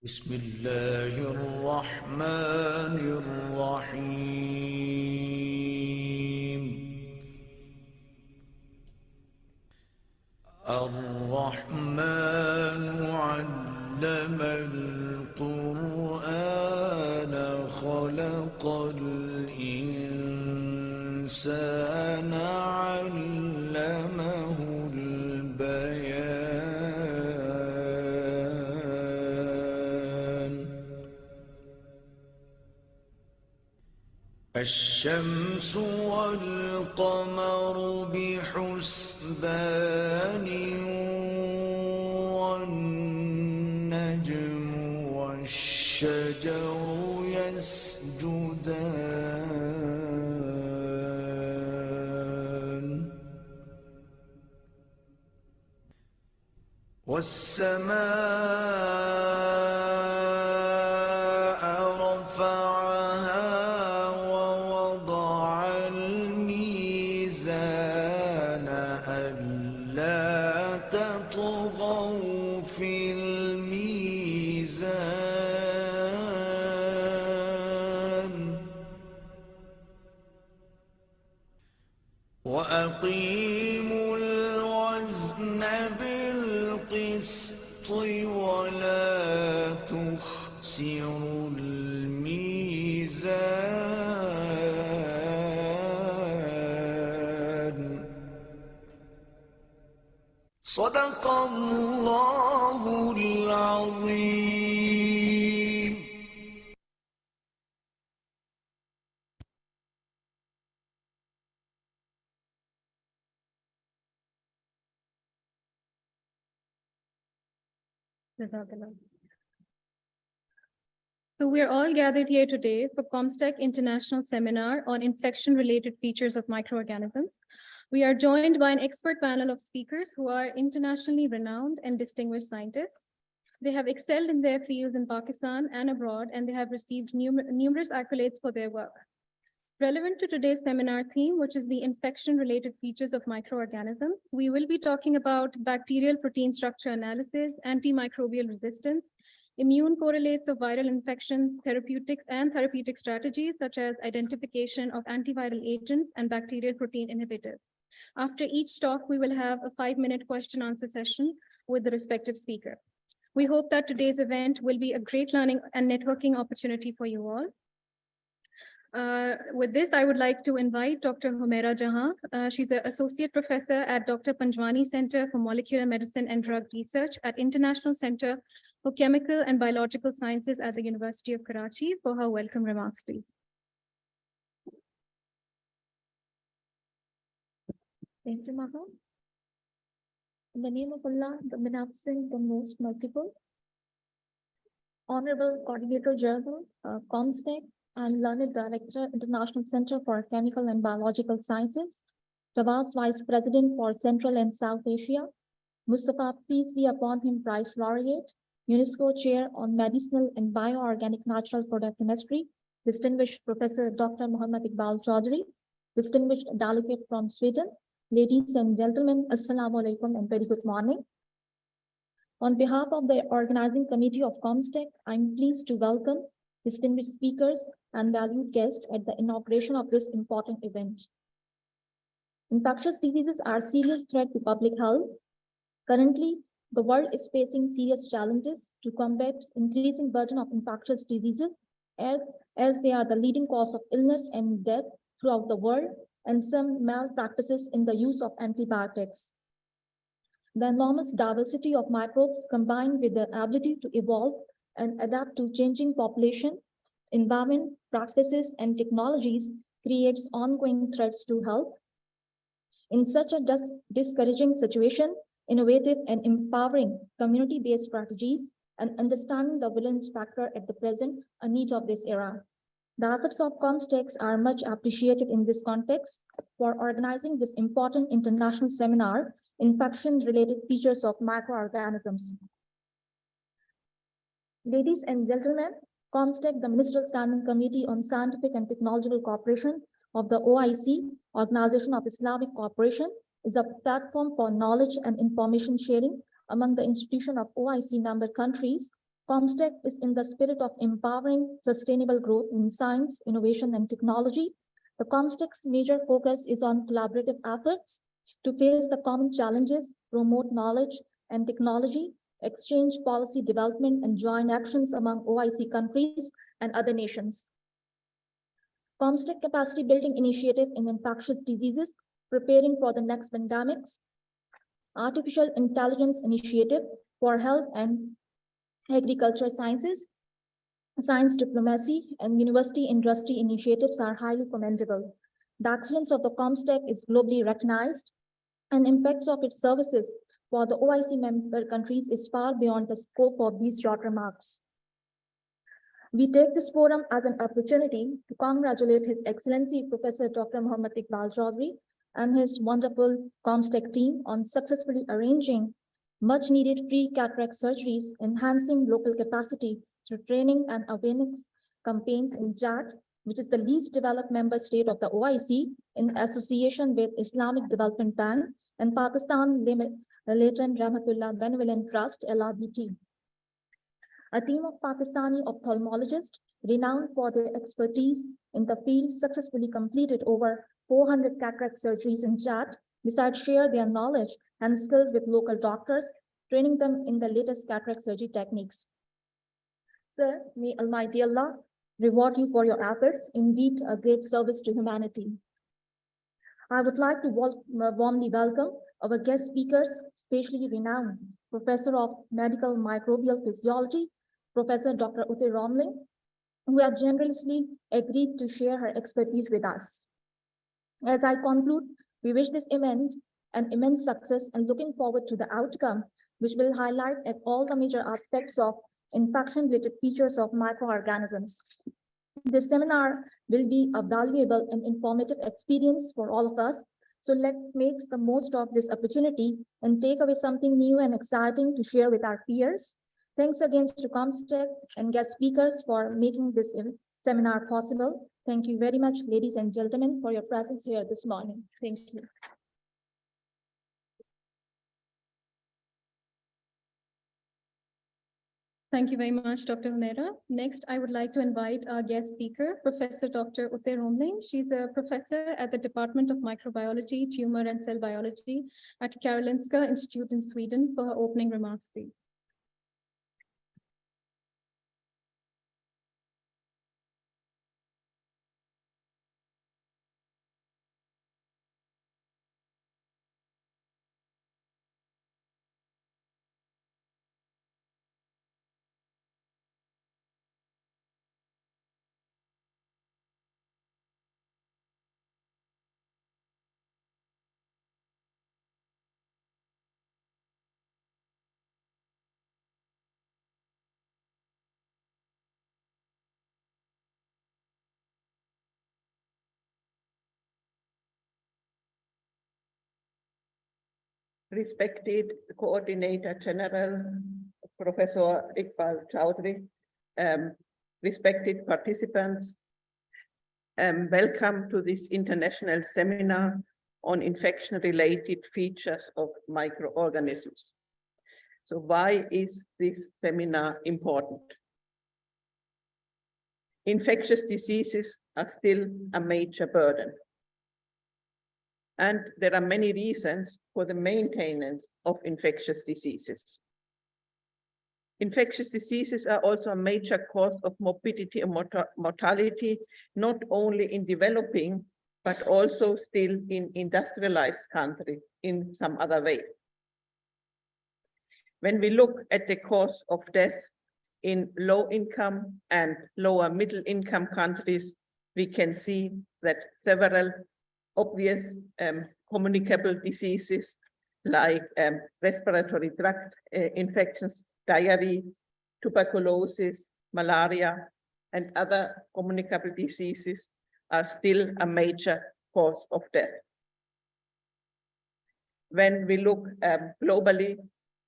بسم الله الرحمن الرحيم الرحمن علم القرآن خلق الإنسان علمه البيان الشمس والقمر بحسبان والنجم والشجر يسجدان والسماء رفعها ووضع الميزان ألا تطغوا في الميزان وأقيموا الوزن بالقسط ولا تخسروا الميزان صدق الله العظيم. So we are all gathered here today for Comstech International Seminar on infection-related features of microorganisms. We are joined by an expert panel of speakers who are internationally renowned and distinguished scientists. They have excelled in their fields in Pakistan and abroad, and they have received numerous accolades for their work. Relevant to today's seminar theme, which is the infection-related features of microorganisms, we will be talking about bacterial protein structure analysis, antimicrobial resistance, immune correlates of viral infections, therapeutic strategies, such as identification of antiviral agents and bacterial protein inhibitors. After each talk, we will have a 5-minute question-answer session with the respective speaker. We hope that today's event will be a great learning and networking opportunity for you all. With this, I would like to invite Dr. Humaira Jahan. She's an associate professor at Dr. Panjwani Center for Molecular Medicine and Drug Research at International Center for Chemical and Biological Sciences at the University of Karachi, for her welcome remarks, please. Thank you, Maha. In the name of Allah, the Beneficent, the Most Merciful, Honorable Coordinator General, Comstech, and Learned Director, International Center for Chemical and Biological Sciences, Tabas Vice President for Central and South Asia, Mustafa, peace be upon him, Prize Laureate, UNESCO Chair on Medicinal and Bioorganic Natural Product Chemistry, Distinguished Professor Dr. Muhammad Iqbal Chaudhary, Distinguished Delegate from Sweden, ladies and gentlemen, Assalamu alaikum and very good morning. On behalf of the organizing committee of Comstech, I'm pleased to welcome distinguished speakers and valued guests at the inauguration of this important event. Infectious diseases are a serious threat to public health. Currently, the world is facing serious challenges to combat increasing burden of infectious diseases as they are the leading cause of illness and death throughout the world, and some malpractices in the use of antibiotics. The enormous diversity of microbes combined with their ability to evolve and adapt to changing population, environment, practices, and technologies creates ongoing threats to health. In such a discouraging situation, innovative and empowering community-based strategies and understanding the valence factor at the present a need of this era. The efforts of Comstech are much appreciated in this context for organizing this important international seminar, Infection-Related Features of Microorganisms. Ladies and gentlemen, Comstech, the Ministerial Standing Committee on Scientific and Technological Cooperation of the OIC, Organization of Islamic Cooperation, is a platform for knowledge and information sharing among the institutions of OIC member countries Comstech is in the spirit of empowering sustainable growth in science, innovation, and technology. The Comstech's major focus is on collaborative efforts to face the common challenges, promote knowledge and technology, exchange policy development, and join actions among OIC countries and other nations. Comstech capacity building initiative in infectious diseases, preparing for the next pandemics, artificial intelligence initiative for health and agriculture sciences, science diplomacy, and university industry initiatives are highly commendable. The excellence of the Comstech is globally recognized, and impacts of its services for the OIC member countries is far beyond the scope of these short remarks. We take this forum as an opportunity to congratulate His Excellency Professor Dr. Muhammad Iqbal Chaudhry and his wonderful Comstech team on successfully arranging much needed free cataract surgeries, enhancing local capacity through training and awareness campaigns in Chad, which is the least developed member state of the OIC, in association with Islamic Development Bank and Pakistan Latent Rahmatullah Benevolent Trust, LRBT. A team of Pakistani ophthalmologists renowned for their expertise in the field successfully completed over 400 cataract surgeries in Chad, besides share their knowledge and skills with local doctors, training them in the latest cataract surgery techniques. Sir, may Almighty Allah reward you for your efforts, indeed a great service to humanity. I would like to warmly welcome our guest speakers, especially renowned Professor of Medical Microbial Physiology, Professor Dr. Ute Romling, who have generously agreed to share her expertise with us. As I conclude, we wish this event an immense success and looking forward to the outcome, which will highlight at all the major aspects of infection-related features of microorganisms. This seminar will be a valuable and informative experience for all of us. So let's make the most of this opportunity and take away something new and exciting to share with our peers. Thanks again to Comstech and guest speakers for making this seminar possible. Thank you very much, ladies and gentlemen, for your presence here this morning. Thank you. Thank you very much, Dr. Humera. Next, I would like to invite our guest speaker, Professor Dr. Ute Romling. She's a professor at the Department of Microbiology, Tumor and Cell Biology at Karolinska Institute in Sweden for her opening remarks, please. Respected Coordinator General, Professor Iqbal Chaudhry, respected participants, welcome to this international seminar on infection-related features of microorganisms. So why is this seminar important? Infectious diseases are still a major burden. And there are many reasons for the maintenance of infectious diseases. Infectious diseases are also a major cause of morbidity and mortality, not only in developing, but also still in industrialized countries in some other way. When we look at the cause of death in low-income and lower middle-income countries, we can see that several obvious communicable diseases like respiratory tract infections, diarrhea, tuberculosis, malaria, and other communicable diseases are still a major cause of death. When we look globally,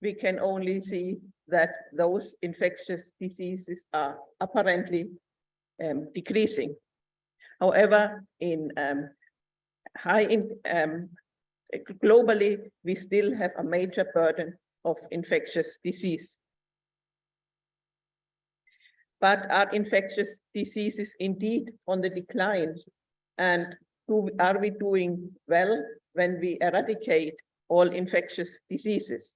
we can only see that those infectious diseases are apparently decreasing. However, globally, we still have a major burden of infectious disease. But are infectious diseases indeed on the decline? And are we doing well when we eradicate all infectious diseases?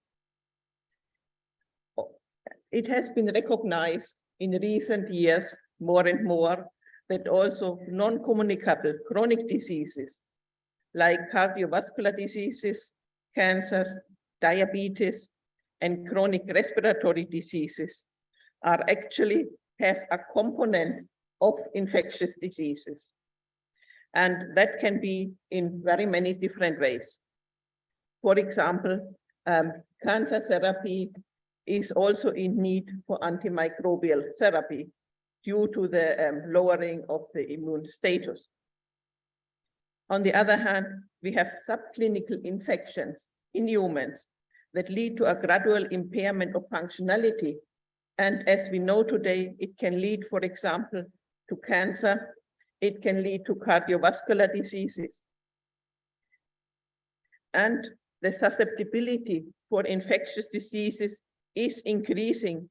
It has been recognized in recent years more and more that also non-communicable chronic diseases like cardiovascular diseases, cancers, diabetes, and chronic respiratory diseases are actually have a component of infectious diseases. And that can be in very many different ways. For example, cancer therapy is also in need for antimicrobial therapy due to the lowering of the immune status. On the other hand, we have subclinical infections in humans that lead to a gradual impairment of functionality. And as we know today, it can lead, for example, to cancer. It can lead to cardiovascular diseases. And the susceptibility for infectious diseases is increasing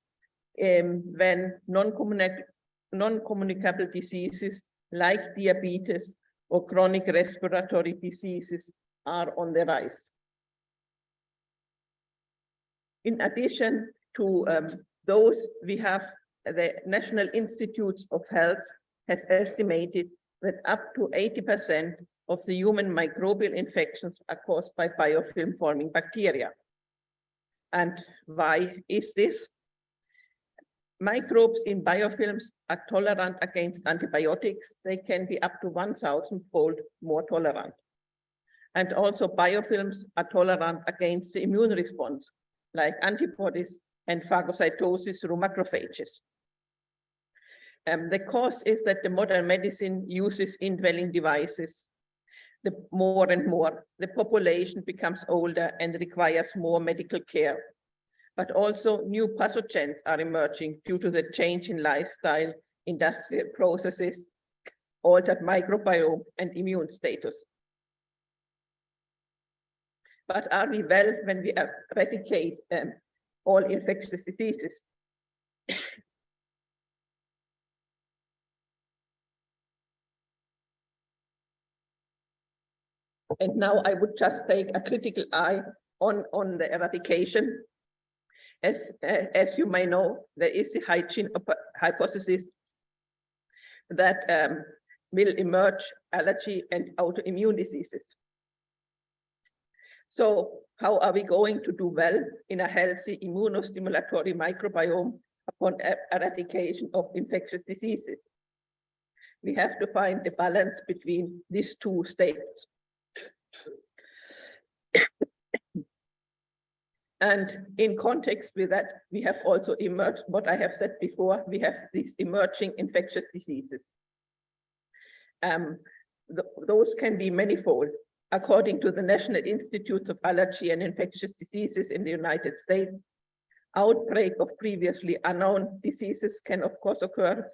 when non-communicable diseases like diabetes or chronic respiratory diseases are on the rise. In addition to those, we have the National Institutes of Health has estimated that up to 80% of the human microbial infections are caused by biofilm-forming bacteria. And why is this? Microbes in biofilms are tolerant against antibiotics. They can be up to 1,000-fold more tolerant. And also biofilms are tolerant against the immune response, like antibodies and phagocytosis through macrophages. The cause is that the modern medicine uses indwelling devices. The more and more, the population becomes older and requires more medical care. But also new pathogens are emerging due to the change in lifestyle, industrial processes, altered microbiome, and immune status. But are we well when we eradicate all infectious diseases? And now I would just take a critical eye on the eradication. As you may know, there is the hygiene hypothesis that will emerge allergy and autoimmune diseases. So how are we going to do well in a healthy immunostimulatory microbiome upon eradication of infectious diseases? We have to find the balance between these two states. And in context with that, we have also emerged, what I have said before, we have these emerging infectious diseases. Those can be manifold. According to the National Institutes of Allergy and Infectious Diseases in the United States, outbreak of previously unknown diseases can of course occur.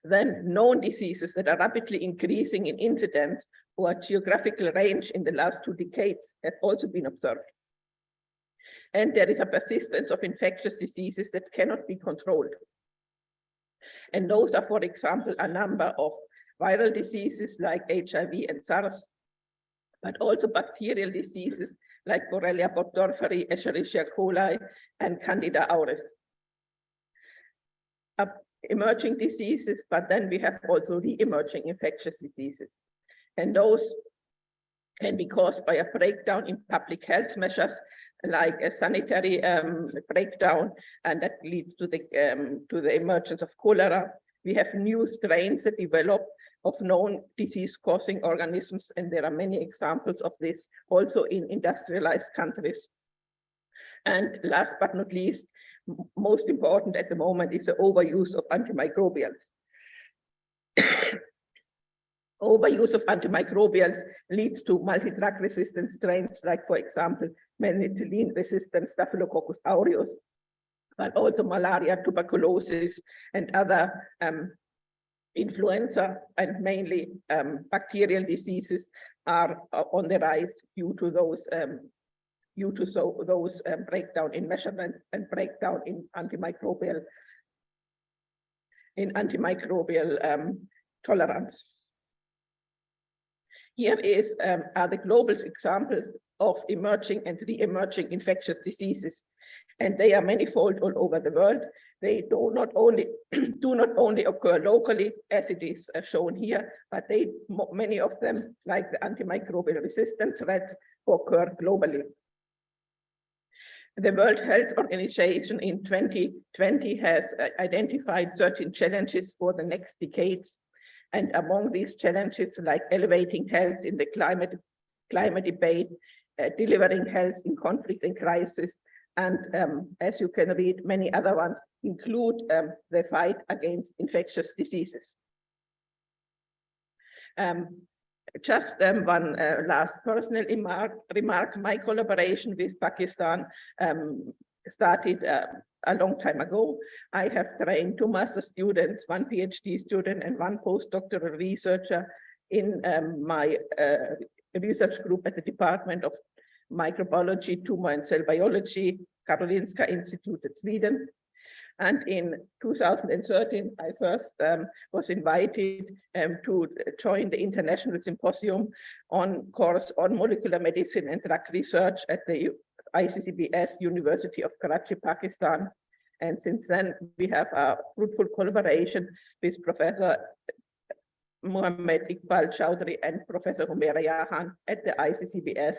Then known diseases that are rapidly increasing in incidence or geographical range in the last 2 decades have also been observed. And there is a persistence of infectious diseases that cannot be controlled. And those are, for example, a number of viral diseases like HIV and SARS, but also bacterial diseases like Borrelia burgdorferi, Escherichia coli, and Candida auris. Emerging diseases, but then we have also re-emerging infectious diseases. And those can be caused by a breakdown in public health measures, like a sanitary breakdown, and that leads to the emergence of cholera. We have new strains that develop of known disease-causing organisms, and there are many examples of this also in industrialized countries. And last but not least, most important at the moment is the overuse of antimicrobials. Overuse of antimicrobials leads to multi-drug resistant strains, like, for example, penicillin-resistant Staphylococcus aureus, but also malaria, tuberculosis, and other influenza and mainly bacterial diseases are on the rise due to those breakdown in measurement and breakdown in antimicrobial in antimicrobial tolerance. Here are the global examples of emerging and re-emerging infectious diseases, and they are manifold all over the world. They do not only occur locally, as it is shown here, but many of them, like the antimicrobial resistance threats, occur globally. The World Health Organization in 2020 has identified certain challenges for the next decades. And among these challenges, like elevating health in the climate debate, delivering health in conflict and crisis, and as you can read, many other ones include the fight against infectious diseases. Just one last personal remark. My collaboration with Pakistan started a long time ago. I have trained 2 master students, 1 PhD student, and 1 postdoctoral researcher in my research group at the Department of Microbiology, Tumor and Cell Biology, Karolinska Institute in Sweden. And in 2013, I first was invited to join the International Symposium on course on molecular medicine and drug research at the ICCBS University of Karachi, Pakistan. And since then, we have a fruitful collaboration with Professor Mohammed Iqbal Chowdhury and Professor Humaira Yahan at the ICCBS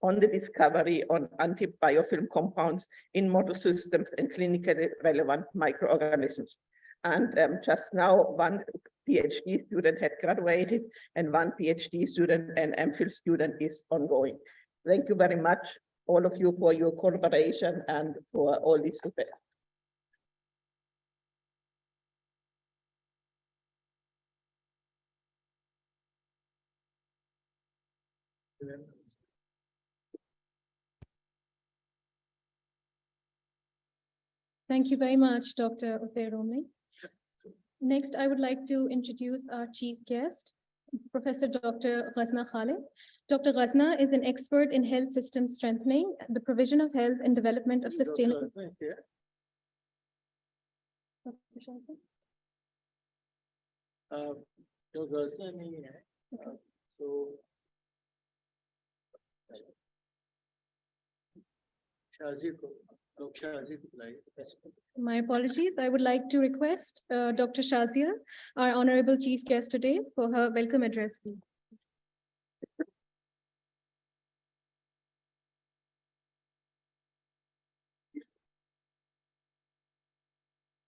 on the discovery on antibiofilm compounds in model systems and clinically relevant microorganisms. And just now, 1 PhD student had graduated and 1 PhD student and MPhil student is ongoing. Thank you very much, all of you, for your collaboration and for all this support. Thank you very much, Dr. Othai-Romney. Next, I would like to introduce our chief guest, Professor Dr. Ghazna Khalid. Dr. Ghazna is an expert in health system strengthening, the provision of health and development of sustainable. My apologies. I would like to request Dr. Shazia, our honorable chief guest today, for her welcome address, please.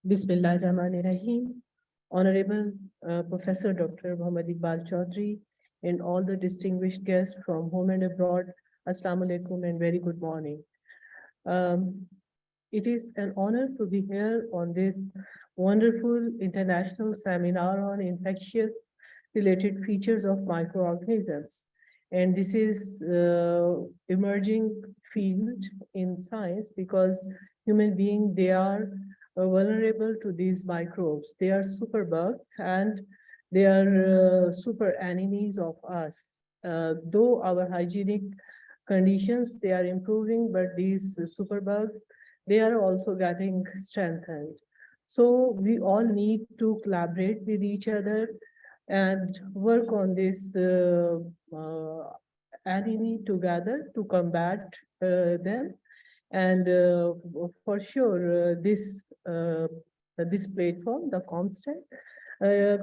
Bismillahirrahmanirrahim. Honorable Professor Dr. Mohammed Iqbal Chowdhury and all the distinguished guests from home and abroad, Assalamu alaikum and very good morning. It is an honor to be here on this wonderful international seminar on infectious related features of microorganisms. And this is emerging field in science because human beings, they are vulnerable to these microbes. They are superbugs and they are super enemies of us. Though our hygienic conditions, they are improving, but these superbugs, they are also getting strengthened. So we all need to collaborate with each other and work on this enemy together to combat them. And for sure, this platform, the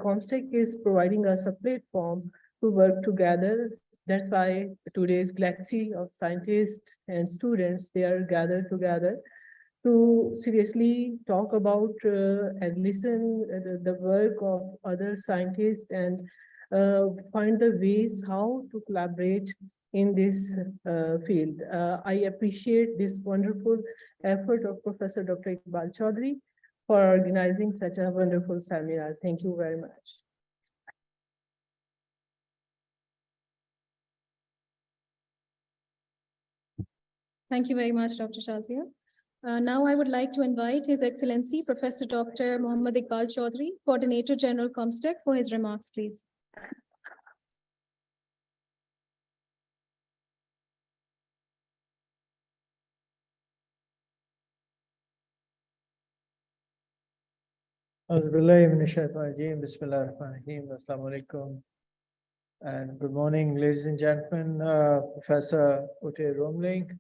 comstech is providing us a platform to work together. That's why today's galaxy of scientists and students, they are gathered together to seriously talk about and listen the work of other scientists and find the ways how to collaborate in this field. I appreciate this wonderful effort of Professor Dr. Iqbal Chowdhury for organizing such a wonderful seminar. Thank you very much. Thank you very much, Dr. Shazia. Now I would like to invite His Excellency, Professor Dr. Mohammed Iqbal Chowdhury, Coordinator General Comstech, for his remarks, please. Bismillahirrahmanirrahim. Assalamu alaikum. And good morning, ladies and gentlemen. Professor Ute Romling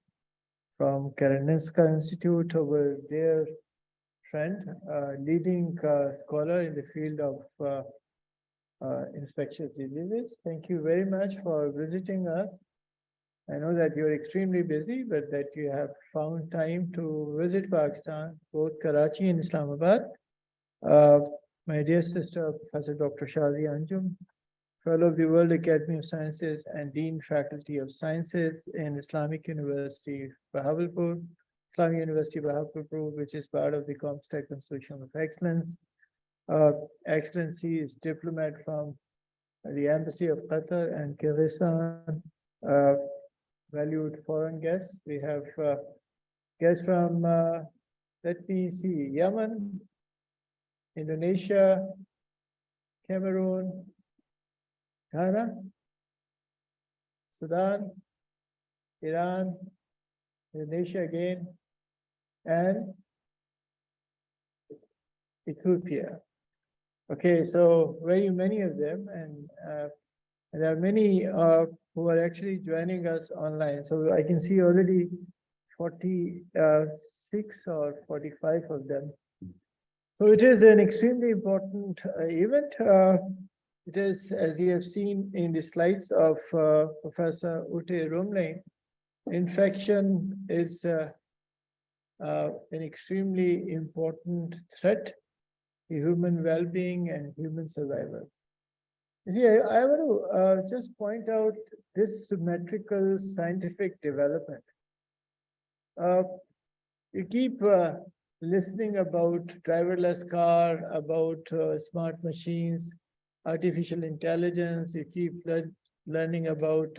from Karolinska Institute, our dear friend, leading scholar in the field of infectious diseases. Thank you very much for visiting us. I know that you're extremely busy, but that you have found time to visit Pakistan, both Karachi and Islamabad. My dear sister, Professor Dr. Shazi Anjum, Fellow of the World Academy of Sciences and Dean Faculty of Sciences in Islamic University, Bahawalpur, Islamic University, Bahawalpur, which is part of the Comstech Consortium of Excellence. Excellency is diplomat from the Embassy of Qatar and Kyrgyzstan. Valued foreign guests. We have guests from, let me see, Yemen, Indonesia, Cameroon, Ghana, Sudan, Iran, Indonesia again, and Ethiopia. Okay, so very many of them, and there are many who are actually joining us online. So I can see already 46 or 45 of them. So it is an extremely important event. It is, as you have seen in the slides of Professor Ute Romling, infection is an extremely important threat to human well-being and human survival. You see, I want to just point out this symmetrical scientific development. You keep listening about driverless car, about smart machines, artificial intelligence. You keep learning about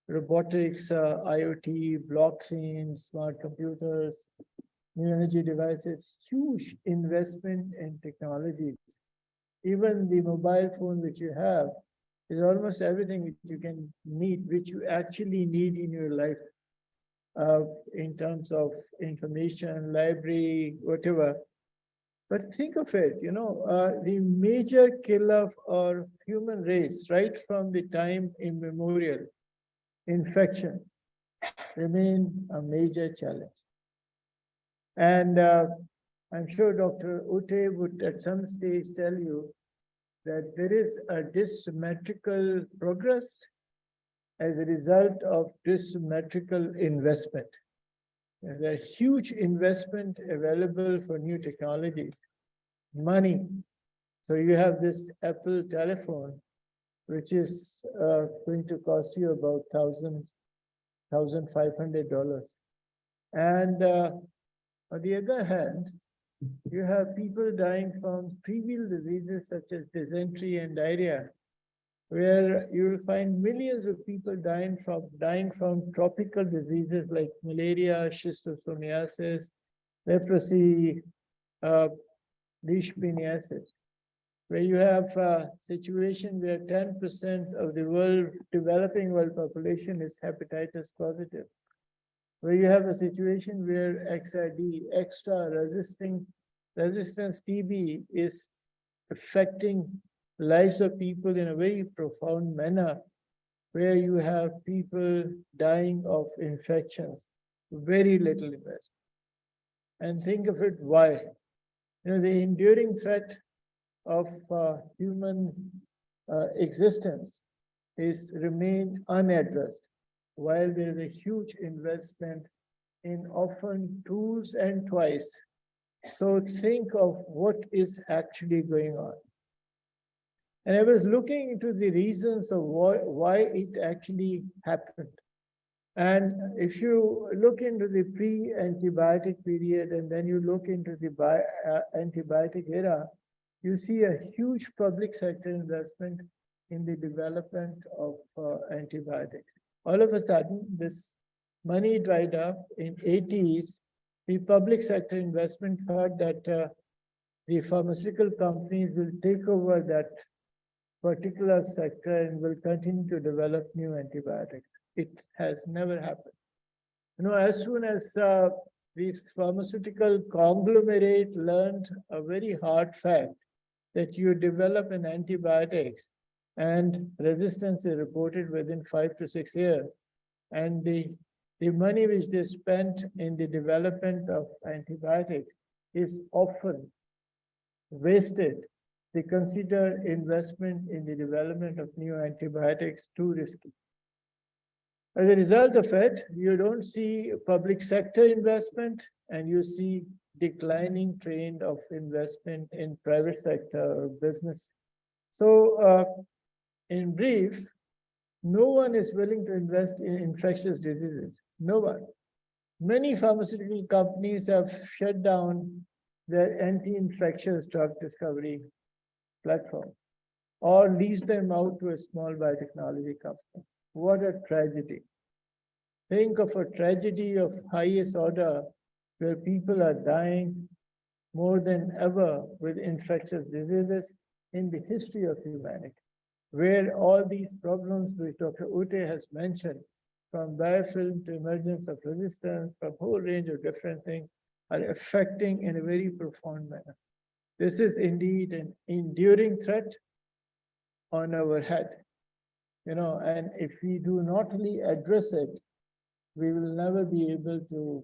robotics, IoT, blockchain, smart computers, new energy devices, huge investment in technologies. Even the mobile phone which you have is almost everything which you can need, which you actually need in your life. In terms of information, library, whatever. But think of it, the major killer of our human race, right from the time immemorial, infection, remain a major challenge. And I'm sure Dr. Ute would at some stage tell you that there is a dysymmetrical progress as a result of dysymmetrical investment. There's a huge investment available for new technologies, money. So you have this Apple telephone, which is going to cost you about $1,500. And on the other hand, you have people dying from trivial diseases such as dysentery and diarrhea, where you will find millions of people dying from tropical diseases like malaria, schistosomiasis, leprosy, leishmaniasis, where you have a situation where 10% of the developing world population is hepatitis positive, where you have a situation where XRD, extra resistance TB, is affecting lives of people in a very profound manner, where you have people dying of infections, very little investment. And think of it, why? The enduring threat of human existence is remained unaddressed, while there is a huge investment in often tools and toys. So think of what is actually going on. And I was looking into the reasons of why it actually happened. And if you look into the pre-antibiotic period and then you look into the antibiotic era, you see a huge public sector investment in the development of antibiotics. All of a sudden, this money dried up in 80s. The public sector investment thought that the pharmaceutical companies will take over that particular sector and will continue to develop new antibiotics. It has never happened. As soon as the pharmaceutical conglomerate learned a very hard fact that you develop an antibiotics and resistance is reported within 5 to 6 years. And the money which they spent in the development of antibiotics is often wasted. They consider investment in the development of new antibiotics too risky. As a result of it, you don't see public sector investment and you see declining trend of investment in private sector or business. So in brief, no one is willing to invest in infectious diseases. No one. Many pharmaceutical companies have shut down their anti-infectious drug discovery platform or leased them out to a small biotechnology company. What a tragedy. Think of a tragedy of highest order where people are dying more than ever with infectious diseases in the history of humanity, where all these problems which Dr. Ute has mentioned, from biofilm to emergence of resistance, from a whole range of different things, are affecting in a very profound manner. This is indeed an enduring threat on our head. And if we do not really address it, we will never be able to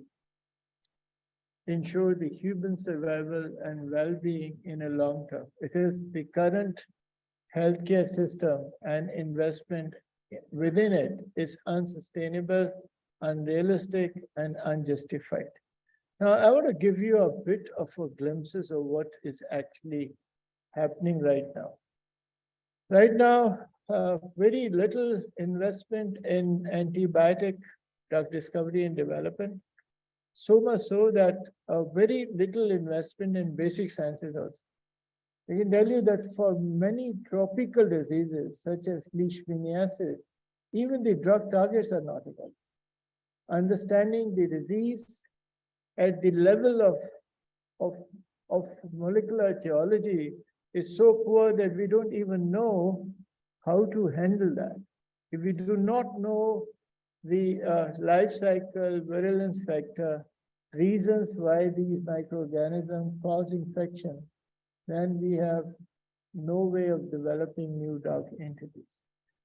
ensure the human survival and well-being in a long term. It is the current healthcare system and investment within it is unsustainable, unrealistic, and unjustified. Now, I want to give you a bit of a glimpses of what is actually happening right now. Right now, very little investment in antibiotic drug discovery and development, so much so that very little investment in basic sciences also. I can tell you that for many tropical diseases, such as leishmaniasis, even the drug targets are not available. Understanding the disease at the level of molecular etiology is so poor that we don't even know how to handle that. If we do not know the life cycle, virulence factor, reasons why these microorganisms cause infection, then we have no way of developing new drug entities.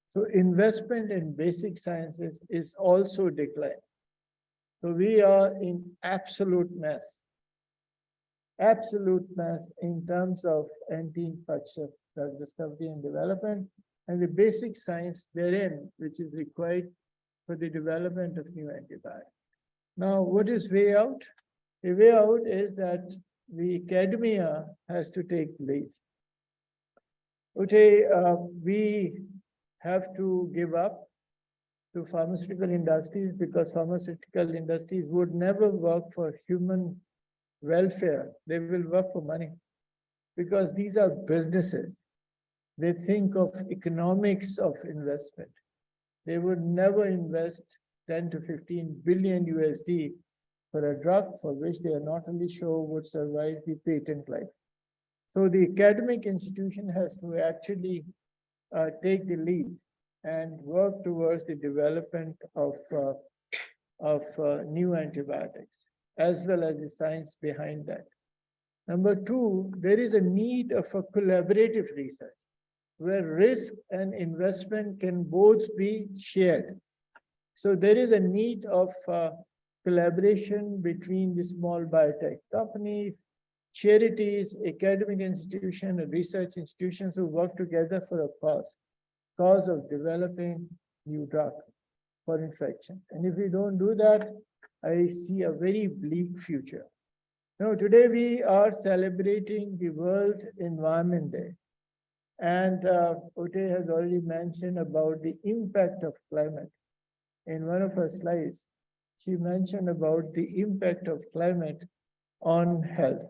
So investment in basic sciences is also declining. So we are in absolute mess in terms of anti-infectious drug discovery and development, and the basic science therein, which is required for the development of new antibiotics. Now, what is way out? The way out is that the academia has to take lead. Okay, we have to give up to pharmaceutical industries because pharmaceutical industries would never work for human welfare. They will work for money because these are businesses. They think of economics of investment. They would never invest 10 to 15 billion USD for a drug for which they are not really sure would survive the patent life. So the academic institution has to actually take the lead and work towards the development of new antibiotics, as well as the science behind that. Number two, there is a need of a collaborative research where risk and investment can both be shared. So there is a need of collaboration between the small biotech companies, charities, academic institutions, and research institutions who work together for a cause of developing new drugs for infection. And if we don't do that, I see a very bleak future. Now, today we are celebrating the World Environment Day. And Ute has already mentioned about the impact of climate. In one of her slides, she mentioned about the impact of climate on health.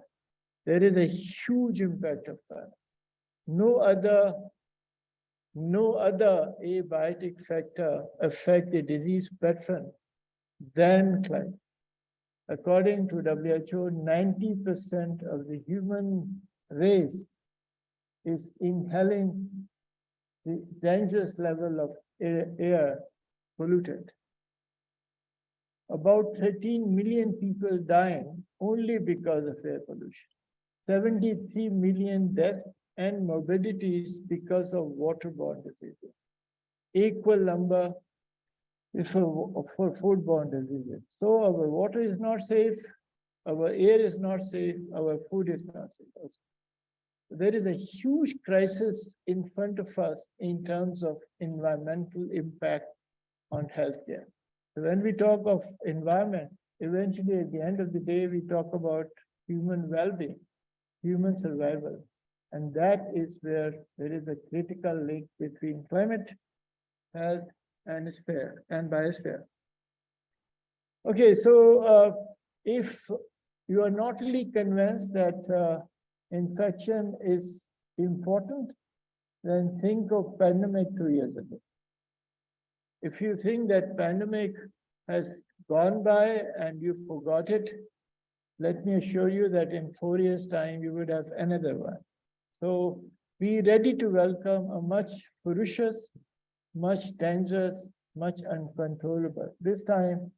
There is a huge impact of climate. No other abiotic factor affect the disease pattern than climate. According to WHO, 90% of the human race is inhaling the dangerous level of air polluted. about 13 million people dying only because of air pollution. 73 million deaths and morbidities because of waterborne diseases. Equal number for foodborne diseases. So our water is not safe, our air is not safe, our food is not safe also. There is a huge crisis in front of us in terms of environmental impact on healthcare. So when we talk of environment, eventually at the end of the day, we talk about human well-being, human survival. And that is where there is a critical link between climate, health, and sphere and biosphere. Okay, so if you are not really convinced that infection is important, then think of pandemic 2 years ago. If you think that pandemic has gone by and you forgot it, let me assure you that in 4 years' time, you would have another one. So be ready to welcome a much ferocious, much dangerous, much uncontrollable. This time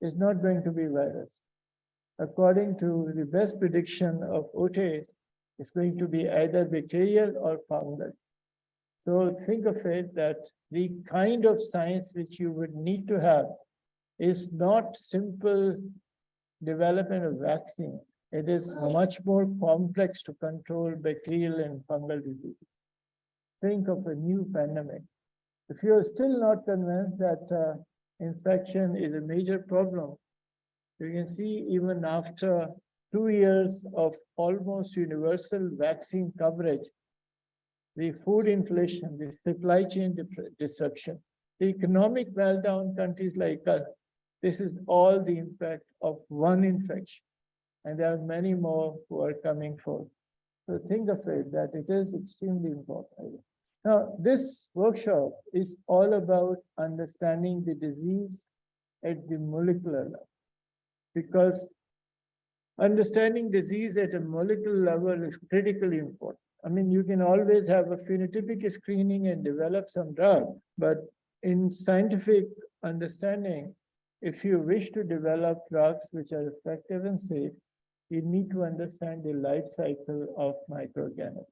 is not going to be virus. According to the best prediction of OTE, it's going to be either bacterial or fungal. So think of it that the kind of science which you would need to have is not simple development of vaccine. It is much more complex to control bacterial and fungal diseases. Think of a new pandemic. If you are still not convinced that infection is a major problem, you can see even after 2 years of almost universal vaccine coverage, the food inflation, the supply chain disruption, the economic meltdown countries like us, this is all the impact of one infection. And there are many more who are coming forth. So think of it that it is extremely important. Now, this workshop is all about understanding the disease at the molecular level, because understanding disease at a molecular level is critically important. I mean, you can always have a phenotypic screening and develop some drug, but in scientific understanding, if you wish to develop drugs which are effective and safe, you need to understand the life cycle of microorganisms.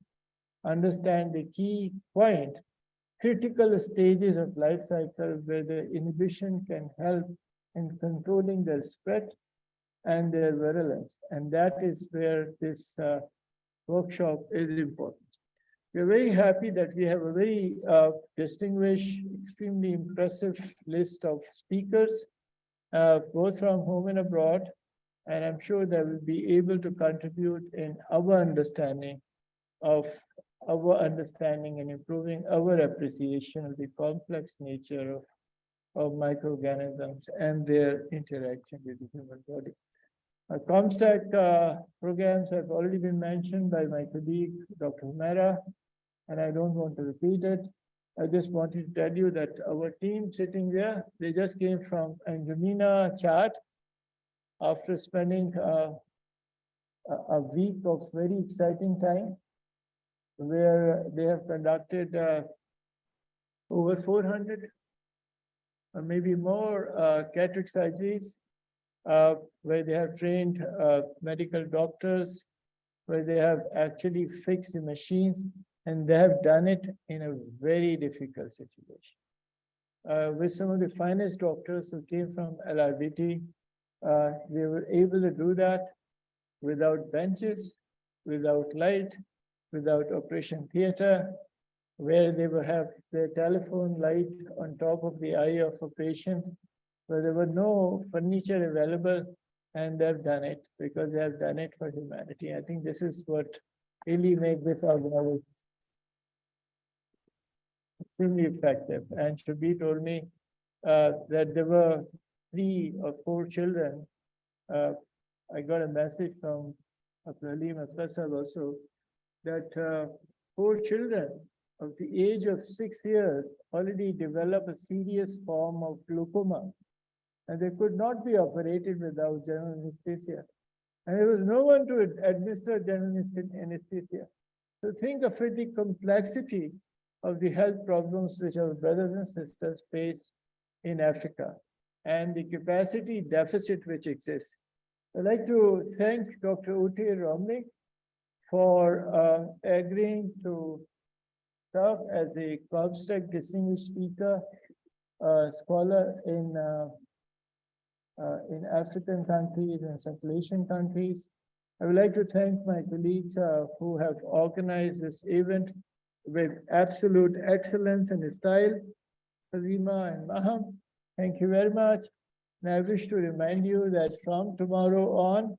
Understand the key point, critical stages of life cycle where the inhibition can help in controlling their spread and their virulence. And that is where this workshop is important. We're very happy that we have a very distinguished, extremely impressive list of speakers, both from home and abroad. And I'm sure they will be able to contribute in our understanding and improving our appreciation of the complex nature of microorganisms and their interaction with the human body. comstech programs have already been mentioned by my colleague, Dr. Humera, and I don't want to repeat it. I just wanted to tell you that our team sitting there, they just came from Angelina, Chad, after spending a week of very exciting time, where they have conducted over 400 or maybe more cataract surgeries, where they have trained medical doctors, where they have actually fixed the machines, and they have done it in a very difficult situation. With some of the finest doctors who came from LRBT, they were able to do that without benches, without light, without operation theater, where they would have their telephone light on top of the eye of a patient, where there were no furniture available, and they've done it because they have done it for humanity. I think this is what really makes this organization extremely effective. And Shabir told me that there were 3 or 4 children. I got a message from Abdulalim Asfasal also that 4 children of the age of 6 years already developed a serious form of glaucoma, and they could not be operated without general anesthesia. And there was no one to administer general anesthesia. So think of it, the complexity of the health problems which our brothers and sisters face in Africa. and the capacity deficit which exists. I'd like to thank Dr. Uti Romney for agreeing to serve as the comstech distinguished speaker, scholar in African countries and Central Asian countries. I would like to thank my colleagues who have organized this event with absolute excellence and style, Fazima and Maham. Thank you very much. And I wish to remind you that from tomorrow on,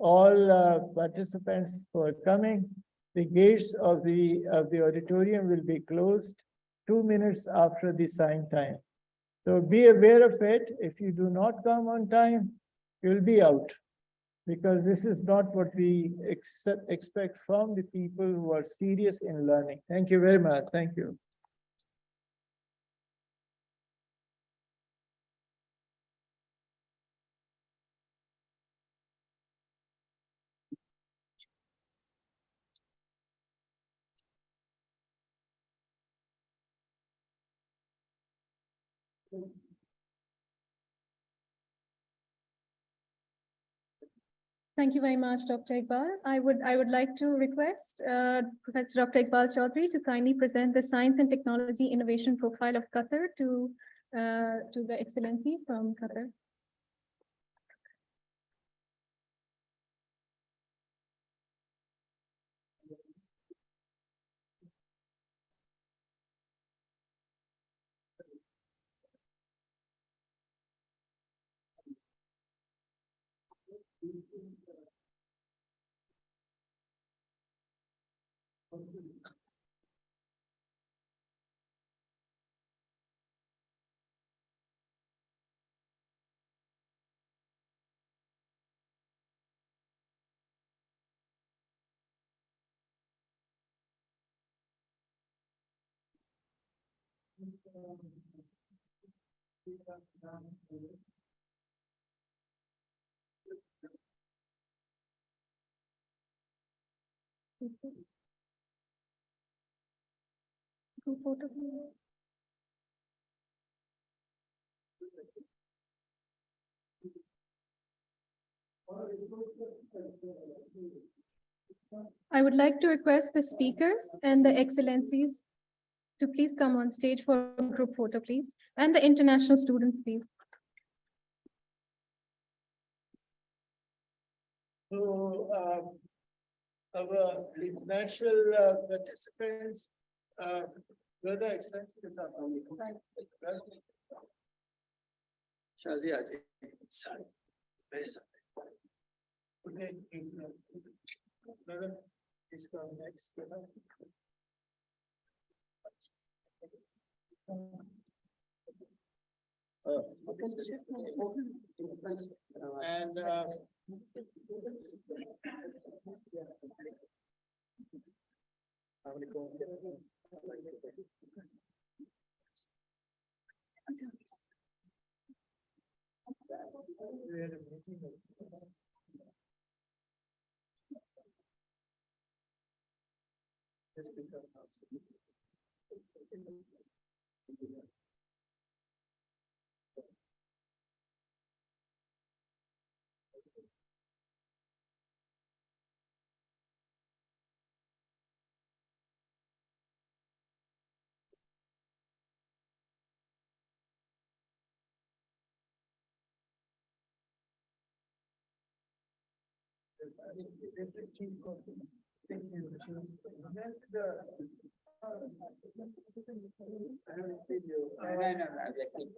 all participants who are coming, the gates of the auditorium will be closed 2 minutes after the sign time. So be aware of it. If you do not come on time, you'll be out, because this is not what we expect from the people who are serious in learning. Thank you very much. Thank you. Thank you very much, Dr. Iqbal. I would like to request Professor Dr. Iqbal Chaudhry to kindly present the Science and Technology Innovation Profile of Qatar to the Excellency from Qatar. Group photo, please. I would like to request the speakers and the excellencies to please come on stage for a group photo, please, and the international students, please. So our international participants, brother excellency, Shazi Aji, sorry, very sorry. Okay, brother, please come next. And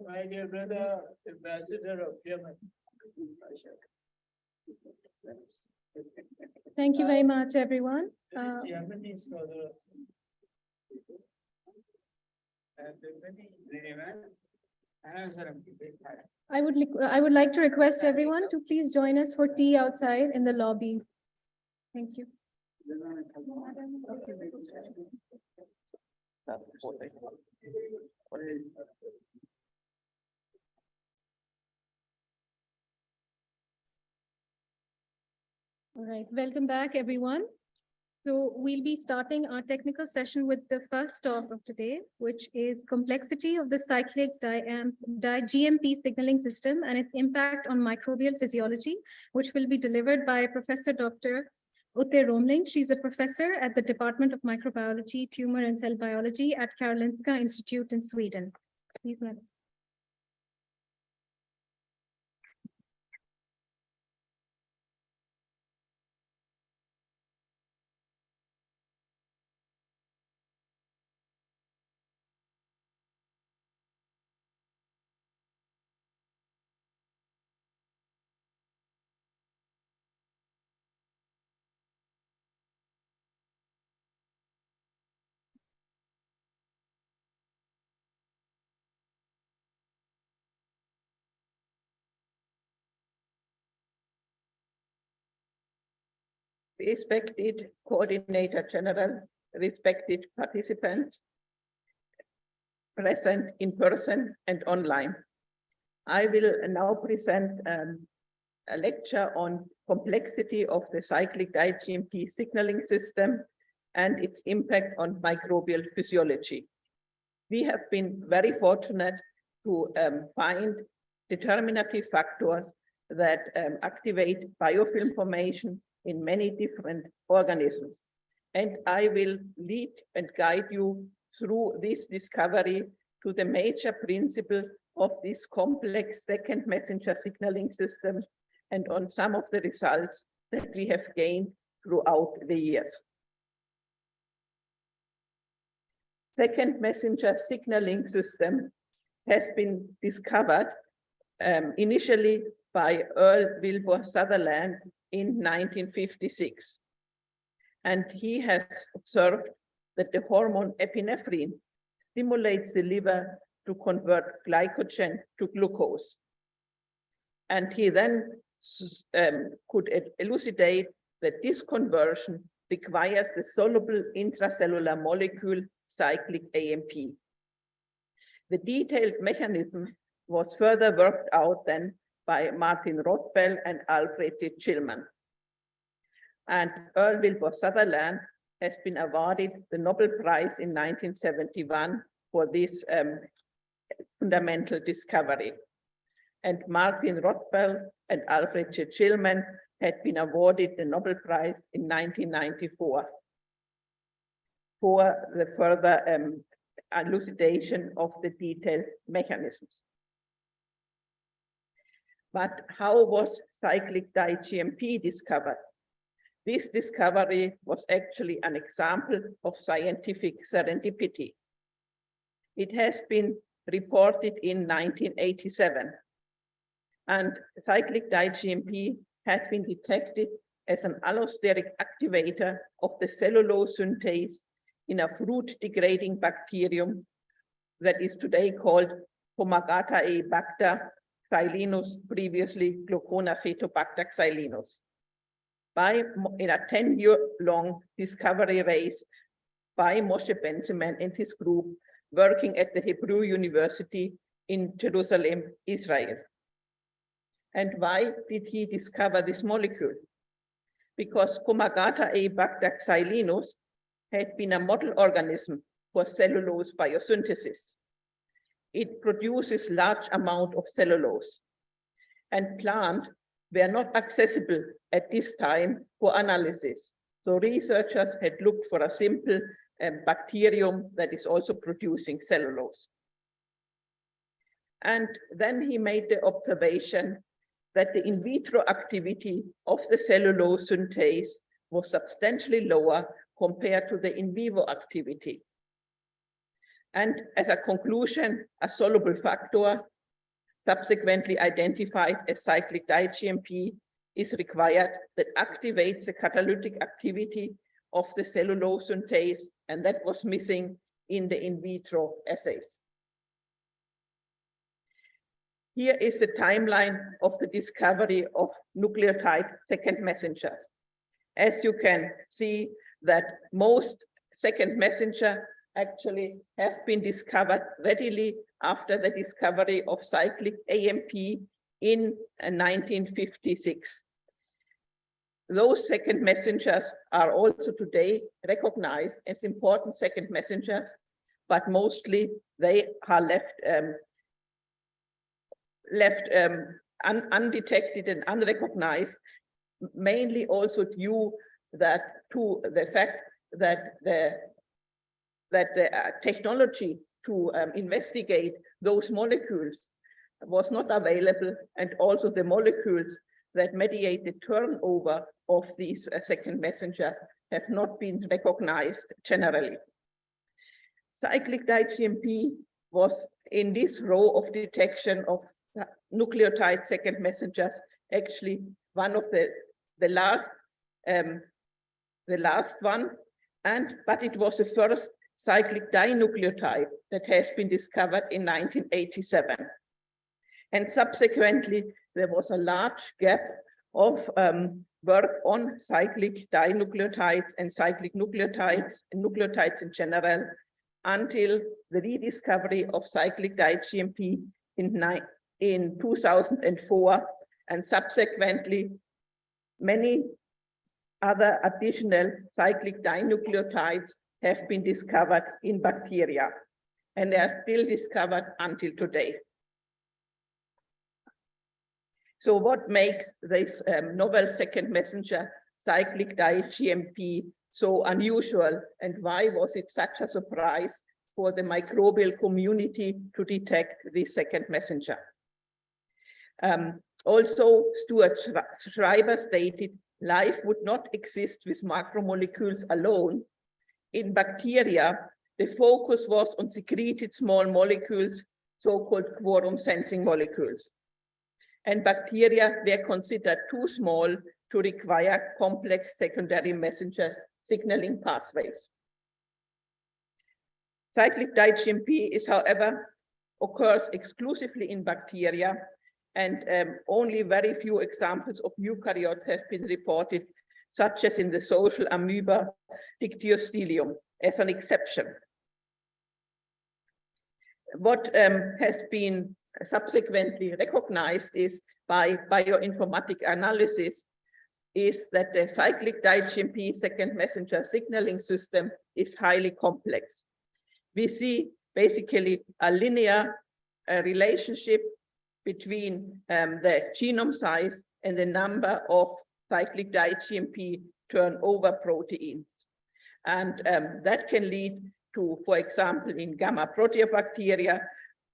my dear brother, ambassador of Yemen. Thank you very much, everyone. This Yemeni scholar. And many. I would like to request everyone to please join us for tea outside in the lobby. Thank you. All right, welcome back, everyone. So we'll be starting our technical session with the first talk of today, which is complexity of the cyclic GMP signaling system and its impact on microbial physiology, which will be delivered by Professor Dr. Utte Romling. She's a professor at the Department of Microbiology, Tumor and Cell Biology at Karolinska Institute in Sweden. Please, madam. Respected Coordinator General, respected participants, present in person and online. I will now present a lecture on complexity of the cyclic GMP signaling system and its impact on microbial physiology. We have been very fortunate to find determinative factors that activate biofilm formation in many different organisms. And I will lead and guide you through this discovery to the major principle of this complex second messenger signaling system and on some of the results that we have gained throughout the years. Second messenger signaling system has been discovered initially by Earl Wilbur Sutherland in 1956. And he has observed that the hormone epinephrine stimulates the liver to convert glycogen to glucose. And he then could elucidate that this conversion requires the soluble intracellular molecule cyclic AMP. The detailed mechanism was further worked out then by Martin Rothbell and Alfred J. Chilman. And Earl Wilbur Sutherland has been awarded the Nobel Prize in 1971 for this fundamental discovery. And Martin Rothbell and Alfred J. Chilman had been awarded the Nobel Prize in 1994 for the further elucidation of the detailed mechanisms. But how was cyclic GMP discovered? This discovery was actually an example of scientific serendipity. It has been reported in 1987, and cyclic GMP had been detected as an allosteric activator of the cellulose synthase in a fruit-degrading bacterium that is today called Comagatae bacter xylinus, previously Glauconacetobacter xylinus, in a 10-year-long discovery race by Moshe Benzeman and his group working at the Hebrew University in Jerusalem, Israel. And why did he discover this molecule? Because Comagatae bacter xylinus had been a model organism for cellulose biosynthesis. It produces large amount of cellulose, and plants were not accessible at this time for analysis. So researchers had looked for a simple bacterium that is also producing cellulose. And then he made the observation that the in vitro activity of the cellulose synthase was substantially lower compared to the in vivo activity. And as a conclusion, a soluble factor, subsequently identified as cyclic GMP, is required that activates the catalytic activity of the cellulose synthase, and that was missing in the in vitro assays. Here is the timeline of the discovery of nucleotide second messengers. As you can see, that most second messenger actually have been discovered readily after the discovery of cyclic AMP in 1956. those second messengers are also today recognized as important second messengers, but mostly they are left undetected and unrecognized, mainly also due to the fact that the technology to investigate those molecules was not available, and also the molecules that mediate the turnover of these second messengers have not been recognized generally. Cyclic di-GMP was in this row of detection of nucleotide second messengers actually one of the last one, but it was the first cyclic dinucleotide that has been discovered in 1987. And subsequently, there was a large gap of work on cyclic dinucleotides and cyclic nucleotides and nucleotides in general until the rediscovery of cyclic di-GMP in 2004, and subsequently many other additional cyclic dinucleotides have been discovered in bacteria, and they are still discovered until today. So what makes this novel second messenger cyclic di-GMP so unusual, and why was it such a surprise for the microbial community to detect this second messenger? Also, Stuart Schreiber stated life would not exist with macromolecules alone. In bacteria, the focus was on secreted small molecules, so-called quorum sensing molecules. And bacteria were considered too small to require complex secondary messenger signaling pathways. Cyclic di-GMP is, however, occurs exclusively in bacteria, and only very few examples of eukaryotes have been reported, such as in the social amoeba Dictyostelium, as an exception. What has been subsequently recognized is by bioinformatic analysis is that the cyclic di-GMP second messenger signaling system is highly complex. We see basically a linear relationship between the genome size and the number of cyclic di-GMP turnover proteins. And that can lead to, for example, in gamma proteobacteria,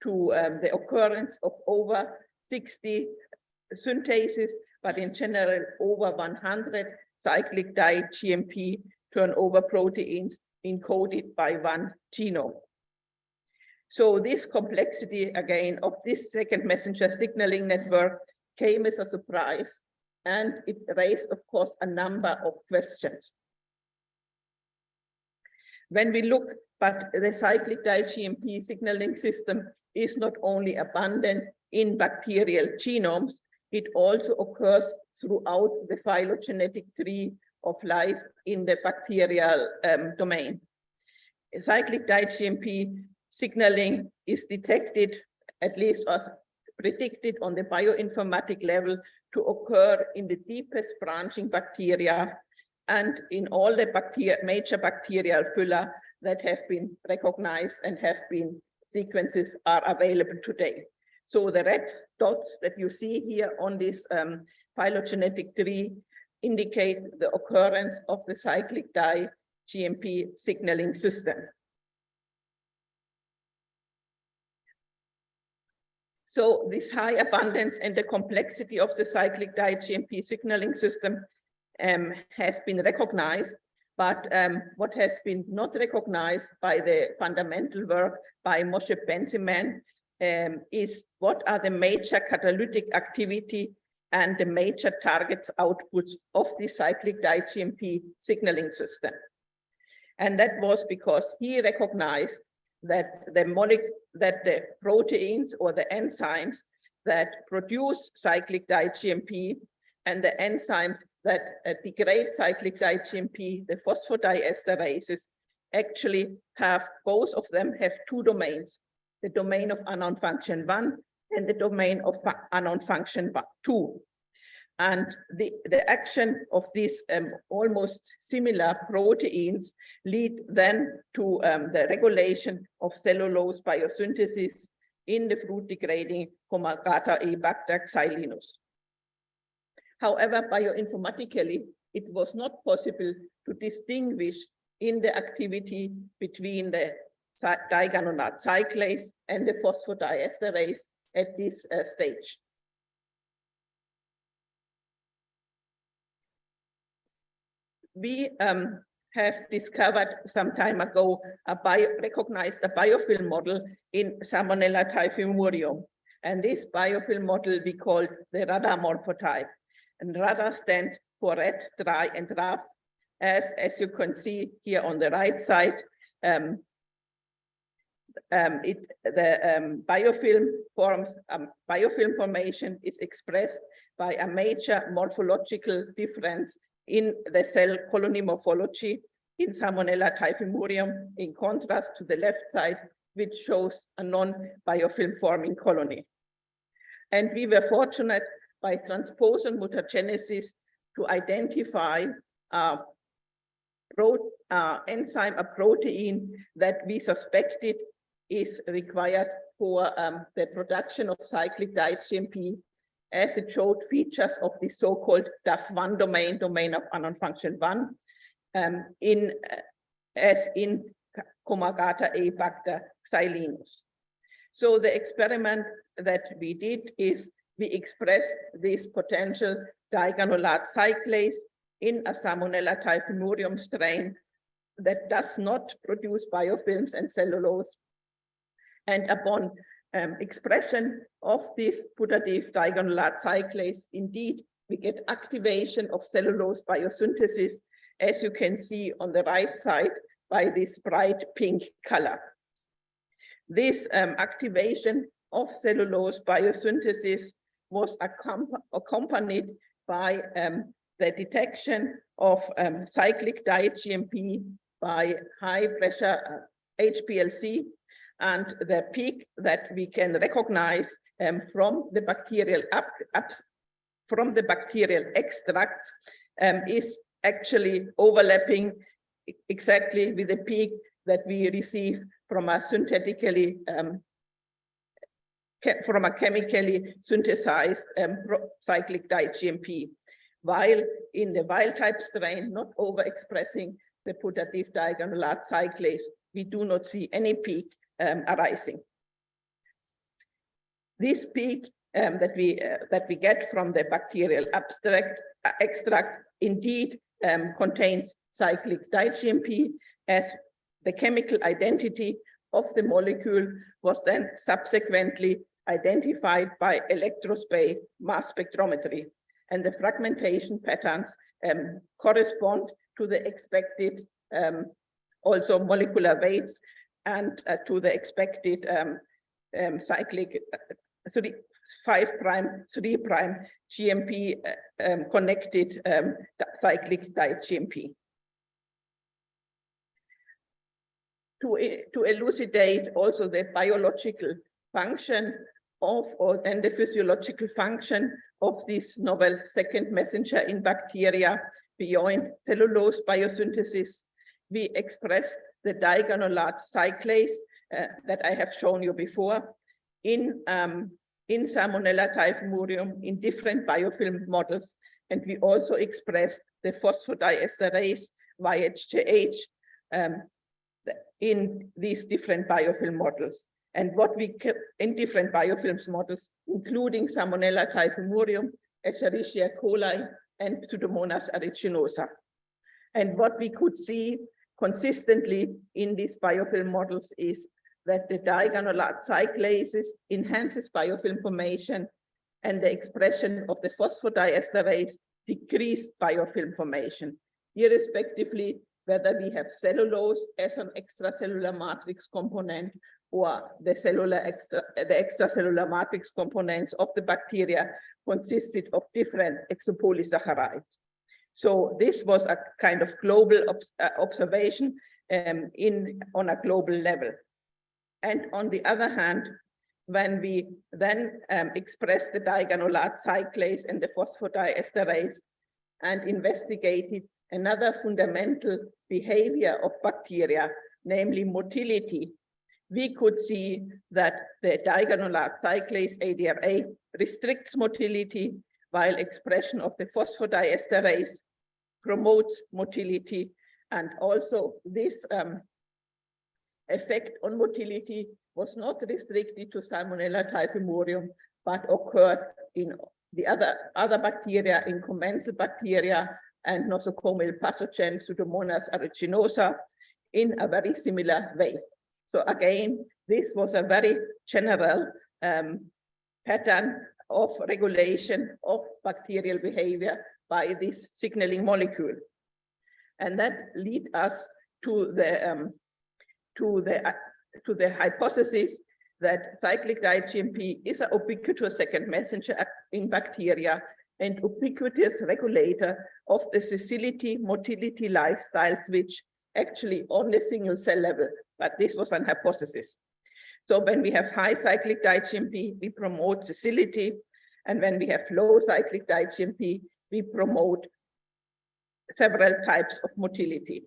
to the occurrence of over 60 synthases, but in general, over 100 cyclic di-GMP turnover proteins encoded by one genome. So this complexity, again, of this second messenger signaling network came as a surprise, and it raised, of course, a number of questions. When we look, but the cyclic di-GMP signaling system is not only abundant in bacterial genomes, it also occurs throughout the phylogenetic tree of life in the bacterial domain. Cyclic di-GMP signaling is detected, at least predicted on the bioinformatic level, to occur in the deepest branching bacteria and in all the major bacterial phyla that have been recognized and have been sequences are available today. So the red dots that you see here on this phylogenetic tree indicate the occurrence of the cyclic di-GMP signaling system. So this high abundance and the complexity of the cyclic di-GMP signaling system has been recognized, but what has been not recognized by the fundamental work by Moshe Benziman is what are the major catalytic activity and the major targets outputs of the cyclic di-GMP signaling system. And that was because he recognized that the proteins or the enzymes that produce cyclic di-GMP and the enzymes that degrade cyclic di-GMP, the phosphodieesterases, actually have, both of them have two domains, the domain of unknown function 1 and the domain of unknown function 2. And the action of these almost similar proteins lead then to the regulation of cellulose biosynthesis in the fruit-degrading Comagata-E bacter xylinus. However, bioinformatically, it was not possible to distinguish in the activity between the diganolate cyclase and the phosphodiesterase at this stage. We have discovered some time ago recognized a biofilm model in Salmonella typhimurium. And this biofilm model we called the RADA morphotype. And RADA stands for red, dry, and rough. As you can see here on the right side, the biofilm formation is expressed by a major morphological difference in the cell colony morphology in Salmonella typhimurium, in contrast to the left side, which shows a non-biofilm forming colony. And we were fortunate by transposon mutagenesis to identify enzyme, a protein that we suspected is required for the production of cyclic diet-GMP, as it showed features of the so-called DAF1 domain of unknown function 1, as in Comagata-E bacter xylinus. So the experiment that we did is we expressed this potential diganolate cyclase in a Salmonella typhimurium strain that does not produce biofilms and cellulose. And upon expression of this putative diganolate cyclase, indeed, we get activation of cellulose biosynthesis, as you can see on the right side by this bright pink color. This activation of cellulose biosynthesis was accompanied by the detection of cyclic diet-GMP by high pressure HPLC, and the peak that we can recognize from the bacterial extract is actually overlapping exactly with the peak that we receive from a synthetically from a chemically synthesized cyclic diet-GMP, while in the wild type strain not overexpressing the putative diganolate cyclase, we do not see any peak arising. This peak that we get from the bacterial extract indeed contains cyclic diet-GMP, as the chemical identity of the molecule was then subsequently identified by electrospray mass spectrometry, and the fragmentation patterns correspond to the expected also molecular weights and to the expected cyclic 5' 3' GMP connected cyclic diet-GMP. To elucidate also the biological function of and the physiological function of this novel second messenger in bacteria beyond cellulose biosynthesis, we expressed the diganolate cyclase that I have shown you before in Salmonella typhimurium in different biofilm models, and we also expressed the phosphodiesterase YHJH in these different biofilm models. And what we kept in different biofilms models, including Salmonella typhimurium, Escherichia coli, and Pseudomonas aeruginosa. And what we could see consistently in these biofilm models is that the diganolate cyclases enhances biofilm formation, and the expression of the phosphodiesterase decreased biofilm formation, irrespectively whether we have cellulose as an extracellular matrix component or the extracellular matrix components of the bacteria consisted of different exopolysaccharides. So this was a kind of global observation on a global level. And on the other hand, when we then express the digonolate cyclase and the phosphodiesterase and investigated another fundamental behavior of bacteria, namely motility, we could see that the digonolate cyclase ADRA restricts motility, while expression of the phosphodiesterase promotes motility. And also this effect on motility was not restricted to Salmonella typhimurium, but occurred in the other bacteria, in commensal bacteria and nosocomial pathogen Pseudomonas aeruginosa in a very similar way. So again, this was a very general pattern of regulation of bacterial behavior by this signaling molecule. And that lead us to the hypothesis that cyclic diGMP is an ubiquitous second messenger in bacteria and ubiquitous regulator of the sessility motility lifestyle switch, actually on the single cell level, but this was an hypothesis. So when we have high cyclic diGMP, we promote sessility, and when we have low cyclic diGMP, we promote several types of motility.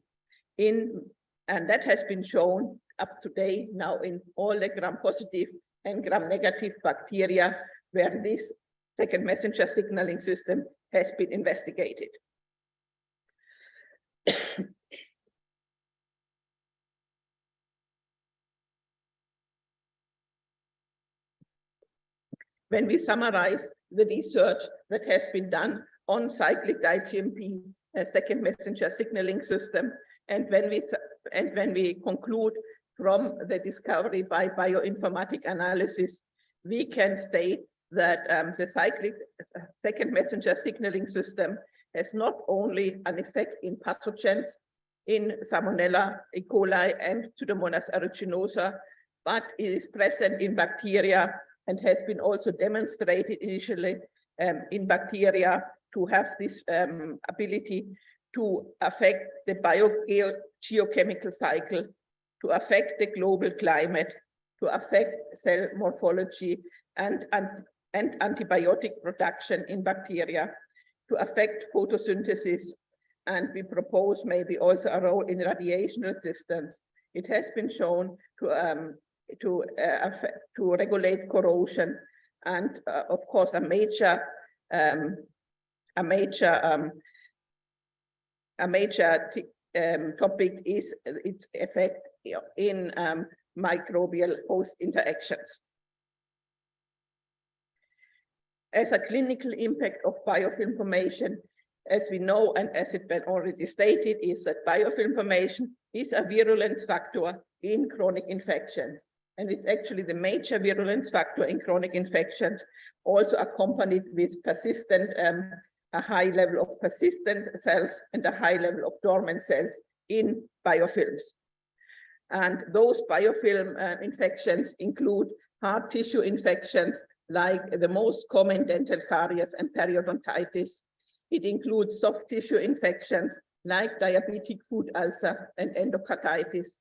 And that has been shown up to date now in all the gram-positive and gram-negative bacteria where this second messenger signaling system has been investigated. When we summarize the research that has been done on cyclic diGMP, a second messenger signaling system, and when we conclude from the discovery by bioinformatic analysis, we can state that the cyclic second messenger signaling system has not only an effect in pathogens in Salmonella, E. coli, and Pseudomonas aeruginosa, but it is present in bacteria and has been also demonstrated initially in bacteria to have this ability to affect the biogeochemical cycle, to affect the global climate, to affect cell morphology and antibiotic production in bacteria, to affect photosynthesis, and we propose maybe also a role in radiation resistance. It has been shown to regulate corrosion, and of course a major topic is its effect in microbial host interactions. As a clinical impact of biofilm formation, as we know and as it been already stated, is that biofilm formation is a virulence factor in chronic infections. And it's actually the major virulence factor in chronic infections, also accompanied with persistent, a high level of persistent cells and a high level of dormant cells in biofilms. And those biofilm infections include hard tissue infections, like the most common dental caries and periodontitis. It includes soft tissue infections, like diabetic foot ulcer and endocarditis.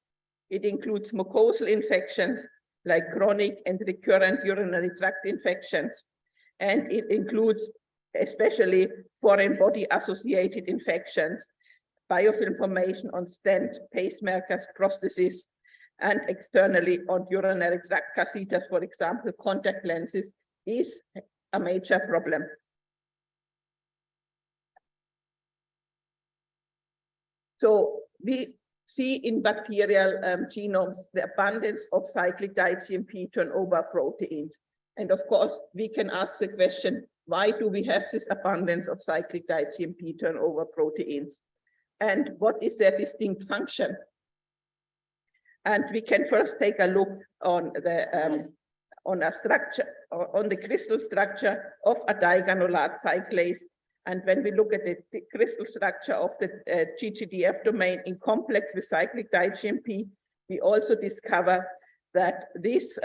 It includes mucosal infections, like chronic and recurrent urinary tract infections. And it includes especially foreign body associated infections, biofilm formation on stents, pacemakers, prostheses, and externally on urinary tract catheters, for example, contact lenses, is a major problem. So we see in bacterial genomes the abundance of cyclic diGMP turnover proteins. And of course, we can ask the question, why do we have this abundance of cyclic diGMP turnover proteins? And what is their distinct function? And we can first take a look on the crystal structure of a digonolate cyclase. And when we look at the crystal structure of the GGDF domain in complex with cyclic diGMP, we also discover that this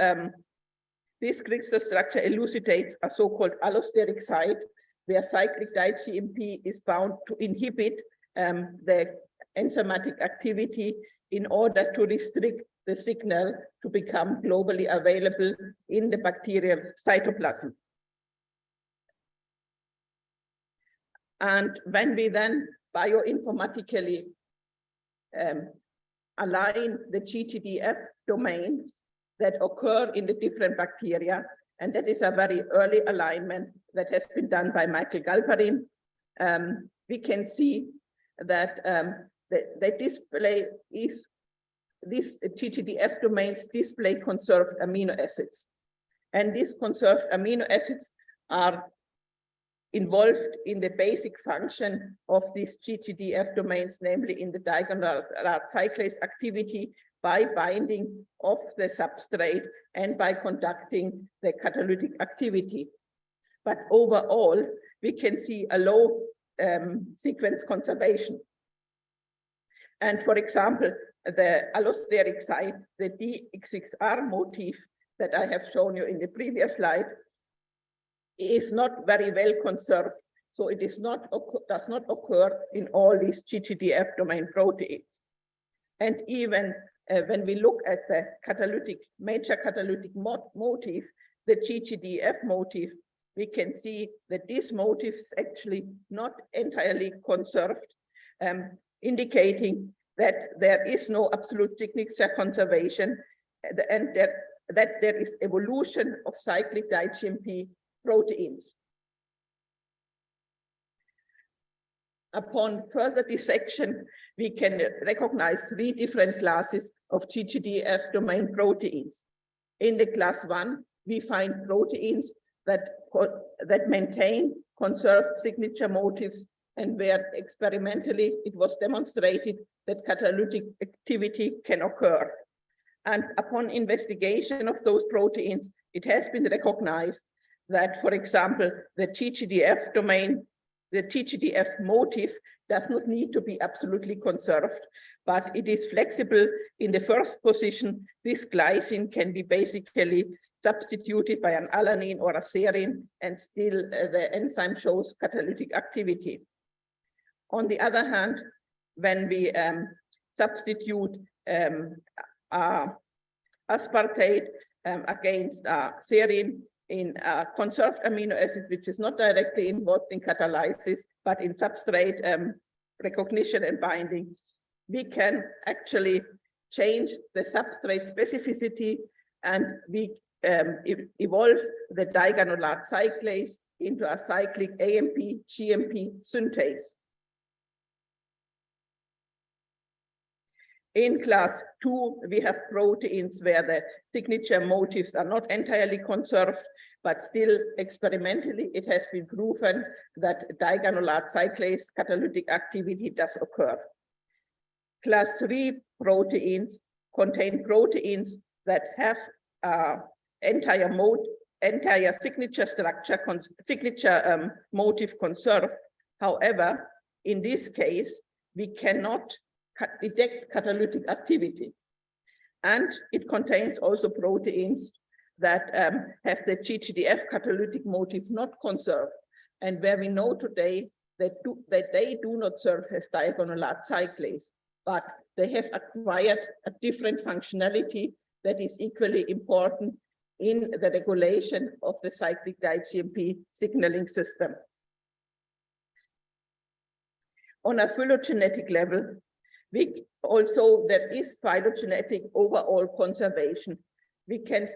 crystal structure elucidates a so-called allosteric site, where cyclic diGMP is bound to inhibit the enzymatic activity in order to restrict the signal to become globally available in the bacterial cytoplasm. And when we then bioinformatically align the GTDF domains that occur in the different bacteria, and that is a very early alignment that has been done by Michael Galperin, we can see that the display is, these GTDF domains display conserved amino acids. And these conserved amino acids are involved in the basic function of these GTDF domains, namely in the diagonal cyclase activity by binding of the substrate and by conducting the catalytic activity. But overall, we can see a low sequence conservation. And for example, the allosteric site, the DX6R motif that I have shown you in the previous slide, is not very well conserved. So it is not, does not occur in all these GTDF domain proteins. And even when we look at the catalytic, major catalytic motif, the GTDF motif, we can see that this motif is actually not entirely conserved, indicating that there is no absolute signature conservation and that there is evolution of cyclic diGMP proteins. Upon further dissection, we can recognize 3 different classes of GTDF domain proteins. In the class 1, we find proteins that maintain conserved signature motifs, and where experimentally it was demonstrated that catalytic activity can occur. And upon investigation of those proteins, it has been recognized that, for example, the GTDF domain, the GTDF motif does not need to be absolutely conserved, but it is flexible. In the first position, this glycine can be basically substituted by an alanine or a serine, and still the enzyme shows catalytic activity. On the other hand, when we substitute aspartate against serine in conserved amino acid, which is not directly involved in catalysis, but in substrate recognition and binding, we can actually change the substrate specificity, and we evolve the digonal cyclase into a cyclic AMP-GMP synthase. In class 2, we have proteins where the signature motifs are not entirely conserved, but still experimentally it has been proven that digonal cyclase catalytic activity does occur. Class 3 proteins contain proteins that have entire signature structure, signature motif conserved. However, in this case, we cannot detect catalytic activity. And it contains also proteins that have the GTDF catalytic motif not conserved, and where we know today that they do not serve as diagonal cyclase, but they have acquired a different functionality that is equally important in the regulation of the cyclic diGMP signaling system. On a phylogenetic level, there is phylogenetic overall conservation. We can,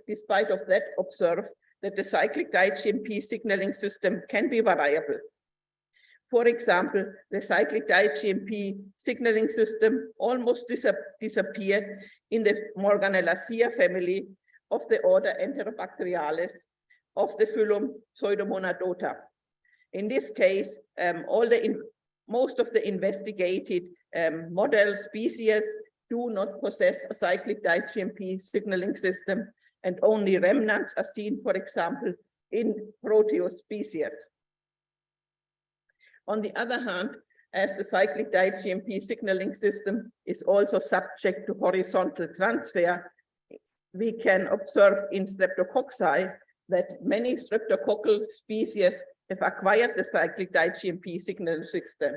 despite of that, observe that the cyclic diGMP signaling system can be variable. For example, the cyclic diGMP signaling system almost disappeared in the Morganellacea family of the order Enterobacterialis of the phylum Pseudomonadota. In this case, most of the investigated model species do not possess a cyclic diGMP signaling system, and only remnants are seen, for example, in Proteus species. On the other hand, as the cyclic diGMP signaling system is also subject to horizontal transfer, we can observe in Streptococci that many streptococcal species have acquired the cyclic diGMP signaling system,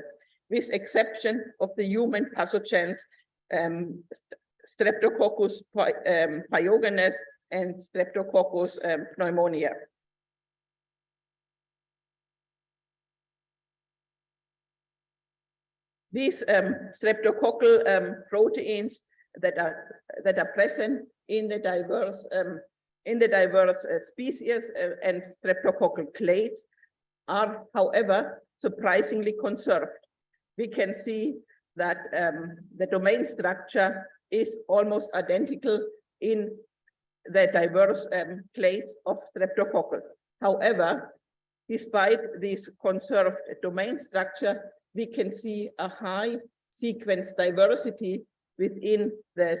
with exception of the human pathogens Streptococcus pyogenes and Streptococcus pneumonia. These streptococcal proteins that are present in the diverse species and streptococcal clades are, however, surprisingly conserved. We can see that the domain structure is almost identical in the diverse clades of streptococcal. However, despite this conserved domain structure, we can see a high sequence diversity within the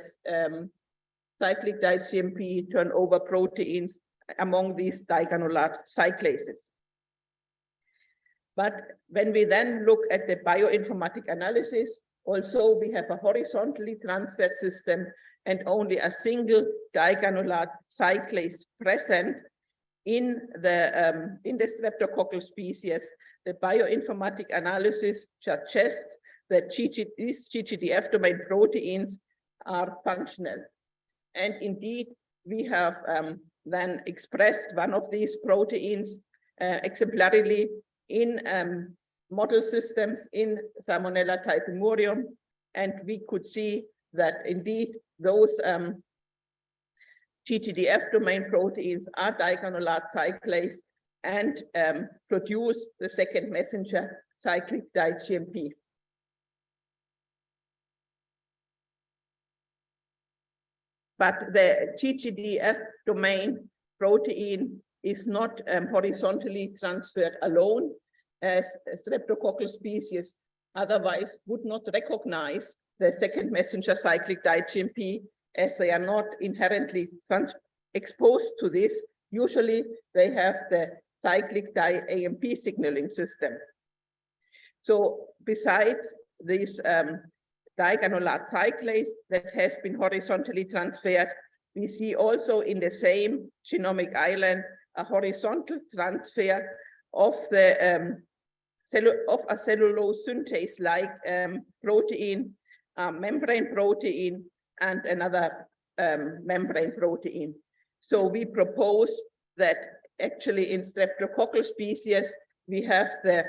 cyclic di-GMP turnover proteins among these digranulate cyclases. But when we then look at the bioinformatic analysis, also we have a horizontally transferred system and only a single digranulate cyclase present in the streptococcal species. The bioinformatic analysis suggests that these GGDF domain proteins are functional. And indeed, we have then expressed one of these proteins exemplarily in model systems in Salmonella typhimurium, and we could see that indeed those GGDF domain proteins are digranulate cyclase and produce the second messenger cyclic di-GMP. But the GGDF domain protein is not horizontally transferred alone, as streptococcal species otherwise would not recognize the second messenger cyclic di-GMP, as they are not inherently exposed to this. Usually they have the cyclic di-AMP signaling system. So besides this digranulate cyclase that has been horizontally transferred, we see also in the same genomic island a horizontal transfer of the of a cellulose synthase-like protein, membrane protein, and another membrane protein. So we propose that actually in streptococcal species we have the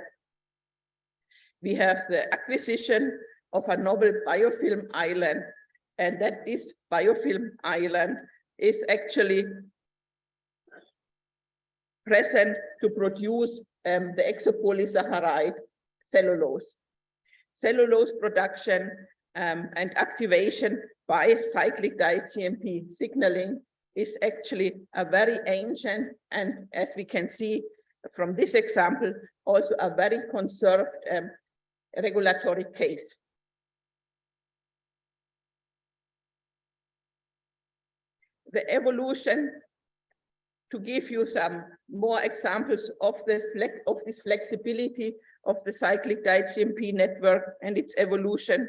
acquisition of a novel biofilm island, and that this biofilm island is actually present to produce the exopolysaccharide cellulose. Cellulose production and activation by cyclic di-GMP signaling is actually a very ancient, and as we can see from this example, also a very conserved regulatory case. The evolution, to give you some more examples of this flexibility of the cyclic di-GMP network and its evolution,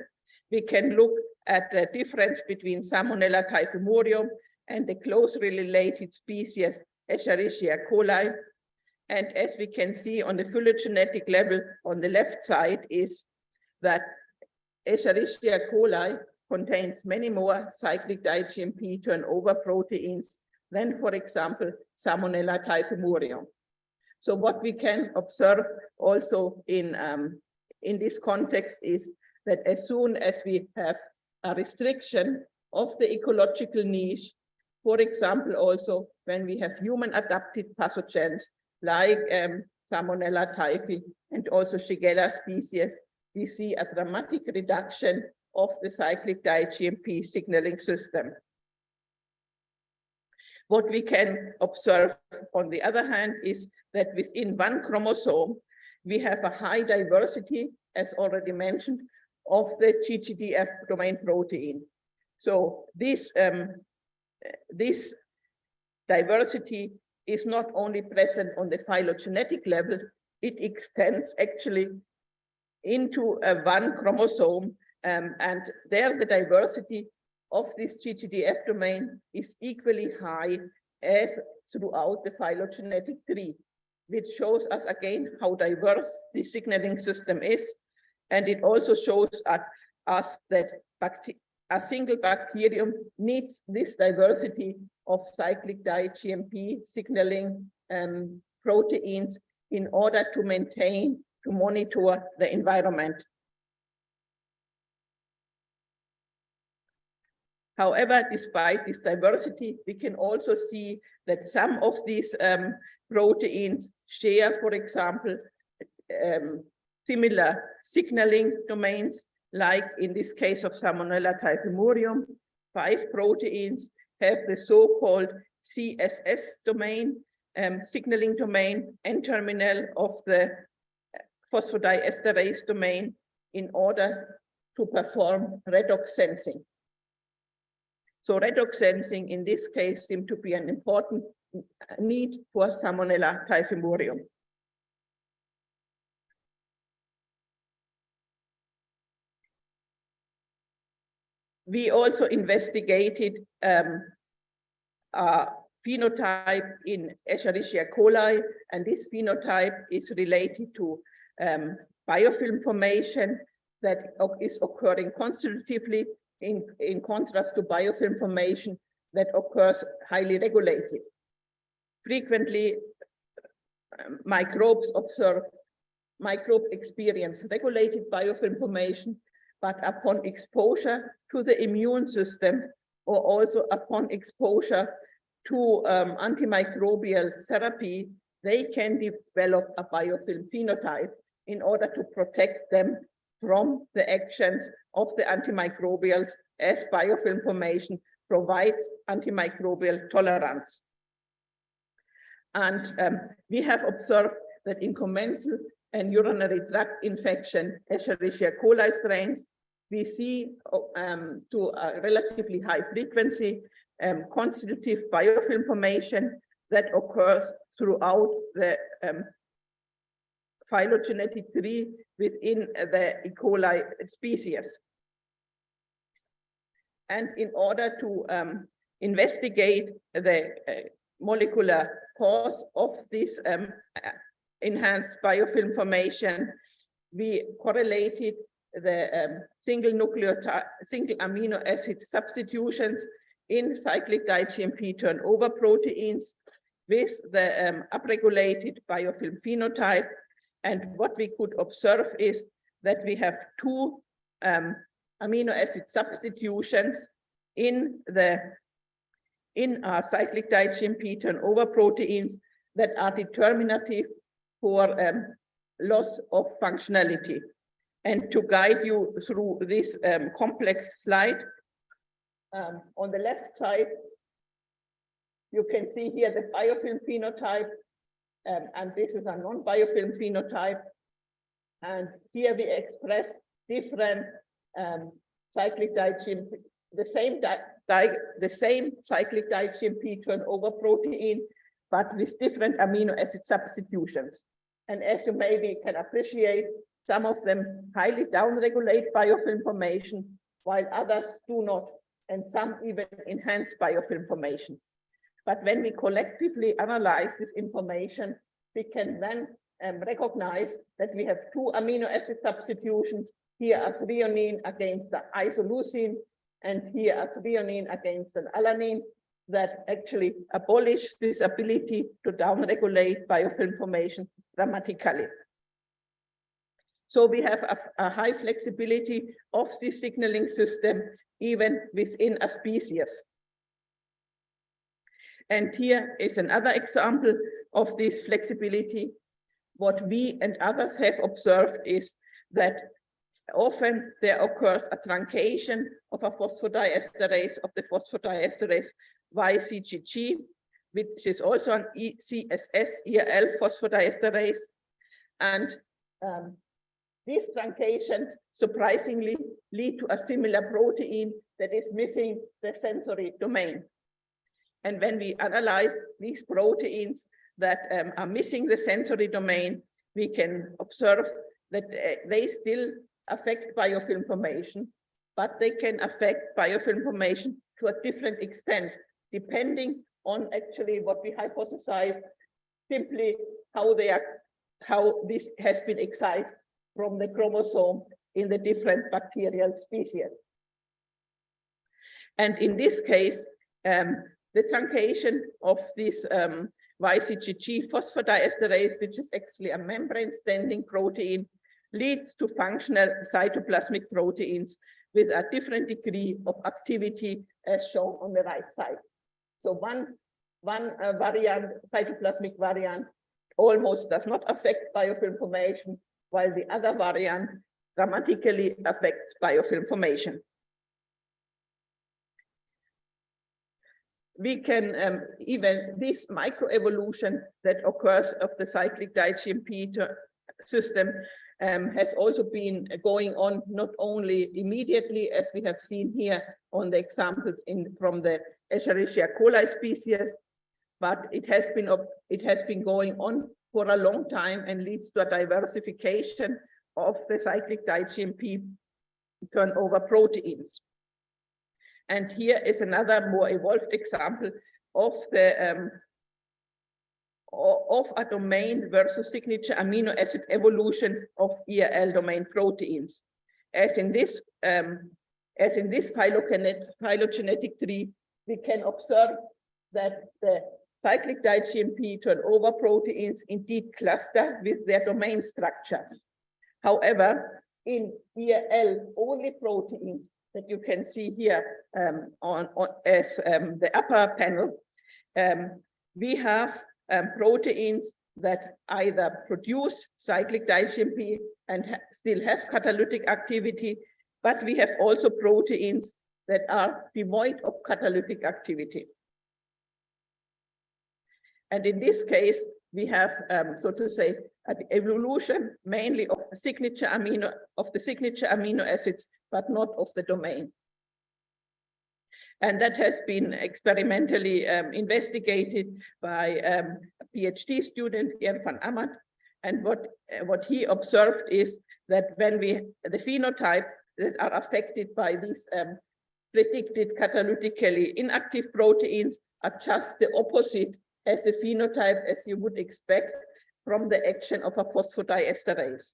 we can look at the difference between Salmonella typhimurium and the closely related species Escherichia coli. And as we can see on the phylogenetic level on the left side is that Escherichia coli contains many more cyclic di-GMP turnover proteins than, for example, Salmonella typhimurium. So what we can observe also in this context is that as soon as we have a restriction of the ecological niche, for example, also when we have human adapted pathogens like Salmonella typhi and also Shigella species, we see a dramatic reduction of the cyclic di-GMP signaling system. What we can observe, on the other hand, is that within one chromosome, we have a high diversity, as already mentioned, of the GGDF domain protein. So this diversity is not only present on the phylogenetic level, it extends actually into one chromosome, and there the diversity of this GGDF domain is equally high as throughout the phylogenetic tree, which shows us again how diverse the signaling system is. And it also shows us that a single bacterium needs this diversity of cyclic di-GMP signaling proteins in order to monitor the environment. However, despite this diversity, we can also see that some of these proteins share, for example, similar signaling domains, like in this case of Salmonella typhimurium. 5 proteins have the so-called CSS domain, signaling domain, N-terminal of the phosphodiesterase domain in order to perform redox sensing. So redox sensing in this case seemed to be an important need for Salmonella typhimurium. We also investigated a phenotype in Escherichia coli, and this phenotype is related to biofilm formation that is occurring constitutively in contrast to biofilm formation that occurs highly regulated. Frequently, microbes experience regulated biofilm formation, but upon exposure to the immune system or also upon exposure to antimicrobial therapy, they can develop a biofilm phenotype in order to protect them from the actions of the antimicrobials, as biofilm formation provides antimicrobial tolerance. And we have observed that in commensal and urinary tract infection, Escherichia coli strains, we see to a relatively high frequency constitutive biofilm formation that occurs throughout the phylogenetic tree within the E. coli species. And in order to investigate the molecular cause of this enhanced biofilm formation, we correlated the single amino acid substitutions in cyclic di-GMP turnover proteins with the upregulated biofilm phenotype. And what we could observe is that we have 2 amino acid substitutions in our cyclic di-GMP turnover proteins that are determinative for loss of functionality. And to guide you through this complex slide, on the left side, you can see here the biofilm phenotype, and this is a non-biofilm phenotype. And here we express different cyclic di-GMP, the same cyclic di-GMP turnover protein, but with different amino acid substitutions. And as you maybe can appreciate, some of them highly downregulate biofilm formation, while others do not, and some even enhance biofilm formation. But when we collectively analyze this information, we can then recognize that we have 2 amino acid substitutions, here a threonine against the isoleucine, and here a threonine against an alanine, that actually abolish this ability to downregulate biofilm formation dramatically. So we have a high flexibility of this signaling system, even within a species. And here is another example of this flexibility. What we and others have observed is that often there occurs a truncation of a phosphodiesterase, of the phosphodiesterase YCGG, which is also an CSS-ERL phosphodiesterase. And these truncations surprisingly lead to a similar protein that is missing the sensory domain. And when we analyze these proteins that are missing the sensory domain, we can observe that they still affect biofilm formation, but they can affect biofilm formation to a different extent, depending on actually what we hypothesize, simply how this has been excised from the chromosome in the different bacterial species. And in this case, the truncation of this YCGG phosphodiesterase, which is actually a membrane-standing protein, leads to functional cytoplasmic proteins with a different degree of activity as shown on the right side. So one variant, cytoplasmic variant, almost does not affect biofilm formation, while the other variant dramatically affects biofilm formation. We can even this microevolution that occurs of the cyclic di-GMP system has also been going on not only immediately, as we have seen here on the examples from the Escherichia coli species, but it has been going on for a long time and leads to a diversification of the cyclic di-GMP turnover proteins. And here is another more evolved example of the of a domain versus signature amino acid evolution of ERL domain proteins. As in this phylogenetic tree, we can observe that the cyclic di-GMP turnover proteins indeed cluster with their domain structure. However, in ERL only proteins that you can see here as the upper panel, we have proteins that either produce cyclic di-GMP and still have catalytic activity, but we have also proteins that are devoid of catalytic activity. And in this case, we have, so to say, an evolution mainly of the signature amino acids, but not of the domain. And that has been experimentally investigated by a PhD student, Jan van Amat. And what he observed is that when the phenotypes that are affected by these predicted catalytically inactive proteins are just the opposite as a phenotype as you would expect from the action of a phosphodiesterase.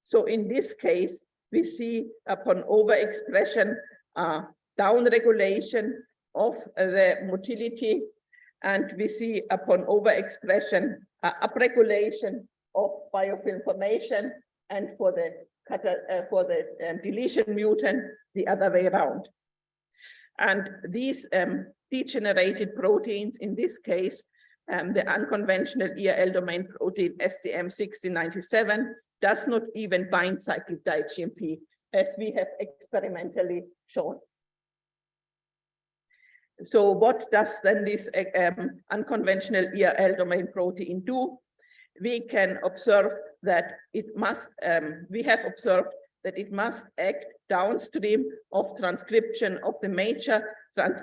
So in this case, we see upon overexpression downregulation of the motility, and we see upon overexpression upregulation of biofilm formation, and for the deletion mutant, the other way around. And these degenerated proteins, in this case, the unconventional ERL domain protein STM1697 does not even bind cyclic di-GMP, as we have experimentally shown. So what does then this unconventional ERL domain protein do? We can observe that it must, we have observed that it must act downstream of transcription of the major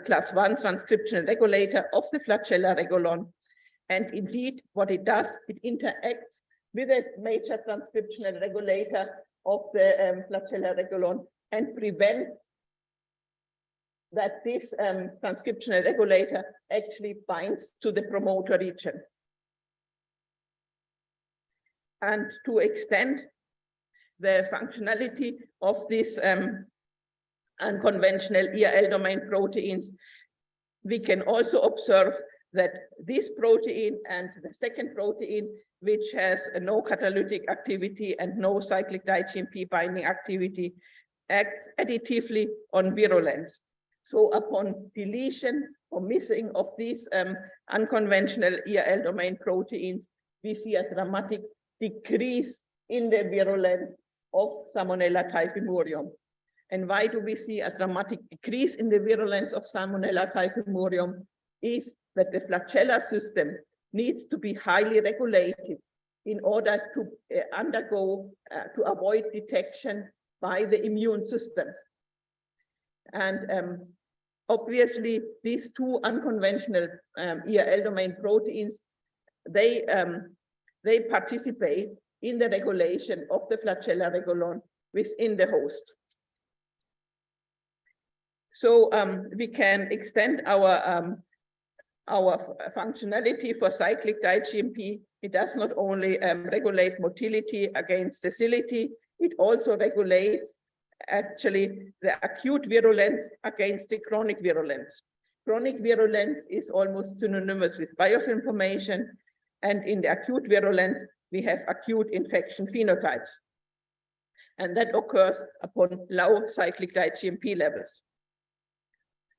class 1 transcriptional regulator of the flagella regulon. And indeed, what it does, it interacts with a major transcriptional regulator of the flagella regulon and prevents that this transcriptional regulator actually binds to the promoter region. And to extend the functionality of these unconventional ERL domain proteins, we can also observe that this protein and the second protein, which has no catalytic activity and no cyclic di-GMP binding activity, acts additively on virulence. So upon deletion or missing of these unconventional ERL domain proteins, we see a dramatic decrease in the virulence of Salmonella typhimurium. And why do we see a dramatic decrease in the virulence of Salmonella typhimurium? Is that the flagella system needs to be highly regulated in order to to avoid detection by the immune system. And obviously, these two unconventional ERL domain proteins, they participate in the regulation of the flagella regulon within the host. So we can extend our functionality for cyclic di-GMP. It does not only regulate motility against sessility, it also regulates actually the acute virulence against the chronic virulence. Chronic virulence is almost synonymous with biofilm formation, and in the acute virulence, we have acute infection phenotypes. And that occurs upon low cyclic diet-GMP levels.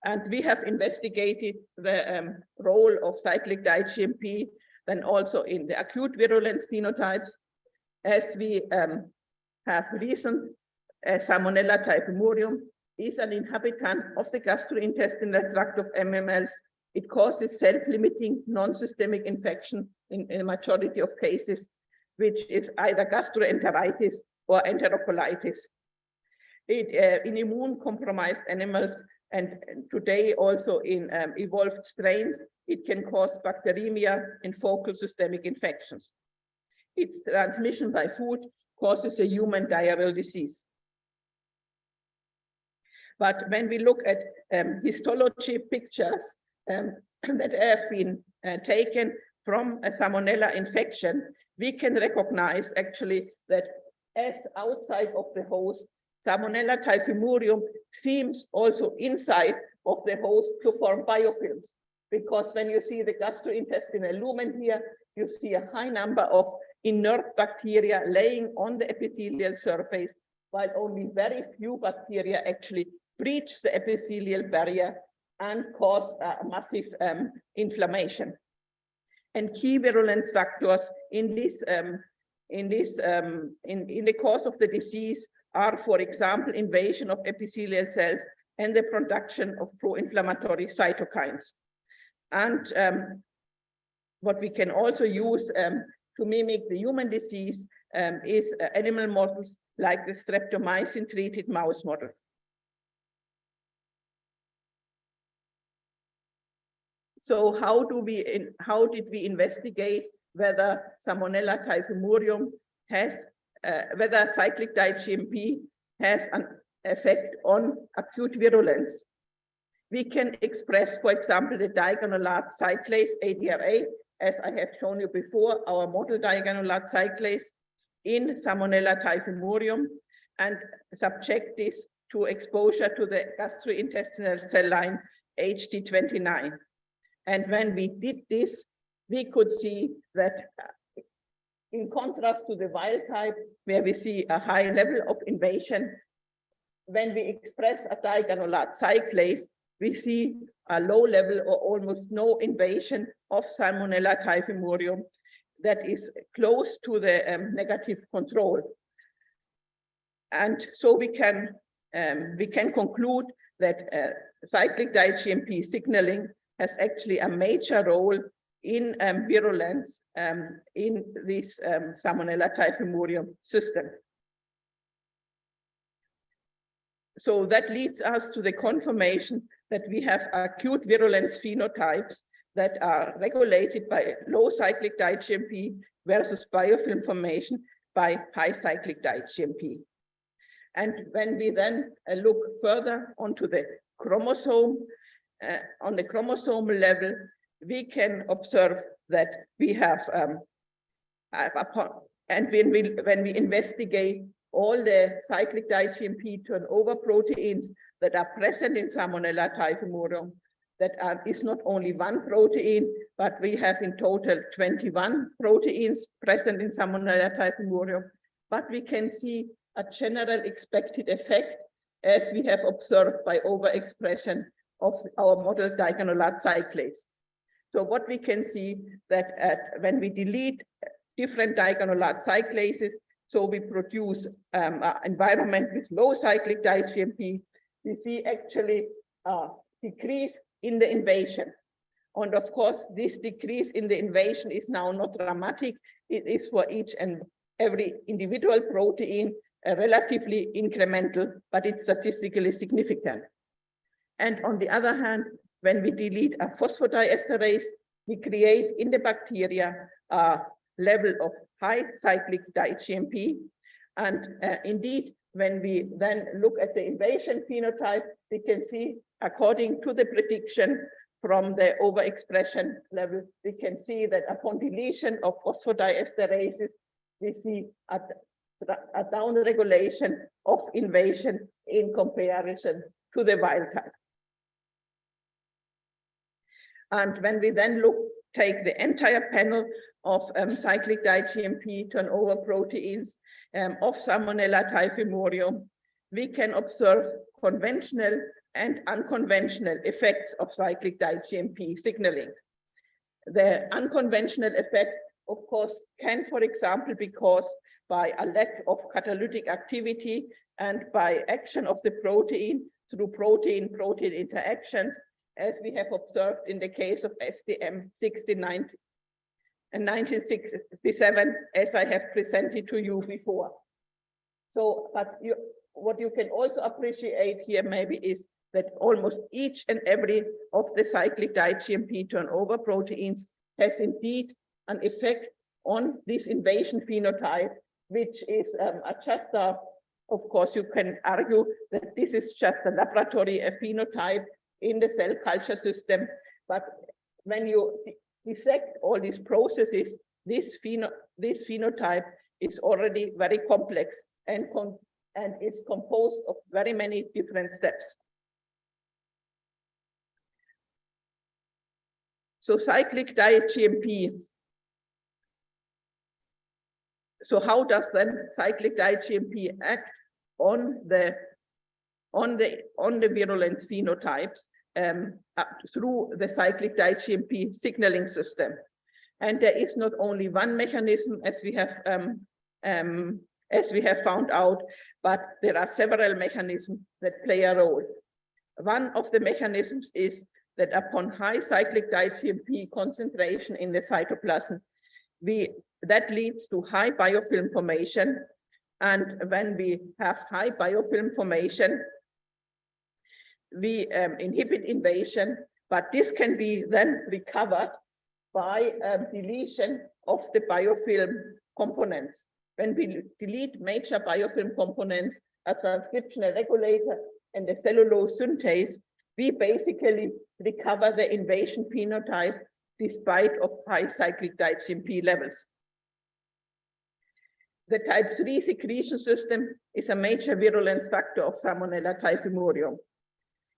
And we have investigated the role of cyclic diet-GMP then also in the acute virulence phenotypes, as we have recent Salmonella typhimurium is an inhabitant of the gastrointestinal tract of MMLs. It causes self-limiting non-systemic infection in a majority of cases, which is either gastroenteritis or enterocolitis. In immune-compromised animals, and today also in evolved strains, it can cause bacteremia and focal systemic infections. Its transmission by food causes a human diarrheal disease. But when we look at histology pictures that have been taken from a Salmonella infection, we can recognize actually that as outside of the host, Salmonella typhimurium seems also inside of the host to form biofilms. Because when you see the gastrointestinal lumen here, you see a high number of inert bacteria laying on the epithelial surface, while only very few bacteria actually breach the epithelial barrier and cause a massive inflammation. And key virulence factors in the course of the disease are, for example, invasion of epithelial cells and the production of pro-inflammatory cytokines. And what we can also use to mimic the human disease is animal models like the streptomycin-treated mouse model. So how did we investigate whether Salmonella typhimurium has, whether cyclic diet-GMP has an effect on acute virulence? We can express, for example, the diagonalate cyclase ADRA, as I have shown you before, our model diagonalate cyclase in Salmonella typhimurium, and subject this to exposure to the gastrointestinal cell line HT29. And when we did this, we could see that in contrast to the wild type, where we see a high level of invasion, when we express a diagonalate cyclase, we see a low level or almost no invasion of Salmonella typhimurium that is close to the negative control. And so we can conclude that cyclic diet-GMP signaling has actually a major role in virulence in this Salmonella typhimurium system. So that leads us to the confirmation that we have acute virulence phenotypes that are regulated by low cyclic diet-GMP versus biofilm formation by high cyclic diet-GMP. And when we then look further onto the chromosome, on the chromosomal level, we can observe that we have, and when we investigate all the cyclic diet-GMP turnover proteins that are present in Salmonella typhimurium, that is not only one protein, but we have in total 21 proteins present in Salmonella typhimurium. But we can see a general expected effect, as we have observed by overexpression of our model diagonalate cyclase. So what we can see that when we delete different diagonalate cyclases, so we produce an environment with low cyclic diet-GMP, we see actually a decrease in the invasion. And of course, this decrease in the invasion is now not dramatic. It is for each and every individual protein relatively incremental, but it's statistically significant. And on the other hand, when we delete a phosphodiesterase, we create in the bacteria a level of high cyclic diet-GMP. And indeed, when we then look at the invasion phenotype, we can see, according to the prediction from the overexpression level, we can see that upon deletion of phosphodiesterases, we see a a downregulation of invasion in comparison to the wild type. And when we then take the entire panel of cyclic di-GMP turnover proteins of Salmonella typhimurium, we can observe conventional and unconventional effects of cyclic di-GMP signaling. The unconventional effect, of course, can, for example, be caused by a lack of catalytic activity and by action of the protein through protein-protein interactions, as we have observed in the case of STM 69 and 1967, as I have presented to you before. So, but what you can also appreciate here maybe is that almost each and every of the cyclic di-GMP turnover proteins has indeed an effect on this invasion phenotype, which is of course, you can argue that this is just a laboratory phenotype in the cell culture system, but when you dissect all these processes, this phenotype is already very complex and is composed of very many different steps. So cyclic di-GMP. So how does then cyclic di-GMP act on the virulence phenotypes through the cyclic di-GMP signaling system? And there is not only one mechanism, as we have found out, but there are several mechanisms that play a role. One of the mechanisms is that upon high cyclic di-GMP concentration in the cytoplasm, that leads to high biofilm formation. And when we have high biofilm formation, we inhibit invasion, but this can be then recovered by deletion of the biofilm components. When we delete major biofilm components, a transcriptional regulator and the cellulose synthase, we basically recover the invasion phenotype despite of high cyclic di-GMP levels. The type 3 secretion system is a major virulence factor of Salmonella typhimurium.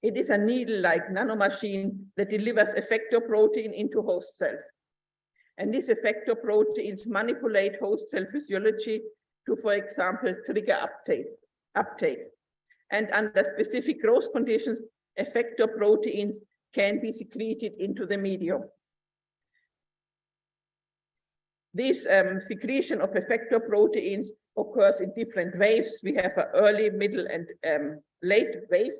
It is a needle-like nanomachine that delivers effector protein into host cells. And these effector proteins manipulate host cell physiology to, for example, trigger uptake. And under specific growth conditions, effector proteins can be secreted into the medium. This secretion of effector proteins occurs in different waves. We have an early, middle, and late wave.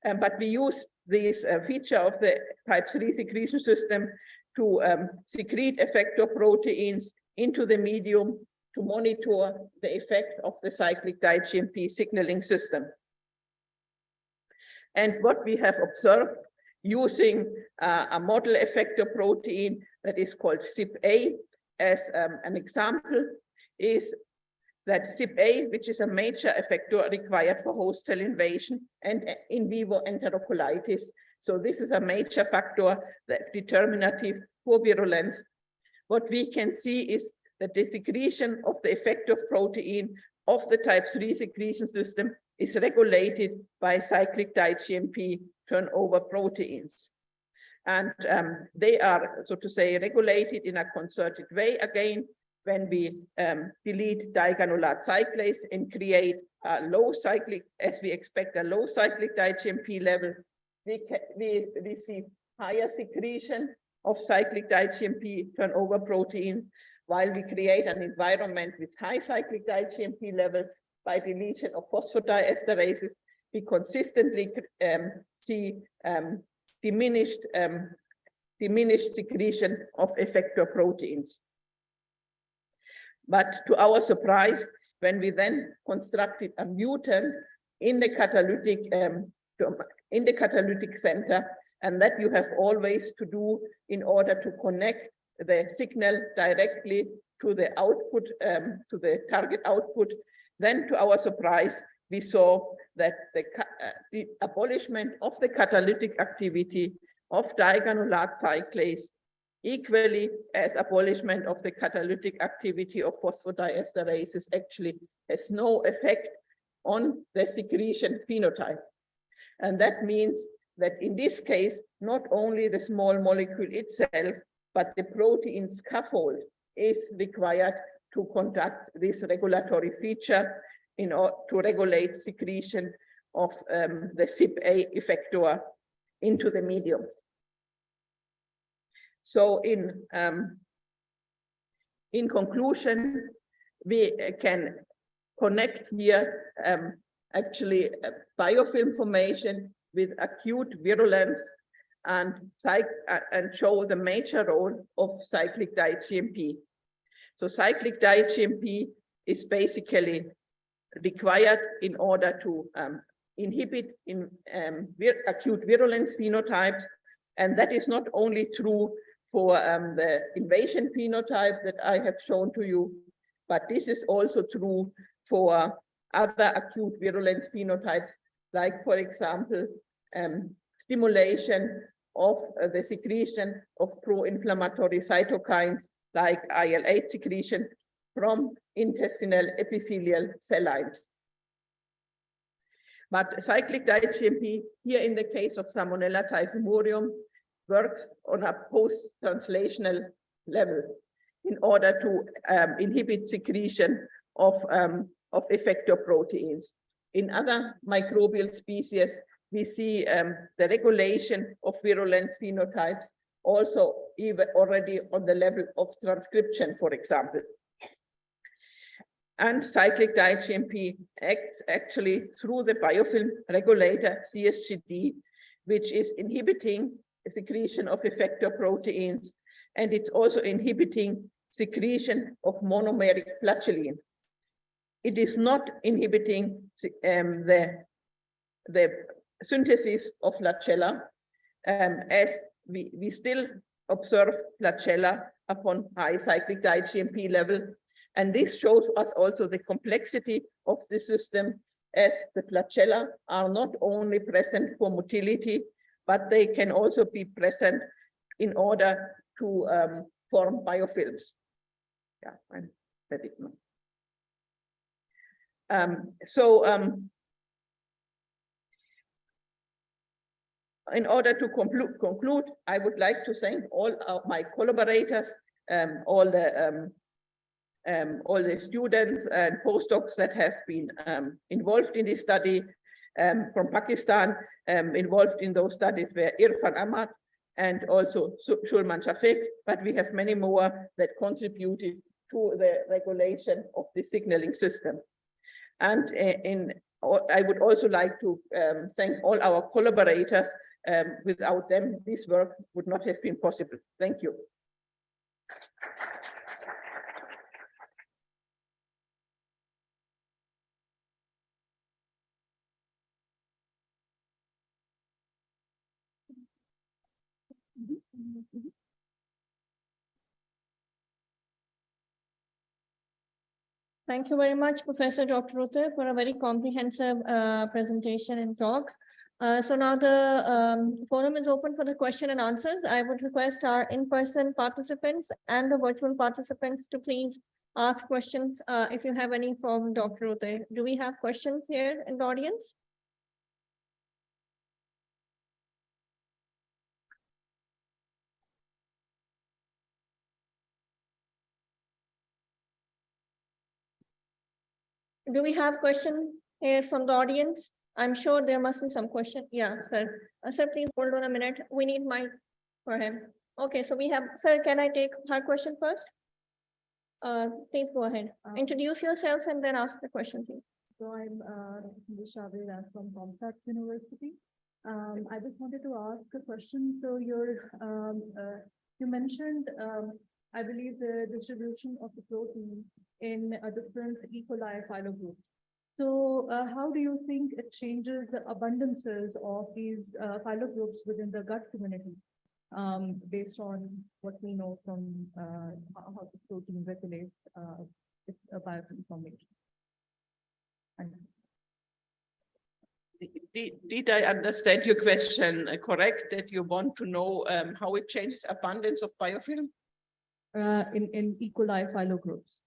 But we use this feature of the type 3 secretion system to secrete effector proteins into the medium to monitor the effect of the cyclic di-GMP signaling system. And what we have observed using a model effector protein that is called CypA as an example is that CypA, which is a major effector required for host cell invasion and in vivo enterocolitis. So this is a major factor that determinative for virulence. What we can see is that the secretion of the effector protein of the type 3 secretion system is regulated by cyclic di-GMP turnover proteins. And they are, so to say, regulated in a concerted way again when we delete digranulate cyclase and create a low cyclic, as we expect a low cyclic di-GMP level, we see higher secretion of cyclic di-GMP turnover protein, while we create an environment with high cyclic di-GMP levels by deletion of phosphodiesterases, we consistently see diminished secretion of effector proteins. But to our surprise, when we then constructed a mutant in the catalytic center, and that you have always to do in order to connect the signal directly to the output, to the target output, then to our surprise, we saw that the abolishment of the catalytic activity of digranulate cyclase equally as abolishment of the catalytic activity of phosphodiesterase actually has no effect on the secretion phenotype. And that means that in this case, not only the small molecule itself, but the protein scaffold is required to conduct this regulatory feature in order to regulate secretion of the CYP-A effector into the medium. So in conclusion, we can connect here actually biofilm formation with acute virulence and show the major role of cyclic diet-GMP. So cyclic diet-GMP is basically required in order to inhibit acute virulence phenotypes, and that is not only true for the invasion phenotype that I have shown to you, but this is also true for other acute virulence phenotypes, like, for example, stimulation of the secretion of pro-inflammatory cytokines like IL-8 secretion from intestinal epithelial cell lines. But cyclic diet-GMP, here in the case of Salmonella typhimurium, works on a post-translational level in order to inhibit secretion of effector proteins. In other microbial species, we see the regulation of virulence phenotypes also even already on the level of transcription, for example. And cyclic diet-GMP acts actually through the biofilm regulator CSGD, which is inhibiting the secretion of effector proteins, and it's also inhibiting secretion of monomeric flagellin. It is not inhibiting the synthesis of flagella, as we still observe flagella upon high cyclic diet-GMP level. And this shows us also the complexity of the system, as the flagella are not only present for motility, but they can also be present in order to form biofilms. Yeah, I'm ready now. In order to conclude, I would like to thank all my collaborators, all the students and postdocs that have been involved in this study. From Pakistan, involved in those studies were Irfan Ahmad and also Shulman Shafiq, but we have many more that contributed to the regulation of the signaling system. And I would also like to thank all our collaborators. Without them, this work would not have been possible. Thank you. Thank you very much, Professor Dr. Ruthe, for a very comprehensive presentation and talk. So now the forum is open for the question and answers. I would request our in-person participants and the virtual participants to please ask questions if you have any from Dr. Ruthe. Do we have questions here in the audience? Do we have questions here from the audience? I'm sure there must be some question. Yeah, sir. Sir, please hold on a minute. We need mic for him. Okay, so we have, sir, can I take her question first? Please go ahead. Introduce yourself and then ask the question, please. So I'm Disha from Comstech University. I just wanted to ask a question. So you mentioned, I believe, the distribution of the protein in a different E. coli phylogroups. So how do you think it changes the abundances of these phylogroups within the gut community, based on what we know from how the protein regulates its biofilm formation? And Did I understand your question correct, that you want to know how it changes abundance of biofilm? In E. coli phyllo groups.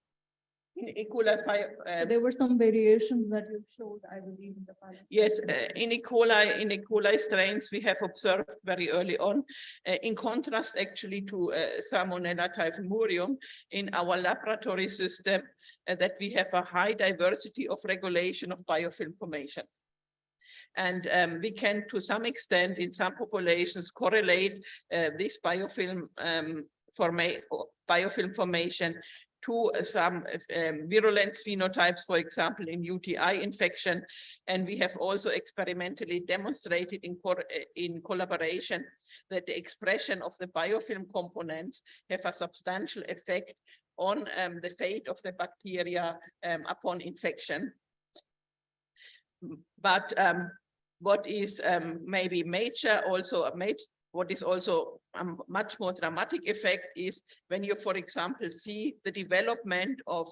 In E. coli, So there were some variations that you showed, I believe, in the phyllo. yes, in E. coli strains we have observed very early on. In contrast, actually, to Salmonella typhimurium, in our laboratory system, that we have a high diversity of regulation of biofilm formation. And we can, to some extent, in some populations, correlate this biofilm formation to some virulence phenotypes, for example, in UTI infection. And we have also experimentally demonstrated in collaboration that the expression of the biofilm components have a substantial effect on the fate of the bacteria upon infection. But what is maybe major, also what is also a much more dramatic effect is when you, for example, see the development of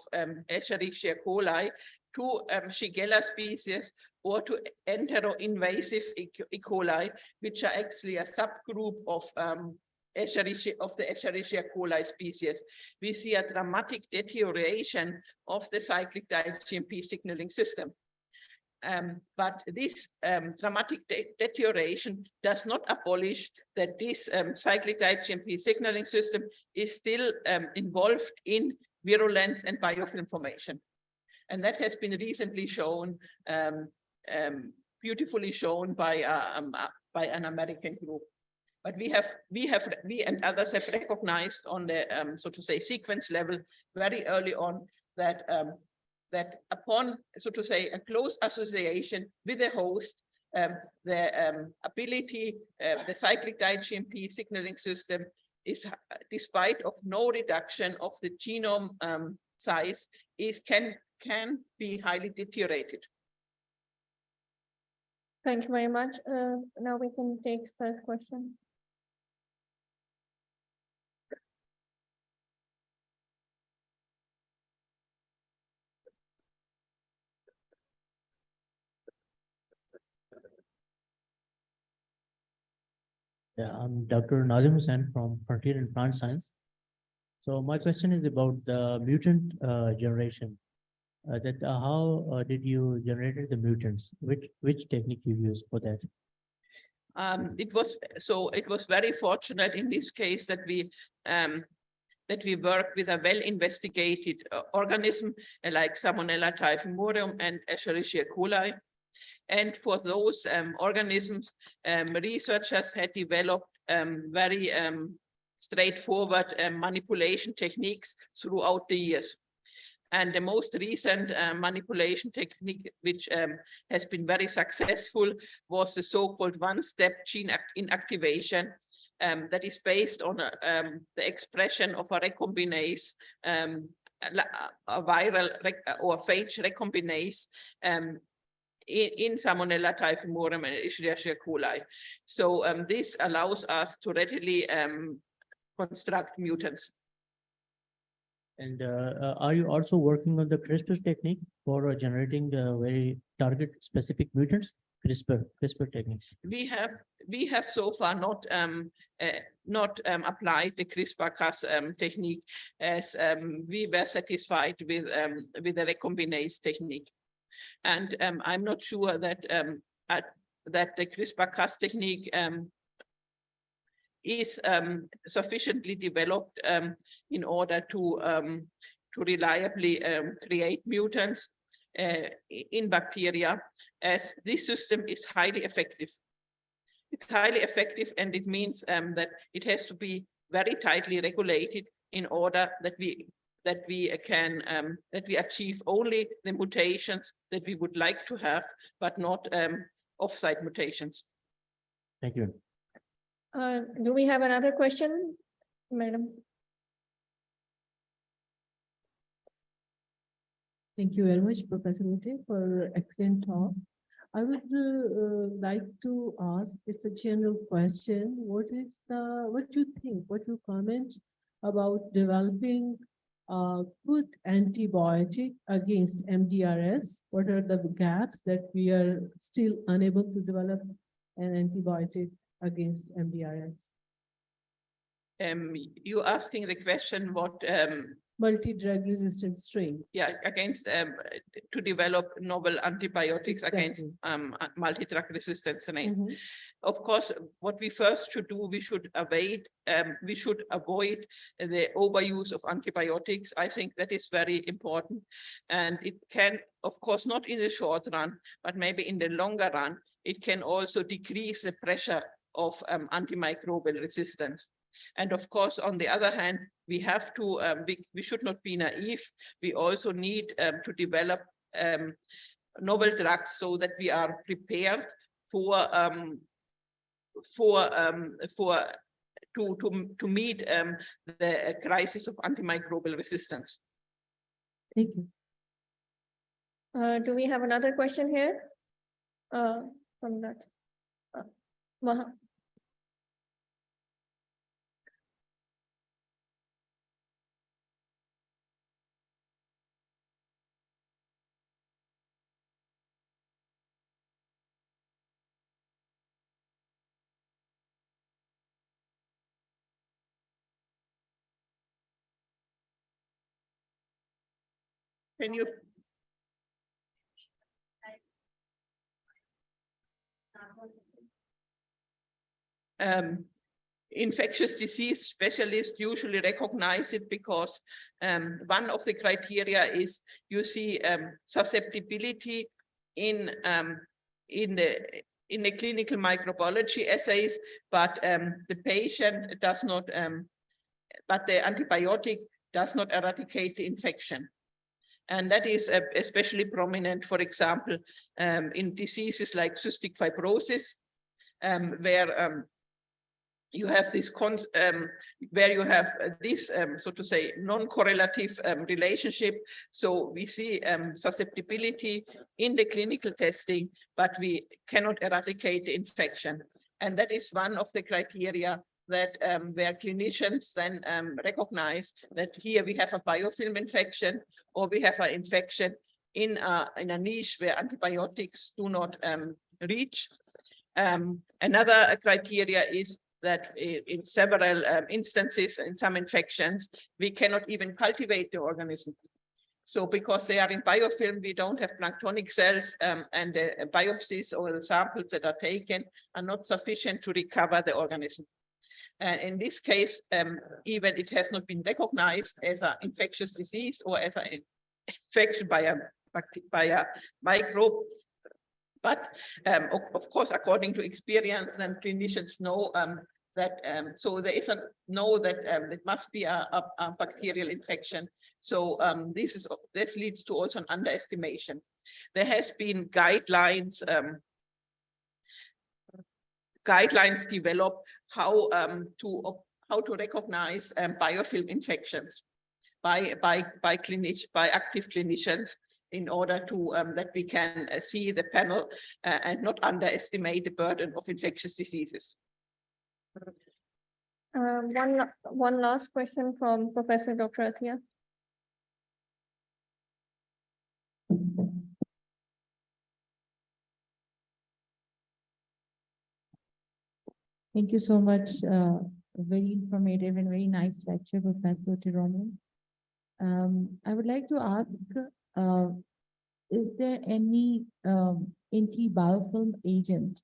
Escherichia coli to Shigella species or to entero-invasive E. coli, which are actually a subgroup of the Escherichia coli species. We see a dramatic deterioration of the cyclic diGMP signaling system. But this dramatic deterioration does not abolish that this cyclic diGMP signaling system is still involved in virulence and biofilm formation. And that has been recently shown, beautifully shown by an American group. But we and others have recognized on the, so to say, sequence level very early on that that upon, so to say, a close association with the host, the ability, the cyclic diGMP signaling system is, despite of no reduction of the genome size, can be highly deteriorated. Thank you very much. Now we can take first question. Yeah, I'm Dr. Nazim Hussain from Frontier in Plant Science. So my question is about the mutant generation. How did you generate the mutants? Which technique you use for that? It was very fortunate in this case that we work with a well-investigated organism like Salmonella typhimurium and Escherichia coli. And for those organisms, researchers had developed very straightforward manipulation techniques throughout the years. And the most recent manipulation technique, which has been very successful, was the so-called one-step gene inactivation that is based on the expression of a recombinase, a viral or phage recombinase in Salmonella typhimurium and Escherichia coli. So this allows us to readily construct mutants. And are you also working on the CRISPR technique for generating the very target specific mutants? CRISPR technique. We have so far not applied the CRISPR-Cas technique, as we were satisfied with the recombinase technique. And I'm not sure that that the CRISPR-Cas technique is sufficiently developed in order to reliably create mutants in bacteria, as this system is highly effective. It's highly effective, and it means that it has to be very tightly regulated in order that we achieve only the mutations that we would like to have, but not off-site mutations. Thank you. Do we have another question, madam? Thank you very much, Professor Ute, for excellent talk. I would like to ask, it's a general question. What do you think, what you comment about developing good antibiotic against MDRS? What are the gaps that we are still unable to develop an antibiotic against MDRS? You're asking the question what, Multi-drug resistant strains. yeah, against, to develop novel antibiotics against Exactly. multi-drug resistant strains. Mhm. Of course, what we first should do, we should avoid the overuse of antibiotics. I think that is very important. And it can, of course, not in the short run, but maybe in the longer run, it can also decrease the pressure of antimicrobial resistance. And of course, on the other hand, we have to, we should not be naive. We also need to develop novel drugs so that we are prepared to meet the crisis of antimicrobial resistance. Thank you. Do we have another question here? From that. Maha. Can you? Infectious disease specialists usually recognize it because one of the criteria is you see susceptibility in the clinical microbiology assays, but the patient does not, but the antibiotic does not eradicate the infection. And that is especially prominent, for example, in diseases like cystic fibrosis, where you have this so to say non-correlative relationship. So we see susceptibility in the clinical testing, but we cannot eradicate the infection. And that is one of the criteria that where clinicians then recognize that here we have a biofilm infection, or we have an infection in a niche where antibiotics do not reach. Another criteria is that in several instances, in some infections, we cannot even cultivate the organism. So because they are in biofilm, we don't have planktonic cells, and the biopsies or the samples that are taken are not sufficient to recover the organism. And in this case, even it has not been recognized as an infectious disease or as an infection by a microbe. But of course, according to experience, then clinicians know that so there is it must be a bacterial infection. So this leads to also an underestimation. There has been guidelines developed how to recognize biofilm infections by active clinicians, in order to that we can see the panel and not underestimate the burden of infectious diseases. One last question from Professor Dr. Athia. Thank you so much. Very informative and very nice lecture, Professor Tironi. I would like to ask, is there any anti-biofilm agent,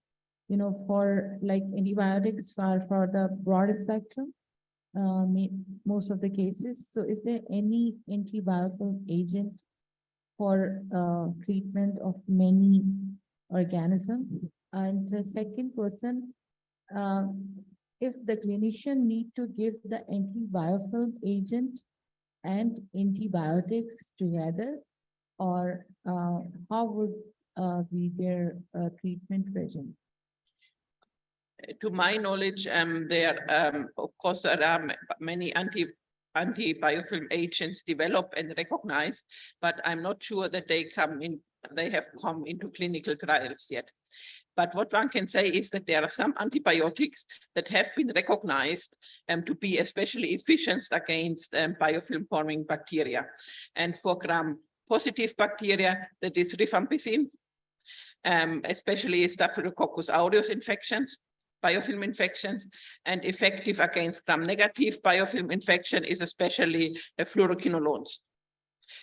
for like antibiotics are for the broad spectrum, most of the cases. So is there any anti-biofilm agent for treatment of many organisms? And the second question, if the clinician need to give the anti-biofilm agent and antibiotics together, or how would be their treatment regimen? To my knowledge, of course there are many anti-biofilm agents developed and recognized, but I'm not sure that they have come into clinical trials yet. But what one can say is that there are some antibiotics that have been recognized to be especially efficient against biofilm forming bacteria. And for gram-positive bacteria, that is rifampicin, especially Staphylococcus aureus infections, biofilm infections, and effective against gram-negative biofilm infection is especially fluoroquinolones.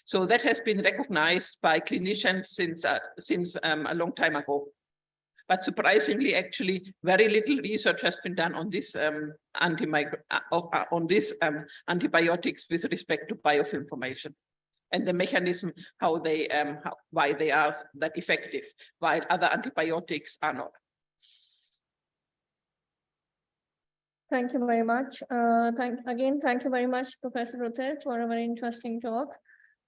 So that has been recognized by clinicians since a long time ago. But surprisingly, actually, very little research has been done on this antibiotics with respect to biofilm formation and the mechanism why they are that effective, while other antibiotics are not. Thank you very much. Thank you very much, Professor Rutte, for a very interesting talk.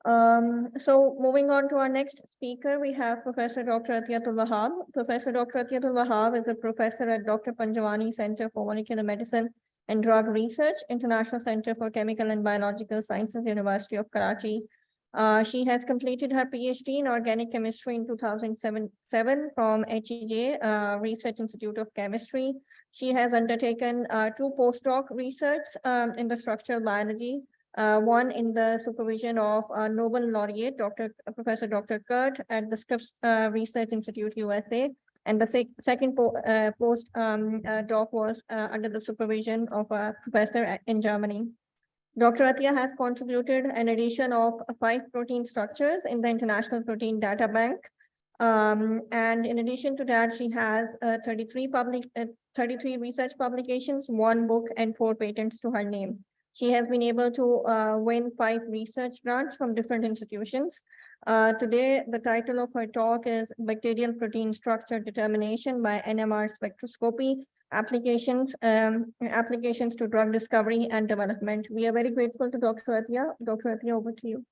So moving on to our next speaker, we have Professor Dr. Atiyatul Wahab. Professor Dr. Atiyatul Wahab is a professor at Dr. Panjwani Center for Molecular Medicine and Drug Research, International Center for Chemical and Biological Sciences, University of Karachi. She has completed her PhD in organic chemistry in 2007 from HEJ, Research Institute of Chemistry. She has undertaken 2 postdoc research in the structural biology, one in the supervision of Nobel laureate, Professor Dr. Kurt at the Scripps Research Institute, USA. And the second postdoc was under the supervision of a professor in Germany. Dr. Atiya has contributed an addition of 5 protein structures in the International Protein Data Bank. And in addition to that, she has 33 research publications, 1 book, and 4 patents to her name. She has been able to win 5 research grants from different institutions. Today, the title of her talk is Bacterial Protein Structure Determination by NMR Spectroscopy, Applications to Drug Discovery and Development. We are very grateful to Dr. Atiya. Dr. Atiya, over to you.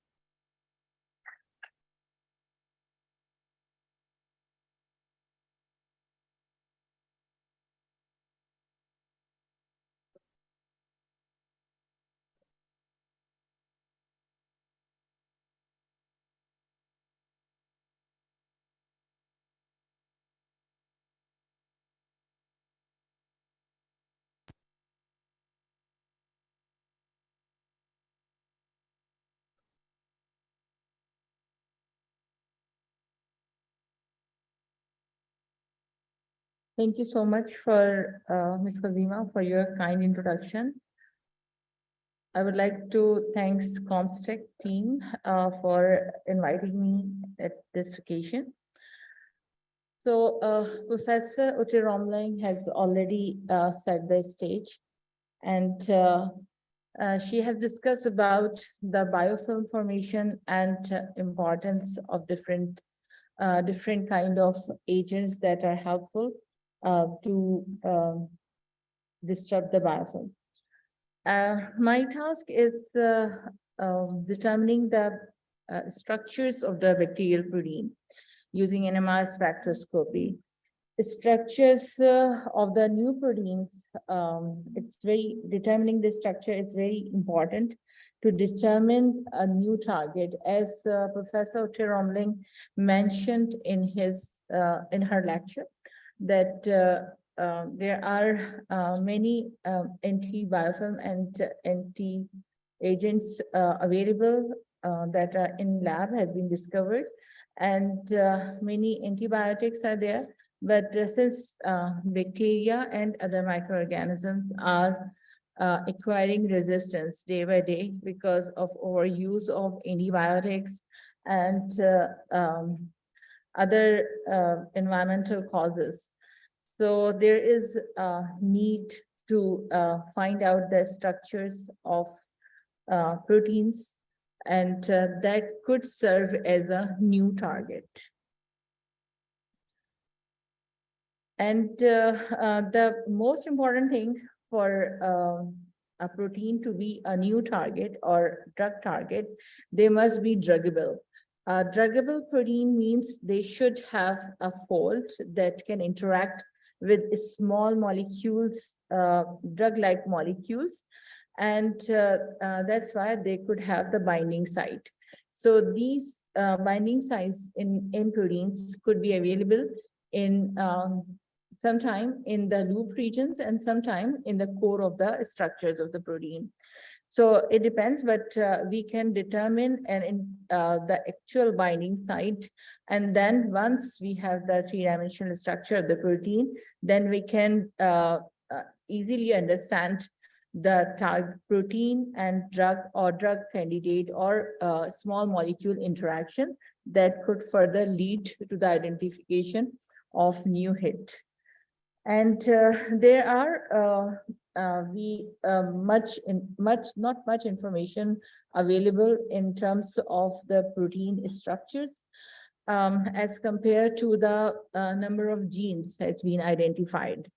Thank you so much for Ms. Kazima for your kind introduction. I would like to thank Comstech team for inviting me at this occasion. So Professor Uche Romling has already set the stage, and she has discussed about the biofilm formation and importance of different kind of agents that are helpful to disrupt the biofilm. My task is determining the structures of the bacterial protein using NMR spectroscopy. The structures of the new proteins, determining the structure is very important to determine a new target. As Professor Uche Romling mentioned in her lecture, that there are many anti-biofilm and anti-agents available that are in lab, has been discovered, and many antibiotics are there. But since bacteria and other microorganisms are acquiring resistance day by day because of overuse of antibiotics and other environmental causes. So there is a need to find out the structures of proteins, and that could serve as a new target. And the most important thing for a protein to be a new target or drug target, they must be druggable. A druggable protein means they should have a fold that can interact with small molecules, drug-like molecules, and that's why they could have the binding site. So these binding sites in proteins could be available in sometime in the loop regions and sometime in the core of the structures of the protein. So it depends, but we can determine the actual binding site. And then once we have the three-dimensional structure of the protein, then we can easily understand the target protein and drug or drug candidate or small molecule interaction that could further lead to the identification of new hit. And there are not much information available in terms of the protein structures as compared to the number of genes that's been identified.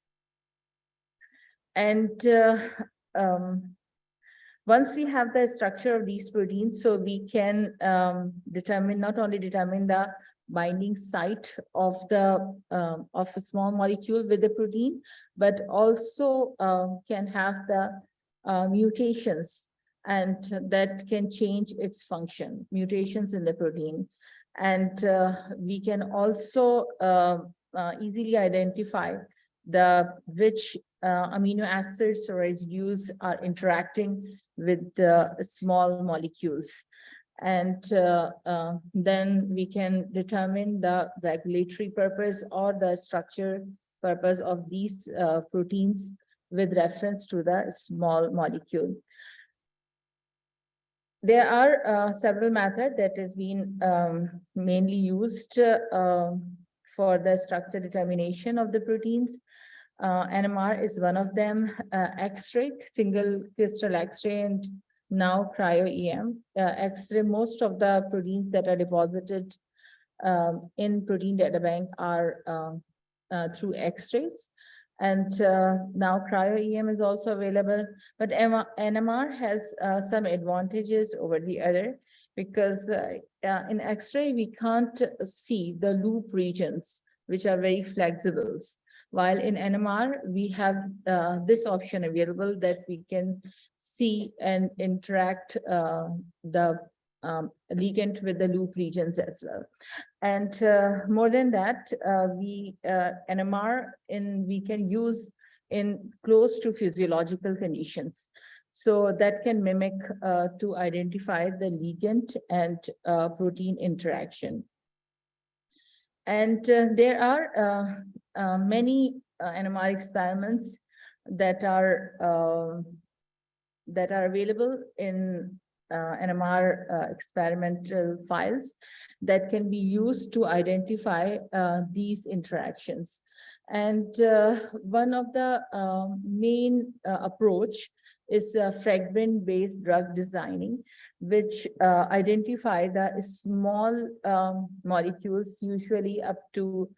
And once we have the structure of these proteins, so we can not only determine the binding site of a small molecule with the protein, but also can have the mutations, and that can change its function, mutations in the protein. And we can also easily identify which amino acids or residues are interacting with the small molecules. And then we can determine the regulatory purpose or the structure purpose of these proteins with reference to the small molecule. There are several methods that has been mainly used for the structure determination of the proteins. NMR is one of them, X-ray, single crystal X-ray, and now cryo-EM. X-ray, most of the proteins that are deposited in protein data bank are through X-rays. And now cryo-EM is also available, but NMR has some advantages over the other, because in X-ray, we can't see the loop regions, which are very flexible. While in NMR, we have this option available that we can see and interact the ligand with the loop regions as well. And more than that, NMR we can use in close to physiological conditions. So that can mimic to identify the ligand and protein interaction. And there are many NMR experiments that are available in NMR experimental files that can be used to identify these interactions. And one of the main approach is fragment-based drug designing, which identify the small molecules, usually up to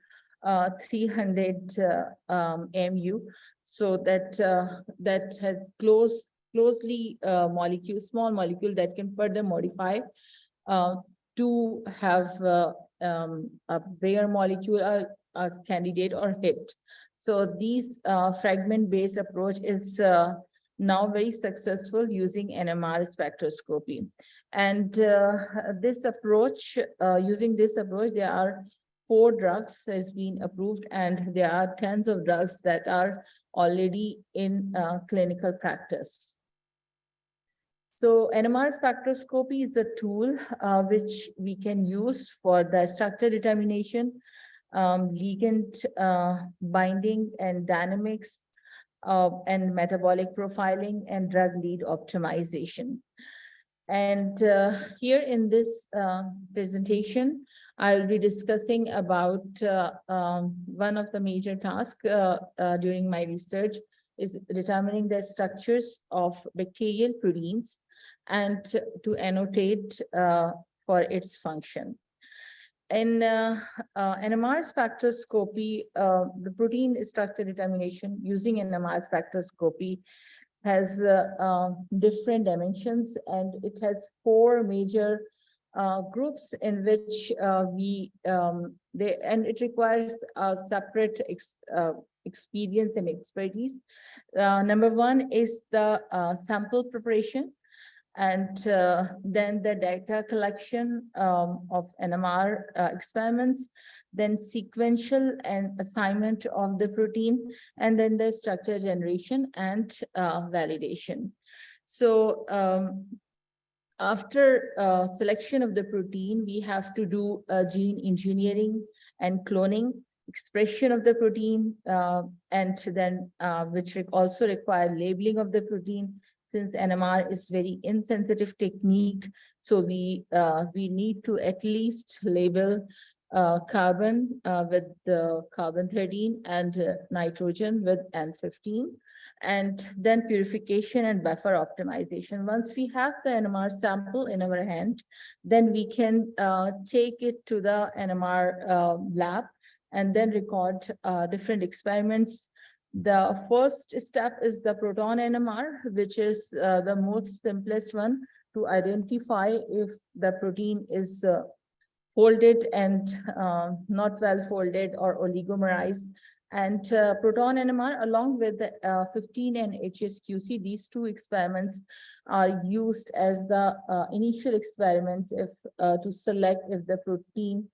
300 mu, so that has closely small molecule that can further modify to have a bare molecule, a candidate or hit. So these fragment-based approach is now very successful using NMR spectroscopy. And this approach, using this approach, there are 4 drugs that has been approved, and there are tens of drugs that are already in clinical practice. So NMR spectroscopy is a tool which we can use for the structure determination, ligand binding and dynamics, and metabolic profiling and drug lead optimization. And here in this presentation, I'll be discussing about one of the major tasks during my research is determining the structures of bacterial proteins and to annotate for its function. In NMR spectroscopy, the protein structure determination using NMR spectroscopy has different dimensions, and it has 4 major groups in which and it requires a separate experience and expertise. Number 1 is the sample preparation. And then the data collection of NMR experiments, then sequential and assignment of the protein, and then the structure generation and validation. So after selection of the protein, we have to do gene engineering and cloning, expression of the protein, and then which also require labeling of the protein. Since NMR is very insensitive technique, so we need to at least label carbon with the carbon-13 and nitrogen with N15. And then purification and buffer optimization. Once we have the NMR sample in our hand, then we can take it to the NMR lab and then record different experiments. The first step is the proton NMR, which is the most simplest one to identify if the protein is folded and not well folded or oligomerized. And proton NMR along with the 15 and HSQC, these two experiments are used as the initial experiments if to select if the protein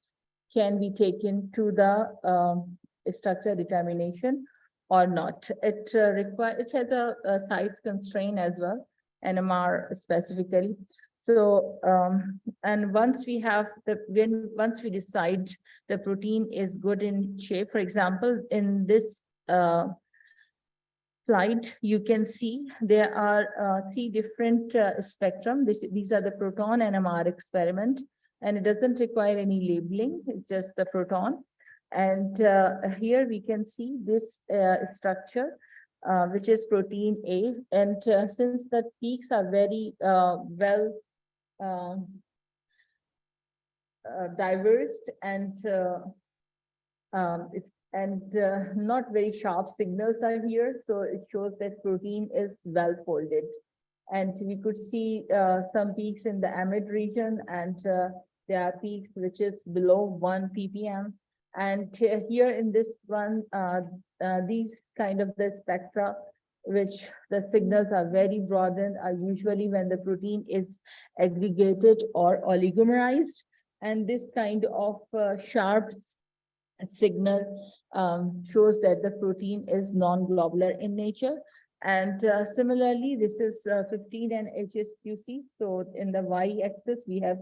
can be taken to the structure determination or not. It has a size constraint as well, NMR specifically. So, and once we have once we decide the protein is good in shape, for example, in this slide, you can see there are 3 different spectrum. These are the proton NMR experiment, and it doesn't require any labeling, it's just the proton. And here we can see this structure, which is protein A. And since the peaks are very well diverged and not very sharp signals are here, so it shows that protein is well folded. And we could see some peaks in the amide region, and there are peaks which is below 1 ppm. And here in this one, these kind of the spectra, which the signals are very broadened, are usually when the protein is aggregated or oligomerized. And this kind of sharp signal shows that the protein is non-globular in nature. And similarly, this is 15 and HSQC. So in the y-axis, we have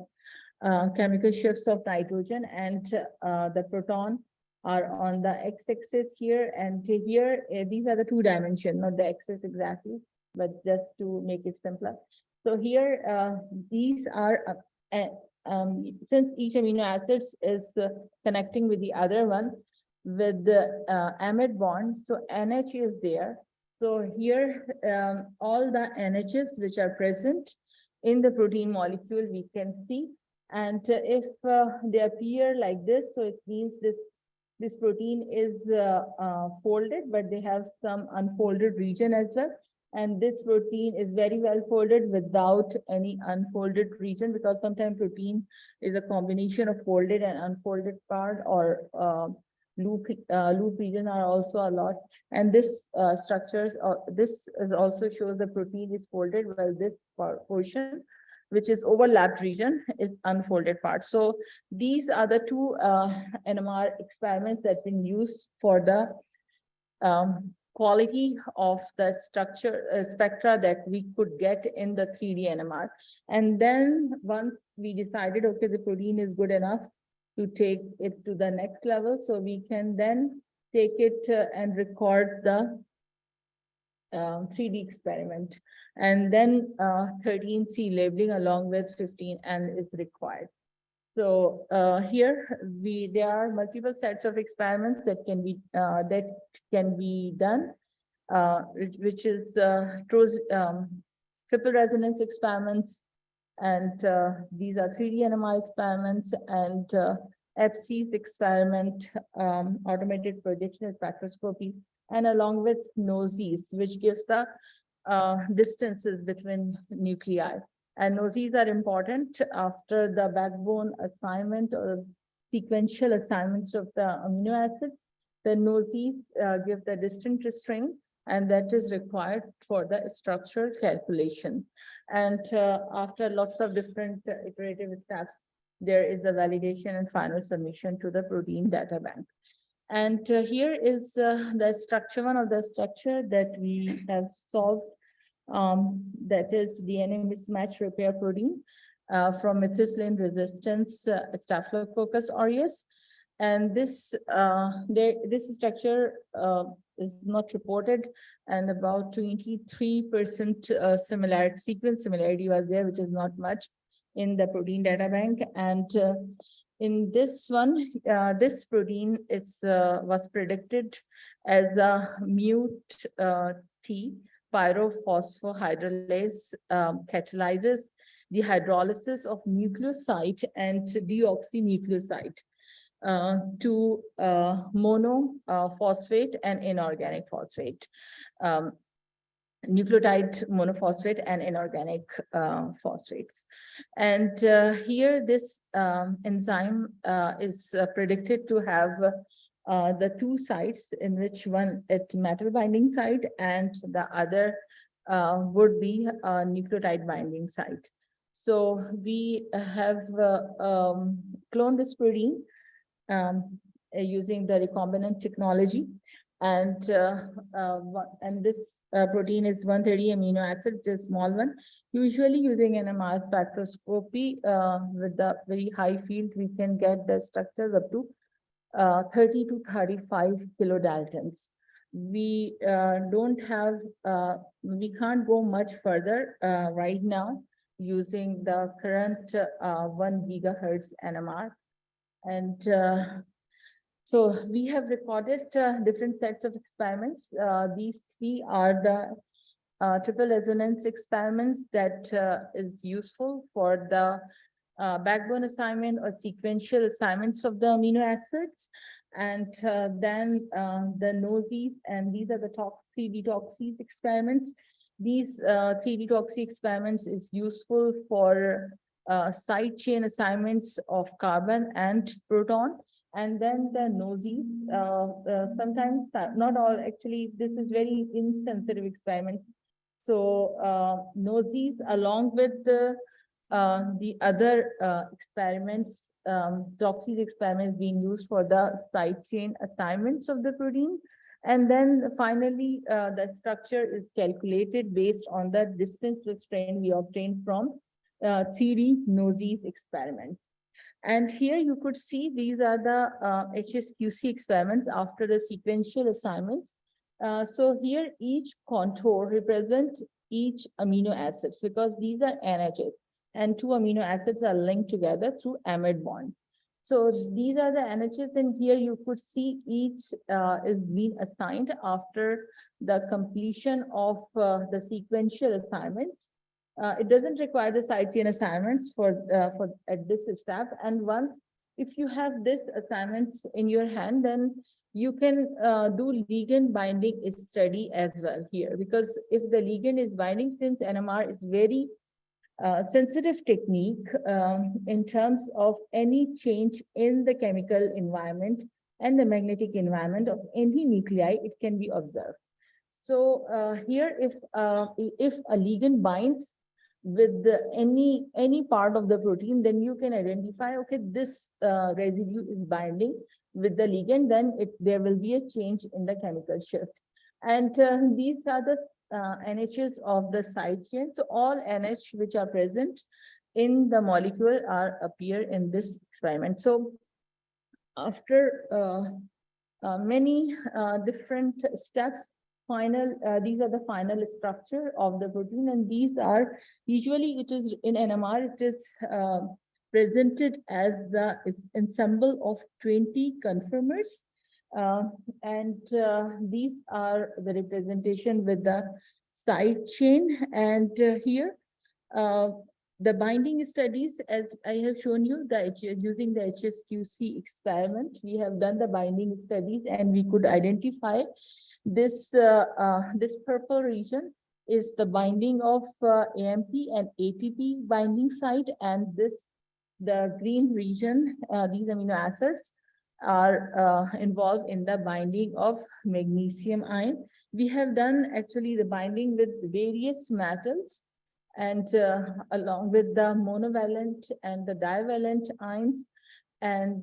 chemical shifts of nitrogen, and the proton are on the x-axis here. And here, these are the 2 dimensions, not the axis exactly, but just to make it simpler. So here, these are, since each amino acid is connecting with the other one with the amide bond, so NH is there. So here, all the NHs which are present in the protein molecule, we can see. And if they appear like this, so it means this protein is folded, but they have some unfolded region as well. And this protein is very well folded without any unfolded region, because sometimes protein is a combination of folded and unfolded part, or loop region are also a lot. And this structures, this is also shows the protein is folded, while this portion, which is overlapped region, is unfolded part. So these are the 2 NMR experiments that have been used for the quality of the structure spectra that we could get in the 3D NMR. And then once we decided, okay, the protein is good enough to take it to the next level, so we can then take it and record the 3D experiment. And then 13C labeling along with 15N is required. So here there are multiple sets of experiments that can be done, which is triple resonance experiments, and these are 3D NMR experiments, and FC's experiment, automated projection spectroscopy, and along with NOSIs, which gives the distances between nuclei. And NOSIs are important after the backbone assignment or sequential assignments of the amino acids. The NOSIs give the distant restraint, and that is required for the structure calculation. And after lots of different iterative steps, there is the validation and final submission to the protein data bank. And here is the structure, one of the structure that we have solved, that is DNA mismatch repair protein from methicillin resistance Staphylococcus aureus. And this this structure is not reported, and about 23% similarity, sequence similarity was there, which is not much in the protein data bank. And in this one, this protein is was predicted as a mute T pyrophosphohydrolase catalyzes the hydrolysis of nucleoside and deoxynucleoside to monophosphate and inorganic phosphate. Nucleotide monophosphate and inorganic phosphates. And here this enzyme is predicted to have the two sites, in which one at metal binding site and the other would be a nucleotide binding site. So we have cloned this protein using the recombinant technology. And this protein is 130 amino acid, just small one. Usually using NMR spectroscopy with the very high field, we can get the structures up to 30 to 35 kilodaltons. We don't have, we can't go much further right now using the current 1 gigahertz NMR. And so we have recorded different sets of experiments. These three are the triple resonance experiments that is useful for the backbone assignment or sequential assignments of the amino acids. And then the NOSIs, and these are the 3D toxis experiments. These 3D toxi experiments is useful for side chain assignments of carbon and proton. And then the NOSIs, sometimes, not all, actually, this is very insensitive experiment. So NOSIs, along with the other experiments, toxis experiments being used for the side chain assignments of the protein. And then finally, the structure is calculated based on the distance restraint we obtained from 3D NOSIs experiments. And here you could see these are the HSQC experiments after the sequential assignments. So here each contour represents each amino acids, because these are NHs and two amino acids are linked together through amide bond. So these are the NHs, and here you could see each is being assigned after the completion of the sequential assignments. It doesn't require the side chain assignments for at this step. And once, if you have this assignments in your hand, then you can do ligand binding study as well here, because if the ligand is binding, since NMR is very sensitive technique in terms of any change in the chemical environment and the magnetic environment of any nuclei, it can be observed. So here, if a ligand binds with any part of the protein, then you can identify, okay, this residue is binding with the ligand, then there will be a change in the chemical shift. And these are the NHs of the side chain. So all NH which are present in the molecule appear in this experiment. So after many different steps, these are the final structure of the protein, and these are usually, it is in NMR, it is presented as the ensemble of 20 conformers, and these are the representation with the side chain. And here the binding studies, as I have shown you, using the HSQC experiment, we have done the binding studies, and we could identify this this purple region is the binding of AMP and ATP binding site, and the green region, these amino acids are involved in the binding of magnesium ion. we have done actually the binding with various metals and along with the monovalent and the divalent ions and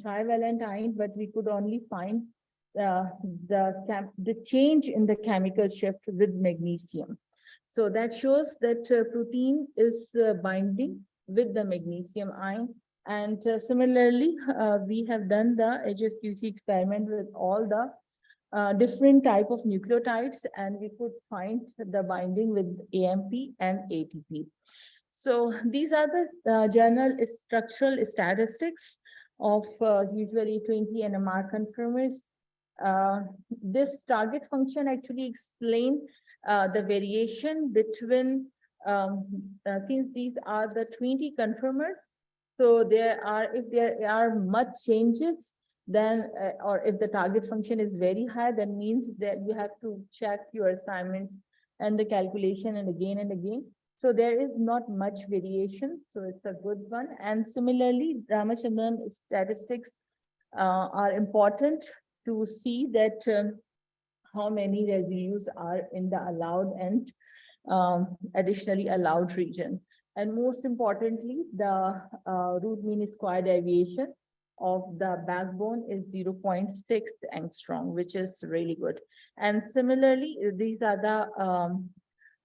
trivalent ion, but we could only find the change in the chemical shift with magnesium. So that shows that protein is binding with the magnesium ion. And similarly, we have done the HSQC experiment with all the different type of nucleotides, and we could find the binding with AMP and ATP. So these are the general structural statistics of usually 20 NMR conformers. This target function actually explain the variation between, since these are the 20 conformers, so if there are much changes, then, or if the target function is very high, then means that you have to check your assignments and the calculation and again. So there is not much variation, so it's a good one. And similarly, Ramachandran statistics are important to see that how many residues are in the allowed and additionally allowed region. And most importantly, the root mean square deviation of the backbone is 0.6 angstrom, which is really good. And similarly, these are the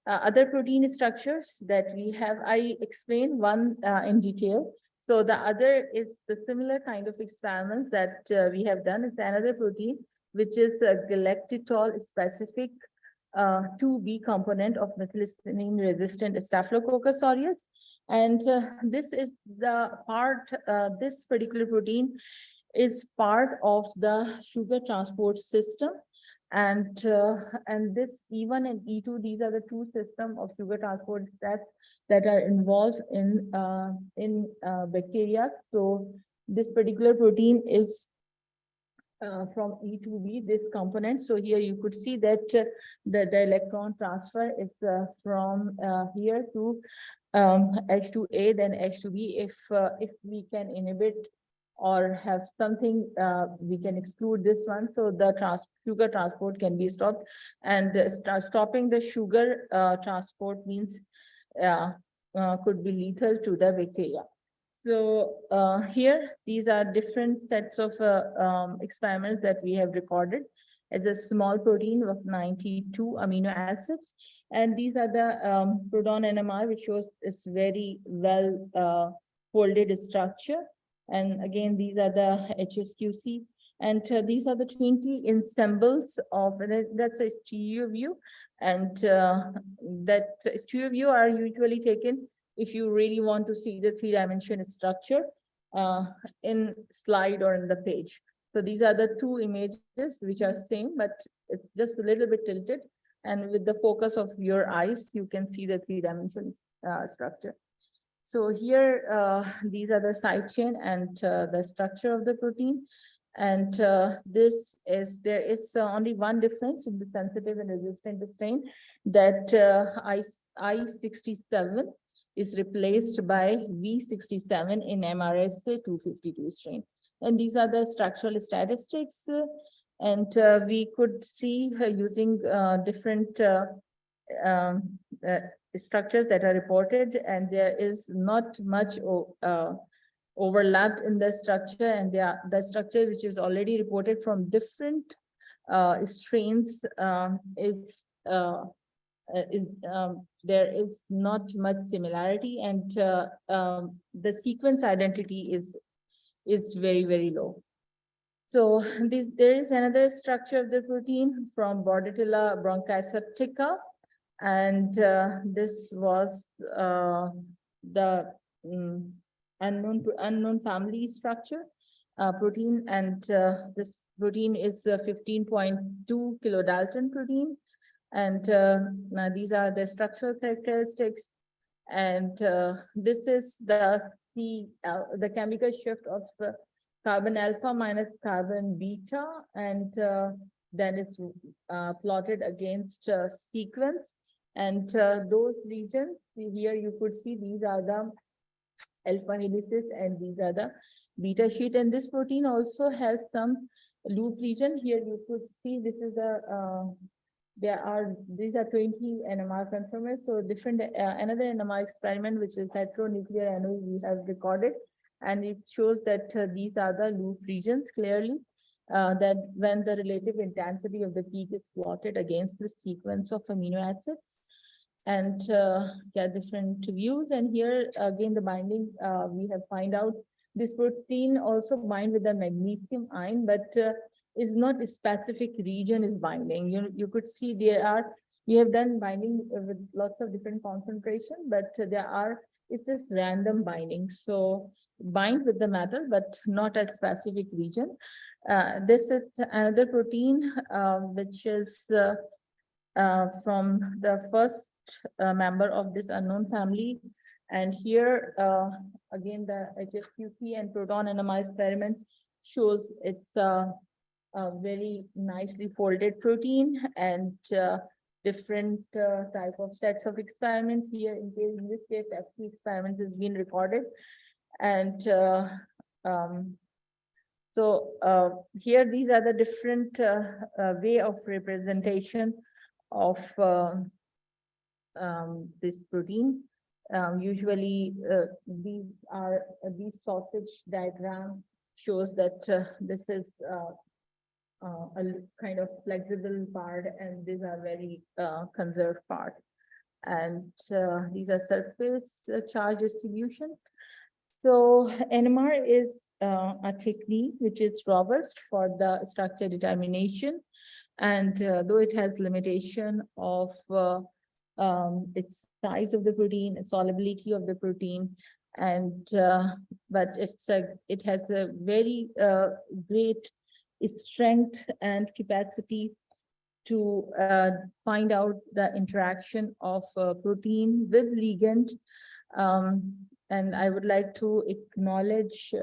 other protein structures that we have. I explained one in detail. So the other is the similar kind of experiments that we have done. It's another protein, which is a galactitol specific 2B component of methicillin resistant Staphylococcus aureus. And this is the part, this particular protein is part of the sugar transport system. And this E1 and E2, these are the two systems of sugar transport that are involved in bacteria. So this particular protein is from E2B, this component. So here you could see that the electron transfer is from here to H2A, then H2B. If we can inhibit or have something, we can exclude this one. So the sugar transport can be stopped, and stopping the sugar transport means could be lethal to the bacteria. So here, these are different sets of experiments that we have recorded as a small protein of 92 amino acids. And these are the proton NMR, which shows this very well folded structure. And again, these are the HSQC. And these are the 20 ensembles of, that's a stereo view. And that stereo view are usually taken if you really want to see the 3-dimensional structure in slide or in the page. So these are the two images which are same, but it's just a little bit tilted. And with the focus of your eyes, you can see the 3-dimensional structure. So here, these are the side chain and the structure of the protein. And there is only one difference in the sensitive and resistant strain, that I67 is replaced by V67 in MRSA 252 strain. And these are the structural statistics. And we could see using different structures that are reported, and there is not much overlap in the structure, and the structure which is already reported from different strains there is not much similarity, and the sequence identity is very, very low. So there is another structure of the protein from Bordetella bronchiceptica, and this was the unknown family structure protein, and this protein is 15.2 kilodalton protein. And now these are the structural characteristics, and this is the chemical shift of carbon alpha minus carbon beta, and then it's plotted against sequence. And those regions, here you could see these are the alpha helices and these are the beta sheet. And this protein also has some loop region. Here you could see this is these are 20 NMR conformers. So different, another NMR experiment, which is heteronuclear NOE, we have recorded. And it shows that these are the loop regions clearly, that when the relative intensity of the peak is plotted against the sequence of amino acids. And different views. And here again, the binding, we have find out this protein also bind with the magnesium ion, but is not a specific region is binding. You could see we have done binding with lots of different concentration, but it's just random binding. So bind with the metal, but not a specific region. This is another protein, which is from the first member of this unknown family. And here, again, the HFQP and proton NMR experiment shows it's a very nicely folded protein, and different type of sets of experiments here. In this case, FC experiments has been recorded. And here, these are the different way of representation of this protein. Usually, these sausage diagram shows that this is a kind of flexible part, and these are very conserved part. And these are surface charge distribution. So NMR is a technique which is robust for the structure determination. And though it has limitation of its size of the protein, solubility of the protein, and but it has a very great strength and capacity to find out the interaction of protein with ligand. And I would like to acknowledge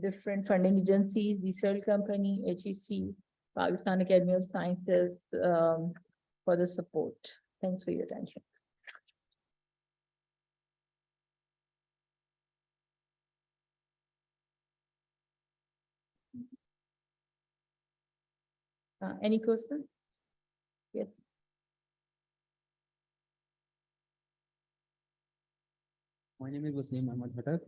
different funding agencies, the Searle Company, HEC, Pakistan Academy of Sciences, for the support. Thanks for your attention. Any questions? Yes. My name is Wasim Ahmad Bhatak.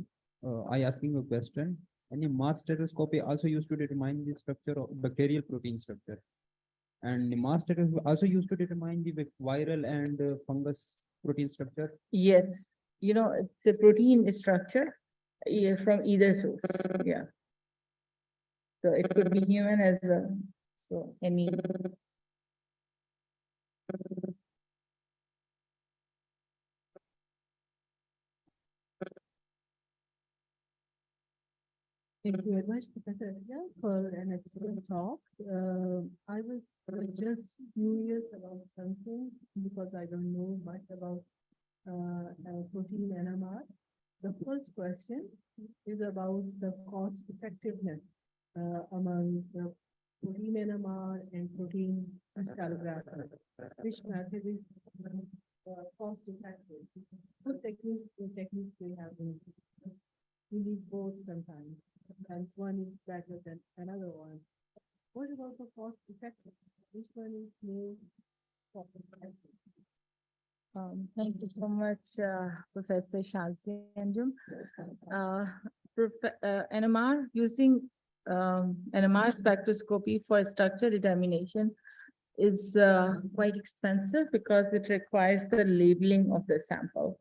I asking a question. Any mass spectroscopy also used to determine the structure of bacterial protein structure, and the mass spectroscopy also used to determine the viral and fungus protein structure. Yes, it's a protein structure from either source. Yeah. So it could be human as well. So any. Thank you very much, Professor Adya, for an excellent talk. I was just curious about something because I don't know much about protein NMR. The first question is about the cost effectiveness among the protein NMR and protein crystallography. Which method is cost effective? What techniques we have in? We need both sometimes. Sometimes one is better than another one. What about the cost effective? Which one is more cost effective? Thank you so much, Professor Shansi Anjum. NMR, using NMR spectroscopy for structure determination is quite expensive because it requires the labeling of the sample.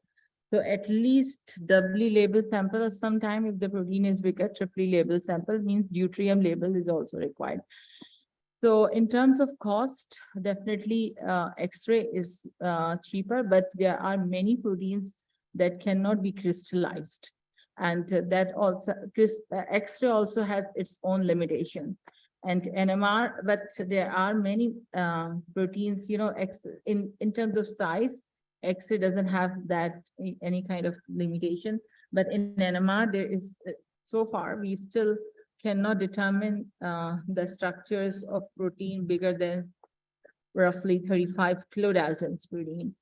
So at least doubly labeled sample, or sometime if the protein is bigger, triply labeled sample means deuterium label is also required. So in terms of cost, definitely X-ray is cheaper, but there are many proteins that cannot be crystallized. And that also, X-ray also has its own limitation. And NMR, but there are many proteins, in terms of size, X-ray doesn't have that any kind of limitation, but in NMR there is, so far we still cannot determine the structures of protein bigger than roughly 35 kilodaltons protein,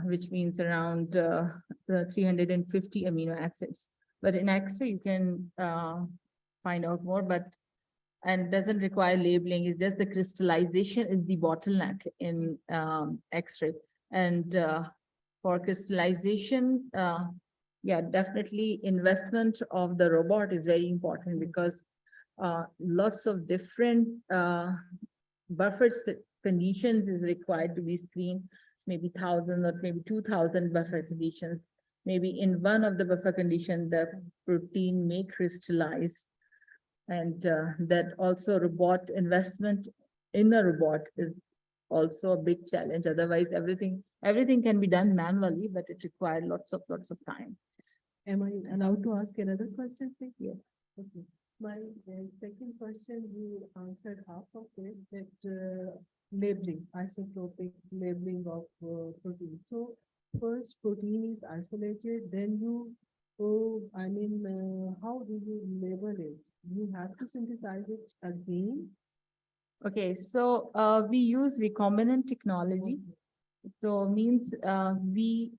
which means around 350 amino acids. But in X-ray you can find out more, but and doesn't require labeling. It's just the crystallization is the bottleneck in X-ray. And for crystallization, yeah, definitely investment of the robot is very important because lots of different buffer conditions is required to be screened, maybe 1,000 or maybe 2,000 buffer conditions. Maybe in one of the buffer condition, the protein may crystallize. And that also robot investment in a robot is also a big challenge. Otherwise, everything can be done manually, but it requires lots of time. Am I allowed to ask another question, please? Yes. Okay. My second question, you answered half of it, that labeling, isotopic labeling of protein. So first protein is isolated, then you, how do you label it? You have to synthesize it again. Okay, so we use recombinant technology. So means we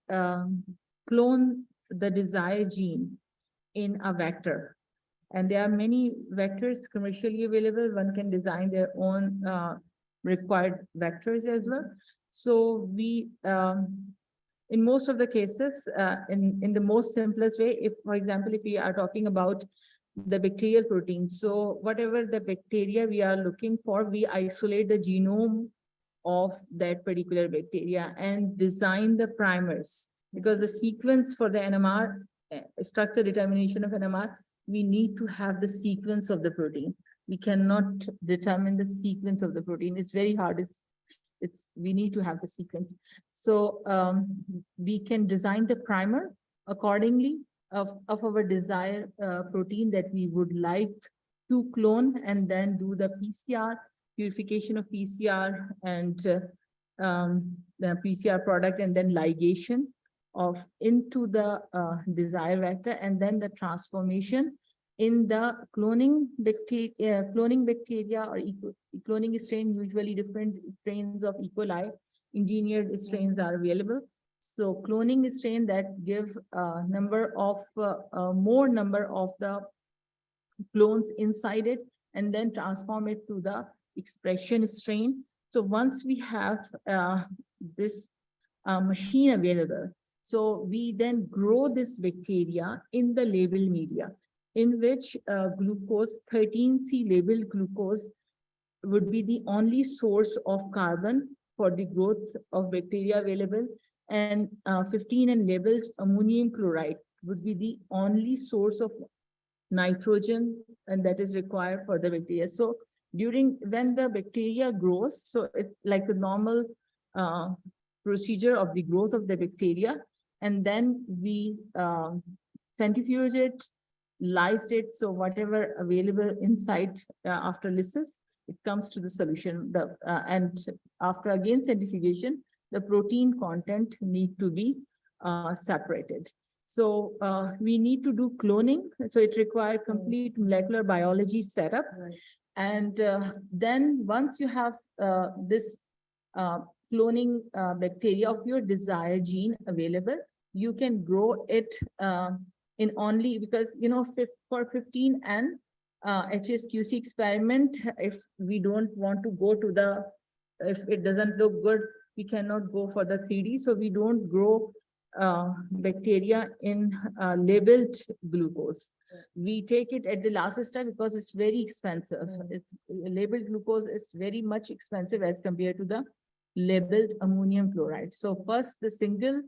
clone the desired gene in a vector. And there are many vectors commercially available. One can design their own required vectors as well. So we, in most of the cases, in the most simplest way, if, for example, if we are talking about the bacterial protein, so whatever the bacteria we are looking for, we isolate the genome of that particular bacteria and design the primers, because the sequence for the NMR, structure determination of NMR, we need to have the sequence of the protein. We cannot determine the sequence of the protein. It's very hard. We need to have the sequence. So we can design the primer accordingly of our desired protein that we would like to clone, and then do the PCR, purification of PCR and the PCR product, and then ligation of into the desired vector, and then the transformation in the cloning bacteria or cloning strain. Usually different strains of E. coli engineered strains are available. So cloning strain that give more number of the clones inside it, and then transform it to the expression strain. So once we have this machine available, so we then grow this bacteria in the label media, in which glucose, 13C labeled glucose would be the only source of carbon for the growth of bacteria available, and 15N labeled ammonium chloride would be the only source of nitrogen, and that is required for the bacteria. So when the bacteria grows, so it's like the normal procedure of the growth of the bacteria, and then we centrifuge it, lysed it, so whatever available inside after lysis, it comes to the solution. And after again centrifugation, the protein content need to be separated. So we need to do cloning. So it requires complete molecular biology setup. And then once you have this cloning bacteria of your desired gene available, you can grow it in only, because, you know, for 15N HSQC experiment, if we don't want to go to the, if it doesn't look good, we cannot go for the 3D. So we don't grow bacteria in labeled glucose. We take it at the last step because it's very expensive. Labeled glucose is very much expensive as compared to the labeled ammonium chloride. So first, the single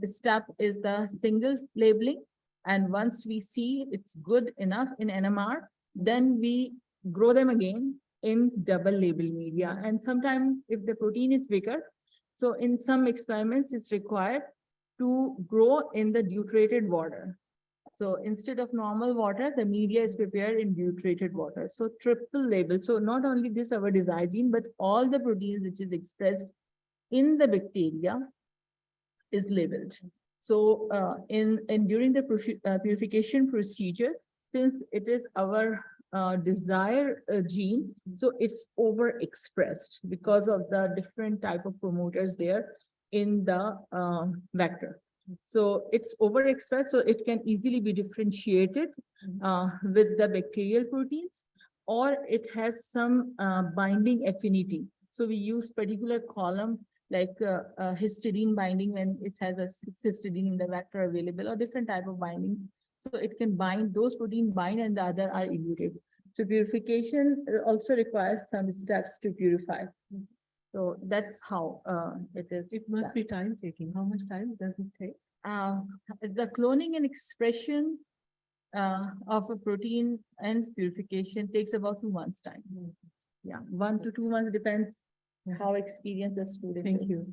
step is the single labeling. And once we see it's good enough in NMR, then we grow them again in double label media. And sometimes if the protein is bigger, so in some experiments, it's required to grow in the deuterated water. So instead of normal water, the media is prepared in deuterated water. So triple label. So not only this, our desired gene, but all the proteins which is expressed in the bacteria is labeled. So during the purification procedure, since it is our desired gene, so it's overexpressed because of the different type of promoters there in the vector. So it's overexpressed, so it can easily be differentiated with the bacterial proteins. or it has some binding affinity. So we use particular column like histidine binding when it has a 6-histidine in the vector available, or different type of binding. So it can bind, those protein bind and the other are eluted. So purification also requires some steps to purify. So that's how it is. It must be time taking. How much time does it take? The cloning and expression of a protein and purification takes about 2 months' time. Yeah, 1 to 2 months depends how experienced the student is. Thank you.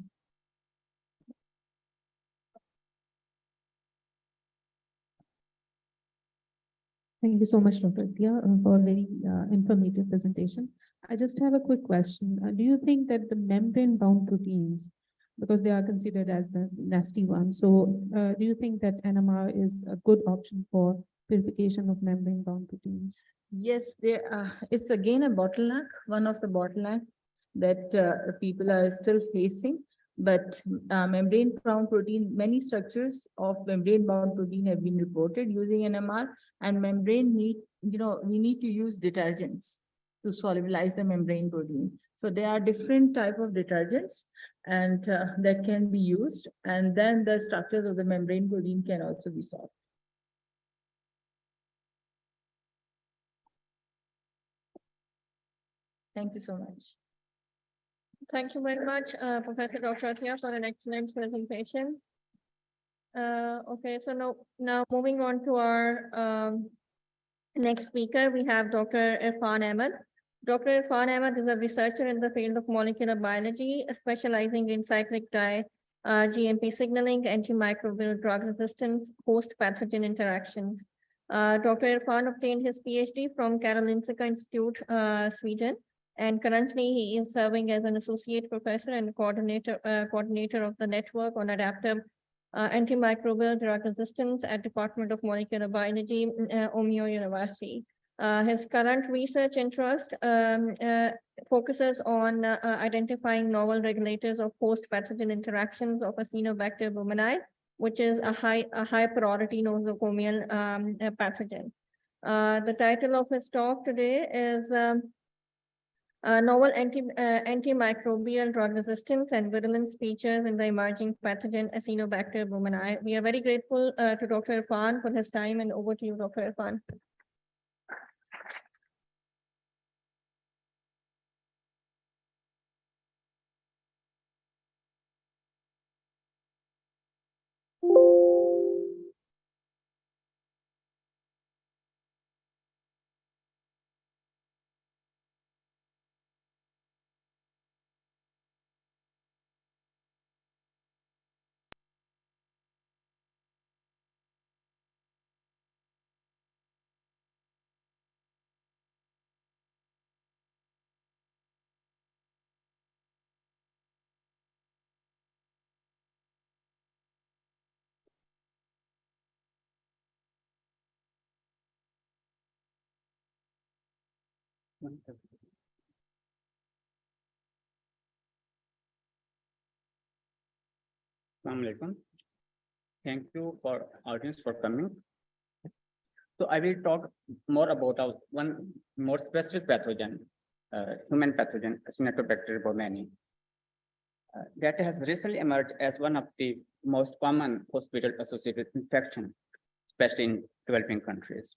Thank you so much, Dr. Tia, for a very informative presentation. I just have a quick question. Do you think that the membrane-bound proteins, because they are considered as the nasty ones, so do you think that NMR is a good option for purification of membrane-bound proteins? Yes, it's again a bottleneck, one of the bottlenecks that people are still facing. But membrane-bound protein, many structures of membrane-bound protein have been reported using NMR, and membrane we need to use detergents to solubilize the membrane protein. So there are different type of detergents and that can be used, and then the structures of the membrane protein can also be solved. Thank you so much. Thank you very much, Professor Dr. Atia, for an excellent presentation. Okay, so now moving on to our next speaker, we have Dr. Irfan Ahmed. Dr. Irfan Ahmed is a researcher in the field of molecular biology, specializing in cyclic GMP signaling, antimicrobial drug resistance, host pathogen interactions. Dr. Irfan obtained his PhD from Karolinska Institute, Sweden, and currently he is serving as an associate professor and coordinator of the network on adaptive antimicrobial drug resistance at Department of Molecular Biology, Omeo University. His current research interest focuses on identifying novel regulators of host pathogen interactions of Acinetobacter baumannii, which is a high priority nosocomial pathogen. The title of his talk today is novel antimicrobial drug resistance and virulence features in the emerging pathogen Acinetobacter baumannii. We are very grateful to Dr. Irfan for his time, and over to you, Dr. Irfan. Assalamu alaikum. Thank you for audience for coming. So I will talk more about one more specific pathogen, human pathogen, Acinetobacter baumannii, that has recently emerged as one of the most common hospital-associated infections, especially in developing countries.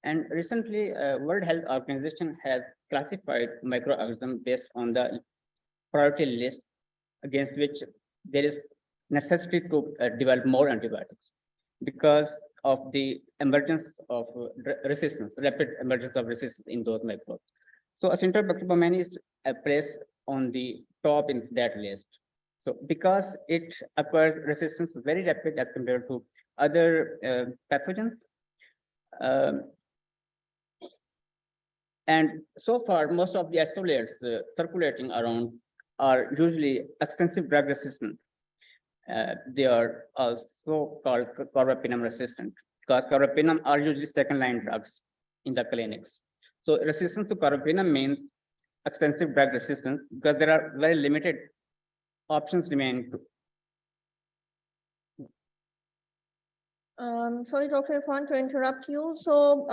And recently, World Health Organization has classified microorganisms based on the priority list against which there is necessity to develop more antibiotics because of the emergence of resistance, rapid emergence of resistance in those microbes. So Acinetobacter baumannii is placed on the top in that list. So because it acquires resistance very rapid as compared to other pathogens, and so far, most of the isolates circulating around are usually extensive drug resistant. They are also called carbapenem resistant because carbapenem are usually second line drugs in the clinics. So resistance to carbapenem means extensive drug resistance because there are very limited options remaining. Sorry, Dr. Irfan, to interrupt you. So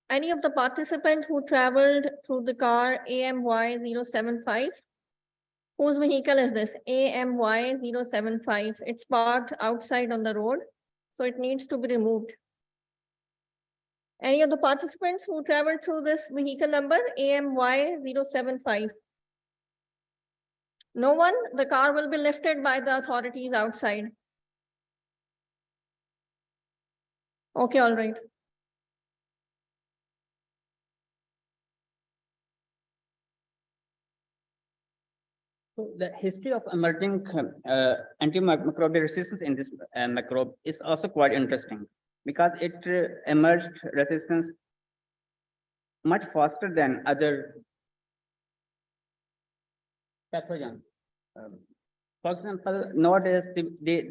Any of the participants who traveled through the car AMY 075? Whose vehicle is this? AMY 075. It's parked outside on the road, so it needs to be removed. Any of the participants who traveled through this vehicle number AMY 075? No one? The car will be lifted by the authorities outside. Okay, all right. So the history of emerging antimicrobial resistance in this microbe is also quite interesting because it emerged resistance much faster than other pathogens. For example, nowadays the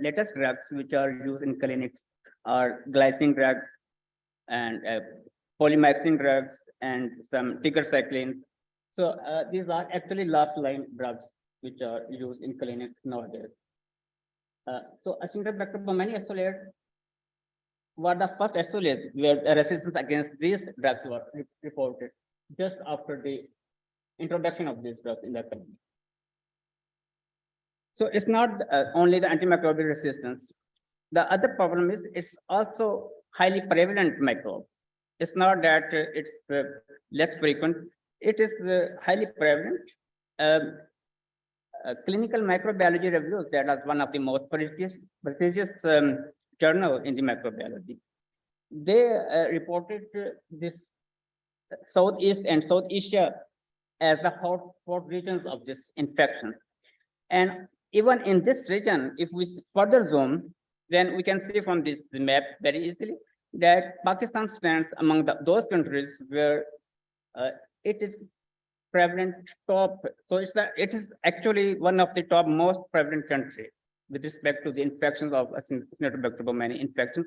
latest drugs which are used in clinics are glycine drugs and polymyxin drugs and some tigecyclines. So these are actually last-line drugs which are used in clinics nowadays. So Acinetobacter baumannii isolates were the first isolates where the resistance against these drugs were reported just after the introduction of these drugs in the clinic. So it's not only the antimicrobial resistance. The other problem is it's also highly prevalent microbe. It's not that it's less frequent. It is highly prevalent. Clinical microbiology reviews, that was one of the most prestigious journal in the microbiology. They reported this Southeast and South Asia as the hotspot regions of this infection. And even in this region, if we further zoom, then we can see from this map very easily that Pakistan stands among those countries where it is prevalent top. So it is actually one of the top most prevalent countries with respect to the infections of Acinetobacter baumannii infections.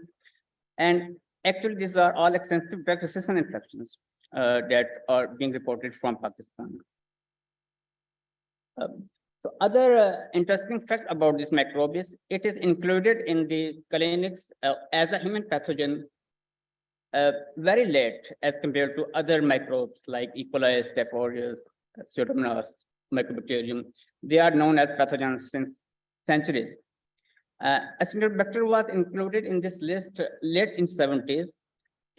And actually, these are all extensive drug-resistant infections that are being reported from Pakistan. So other interesting fact about this microbe is it is included in the clinics as a human pathogen very late as compared to other microbes like E. coli, Staph aureus, Pseudomonas, Mycobacterium. They are known as pathogens since centuries. Acinetobacter was included in this list late in 70s.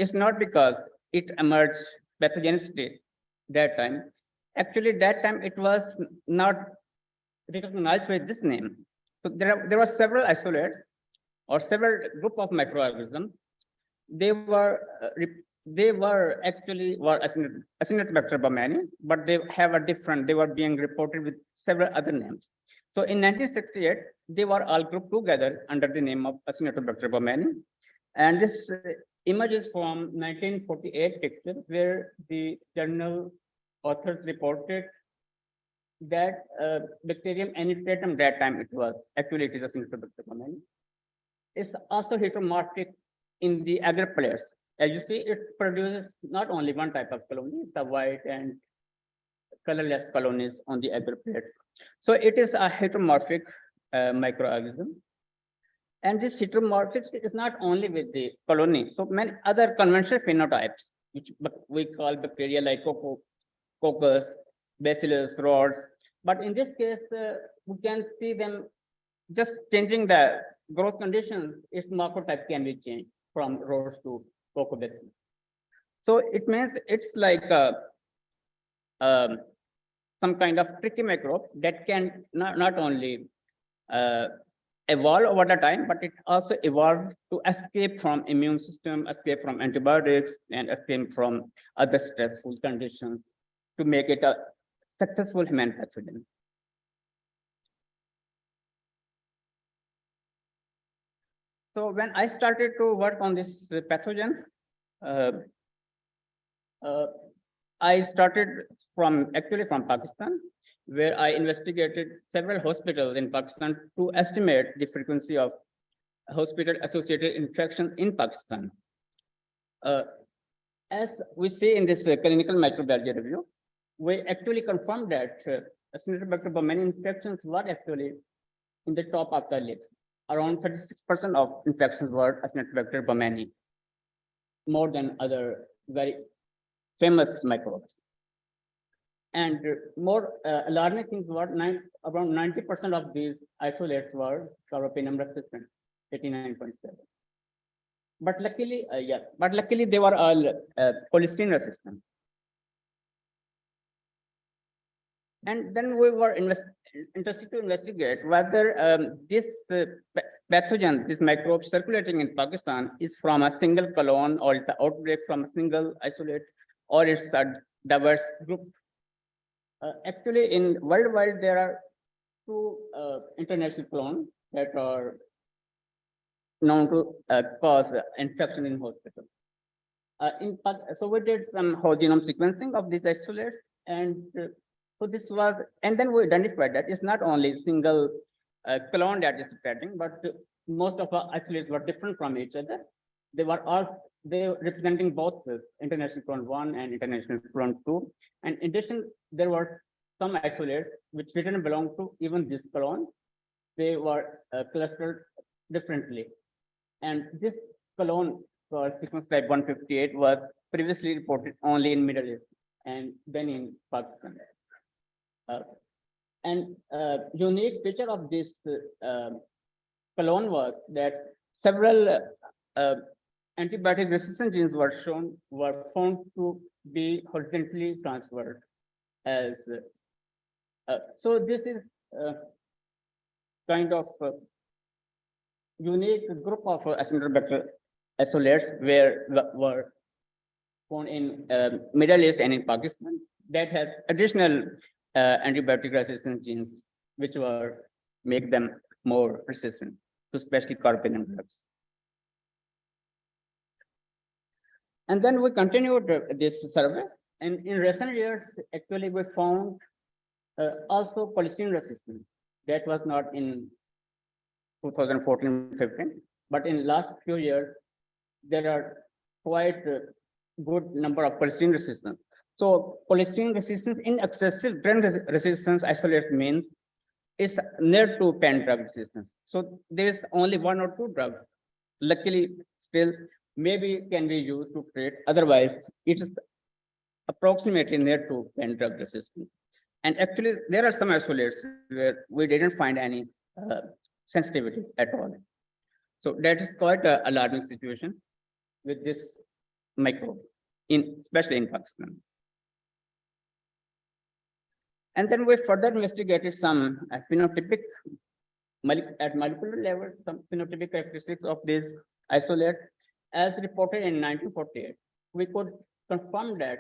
It's not because it emerged pathogenicity that time. Actually, that time it was not recognized by this name. So there were several isolates or several group of microorganisms. They were actually Acinetobacter baumannii, but they have a different. They were being reported with several other names. So in 1968, they were all grouped together under the name of Acinetobacter baumannii, and this image is from 1948 picture where the journal authors reported that bacterium anifratum that time it was actually it is Acinetobacter baumannii. It's also heteromorphic in the agar players. As you see, it produces not only one type of colony, the white and colorless colonies on the agar plates. So it is a heteromorphic microorganism. And this heteromorphism is not only with the colony, so many other conventional phenotypes, which we call bacteria like coccus, bacillus, rods. But in this case, we can see them just changing the growth conditions, its morphotype can be changed from rods to coccobacillus. So it means it's like some kind of tricky microbe that can not only evolve over the time, but it also evolved to escape from immune system, escape from antibiotics, and escape from other stressful conditions to make it a successful human pathogen. So when I started to work on this pathogen, I started actually from Pakistan, where I investigated several hospitals in Pakistan to estimate the frequency of hospital-associated infections in Pakistan. As we see in this clinical microbiology review, we actually confirmed that Acinetobacter baumannii infections were actually in the top of the list. Around 36% of infections were Acinetobacter baumannii, more than other very famous microbes. And more alarming things were around 90% of these isolates were carbapenem resistant, 89.7. But luckily, they were all cholesterol resistant. And then we were interested to investigate whether this pathogen, this microbe circulating in Pakistan, is from a single colon, or it's an outbreak from a single isolate, or it's a diverse group. Actually, in worldwide, there are two international clones that are known to cause infection in hospital. So we did some whole genome sequencing of these isolates, and so this was, and then we identified that it's not only single clone that is spreading, but most of our isolates were different from each other. They were representing both the international clone 1 and international clone 2. And in addition, there were some isolates which didn't belong to even this clone. They were clustered differently. And this clone for sequence type 158 was previously reported only in Middle East and then in Pakistan. Unique feature of this clone was that several antibiotic resistant genes were found to be horizontally transferred as so this is kind of unique group of Acinetobacter isolates were found in Middle East and in Pakistan that has additional antibiotic resistant genes which were make them more resistant to especially carbapenem drugs. And then we continued this survey, and in recent years, actually we found also cholesterol resistance. That was not in 2014-15, but in last few years, there are quite a good number of cholesterol resistance. So cholesterol resistance in excessive drug resistance isolates means it's near to pen drug resistance. So there is only 1 or 2 drugs. Luckily, still maybe can be used to treat. Otherwise, it is approximately near to pen drug resistance. And actually, there are some isolates where we didn't find any sensitivity at all. So that is quite an alarming situation with this microbe, especially in Pakistan. And then we further investigated some phenotypic, at molecular level, some phenotypic characteristics of these isolates as reported in 1948. We could confirm that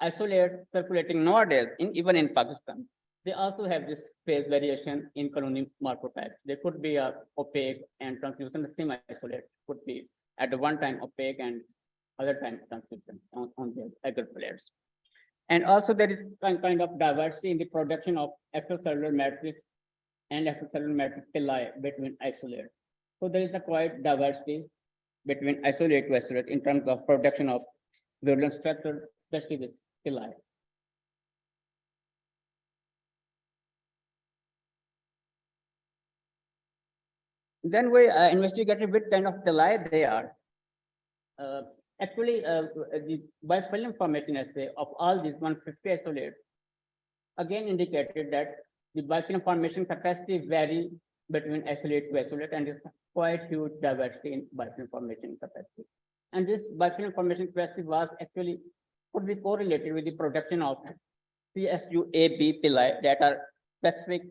isolates circulating nowadays, even in Pakistan, they also have this phase variation in colony morphotypes. They could be opaque and translucent. The same isolate could be at one time opaque and other time translucent on the agar plates. And also there is kind of diversity in the production of extracellular matrix and extracellular matrix pili between isolates. So there is a quite diversity between isolate to isolate in terms of production of virulent structure, especially with pili. Then we investigated which kind of pili they are. Actually, the biofilm formation assay of all these 150 isolates again indicated that the biofilm formation capacity vary between isolate to isolate, and is quite huge diversity in biofilm formation capacity. And this biofilm formation capacity was actually could be correlated with the production of CSUAB pili that are specific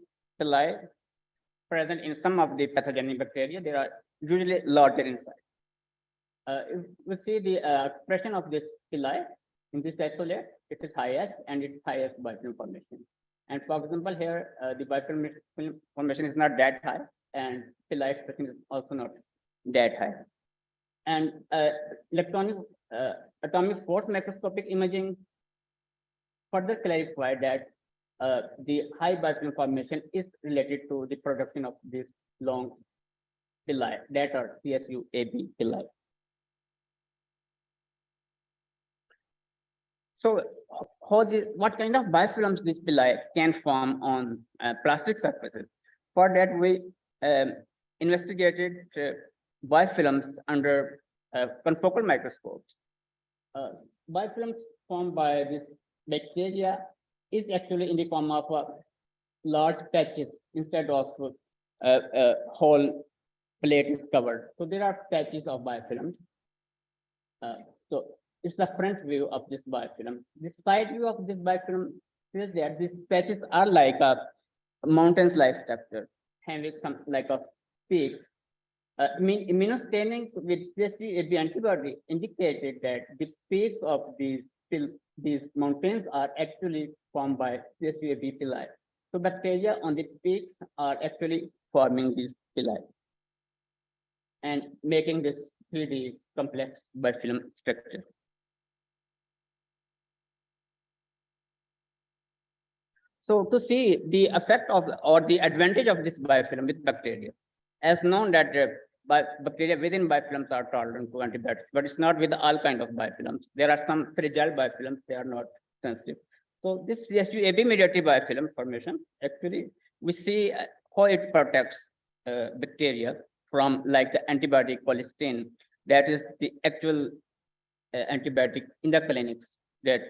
pili present in some of the pathogenic bacteria. They are usually larger in size. If we see the expression of this pili in this isolate, it is highest and it's highest biofilm formation. And for example, here the biofilm formation is not that high, and pili expression is also not that high. And electronic atomic force microscopic imaging further clarified that the high biofilm formation is related to the production of this long pili that are CSUAB pili. So what kind of biofilms this pili can form on plastic surfaces? For that, we investigated biofilms under confocal microscopes. biofilms formed by this bacteria is actually in the form of large patches instead of whole plate is covered. So there are patches of biofilms. So it's the front view of this biofilm. The side view of this biofilm is that these patches are like a mountains-like structure, having some like a peak. Immunostaining with CSV antibody indicated that the peaks of these mountains are actually formed by CSV villi. So bacteria on the peaks are actually forming these villi and making this 3D complex biofilm structure. So to see the effect of or the advantage of this biofilm with bacteria, as known that bacteria within biofilms are tolerant to antibiotics, but it's not with all kind of biofilms. There are some fragile biofilms, they are not sensitive. So this CSU-AB mediated biofilm formation, actually, we see how it protects bacteria from like the antibiotic colistin, that is the actual antibiotic in the clinics, that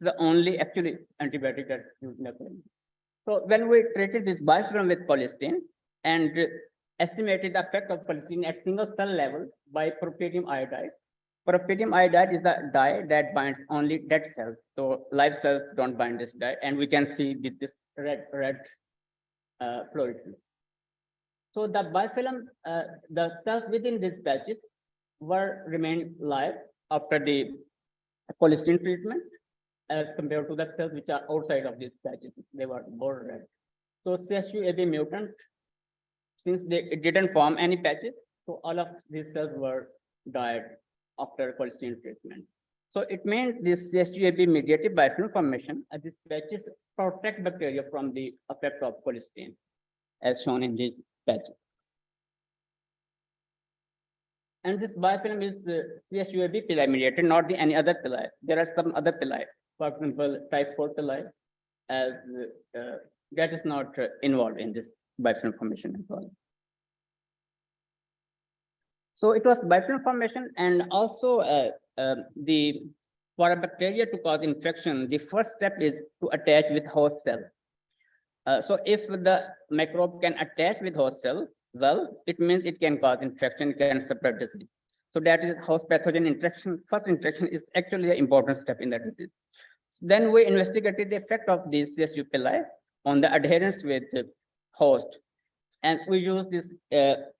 the only actually antibiotic that's used in the clinic. So when we treated this biofilm with colistin and estimated the effect of colistin at single cell level by propitium iodide. Propitium iodide is the dye that binds only dead cells. So live cells don't bind this dye, and we can see this red fluorescence. So the biofilm, the cells within these patches remain live after the colistin treatment, as compared to the cells which are outside of these patches. They were more red. So CSU-AB mutant, since it didn't form any patches, so all of these cells were died after colistin treatment. So it means this CSU-AB mediated biofilm formation, these patches protect bacteria from the effect of colistin, as shown in these patches. And this biofilm is CSU-AB pili mediated, not any other pili. There are some other pili, for example, type 4 pili, as that is not involved in this biofilm formation as well. So it was biofilm formation, and also for a bacteria to cause infection, the first step is to attach with host cell. So if the microbe can attach with host cell, well, it means it can cause infection, it can spread disease. So that is host pathogen interaction. First interaction is actually an important step in that disease. Then we investigated the effect of these CSU pili on the adherence with host. And we use this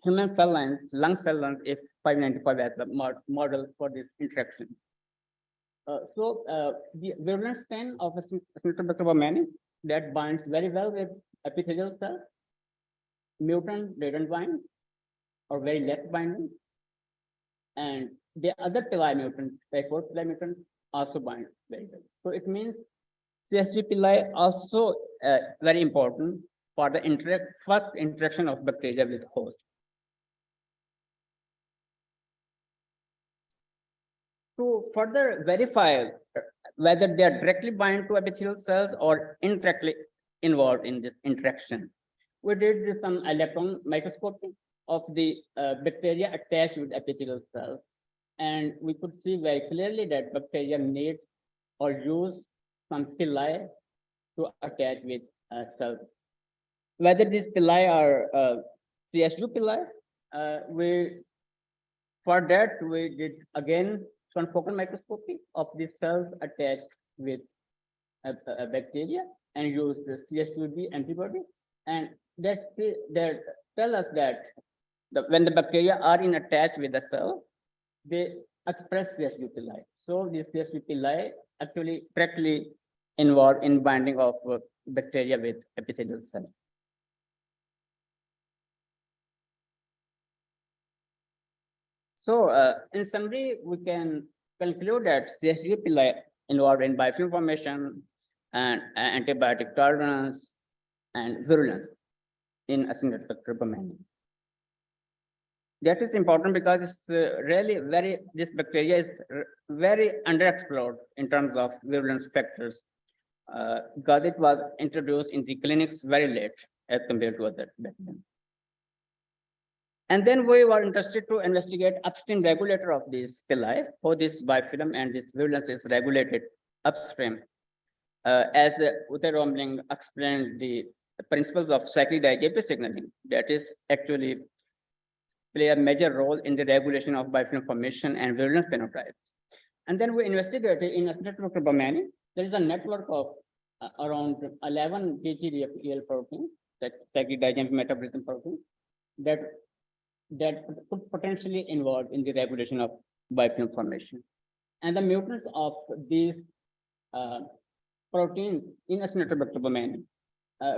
human cell lines, lung cell lines, F595 as the model for this interaction. The virulence strain of Acinetobacter baumannii that binds very well with epithelial cells. Mutant didn't bind, or very less binding. And the other pili mutant, type 4 pili mutant, also bind very well. So it means CSG pili also very important for the first interaction of bacteria with host. To further verify whether they are directly bind to epithelial cells or indirectly involved in this interaction, we did some electron microscopy of the bacteria attached with epithelial cells. And we could see very clearly that bacteria need or use some pili to attach with cells. Whether these pili are CSU pili, for that we did again confocal microscopy of the cells attached with a bacteria and use the CSU-B antibody, and that tell us that when the bacteria are attached with the cell, they express CSU pili. So these CSU pili actually directly involved in binding of bacteria with epithelial cells. So in summary, we can conclude that CSU pili involved in biofilm formation and antibiotic tolerance and virulence in Acinetobacter baumannii. That is important because it's really this bacteria is very underexplored in terms of virulence factors, because it was introduced in the clinics very late as compared to other bacteria. And then we were interested to investigate upstream regulator of this pili, how this biofilm and this virulence is regulated upstream. As Uday Romling explained the principles of cyclic diGMP signaling, that is actually play a major role in the regulation of biofilm formation and virulence phenotypes. And then we investigated in Acetylcysteine. There is a network of around 11 BGDFEL proteins, that cyclic diGMP metabolism proteins, that could potentially involved in the regulation of biofilm formation. And the mutants of these proteins in Acetylcysteine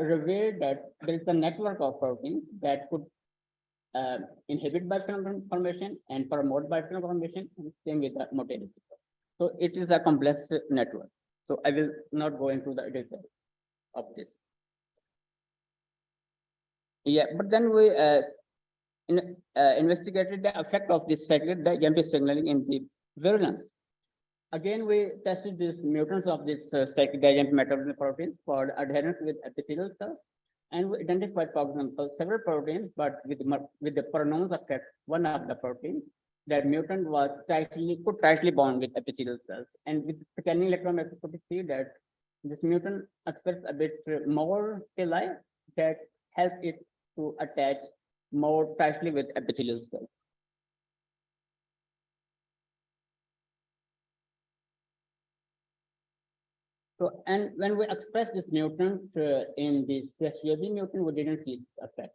revealed that there is a network of proteins that could inhibit biofilm formation and promote biofilm formation, and same with the motility. So it is a complex network. So I will not go into the details of this. Yeah, but then we investigated the effect of this cyclic diGMP signaling in the virulence. Again, we tested these mutants of this cyclic diGMP metabolism protein for adherence with epithelial cells, and we identified, for example, several proteins, but with the pronounced effect, one of the proteins, that mutant was could tightly bond with epithelial cells. And with scanning electron microscopy, see that this mutant expresses a bit more pili that help it to attach more tightly with epithelial cells. So, and when we express this mutant in this CSUAB mutant, we didn't see this effect.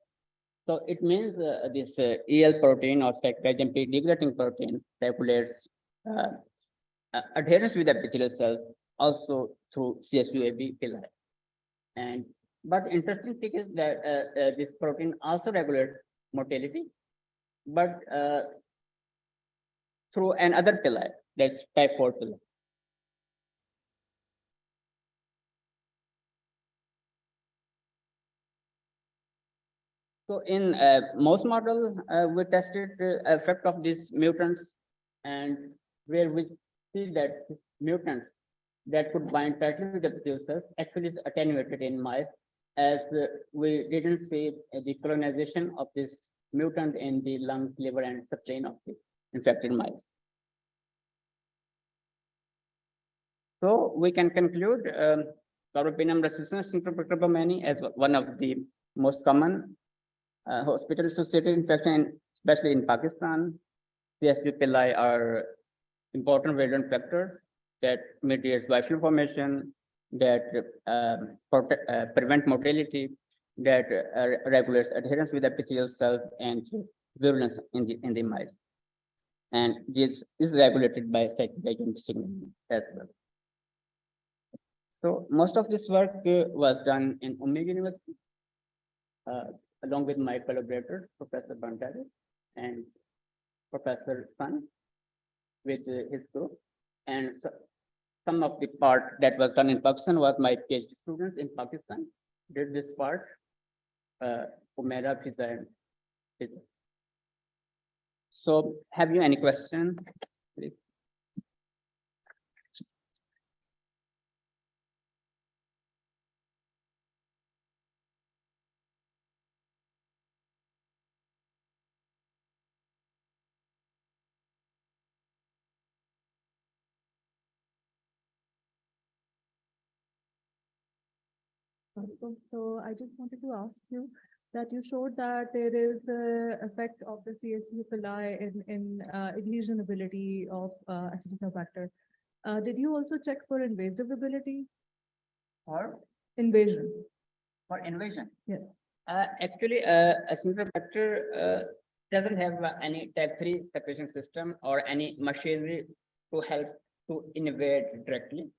So it means this EL protein or cyclic degrading protein regulates adherence with epithelial cells also through CSUAB pili. And but interesting thing is that this protein also regulates motility, but through another pili, that's type 4 pili. So in mouse model, we tested the effect of these mutants, and where we see that mutants that could bind tightly with the epithelial cells actually is attenuated in mice, as we didn't see the colonization of this mutant in the lungs, liver, and spleen of the infected mice. So we can conclude carbapenem resistant symptom as one of the most common hospital-associated infection, especially in Pakistan. CSB pili are important virulent factors that mediates biofilm formation, that prevent motility, that regulates adherence with epithelial cells and virulence in the mice. And this is regulated by cyclic diGMP signaling as well. So most of this work was done in Umeå University, along with my collaborators, Professor Bandari and Professor Sun, with his group. And so, some of the part that was done in Pakistan was my PhD students in Pakistan did this part, Umera Pizza and Pizza. So have you any question, please? So I just wanted to ask you that you showed that there is a effect of the CSU pili in adhesion ability of Acinetobacter. Did you also check for invasive ability? Or Invasion? for invasion? Yes. Actually, Acinetobacter doesn't have any type 3 separation system or any machinery to help to invade directly.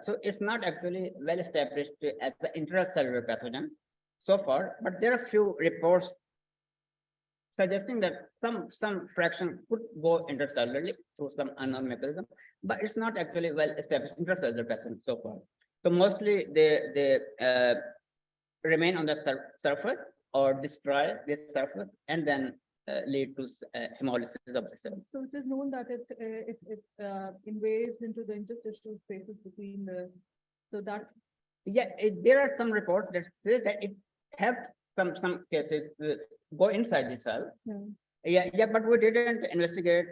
So it's not actually well established as the intracellular pathogen so far, but there are few reports suggesting that some fraction could go intercellularly through some unknown mechanism, but it's not actually well established intracellular pathogen so far. So mostly they remain on the surface or destroy this surface and then lead to hemolysis of the cell. So it is known that it invades into the interstitial spaces between the, so that. Yeah, there are some reports that say that it helps some cases go inside the cell. Yeah. Yeah, but we didn't investigate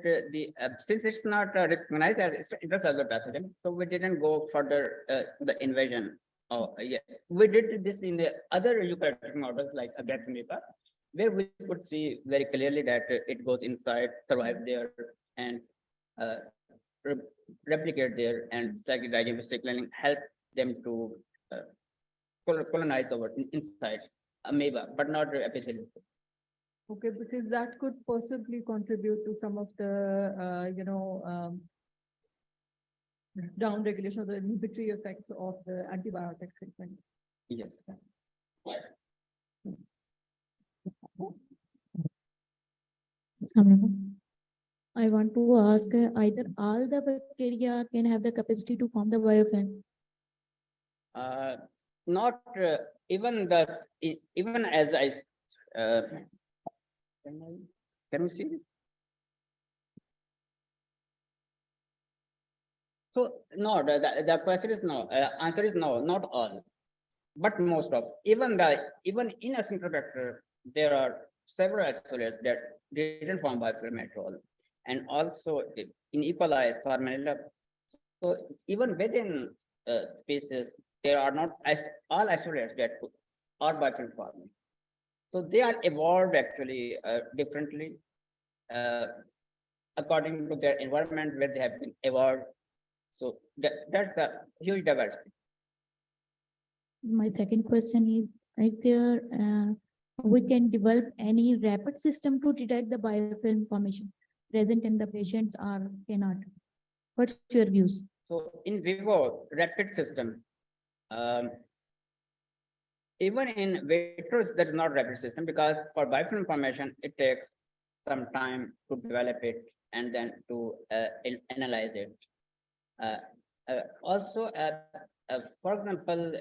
since it's not recognized as intracellular pathogen, so we didn't go further the invasion. Oh, yeah, we did this in the other eukaryotic models like amoeba, where we could see very clearly that it goes inside, survive there, and uh, replicate there, and diagnostic learning help them to colonize over inside amoeba, but not epithelial. Okay, because that could possibly contribute to some of the, down regulation of the inhibitory effects of the antibiotic treatment. Yes. I want to ask either all the bacteria can have the capacity to form the biofilm. Not even even as can we see this? So no, the question is no. Answer is no, not all, but most of. Even in Acinetobacter, there are several isolates that didn't form biofilm at all, and also in E. coli, Salmonella. So even within species, there are not all isolates that are biofilm forming. So they are evolved actually differently according to their environment where they have been evolved. So that's the huge diversity. My second question is there we can develop any rapid system to detect the biofilm formation present in the patients or cannot? What's your views? So in vivo rapid system, even in vitro, that is not rapid system because for biofilm formation, it takes some time to develop it and then to analyze it. Also, for example,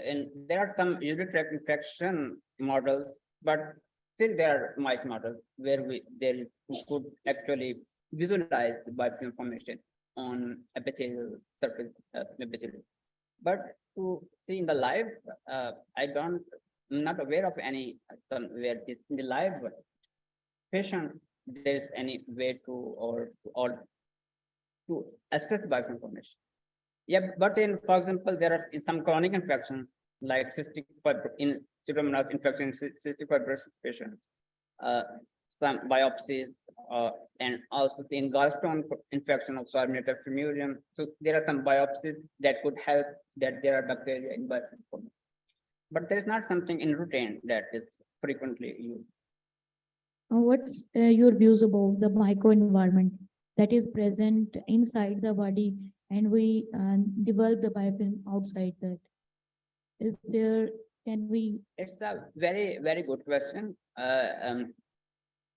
there are some urinary tract infection models, but still there are mice models where we could actually visualize the biofilm formation on epithelial surface epithelial. But to see in the live, I'm not aware of any where in the live patient there's any way to to assess biofilm formation. Yeah, but for example, there are some chronic infections like cystic in pseudomonas infection, cystic fibrosis patients, some biopsies, and also in gallstone infection of Salmonella fumarium. So there are some biopsies that could help that there are bacteria in biofilm formation. But there is not something in routine that is frequently used. What's your views about the microenvironment that is present inside the body and we develop the biofilm outside that? Is there, can we? It's a very, very good question.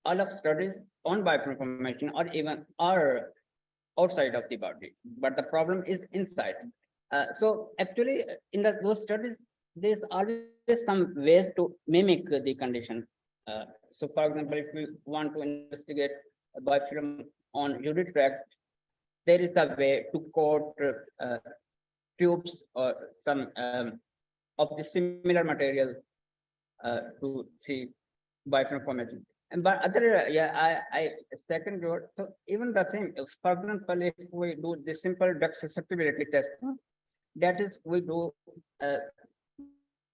All of studies on biofilm formation are outside of the body, but the problem is inside. So actually, in those studies, there's always some ways to mimic the condition. So for example, if we want to investigate a biofilm on urinary tract, there is a way to coat tubes or some of the similar material to see biofilm formation. And but other, I second your, so even the thing, for example, if we do the simple drug susceptibility test, that is, we do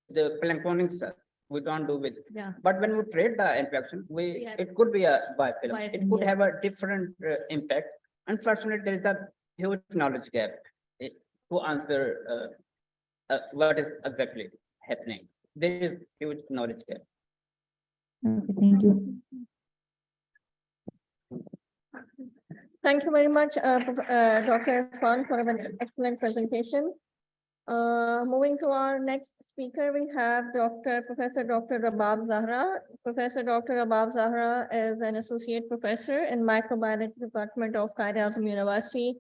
the planktoning stuff. We don't do with. Yeah. But when we treat the infection, it could be a biofilm. It could have a different impact. Unfortunately, there is a huge knowledge gap to answer what is exactly happening. There is huge knowledge gap. Okay, thank you. Thank you very much, Dr. Swan, for an excellent presentation. Moving to our next speaker, we have Professor Dr. Rabab Zahra. Professor Dr. Rabab Zahra is an associate professor in microbiology department of Quaid-e-Azam University.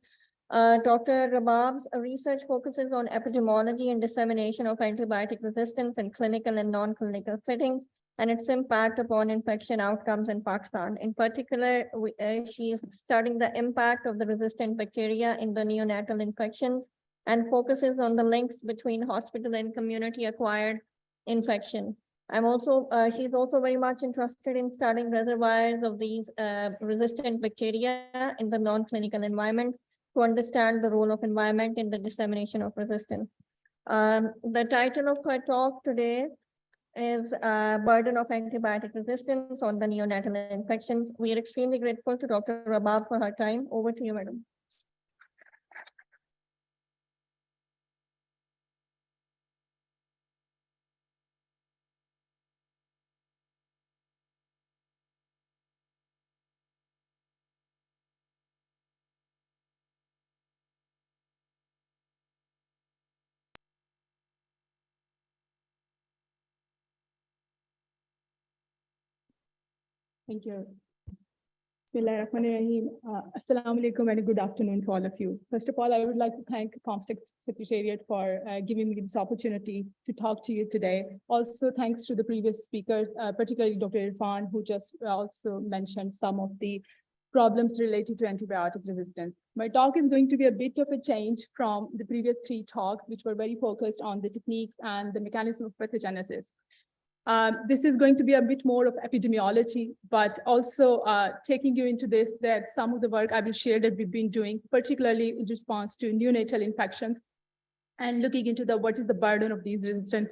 Dr. Rabab's research focuses on epidemiology and dissemination of antibiotic resistance in clinical and non-clinical settings and its impact upon infection outcomes in Pakistan. In particular, she is studying the impact of the resistant bacteria in the neonatal infections and focuses on the links between hospital and community-acquired infection. She's also very much interested in studying reservoirs of these resistant bacteria in the non-clinical environment to understand the role of environment in the dissemination of resistance. The title of her talk today is Burden of Antibiotic Resistance on the Neonatal Infections. We are extremely grateful to Dr. Rabab for her time. Over to you, madam. Thank you. Bismillahirrahmanirrahim. Assalamu alaikum and good afternoon to all of you. First of all, I would like to thank Comstech Secretariat for giving me this opportunity to talk to you today. Also, thanks to the previous speakers, particularly Dr. Irfan, who just also mentioned some of the problems related to antibiotic resistance. My talk is going to be a bit of a change from the previous three talks, which were very focused on the techniques and the mechanism of pathogenesis. This is going to be a bit more of epidemiology, but also taking you into this, that some of the work I will share that we've been doing, particularly in response to neonatal infections, and looking into what is the burden of these resistant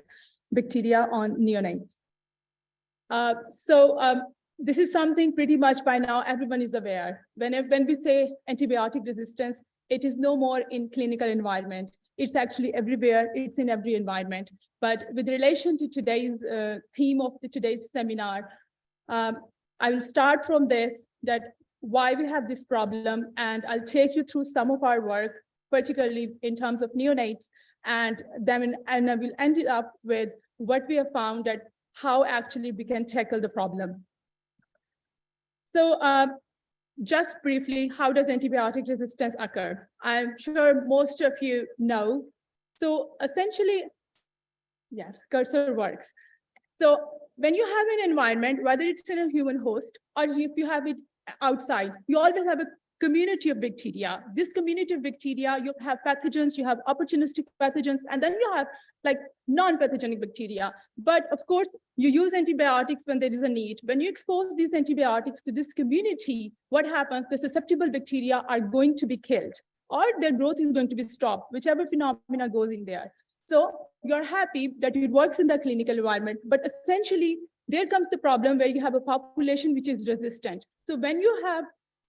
bacteria on neonates. This is something pretty much by now everyone is aware. When we say antibiotic resistance, it is no more in clinical environment. It's actually everywhere, it's in every environment. But with relation to today's theme of today's seminar, I will start from this, that why we have this problem, and I'll take you through some of our work, particularly in terms of neonates, and I will end it up with what we have found, that how actually we can tackle the problem. So just briefly, how does antibiotic resistance occur? I'm sure most of you know. So essentially, yes, cursor works. So when you have an environment, whether it's in a human host or if you have it outside, you always have a community of bacteria. This community of bacteria, you have pathogens, you have opportunistic pathogens, and then you have like non-pathogenic bacteria. But of course, you use antibiotics when there is a need. When you expose these antibiotics to this community, what happens? The susceptible bacteria are going to be killed, or their growth is going to be stopped, whichever phenomena goes in there. So you're happy that it works in the clinical environment, but essentially there comes the problem where you have a population which is resistant. So when you have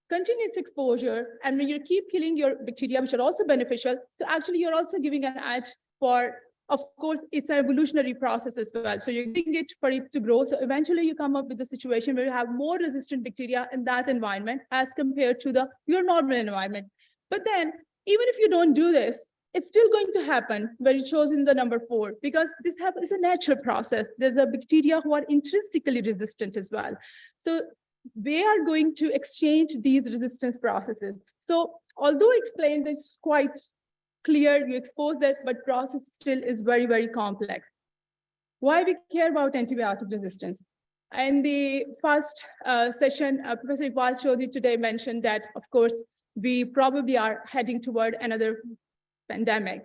continuous exposure and when you keep killing your bacteria, which are also beneficial, so actually you're also giving an edge for, of course, it's an evolutionary process as well. So you're giving it for it to grow. So eventually you come up with a situation where you have more resistant bacteria in that environment as compared to your normal environment. But then even if you don't do this, it's still going to happen where it shows in the number 4, because this is a natural process. There's a bacteria who are intrinsically resistant as well. So they are going to exchange these resistance processes. So although explained, it's quite clear, you expose that, but process still is very, very complex. Why we care about antibiotic resistance? In the first session, Professor Iqbal Chaudhry today mentioned that, of course, we probably are heading toward another pandemic.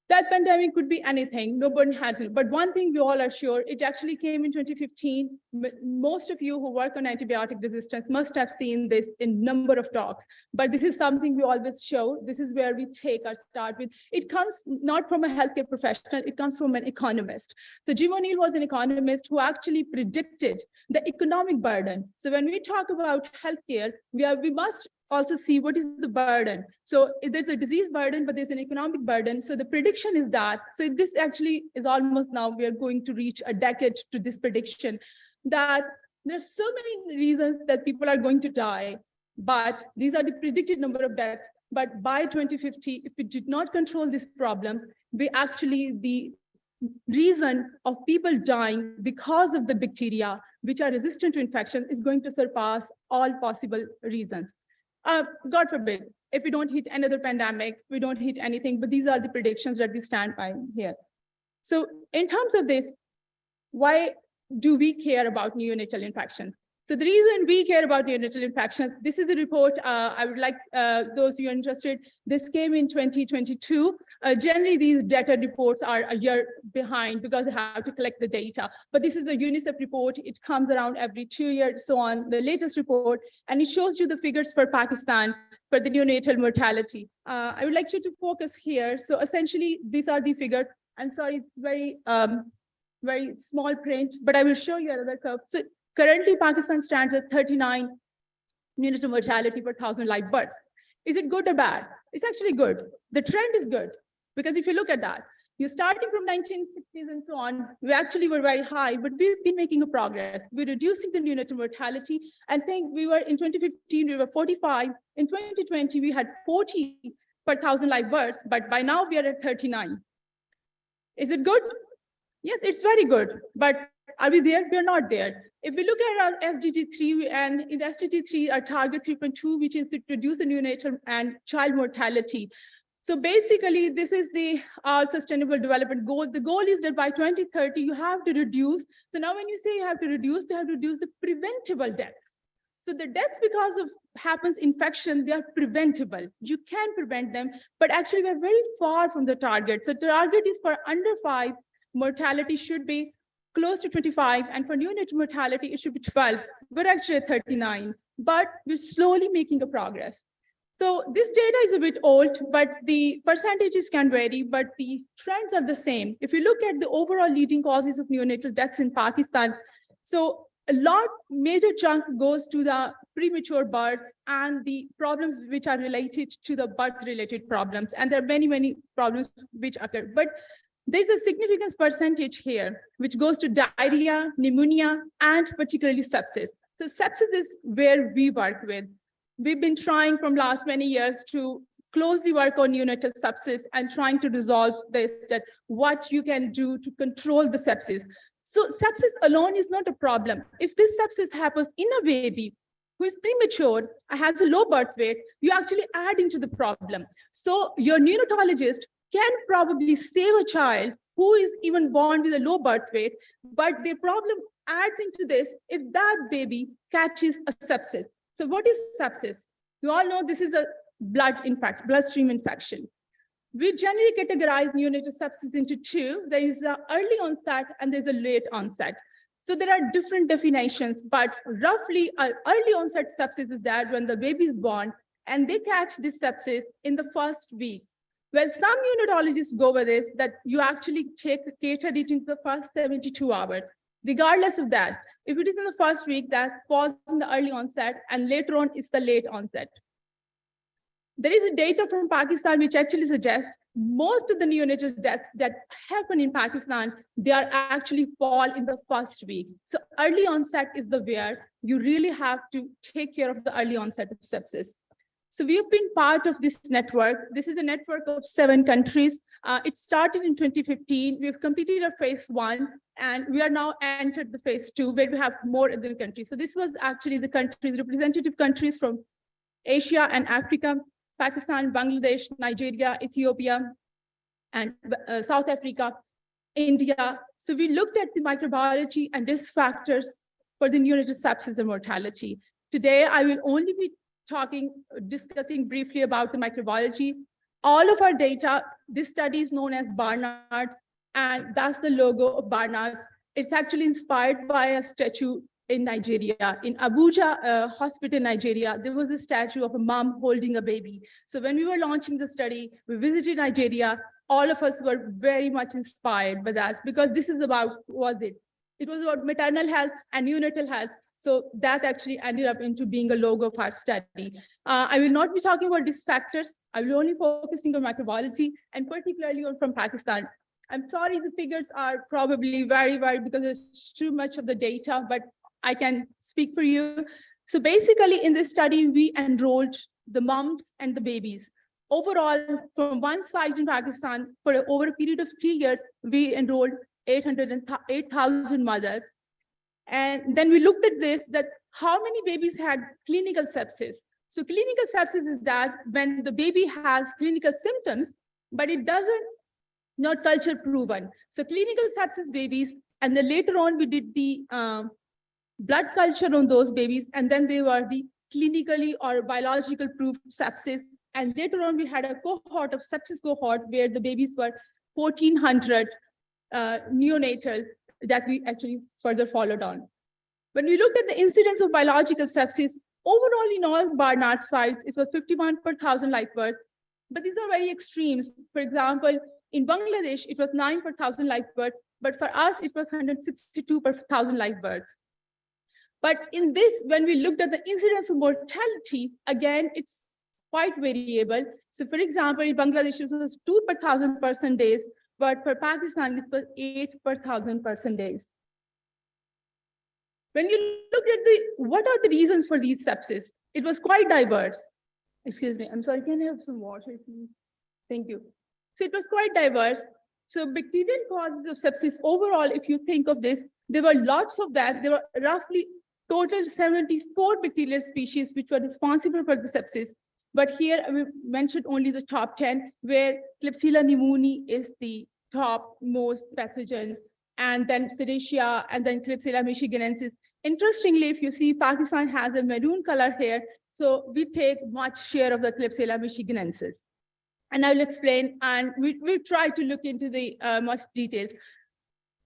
That pandemic could be anything, nobody had it. But one thing we all are sure, it actually came in 2015. Most of you who work on antibiotic resistance must have seen this in number of talks. But this is something we always show. This is where we take our start with. It comes not from a healthcare professional, it comes from an economist. So Jim O'Neill was an economist who actually predicted the economic burden. So when we talk about healthcare, we must also see what is the burden. So there's a disease burden, but there's an economic burden. So the prediction is that, so this actually is almost now, we are going to reach a decade to this prediction, that there's so many reasons that people are going to die, but these are the predicted number of deaths. But by 2050, if we did not control this problem, the reason of people dying because of the bacteria, which are resistant to infection, is going to surpass all possible reasons. God forbid, if we don't hit another pandemic, we don't hit anything, but these are the predictions that we stand by here. So in terms of this, why do we care about neonatal infection? So the reason we care about neonatal infections, this is a report, I would like those of you interested, this came in 2022. Generally, these data reports are a year behind because they have to collect the data. But this is the UNICEF report. It comes around every 2 years, so on, the latest report, and it shows you the figures for Pakistan for the neonatal mortality. I would like you to focus here. So essentially, these are the figures. I'm sorry, it's very small print, but I will show you another curve. So currently, Pakistan stands at 39 neonatal mortality per 1,000 live births. Is it good or bad? It's actually good. The trend is good, because if you look at that, you're starting from 1960s and so on, we actually were very high, but we've been making a progress. We're reducing the neonatal mortality. And think we were in 2015, we were 45. In 2020, we had 40 per 1,000 live births, but by now we are at 39. Is it good? Yes, it's very good, but are we there? We're not there. If we look at our SDG 3, and in SDG 3, our target 3.2, which is to reduce the neonatal and child mortality. So basically, this is the sustainable development goal. The goal is that by 2030, you have to reduce. So now when you say you have to reduce the preventable deaths. So the deaths because of happens infection, they are preventable. You can prevent them, but actually we're very far from the target. So the target is for under 5, mortality should be close to 25, and for neonatal mortality, it should be 12. We're actually at 39, but we're slowly making a progress. So this data is a bit old, but the percentages can vary, but the trends are the same. If you look at the overall leading causes of neonatal deaths in Pakistan, so a major chunk goes to the premature births and the problems which are related to the birth-related problems. And there are many, many problems which occur. But there's a significant percentage here, which goes to diarrhea, pneumonia, and particularly sepsis. So sepsis is where we work with. We've been trying from last many years to closely work on neonatal sepsis and trying to resolve this, that what you can do to control the sepsis. So sepsis alone is not a problem. If this sepsis happens in a baby who is premature, has a low birth weight, you actually add into the problem. So your neonatologist can probably save a child who is even born with a low birth weight, but the problem adds into this if that baby catches a sepsis. So what is sepsis? You all know this is a bloodstream infection. We generally categorize neonatal sepsis into two. There is an early onset and there's a late onset. So there are different definitions, but roughly early onset sepsis is that when the baby is born and they catch this sepsis in the first week. Well, some neonatologists go with this, that you actually cater it into the first 72 hours. Regardless of that, if it is in the first week, that falls in the early onset, and later on is the late onset. There is a data from Pakistan which actually suggests most of the neonatal deaths that happen in Pakistan, they are actually fall in the first week. So early onset is the where you really have to take care of the early onset of sepsis. So we have been part of this network. This is a network of 7 countries. It started in 2015. We've completed our phase 1, and we are now entered the phase 2, where we have more other countries. So this was actually the countries, representative countries from Asia and Africa, Pakistan, Bangladesh, Nigeria, Ethiopia, and South Africa, India. So we looked at the microbiology and risk factors for the neonatal sepsis and mortality. Today, I will only be discussing briefly about the microbiology. All of our data, this study is known as Barnard's, and that's the logo of Barnard's. It's actually inspired by a statue in Nigeria. In Abuja hospital in Nigeria, there was a statue of a mom holding a baby. So when we were launching the study, we visited Nigeria. All of us were very much inspired by that, because this is about, it was about maternal health and neonatal health. So that actually ended up into being a logo of our study. I will not be talking about these factors. I will only focusing on microbiology, and particularly from Pakistan. I'm sorry, the figures are probably very, because there's too much of the data, but I can speak for you. So basically in this study, we enrolled the moms and the babies. Overall, from one site in Pakistan, over a period of 3 years, we enrolled 8,000 mothers. And then we looked at this, that how many babies had clinical sepsis. So clinical sepsis is that when the baby has clinical symptoms, but it doesn't, not culture proven. So clinical sepsis babies, and then later on we did the blood culture on those babies, and then they were the clinically or biological proof sepsis. And later on, we had a cohort of sepsis cohort where the babies were 1,400 neonatal that we actually further followed on. When we looked at the incidence of biological sepsis, overall in all Barnard sites, it was 51 per 1,000 live births. But these are very extremes. For example, in Bangladesh, it was 9 per 1,000 live births, but for us, it was 162 per 1,000 live births. But in this, when we looked at the incidence of mortality, again, it's quite variable. So for example, in Bangladesh, it was 2 per 1,000 person days, but for Pakistan, it was 8 per 1,000 person days. When you look at what are the reasons for these sepsis, it was quite diverse. Excuse me, I'm sorry, can I have some water, please? Thank you. So it was quite diverse. So bacterial causes of sepsis overall, if you think of this, there were lots of that. There were roughly total 74 bacterial species which were responsible for the sepsis. But here we mentioned only the top 10, where Klebsiella pneumoniae is the top most pathogen, and then Serratia, and then Klebsiella michiganensis. Interestingly, if you see, Pakistan has a maroon color here, so we take much share of the Klebsiella michiganensis. And I will explain, and we'll try to look into the much details.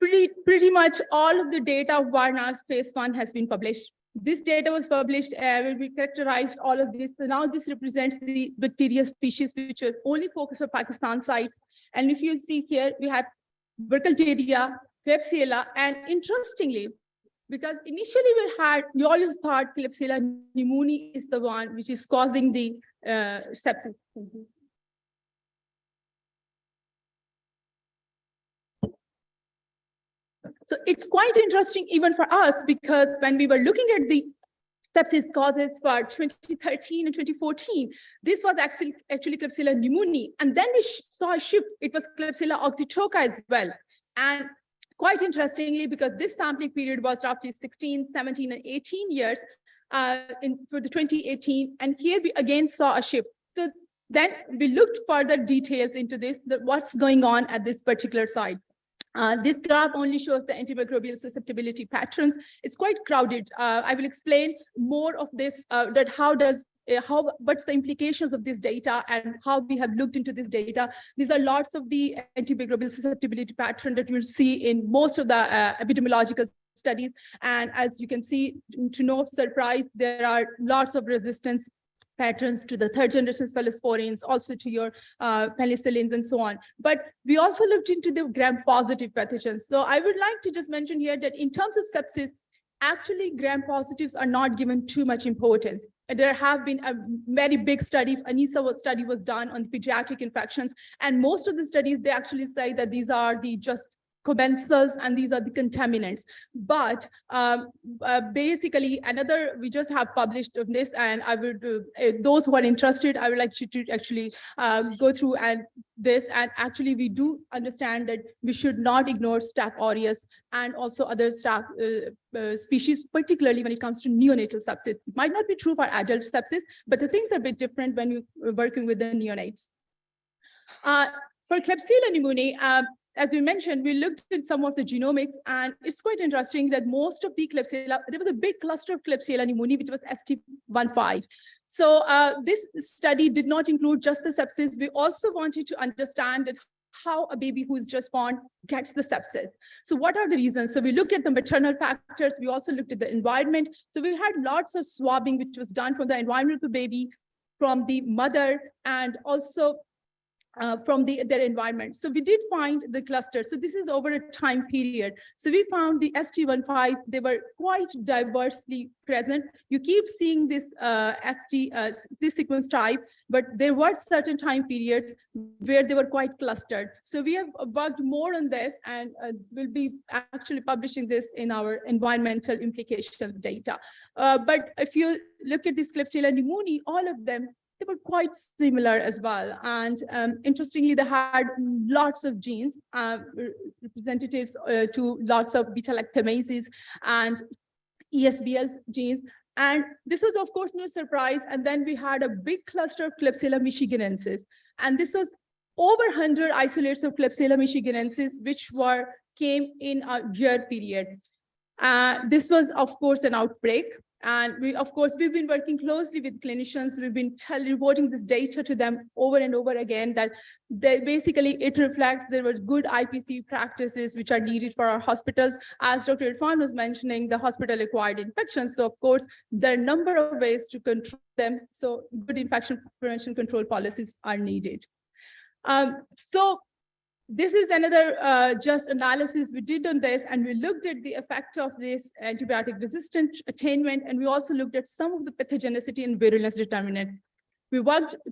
Pretty much all of the data of Barnard's phase 1 has been published. This data was published when we characterized all of this. So now this represents the bacteria species which are only focused on Pakistan side. And if you see here, we have Burkholderia, Klebsiella, and interestingly, because initially we always thought Klebsiella pneumoniae is the one which is causing the sepsis. So it's quite interesting even for us, because when we were looking at the sepsis causes for 2013 and 2014, this was actually Klebsiella pneumoniae. And then we saw a shift, it was Klebsiella oxytrocha as well. And quite interestingly, because this sampling period was roughly 16, 17, and 18 years for the 2018, and here we again saw a shift. So then we looked further details into this, what's going on at this particular site. This graph only shows the antimicrobial susceptibility patterns. It's quite crowded. I will explain more of this, what's the implications of this data and how we have looked into this data. These are lots of the antimicrobial susceptibility pattern that you'll see in most of the epidemiological studies. And as you can see, to no surprise, there are lots of resistance patterns to the third generation sphelosporins, also to your penicillins and so on. But we also looked into the gram-positive pathogens. So I would like to just mention here that in terms of sepsis, actually gram-positives are not given too much importance. There have been a very big study, ANISA study was done on pediatric infections, and most of the studies, they actually say that these are the just commensals and these are the contaminants. But basically we just have published on this, and I would, those who are interested, I would like you to actually go through and actually we do understand that we should not ignore Staph aureus and also other staph species, particularly when it comes to neonatal sepsis. It might not be true for adult sepsis, but the things are a bit different when you're working with the neonates. For Klebsiella pneumoniae, as we mentioned, we looked at some of the genomics, and it's quite interesting that most of the Klebsiella, there was a big cluster of Klebsiella pneumoniae, which was ST15. So this study did not include just the sepsis. We also wanted to understand that how a baby who is just born gets the sepsis. So what are the reasons? So we looked at the maternal factors. We also looked at the environment. So we had lots of swabbing, which was done from the environment of the baby, from the mother, and also from their environment. So we did find the cluster. So this is over a time period. So we found the ST15, they were quite diversely present. You keep seeing this this sequence type, but there were certain time periods where they were quite clustered. So we have worked more on this, and we'll be actually publishing this in our environmental implications data. But if you look at this Klebsiella pneumoniae, all of them, they were quite similar as well. And interestingly, they had lots of genes, representatives to lots of beta-lactamases and ESBL genes. And this was, of course, no surprise. And then we had a big cluster of Klebsiella michiganensis. And this was over 100 isolates of Klebsiella michiganensis, which came in a year period. This was, of course, an outbreak. And we've been working closely with clinicians. We've been reporting this data to them over and over again that basically it reflects there were good IPC practices which are needed for our hospitals. As Dr. Irfan was mentioning, the hospital-acquired infections. So of course, there are a number of ways to control them. So good infection prevention control policies are needed. So this is another just analysis we did on this, and we looked at the effect of this antibiotic resistant attainment, and we also looked at some of the pathogenicity and virulence determinant. We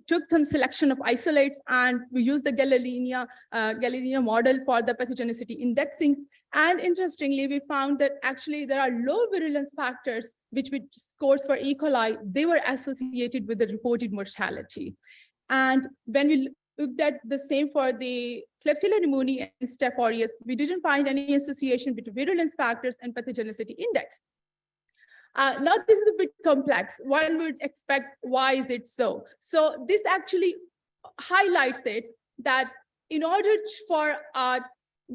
took some selection of isolates, and we used the Gallerinia model for the pathogenicity indexing. And interestingly, we found that actually there are low virulence factors, which with scores for E. coli, they were associated with the reported mortality. And when we looked at the same for the Klebsiella pneumoniae and Staph aureus, we didn't find any association between virulence factors and pathogenicity index. Now, this is a bit complex. One would expect, why is it so? So this actually highlights it that in order for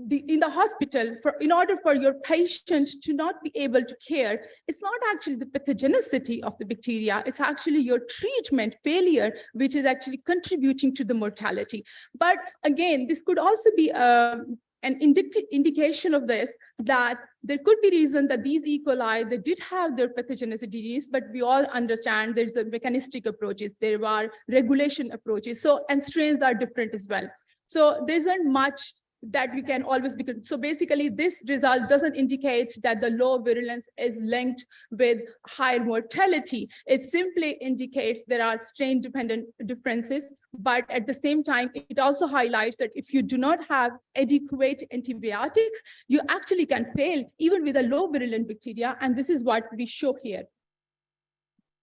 in the hospital, in order for your patient to not be able to care, it's not actually the pathogenicity of the bacteria, it's actually your treatment failure, which is actually contributing to the mortality. But again, this could also be an indication of this, that there could be reason that these E. coli, they did have their pathogenicity, but we all understand there's a mechanistic approaches, there are regulation approaches, so, and strains are different as well. So there isn't much that we can always be. So basically, this result doesn't indicate that the low virulence is linked with higher mortality. It simply indicates there are strain-dependent differences, but at the same time, it also highlights that if you do not have adequate antibiotics, you actually can fail even with a low virulent bacteria, and this is what we show here.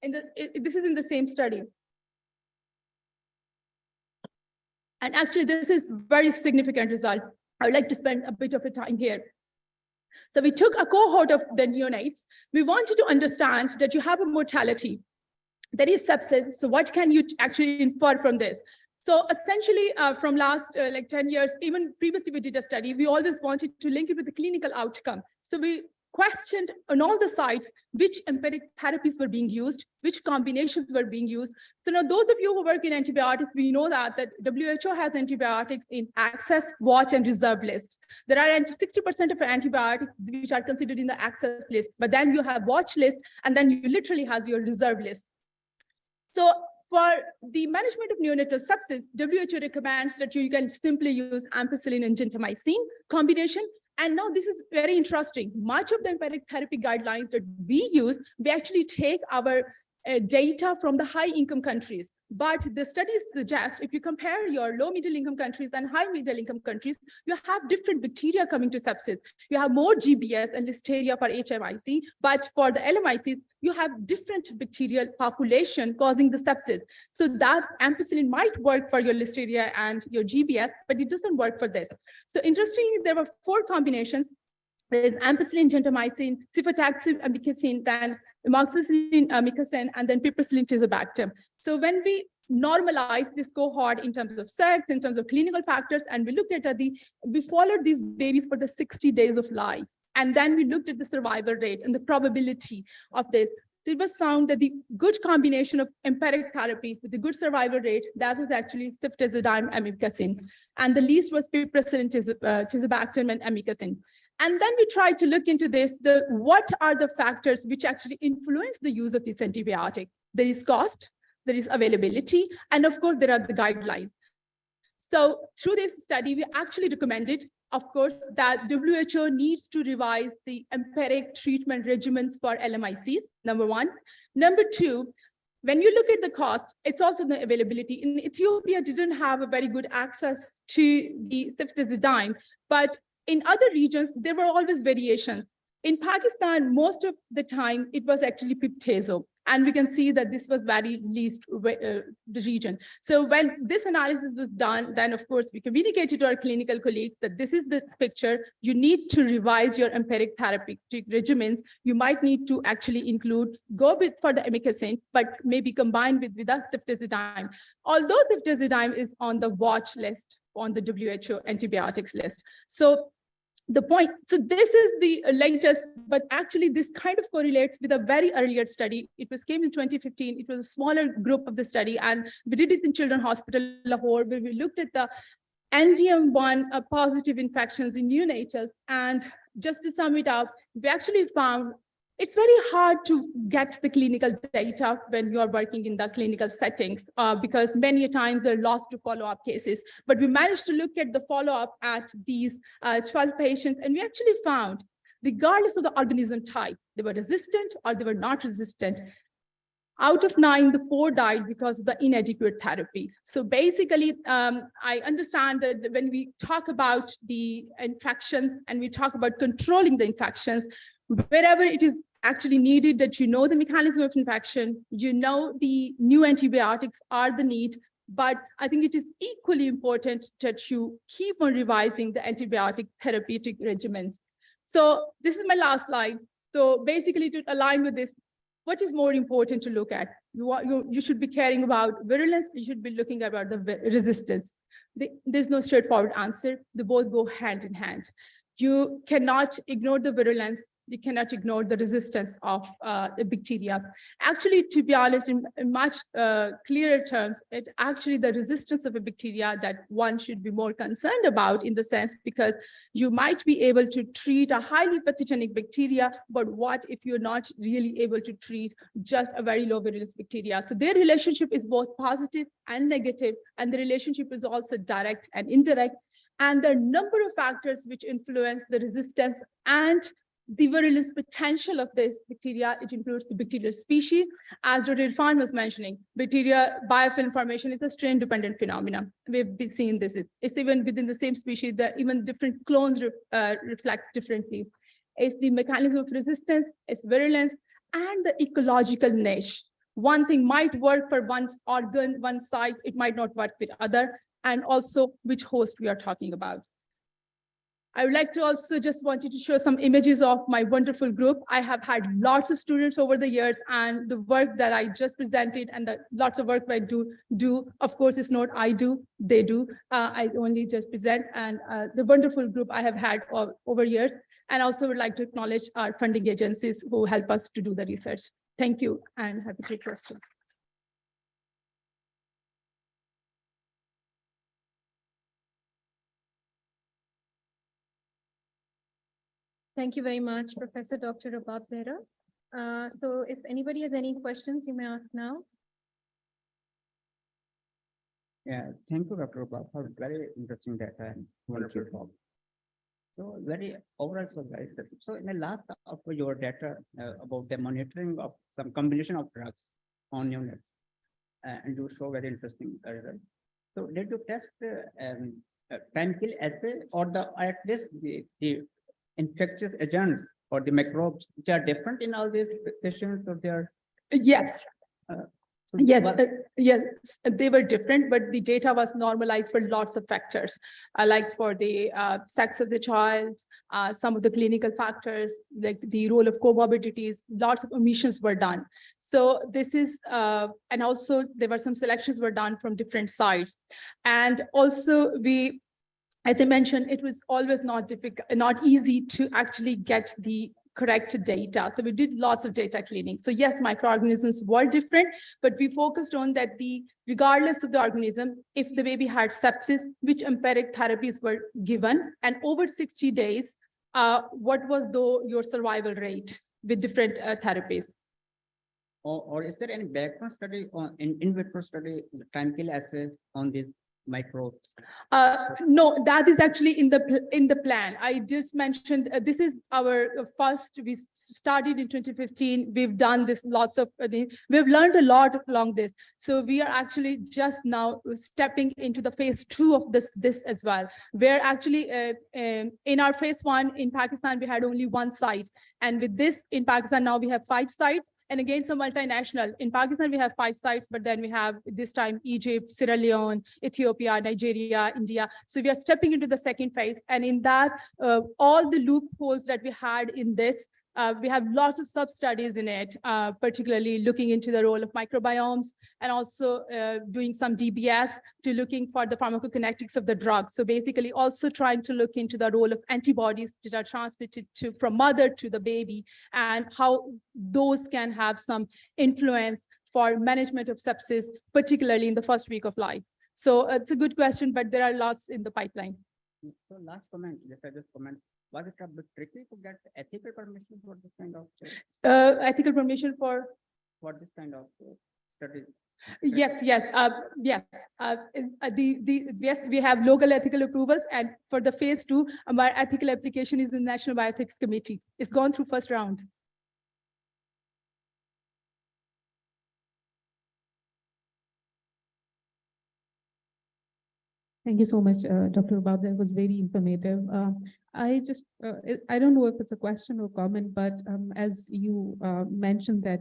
This is in the same study. And actually, this is very significant result. I would like to spend a bit of a time here. So we took a cohort of the neonates. We wanted to understand that you have a mortality. There is sepsis. So what can you actually infer from this? So essentially, from last like 10 years, even previously we did a study, we always wanted to link it with the clinical outcome. So we questioned on all the sites which empiric therapies were being used, which combinations were being used. So now those of you who work in antibiotics, we know that WHO has antibiotics in access, watch, and reserve lists. There are 60% of antibiotics which are considered in the access list, but then you have watch list, and then you literally have your reserve list. So for the management of neonatal sepsis, WHO recommends that you can simply use ampicillin and gentamicin combination. And now this is very interesting. Much of the empiric therapy guidelines that we use, we actually take our data from the high income countries. But the studies suggest if you compare your low middle income countries and high middle income countries, you have different bacteria coming to sepsis. You have more GBS and Listeria for HMIC, but for the LMICs, you have different bacterial population causing the sepsis. So that ampicillin might work for your Listeria and your GBS, but it doesn't work for this. So interestingly, there were 4 combinations. There is ampicillin, gentamicin, cefotaxime, amikacin, then amoxicillin, amikacin, and then piperacillin, tazobactam. So when we normalize this cohort in terms of sex, in terms of clinical factors, and we looked at we followed these babies for the 60 days of life. And then we looked at the survival rate and the probability of this. So it was found that the good combination of empiric therapy with the good survival rate, that was actually ceftazidime, amikacin. And the least was piperacillin, tazobactam, and amikacin. And then we tried to look into this, what are the factors which actually influence the use of this antibiotic? There is cost, there is availability, and of course, there are the guidelines. So through this study, we actually recommended, of course, that WHO needs to revise the empiric treatment regimens for LMICs, number 1. Number 2, when you look at the cost, it's also the availability. In Ethiopia, didn't have a very good access to the ceftazidime, but in other regions, there were always variations. In Pakistan, most of the time, it was actually piptazo. And we can see that this was very least the region. So when this analysis was done, then of course, we communicated to our clinical colleagues that this is the picture. You need to revise your empiric therapeutic regimens. You might need to actually include, go with for the amikacin, but maybe combine with the ceftazidime. Although ceftazidime is on the watch list, on the WHO antibiotics list. So the point, so this is the latest, but actually this kind of correlates with a very earlier study. It came in 2015. It was a smaller group of the study, and we did it in Children's Hospital Lahore, where we looked at the NDM1 positive infections in neonatals. And just to sum it up, we actually found it's very hard to get the clinical data when you are working in the clinical settings, because many times they're lost to follow-up cases. But we managed to look at the follow-up at these 12 patients, and we actually found, regardless of the organism type, they were resistant or they were not resistant. Out of 9, the 4 died because of the inadequate therapy. So basically, I understand that when we talk about the infections and we talk about controlling the infections, wherever it is actually needed, that you know the mechanism of infection, you know the new antibiotics are the need, but I think it is equally important that you keep on revising the antibiotic therapeutic regimens. So this is my last slide. So basically, to align with this, what is more important to look at? You should be caring about virulence, you should be looking about the resistance. There's no straightforward answer. They both go hand in hand. You cannot ignore the virulence. You cannot ignore the resistance of the bacteria. Actually, to be honest, in much clearer terms, it's actually the resistance of a bacteria that one should be more concerned about, in the sense, because you might be able to treat a highly pathogenic bacteria, but what if you're not really able to treat just a very low virulence bacteria? So their relationship is both positive and negative, and the relationship is also direct and indirect. And there are a number of factors which influence the resistance and the virulence potential of this bacteria. It includes the bacterial species. As Dr. Irfan was mentioning, bacteria biofilm formation is a strain-dependent phenomenon. We've been seeing this. It's even within the same species that even different clones reflect differently. It's the mechanism of resistance, it's virulence, and the ecological niche. One thing might work for one organ, one site, it might not work with other, and also which host we are talking about. I would like to also just wanted to show some images of my wonderful group. I have had lots of students over the years, and the work that I just presented and the lots of work I do, of course, it's not I do, they do. I only just present, and the wonderful group I have had over years. And also would like to acknowledge our funding agencies who help us to do the research. Thank you, and happy to take questions. Thank you very much, Professor Dr. Rabab Zehra. So if anybody has any questions, you may ask now. Yeah, thank you, Dr. Rabab, for very interesting data and wonderful talk. So very overall, so very interesting. So in the last of your data about the monitoring of some combination of drugs on units, and you show very interesting result. So did you test time kill assay, or at least the infectious agents or the microbes which are different in all these patients, or they are? Yes. So Yes, yes, they were different, but the data was normalized for lots of factors, like for the sex of the child, some of the clinical factors, like the role of comorbidities, lots of omissions were done. So this is, and also there were some selections were done from different sites. And also we, as I mentioned, it was always not easy to actually get the correct data. So we did lots of data cleaning. So yes, microorganisms were different, but we focused on that regardless of the organism, if the baby had sepsis, which empiric therapies were given, and over 60 days, what was your survival rate with different therapies? Or is there any background study on in vitro study, time kill assay on these microbes? No, that is actually in the plan. I just mentioned this is our first. We started in 2015. We've done this lots of. We've learned a lot along this. So we are actually just now stepping into the phase 2 of this as well. We're actually in our phase 1 in Pakistan, we had only 1 site, and with this in Pakistan now we have 5 sites. And again, some multinational. In Pakistan, we have 5 sites, but then we have this time Egypt, Sierra Leone, Ethiopia, Nigeria, India. So we are stepping into the second phase. And in that, all the loopholes that we had in this, We have lots of sub-studies in it, particularly looking into the role of microbiomes and also doing some DBS to looking for the pharmacokinetics of the drug. So basically also trying to look into the role of antibodies that are transmitted from mother to the baby and how those can have some influence for management of sepsis, particularly in the first week of life. So it's a good question, but there are lots in the pipeline. So last comment, just comment. Was it a bit tricky to get ethical permission for this kind of Ethical permission for? this kind of studies? Yes. Yes, we have local ethical approvals, and for the phase 2, our ethical application is in the National Bioethics Committee. It's gone through first round. Thank you so much, Dr. Ubab. That was very informative. I don't know if it's a question or comment, but as you mentioned that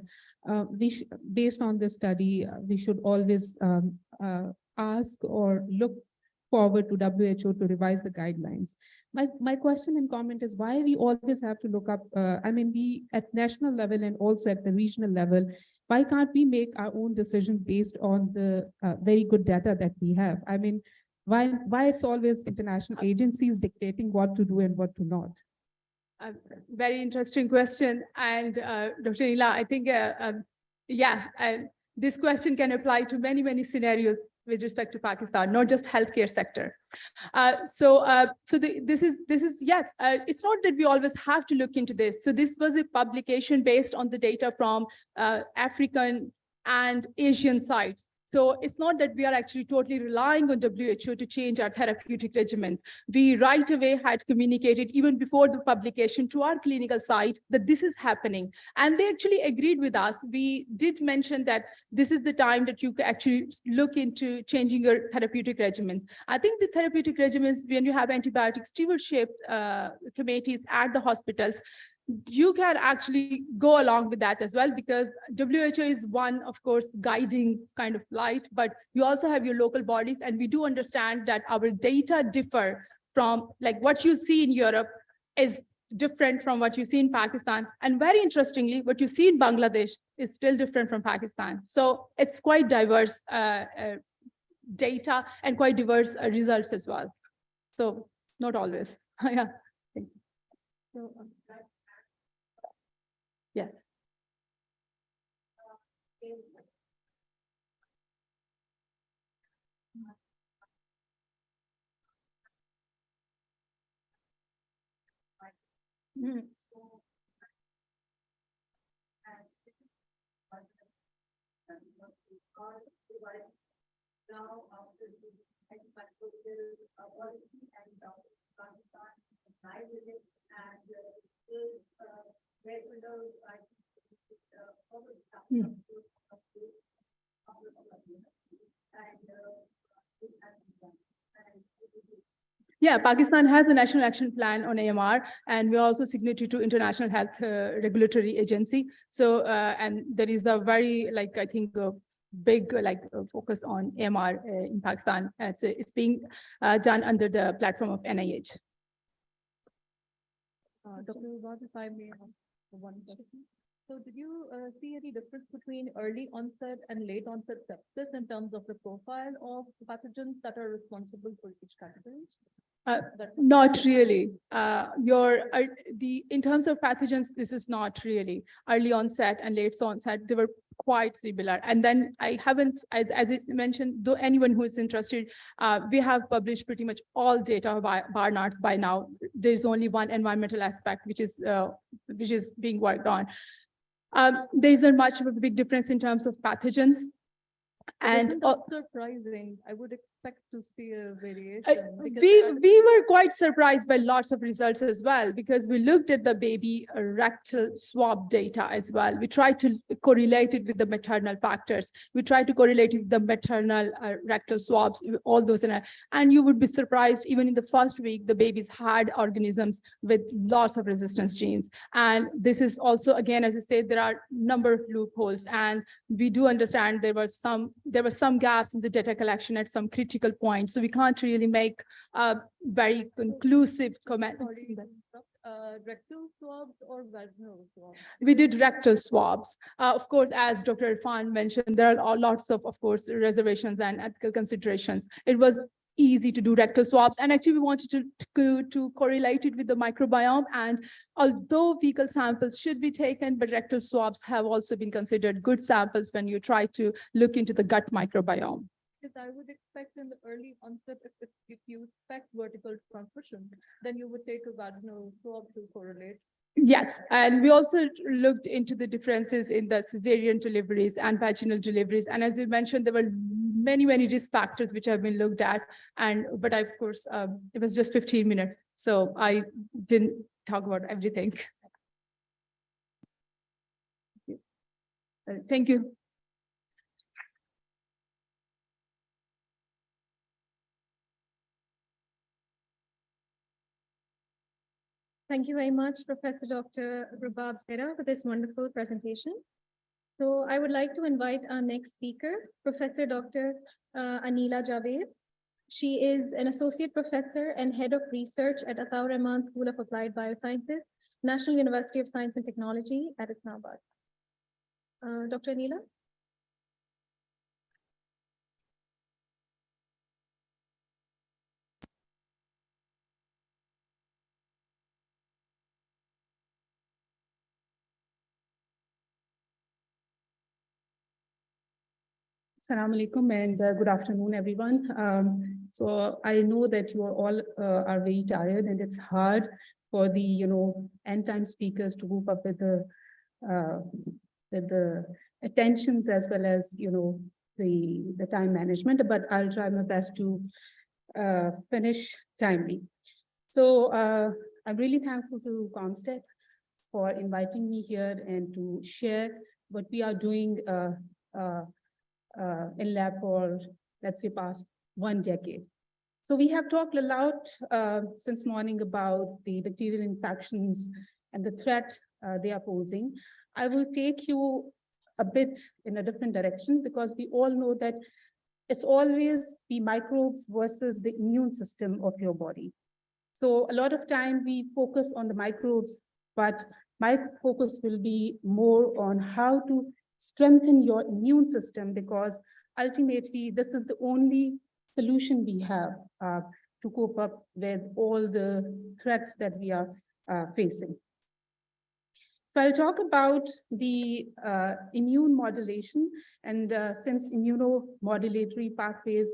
based on this study, we should always ask or look forward to WHO to revise the guidelines. My question and comment is why we always have to look up, we at national level and also at the regional level, why can't we make our own decisions based on the very good data that we have? I mean, why it's always international agencies dictating what to do and what to not? Very interesting question. And Dr. Neela, I think, this question can apply to many, many scenarios with respect to Pakistan, not just healthcare sector. This is yes, it's not that we always have to look into this. So this was a publication based on the data from African and Asian sites. So it's not that we are actually totally relying on WHO to change our therapeutic regimens. We right away had communicated even before the publication to our clinical site that this is happening. And they actually agreed with us. We did mention that this is the time that you can actually look into changing your therapeutic regimens. I think the therapeutic regimens, when you have antibiotic stewardship committees at the hospitals, you can actually go along with that as well, because WHO is one, of course, guiding kind of light, but you also have your local bodies, and we do understand that our data differ from, like, what you see in Europe is different from what you see in Pakistan. And very interestingly, what you see in Bangladesh is still different from Pakistan. So it's quite diverse data and quite diverse results as well. So not always. Yeah. So, yes. Mhm. Yeah, Pakistan has a national action plan on AMR, and we're also signatory to International Health Regulatory Agency. So, and there is a very, like, I think, big focus on AMR in Pakistan. It's being done under the platform of NIH. Dr. Ubab, if I may have one question. So did you see any difference between early onset and late onset sepsis in terms of the profile of pathogens that are responsible for each category? Not really. In terms of pathogens, this is not really early onset and late onset. They were quite similar. And then I haven't, as it mentioned, though anyone who is interested, we have published pretty much all data by Barnard's by now. There's only one environmental aspect which is being worked on. There isn't much of a big difference in terms of pathogens. And surprising, I would expect to see a variation. We were quite surprised by lots of results as well, because we looked at the baby rectal swab data as well. We tried to correlate it with the maternal factors. We tried to correlate it with the maternal rectal swabs, all those. And you would be surprised, even in the first week, the babies had organisms with lots of resistance genes. And this is also, again, as I said, there are a number of loopholes. And we do understand there were some gaps in the data collection at some critical points. So we can't really make a very conclusive comment. rectal swabs or vaginal swabs? We did rectal swabs. Of course, as Dr. Irfan mentioned, there are lots of course, reservations and ethical considerations. It was easy to do rectal swabs, and actually we wanted to correlate it with the microbiome. And although fecal samples should be taken, but rectal swabs have also been considered good samples when you try to look into the gut microbiome. Because I would expect in the early onset, if you expect vertical transmission, then you would take a vaginal swab to correlate. Yes, and we also looked into the differences in the cesarean deliveries and vaginal deliveries. And as you mentioned, there were many risk factors which have been looked at. But of course, it was just 15 minutes, so I didn't talk about everything. Thank you. Thank you very much, Professor Dr. Rubab Zera, for this wonderful presentation. So I would like to invite our next speaker, Professor Dr. Anila Javed. She is an associate professor and head of research at Ataur Rahman School of Applied Biosciences, National University of Science and Technology at Islamabad. Dr. Anila? Assalamu alaikum and good afternoon, everyone. So I know that you are all are very tired, and it's hard for the end time speakers to move up with the attentions as well as the time management. But I'll try my best to finish timely. So I'm really thankful to Comstech for inviting me here and to share what we are doing in lab for, let's say, past 1 decade. So we have talked a lot since morning about the bacterial infections and the threat they are posing. I will take you a bit in a different direction, because we all know that it's always the microbes versus the immune system of your body. So a lot of time we focus on the microbes, but my focus will be more on how to strengthen your immune system, because ultimately this is the only solution we have to cope up with all the threats that we are facing. So I'll talk about the immune modulation, and since immunomodulatory pathways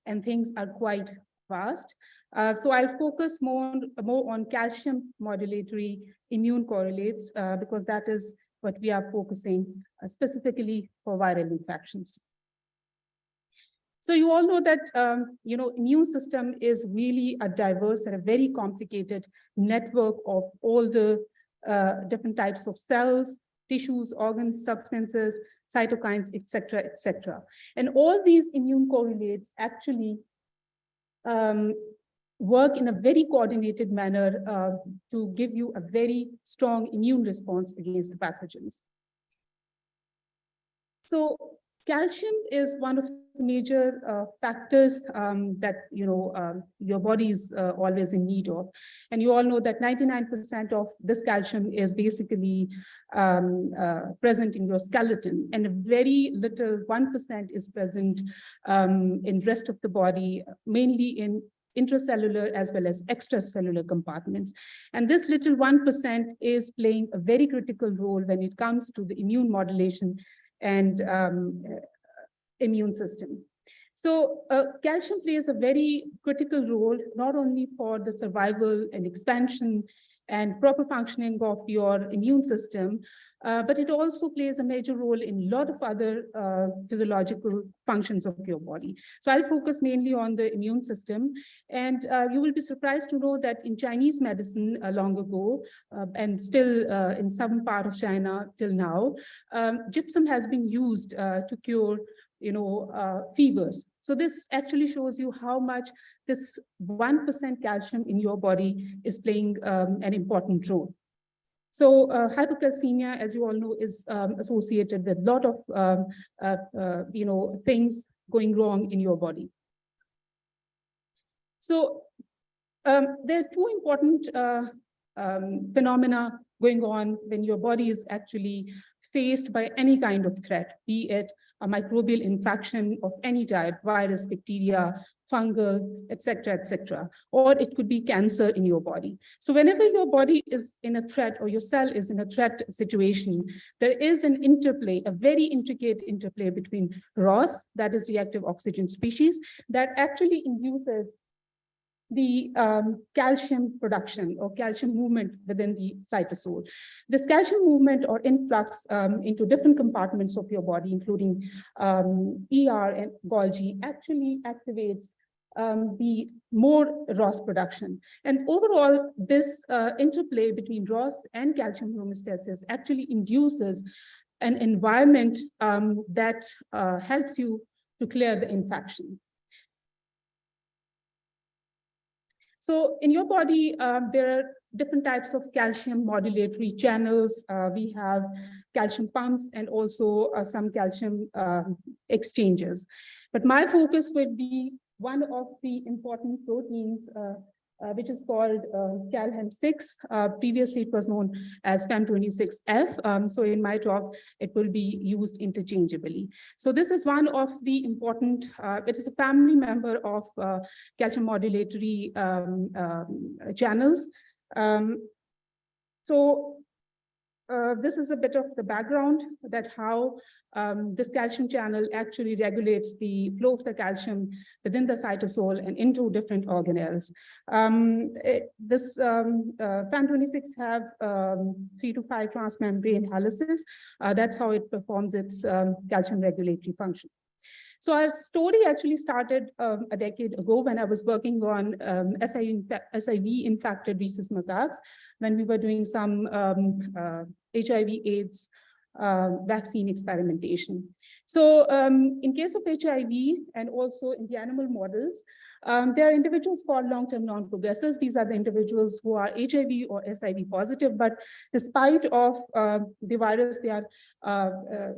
and things are quite vast, so I'll focus more on calcium modulatory immune correlates, because that is what we are focusing specifically for viral infections. So you all know that immune system is really a diverse and a very complicated network of all the different types of cells, tissues, organs, substances, cytokines, etc., etc. And all these immune correlates actually work in a very coordinated manner to give you a very strong immune response against the pathogens. So calcium is one of the major factors that your body is always in need of. And you all know that 99% of this calcium is basically present in your skeleton, and a very little 1% is present in rest of the body, mainly in intracellular as well as extracellular compartments. And this little 1% is playing a very critical role when it comes to the immune modulation and immune system. So calcium plays a very critical role, not only for the survival and expansion and proper functioning of your immune system, but it also plays a major role in a lot of other physiological functions of your body. So I'll focus mainly on the immune system. And you will be surprised to know that in Chinese medicine long ago, and still in some part of China till now, gypsum has been used to cure fevers. So this actually shows you how much this 1% calcium in your body is playing an important role. So hypocalcemia, as you all know, is associated with a lot of things going wrong in your body. So there are two important phenomena going on when your body is actually faced by any kind of threat, be it a microbial infection of any type, virus, bacteria, fungal, etc., or it could be cancer in your body. So whenever your body is in a threat or your cell is in a threat situation, there is an interplay, a very intricate interplay between ROS, that is reactive oxygen species, that actually induces the calcium production or calcium movement within the cytosol. This calcium movement or influx into different compartments of your body, including ER and Golgi, actually activates the more ROS production. And overall, this interplay between ROS and calcium homeostasis actually induces an environment that helps you to clear the infection. So in your body, there are different types of calcium modulatory channels. We have calcium pumps and also some calcium exchanges. But my focus would be one of the important proteins, which is called CalHEM6. Previously, it was known as PAM26F. So in my talk, it will be used interchangeably. So this is one of the important, it is a family member of calcium modulatory channels. This is a bit of the background that how this calcium channel actually regulates the flow of the calcium within the cytosol and into different organelles. This PAM26 have 3 to 5 transmembrane helices. That's how it performs its calcium regulatory function. So our story actually started a decade ago when I was working on SIV-infected rhesus macaques, when we were doing some HIV/AIDS vaccine experimentation. So in case of HIV and also in the animal models, there are individuals called long-term non-progressors. These are the individuals who are HIV or SIV positive, but despite of the virus, they are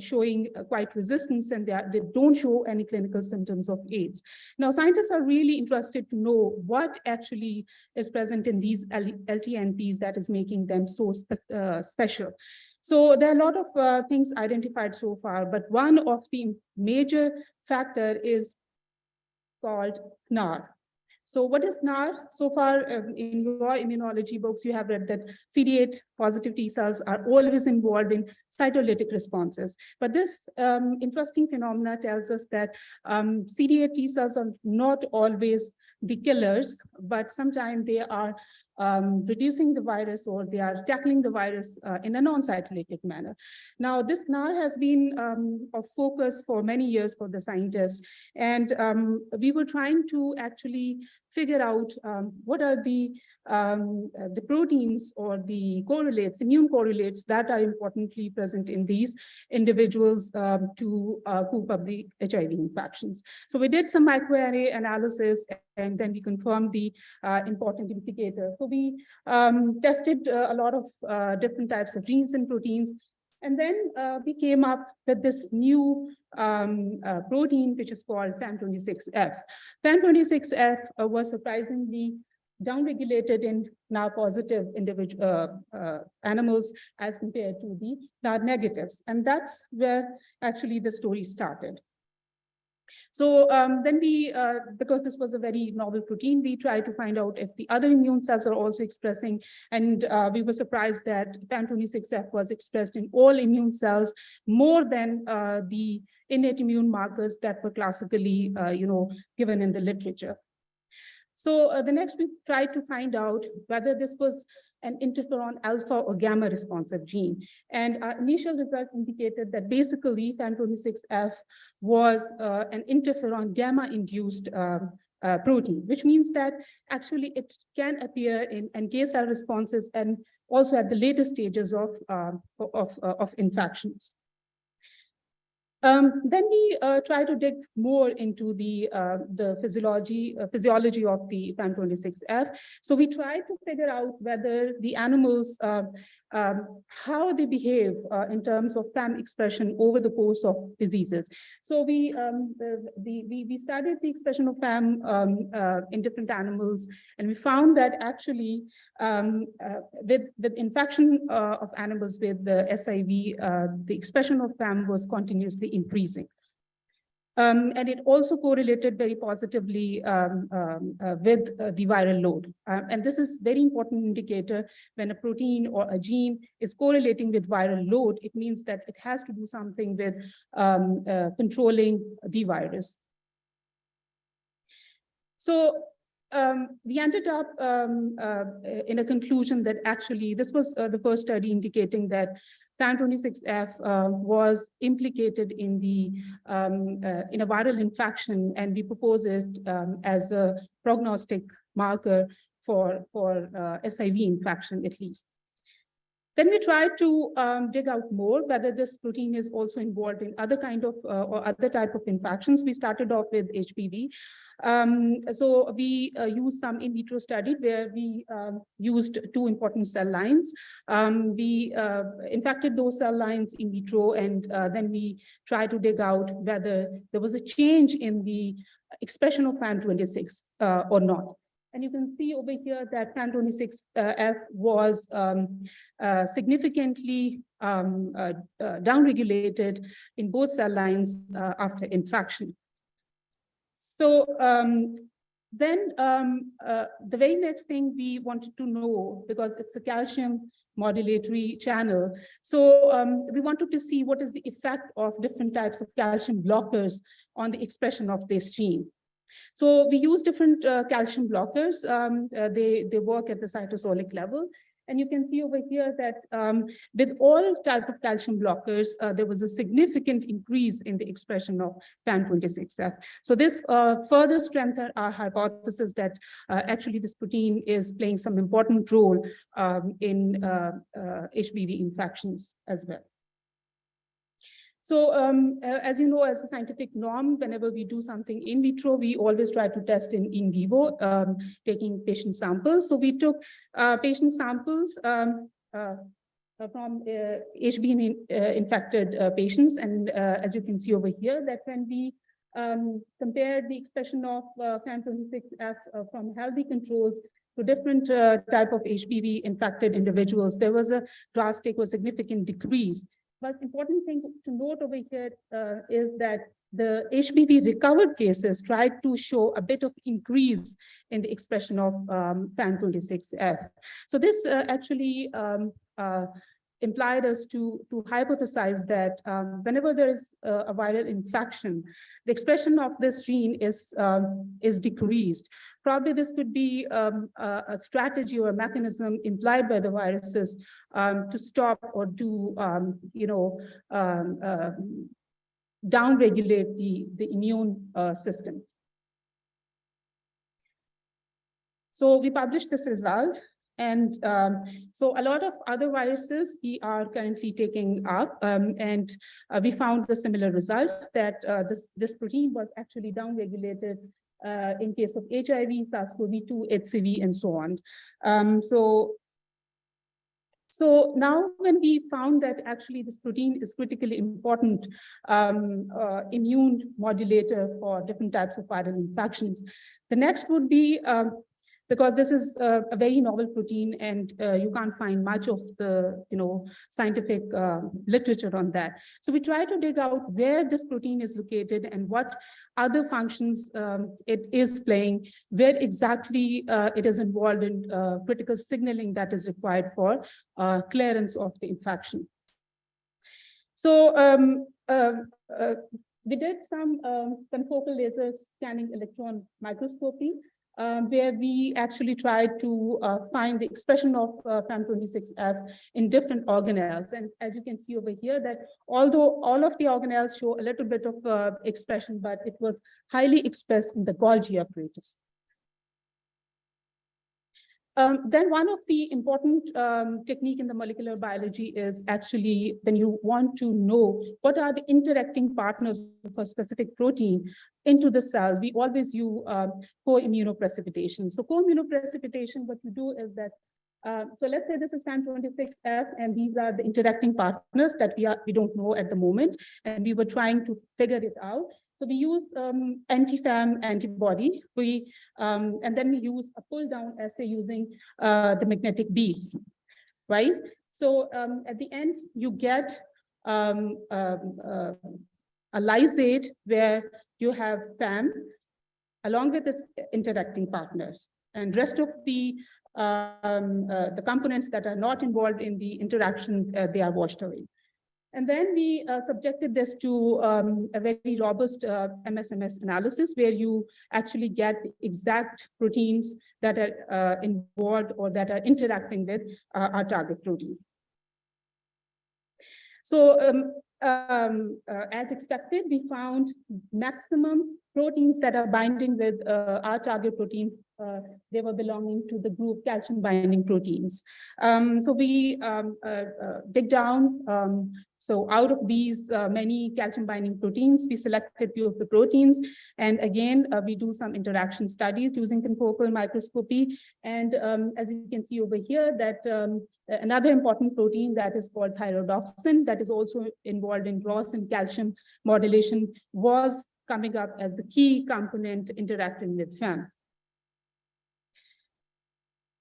showing quite resistance and they don't show any clinical symptoms of AIDS. Now, scientists are really interested to know what actually is present in these LTNPs that is making them so special. So there are a lot of things identified so far, but one of the major factor is called NAR. So what is NAR? So far in your immunology books, you have read that CD8 positive T cells are always involved in cytolytic responses. But this interesting phenomena tells us that CD8 T cells are not always the killers, but sometimes they are reducing the virus or they are tackling the virus in a non-cytolytic manner. Now, this NAR has been of focus for many years for the scientists, and we were trying to actually figure out what are the proteins or the correlates, immune correlates that are importantly present in these individuals to coop up the HIV infections. So we did some microarray analysis and then we confirmed the important indicator. So we tested a lot of different types of genes and proteins. And then we came up with this new protein, which is called PAM26F. PAM26F was surprisingly downregulated in NAR positive individual animals as compared to the NAR negatives. And that's where actually the story started. So then we, because this was a very novel protein, we tried to find out if the other immune cells are also expressing, and we were surprised that PAM26F was expressed in all immune cells more than the innate immune markers that were classically, given in the literature. So the next we tried to find out whether this was an interferon alpha or gamma responsive gene. And our initial results indicated that basically PAM26F was an interferon gamma induced protein, which means that actually it can appear in NK cell responses and also at the later stages of infections. Then we try to dig more into the physiology of the PAM26F. So we try to figure out whether the animals how they behave in terms of FAM expression over the course of diseases. So we studied the expression of FAM in different animals, and we found that actually with infection of animals with the SIV, the expression of FAM was continuously increasing. And it also correlated very positively with the viral load. And this is very important indicator when a protein or a gene is correlating with viral load. It means that it has to do something with controlling the virus. So we ended up in a conclusion that actually this was the first study indicating that FAM26F was implicated in in a viral infection, and we propose it as a prognostic marker for SIV infection at least. Then we tried to dig out more whether this protein is also involved in other kind of or other type of infections. We started off with HPV. So we used some in vitro study where we used 2 important cell lines. We infected those cell lines in vitro, and then we tried to dig out whether there was a change in the expression of FAM26 or not. And you can see over here that FAM26F was significantly downregulated in both cell lines after infection. So then the very next thing we wanted to know, because it's a calcium modulatory channel, so we wanted to see what is the effect of different types of calcium blockers on the expression of this gene. So we use different calcium blockers. They work at the cytosolic level. And you can see over here that with all type of calcium blockers, there was a significant increase in the expression of FAM26F. So this further strengthened our hypothesis that actually this protein is playing some important role in HPV infections as well. So as you know, as a scientific norm, whenever we do something in vitro, we always try to test in vivo, taking patient samples. So we took patient samples from HBV infected patients. And as you can see over here, that when we compared the expression of FAM26F from healthy controls to different type of HBV infected individuals, there was a drastic or significant decrease. But important thing to note over here is that the HPV recovered cases tried to show a bit of increase in the expression of FAM26F. So this actually implied us to hypothesize that whenever there is a viral infection, the expression of this gene is decreased. Probably this could be a strategy or a mechanism implied by the viruses to stop or to downregulate the immune system. So we published this result. And so a lot of other viruses we are currently taking up, and we found the similar results that this protein was actually downregulated in case of HIV, SARS-CoV-2, HCV, and so on. So now when we found that actually this protein is critically important immune modulator for different types of viral infections, the next would be because this is a very novel protein and you can't find much of the scientific literature on that. So we try to dig out where this protein is located and what other functions it is playing, where exactly it is involved in critical signaling that is required for clearance of the infection. So we did some confocal laser scanning electron microscopy, where we actually tried to find the expression of FAM26F in different organelles. And as you can see over here, that although all of the organelles show a little bit of expression, but it was highly expressed in the Golgi apparatus. Then one of the important technique in the molecular biology is actually when you want to know what are the interacting partners for a specific protein into the cell, we always use co-immunoprecipitation. So co-immunoprecipitation, what you do is that So let's say this is FAM26F, and these are the interacting partners that we don't know at the moment, and we were trying to figure it out. So we use anti-FAM antibody, and then we use a pull-down assay using the magnetic beads, right? So at the end, you get a lysate where you have FAM along with its interacting partners, and rest of the components that are not involved in the interaction, they are washed away. And then we subjected this to a very robust MSMS analysis, where you actually get the exact proteins that are involved or that are interacting with our target protein. So as expected, we found maximum proteins that are binding with our target protein. They were belonging to the group calcium binding proteins. So we dig down. So out of these many calcium binding proteins, we selected few of the proteins. And again, we do some interaction studies using confocal microscopy. And as you can see over here, that another important protein that is called thyrodoxin, that is also involved in ROS and calcium modulation, was coming up as the key component interacting with FAM.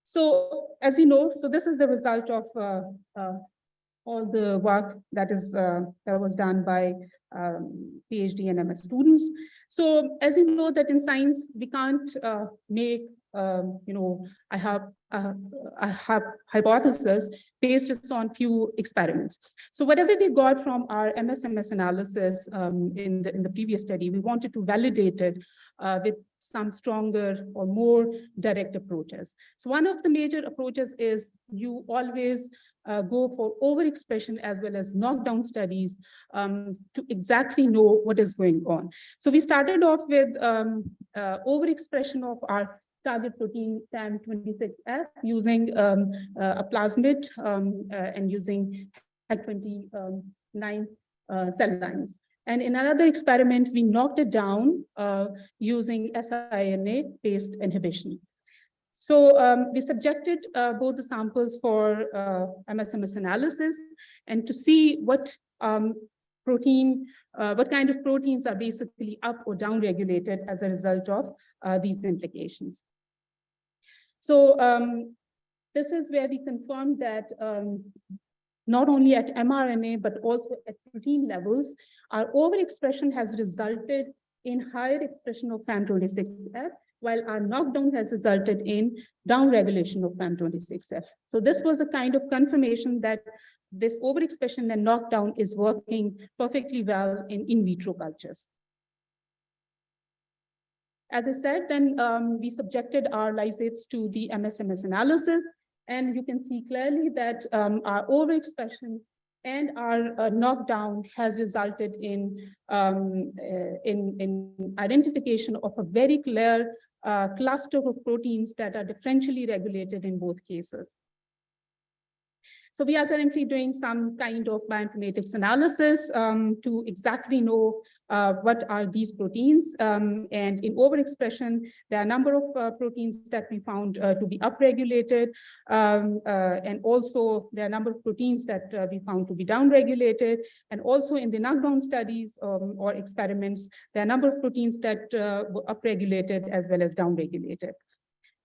So as you know, so this is the result of all the work that was done by PhD and MS students. So as you know, that in science, we can't make, I have hypothesis based just on few experiments. So whatever we got from our MSMS analysis in the previous study, we wanted to validate it with some stronger or more direct approaches. So one of the major approaches is you always go for overexpression as well as knockdown studies to exactly know what is going on. So we started off with overexpression of our target protein FAM26F using a plasmid and using HEC29 cell lines. And in another experiment, we knocked it down using siRNA-based inhibition. So we subjected both the samples for MSMS analysis and to see what kind of proteins are basically up or down regulated as a result of these implications. So this is where we confirmed that not only at mRNA, but also at protein levels, our overexpression has resulted in higher expression of FAM26F, while our knockdown has resulted in downregulation of FAM26F. So this was a kind of confirmation that this overexpression and knockdown is working perfectly well in vitro cultures. As I said, then we subjected our lysates to the MSMS analysis, and you can see clearly that our overexpression and our knockdown has resulted in identification of a very clear cluster of proteins that are differentially regulated in both cases. So we are currently doing some kind of bioinformatics analysis to exactly know what are these proteins. And in overexpression, there are a number of proteins that we found to be upregulated. And also there are a number of proteins that we found to be downregulated. And also in the knockdown studies or experiments, there are a number of proteins that were upregulated as well as downregulated.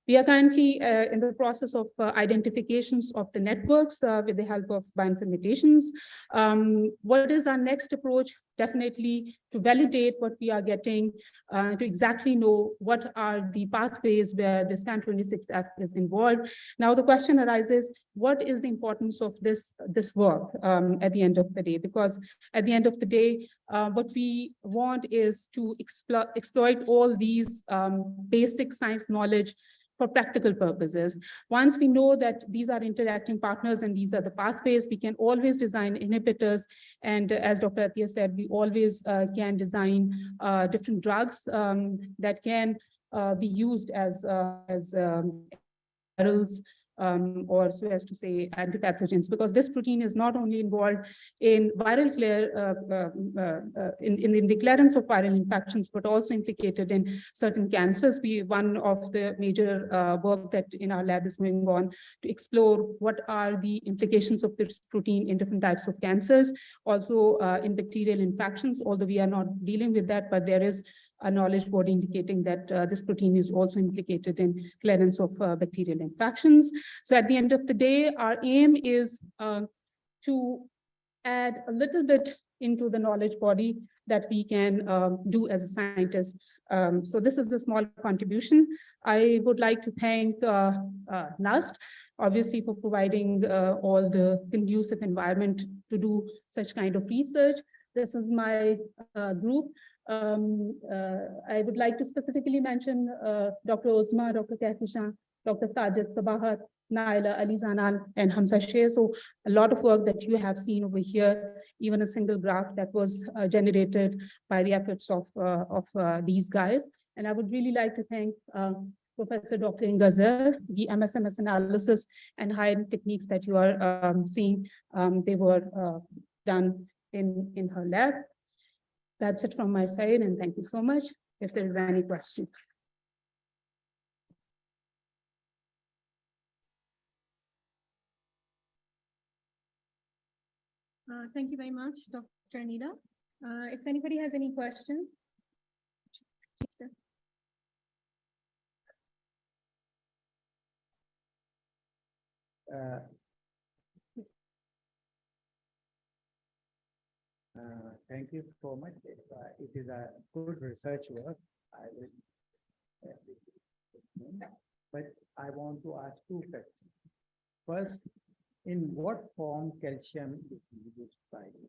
We are currently in the process of identifications of the networks with the help of bioinformaticians. What is our next approach? Definitely to validate what we are getting, to exactly know what are the pathways where this FAM26F is involved. Now the question arises, what is the importance of this work at the end of the day? Because at the end of the day, what we want is to exploit all these basic science knowledge for practical purposes. Once we know that these are interacting partners and these are the pathways, we can always design inhibitors. And as Dr. Athiya said, we always can design different drugs that can be used as barrels or so as to say antipathogens, because this protein is not only involved in viral in the clearance of viral infections, but also implicated in certain cancers. One of the major work that in our lab is going on to explore what are the implications of this protein in different types of cancers, also in bacterial infections, although we are not dealing with that, but there is a knowledge body indicating that this protein is also implicated in clearance of bacterial infections. So at the end of the day, our aim is to add a little bit into the knowledge body that we can do as a scientist. So this is a small contribution. I would like to thank NUST, obviously, for providing all the conducive environment to do such kind of research. This is my group. I would like to specifically mention Dr. Ozma, Dr. Kehfishan, Dr. Sajid Sabahat, Naila Ali Zanan, and Hamza Sheh. So a lot of work that you have seen over here, even a single graph that was generated by the efforts of these guys. And I would really like to thank Professor Dr. Ingazer, the MSMS analysis and high-end techniques that you are seeing. They were done in her lab. That's it from my side, and thank you so much. If there is any question. Thank you very much, Dr. Anita. If anybody has any questions. Thank you so much. It is a good research work. But I want to ask two questions. First, in what form calcium is used by you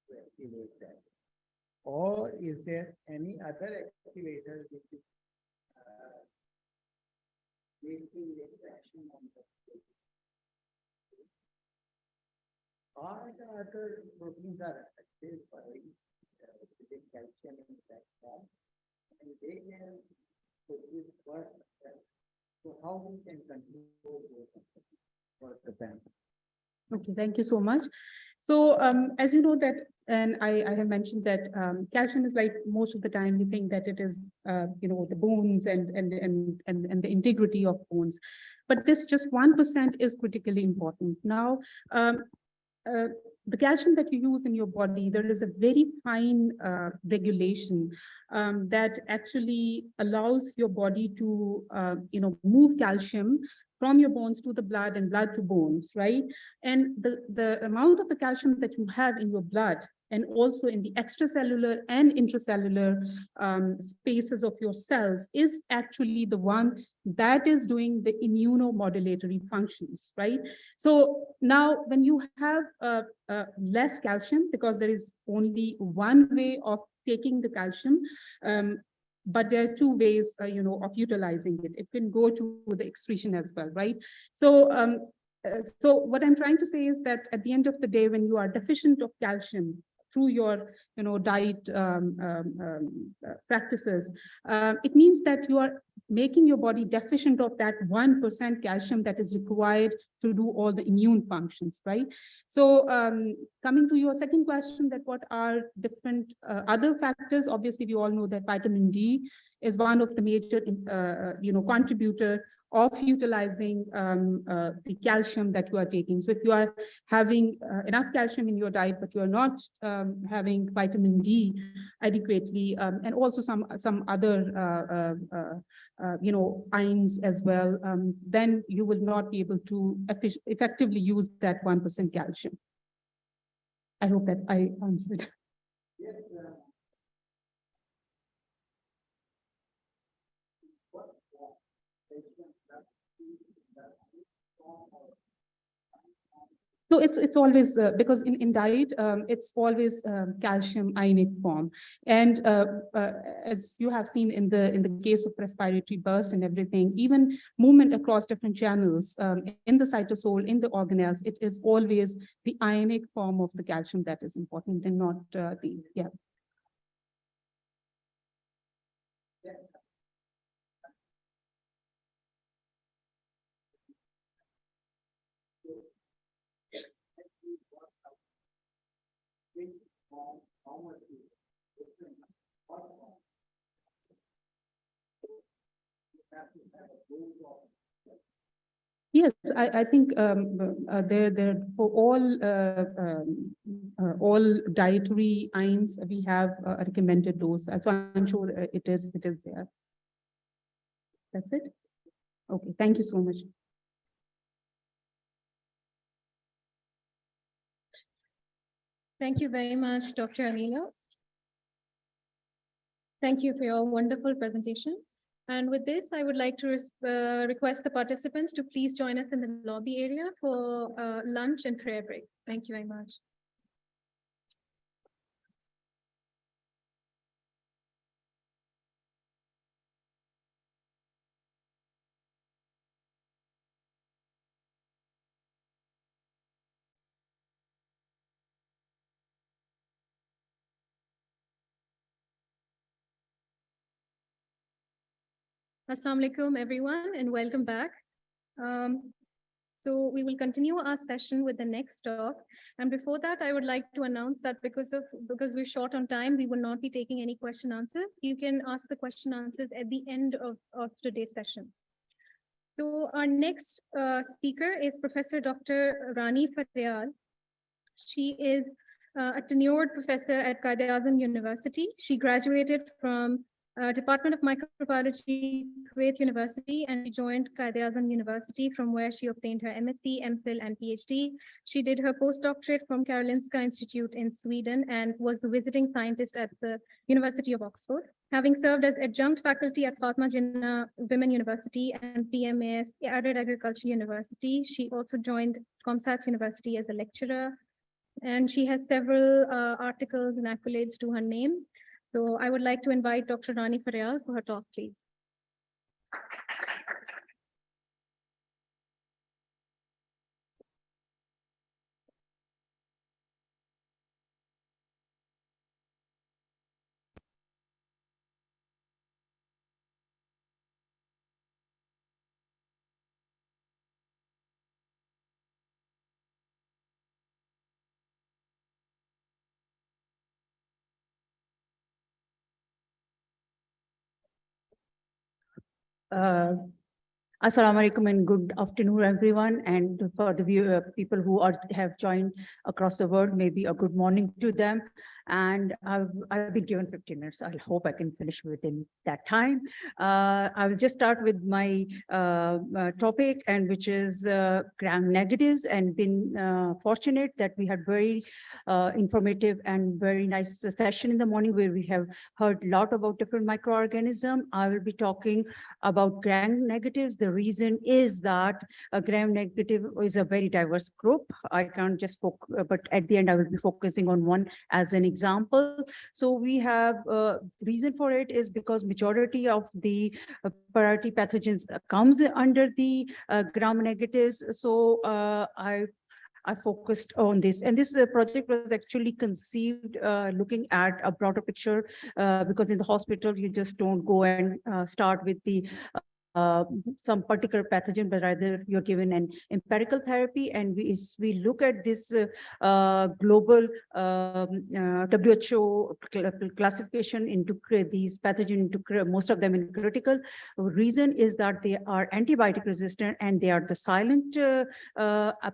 to activate that? Or is there any other activator which is making the action on the all the other proteins are affected by calcium in that form, and they can produce work. So how we can control work of them? Okay, thank you so much. So as you know that, and I have mentioned that calcium is like most of the time we think that it is the bones and the integrity of bones, but this just 1% is critically important. Now, the calcium that you use in your body, there is a very fine regulation that actually allows your body to move calcium from your bones to the blood and blood to bones, right? And the amount of the calcium that you have in your blood and also in the extracellular and intracellular spaces of your cells is actually the one that is doing the immunomodulatory functions, right? So now when you have less calcium, because there is only one way of taking the calcium, but there are two ways, of utilizing it. It can go to the excretion as well, right? So, so what I'm trying to say is that at the end of the day, when you are deficient of calcium through your, diet practices, it means that you are making your body deficient of that 1% calcium that is required to do all the immune functions, right? So coming to your second question, that what are different other factors, obviously we all know that vitamin D is one of the major, contributor of utilizing the calcium that you are taking. So if you are having enough calcium in your diet, but you are not having vitamin D adequately, and also some other ions as well, then you will not be able to effectively use that 1% calcium. I hope that I answered. Yes, So it's always because in diet it's always calcium ionic form, and as you have seen in the case of respiratory burst and everything, even movement across different channels in the cytosol, in the organelles, it is always the ionic form of the calcium that is important, and not Yes, I think they're for all dietary ions, we have a recommended dose. So I'm sure it is there. That's it? Okay, thank you so much. Thank you very much, Dr. Amina. Thank you for your wonderful presentation. And with this, I would like to request the participants to please join us in the lobby area for lunch and prayer break. Thank you very much. Assalamu alaikum, everyone, and welcome back. So we will continue our session with the next talk. And before that, I would like to announce that because we're short on time, we will not be taking any question answers. You can ask the question answers at the end of today's session. So our next speaker is Professor Dr. Rani Faryal. She is a tenured professor at Quaid-e-Azam University. She graduated from Department of Microbiology, Kuwait University, and she joined Quaid-e-Azam University, from where she obtained her MSc, MPhil, and PhD. She did her postdoctorate from Karolinska Institute in Sweden and was the visiting scientist at the University of Oxford. Having served as adjunct faculty at Fatma Jinnah Women University and PMAS Arid Agriculture University, she also joined Comstech University as a lecturer, and she has several articles and accolades to her name. So I would like to invite Dr. Rani Faryal for her talk, please. Assalamu alaikum and good afternoon, everyone. And for the people who have joined across the world, maybe a good morning to them. And I've been given 15 minutes. I hope I can finish within that time. I will just start with my topic, and which is gram negatives, and been fortunate that we had very informative and very nice session in the morning where we have heard a lot about different microorganisms. I will be talking about gram negatives. The reason is that a gram negative is a very diverse group. I can't just focus, but at the end I will be focusing on one as an example. So we have reason for it is because majority of the priority pathogens comes under the gram negatives. So I focused on this, and this project was actually conceived looking at a broader picture because in the hospital you just don't go and start with the some particular pathogen, but rather you're given an empirical therapy. And we look at this global WHO classification into these pathogens into most of them in critical. Reason is that they are antibiotic resistant and they are the silent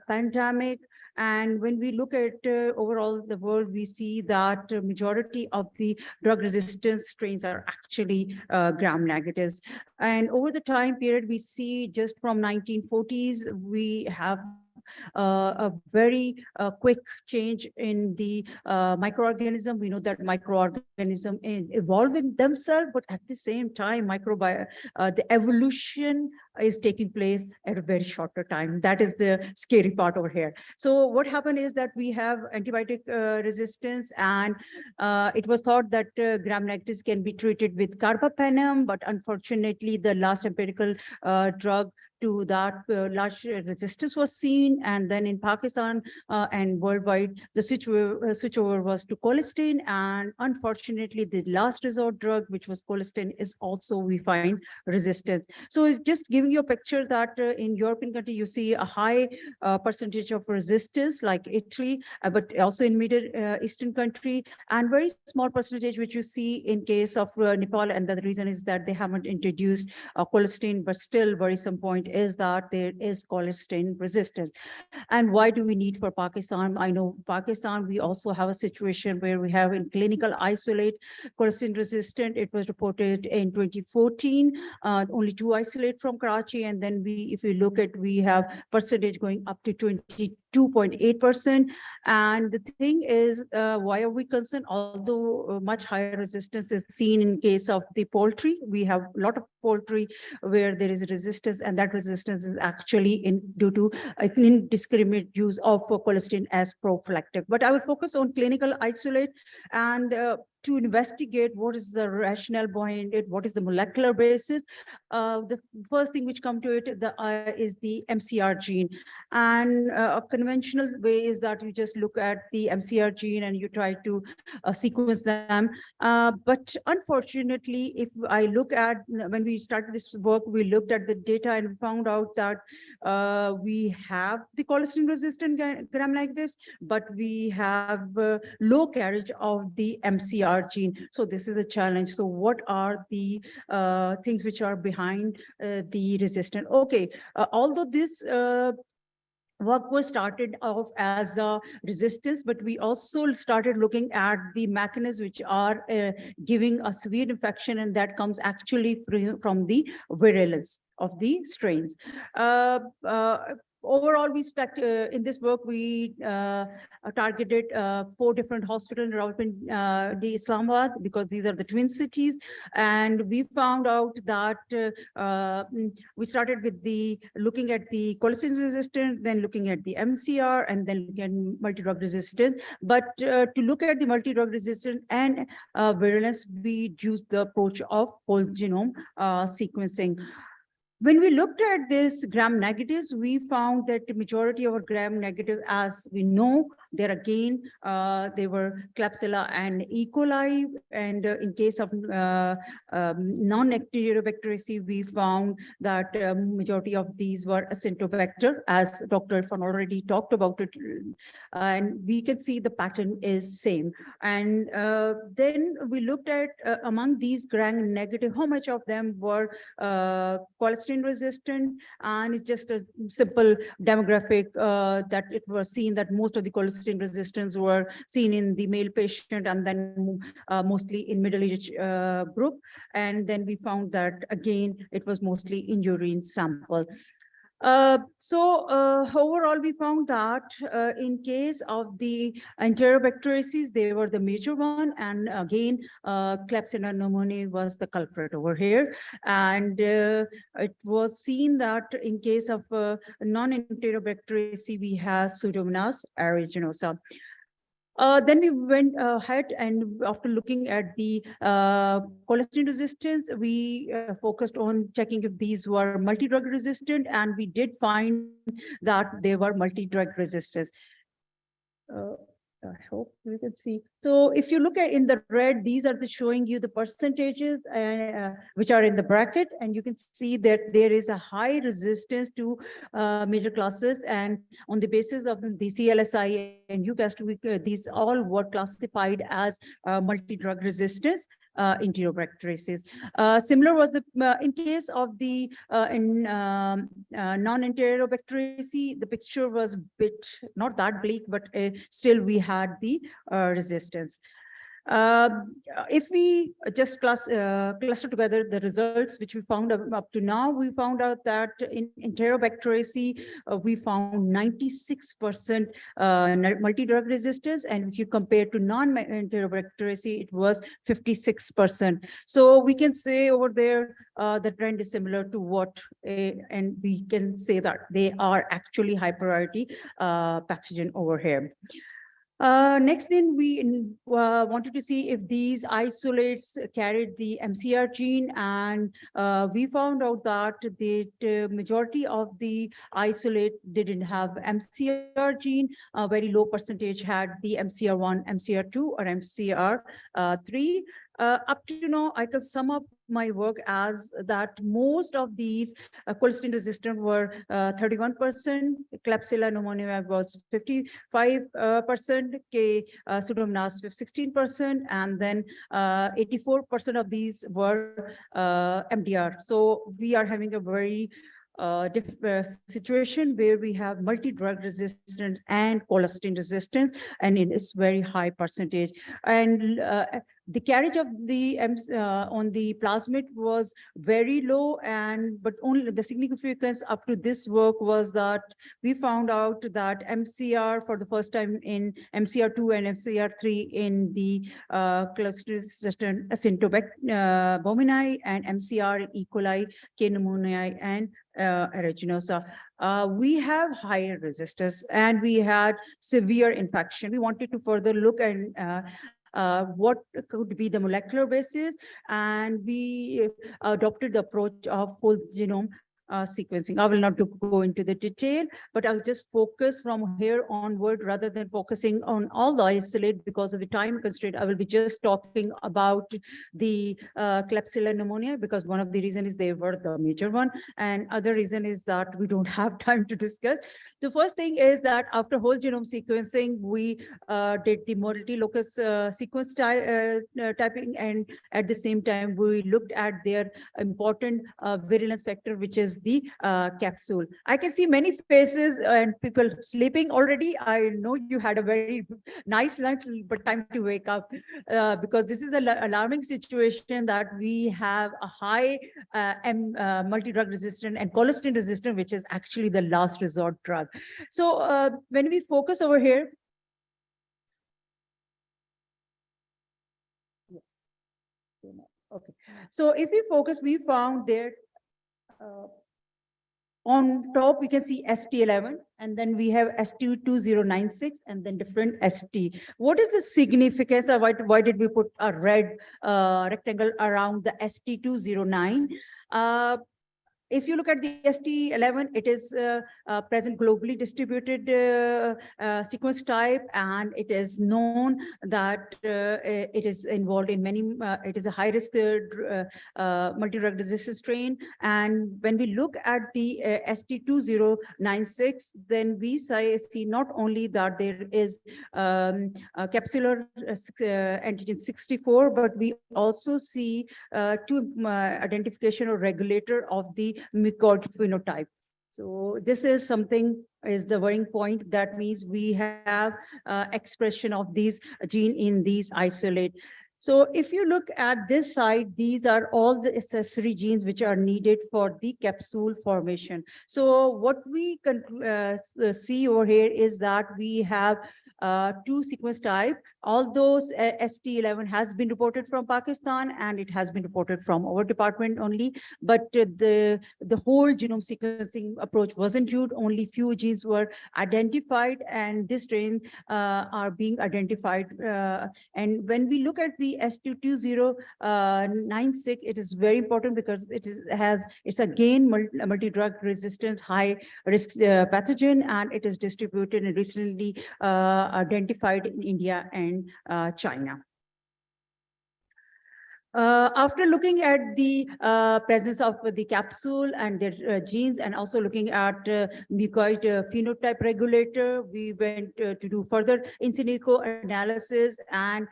pandemic. And when we look at overall the world, we see that majority of the drug resistance strains are actually gram negatives. And over the time period, we see just from 1940s, we have a very quick change in the microorganism. We know that microorganism evolving themselves, but at the same time, the evolution is taking place at a very shorter time. That is the scary part over here. So what happened is that we have antibiotic resistance, and it was thought that gram negatives can be treated with carbapenem, but unfortunately, the last empirical drug to that, large resistance was seen. And then in Pakistan and worldwide, the switchover was to colistin. And unfortunately, the last resort drug, which was colistin, is also, we find, resistance. So it's just giving you a picture that in European country, you see a high percentage of resistance like Italy, but also in Middle Eastern country, and very small percentage which you see in case of Nepal. And the reason is that they haven't introduced colistin, but still worrisome point is that there is colistin resistance. And why do we need for Pakistan? I know Pakistan, we also have a situation where we have in clinical isolate colistin resistant. It was reported in 2014, only 2 isolate from Karachi. And then if we look at, we have percentage going up to 22.8%. And the thing is, why are we concerned? Although much higher resistance is seen in case of the poultry, we have a lot of poultry where there is resistance, and that resistance is actually due to indiscriminate use of colistin as prophylactic. But I will focus on clinical isolate and to investigate what is the rationale behind it, what is the molecular basis. The first thing which come to it is the MCR gene. And a conventional way is that you just look at the MCR gene and you try to sequence them. But unfortunately, if I look at, when we started this work, we looked at the data and found out that we have the colistin resistant gram negatives, but we have low carriage of the MCR gene. So this is a challenge. So what are the things which are behind the resistance? Okay, although this work was started off as a resistance, but we also started looking at the mechanisms which are giving a severe infection, and that comes actually from the virulence of the strains. Overall, we in this work, we targeted 4 different hospitals in the Islamabad, because these are the twin cities. And we found out that we started with looking at the colistin resistant, then looking at the MCR, and then looking at multi-drug resistant. But to look at the multi-drug resistant and virulence, we used the approach of whole genome sequencing. When we looked at this gram negatives, we found that the majority of our gram negative, as we know, there again, they were Klebsiella and E. coli. And in case of non-Enterobacteriaceae, we found that majority of these were Acintobacter, as Dr. Irfan already talked about it. And we can see the pattern is same. And then we looked at among these gram negative, how much of them were colistin resistant, and it's just a simple demographic that it was seen that most of the colistin resistance were seen in the male patient, and then mostly in middle-aged group. And then we found that again, it was mostly in urine sample. Overall, we found that in case of the Enterobacteriaceae, they were the major one. And again, Klebsiella pneumoniae was the culprit over here. And it was seen that in case of non-Enterobacteriaceae, we have Pseudomonas aeruginosa. Then we went ahead, and after looking at the colistin resistance, we focused on checking if these were multi-drug resistant, and we did find that they were multi-drug resistance. I hope we can see. So if you look at in the red, these are showing you the percentages which are in the bracket, and you can see that there is a high resistance to major classes. And on the basis of the CLSI and UCAST, these all were classified as multi-drug resistance. Enterobacteriaceae. Similar was the in case of the non-Enterobacteriaceae, the picture was a bit not that bleak, but still we had the resistance. If we just cluster together the results which we found up to now, we found out that in Enterobacteriaceae, we found 96% multi-drug resistance, and if you compare to non-Enterobacteriaceae, it was 56%. So we can say over there the trend is similar to what, and we can say that they are actually high priority pathogen over here. Next thing we wanted to see if these isolates carried the MCR gene, and we found out that the majority of the isolate didn't have MCR gene. A very low percentage had the MCR1, MCR2, or MCR3. Up to now, I can sum up my work as that most of these colistin resistant were 31%, Klebsiella pneumoniae was 55%, Pseudomonas 16%, and then 84% of these were MDR. So we are having a very situation where we have multi-drug resistance and colistin resistance, and it is very high percentage. And the carriage of the on the plasmid was very low, and but only the significance up to this work was that we found out that MCR for the first time in MCR2 and MCR3 in the cluster-resistant Acinetobacter and MCR E. coli, K. pneumoniae, and aeruginosa. We have higher resistance and we had severe infection. We wanted to further look and what could be the molecular basis, and we adopted the approach of whole genome sequencing. I will not go into the detail, but I'll just focus from here onward rather than focusing on all the isolate because of the time constraint. I will be just talking about the Klebsiella pneumoniae because one of the reasons is they were the major one, and other reason is that we don't have time to discuss. The first thing is that after whole genome sequencing, we did the multi-locus sequence typing, and at the same time, we looked at their important virulence factor, which is the capsule. I can see many faces and people sleeping already. I know you had a very nice lunch, but time to wake up because this is an alarming situation that we have a high multi-drug resistant and colistin resistant, which is actually the last resort drug. So when we focus over here, okay. So if we focus, we found there on top, we can see ST11, and then we have ST2096, and then different ST. What is the significance of why did we put a red rectangle around the ST209? If you look at the ST11, it is present globally distributed sequence type, and it is known that it is involved in many, it is a high-risk multi-drug resistant strain. And when we look at the ST2096, then we see not only that there is capsular antigen 64, but we also see two identification or regulator of the mucoid phenotype. So this is something is the worrying point. That means we have expression of these gene in these isolate. So if you look at this side, these are all the accessory genes which are needed for the capsule formation. So what we can see over here is that we have two sequence type. All those ST11 has been reported from Pakistan and it has been reported from our department only, but the whole genome sequencing approach wasn't used. Only few genes were identified, and this strain are being identified. And when we look at the ST2096, it is very important because it's again multi-drug resistant high risk pathogen, and it is distributed and recently identified in India and China. After looking at the presence of the capsule and their genes, and also looking at mucoid phenotype regulator, we went to do further in silico analysis. And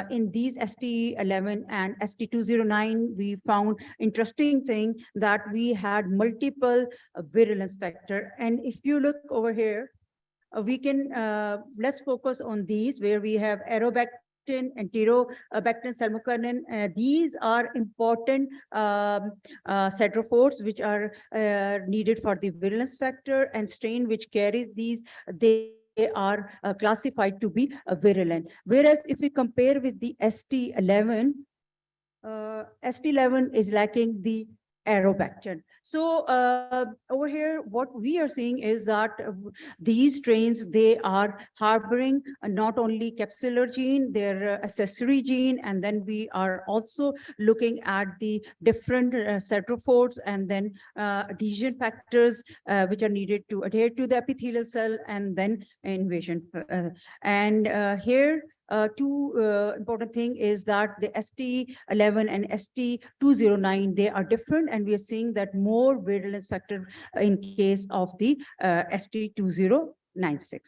in these ST11 and ST209, we found interesting thing that we had multiple virulence factor. And if you look over here, we can, let's focus on these where we have aerobactin, enterobactin, salmocarnin. These are important cytophores which are needed for the virulence factor, and strain which carries these, they are classified to be virulent. Whereas if we compare with the ST11, ST11 is lacking the Aerobacter. So over here, what we are seeing is that these strains, they are harboring not only capsular gene, their accessory gene, and then we are also looking at the different centrophores and then adhesion factors which are needed to adhere to the epithelial cell and then invasion. Here two important thing is that the ST11 and ST209, they are different, and we are seeing that more virulence factor in case of the ST2096.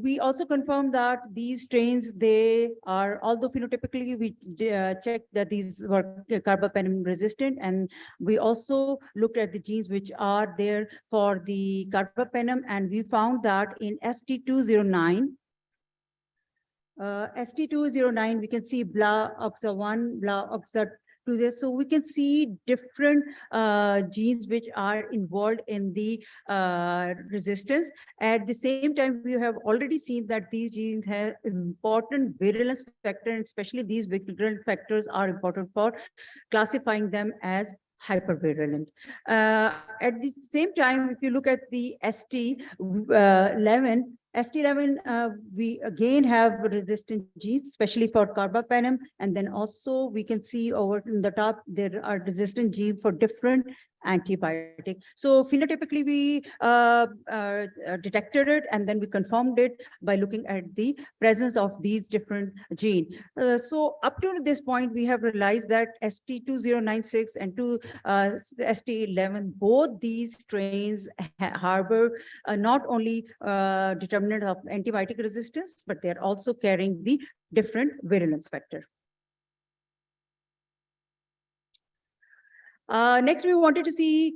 We also confirmed that these strains, they are, although phenotypically we checked that these were carbapenem resistant, and we also looked at the genes which are there for the carbapenem, and we found that in ST209, ST209, we can see BLA-OXA1, BLA-OXA2 there. So we can see different genes which are involved in the resistance. At the same time, we have already seen that these genes have important virulence factor, and especially these virulence factors are important for classifying them as hypervirulent. At the same time, if you look at the ST11, we again have resistant genes, especially for carbapenem, and then also we can see over in the top there are resistant genes for different antibiotic. So phenotypically we detected it, and then we confirmed it by looking at the presence of these different genes. So up to this point, we have realized that ST2096 and ST11, both these strains harbor not only determinant of antibiotic resistance, but they're also carrying the different virulence factor. Next, we wanted to see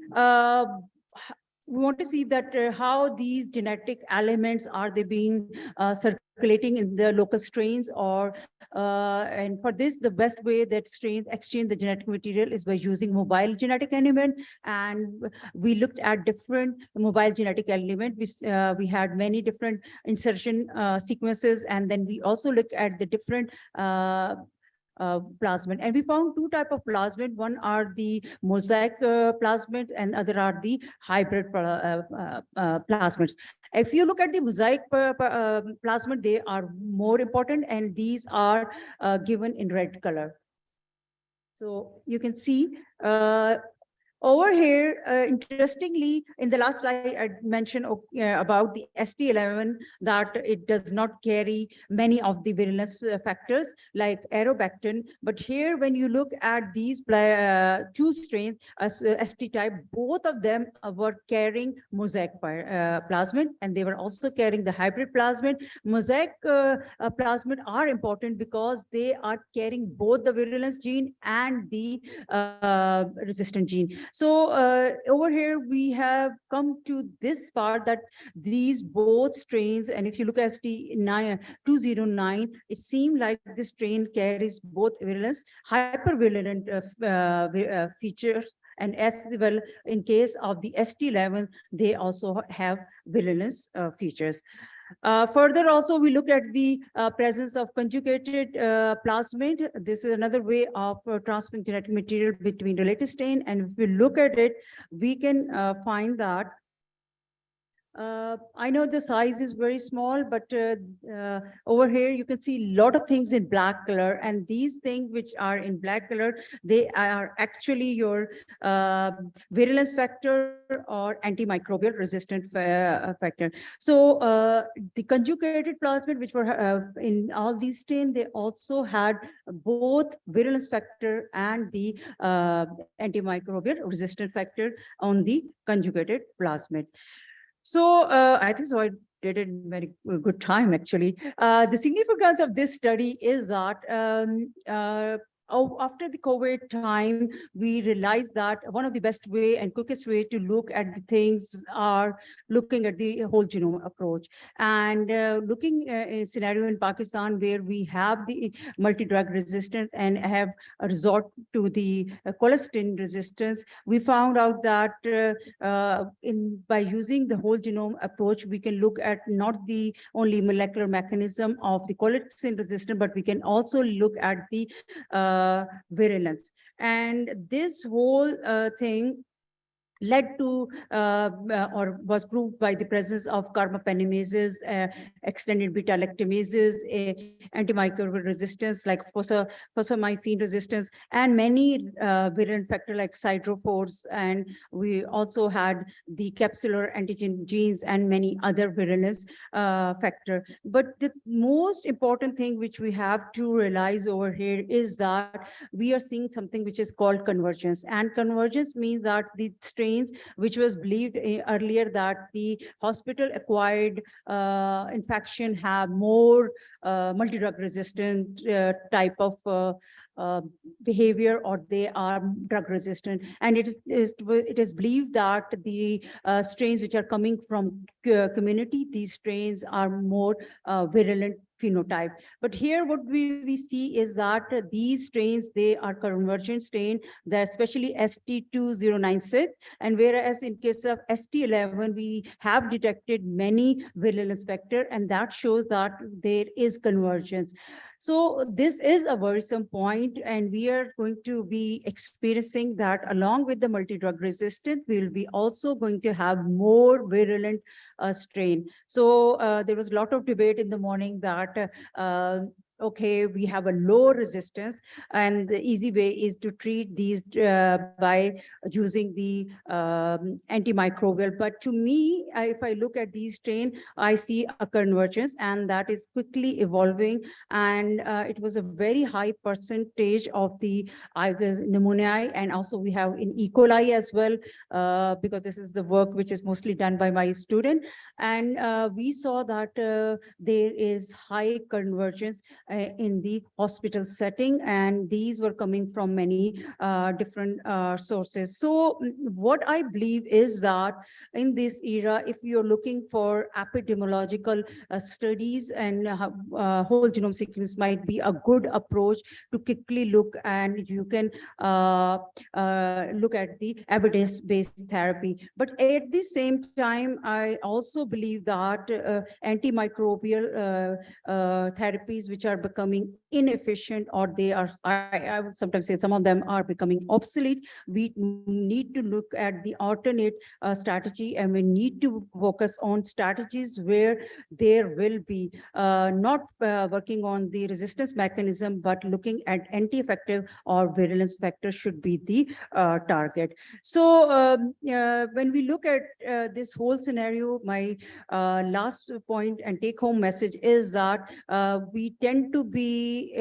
that how these genetic elements are they being circulating in the local strains, or and for this, the best way that strains exchange the genetic material is by using mobile genetic element. And we looked at different mobile genetic element. We had many different insertion sequences, and then we also looked at the different plasmid, and we found two types of plasmid. One are the mosaic plasmid, and other are the hybrid plasmids. If you look at the mosaic plasmid, they are more important, and these are given in red color. So you can see over here, interestingly, in the last slide, I mentioned about the ST11 that it does not carry many of the virulence factors like aerobactin. But here, when you look at these two strains, ST type, both of them were carrying mosaic plasmid, and they were also carrying the hybrid plasmid. Mosaic plasmid are important because they are carrying both the virulence gene and the resistant gene. So over here, we have come to this part that these both strains, and if you look at ST209, it seems like this strain carries both virulence, hypervirulent features, and as well, in case of the ST11, they also have virulence features. Further, also, we looked at the presence of conjugated plasmid. This is another way of transferring genetic material between related strain. And if we look at it, we can find that I know the size is very small, but over here you can see a lot of things in black color, and these things which are in black color, they are actually your virulence factor or antimicrobial resistant factor. So the conjugated plasmid, which were in all these strains, they also had both virulence factor and the antimicrobial resistant factor on the conjugated plasmid. So I think so I did it in very good time, actually. The significance of this study is that after the COVID time, we realized that one of the best way and quickest way to look at the things are looking at the whole genome approach. And looking in a scenario in Pakistan where we have the multi-drug resistance and have a resort to the colistin resistance, we found out that by using the whole genome approach, we can look at not the only molecular mechanism of the colistin resistance, but we can also look at the virulence. And this whole thing led to or was proved by the presence of carbamazepinases, extended beta-lactamases, antimicrobial resistance like fosfomycin resistance, and many virulent factor like sidrophores. And we also had the capsular antigen genes and many other virulence factor. But the most important thing which we have to realize over here is that we are seeing something which is called convergence. And convergence means that the strains which was believed earlier that the hospital acquired infection have more multi-drug resistant type of behavior, or they are drug resistant. And it is believed that the strains which are coming from community, these strains are more virulent phenotype. But here what we see is that these strains, they are convergent strain, they're especially ST2096. And whereas in case of ST11, we have detected many virulence vector, and that shows that there is convergence. So this is a worrisome point, and we are going to be experiencing that along with the multi-drug resistant, we'll be also going to have more virulent strain. So there was a lot of debate in the morning that okay, we have a low resistance, and the easy way is to treat these by using the antimicrobial. But to me, if I look at these strain, I see a convergence, and that is quickly evolving. And it was a very high percentage of the pneumoniae, and also we have in E. coli as well, because this is the work which is mostly done by my student. And we saw that there is high convergence in the hospital setting, and these were coming from many different sources. So what I believe is that in this era, if you're looking for epidemiological studies, and whole genome sequence might be a good approach to quickly look, and you can look at the evidence-based therapy. But at the same time, I also believe that antimicrobial therapies which are becoming inefficient, or they are, I would sometimes say some of them are becoming obsolete. We need to look at the alternate strategy, and we need to focus on strategies where there will be not working on the resistance mechanism, but looking at anti-effective or virulence factor should be the target. So when we look at this whole scenario, my last point and take-home message is that we tend to be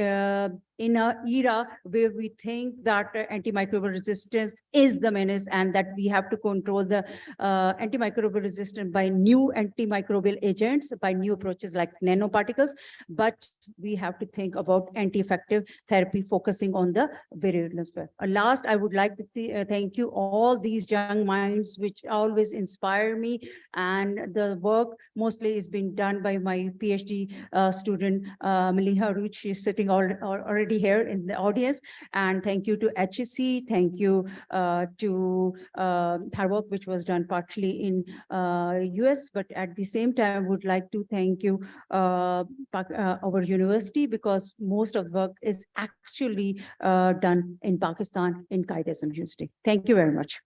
in an era where we think that antimicrobial resistance is the menace, and that we have to control the antimicrobial resistance by new antimicrobial agents, by new approaches like nanoparticles. But we have to think about anti-effective therapy focusing on the virulence. Last, I would like to thank you all these young minds which always inspire me, and the work mostly is being done by my PhD student Maliha Ruch. She's sitting already here in the audience. And thank you to HEC, thank you to her work which was done partially in US, but at the same time would like to thank you our university, because most of the work is actually done in Pakistan in Qaeda University. Thank you very much.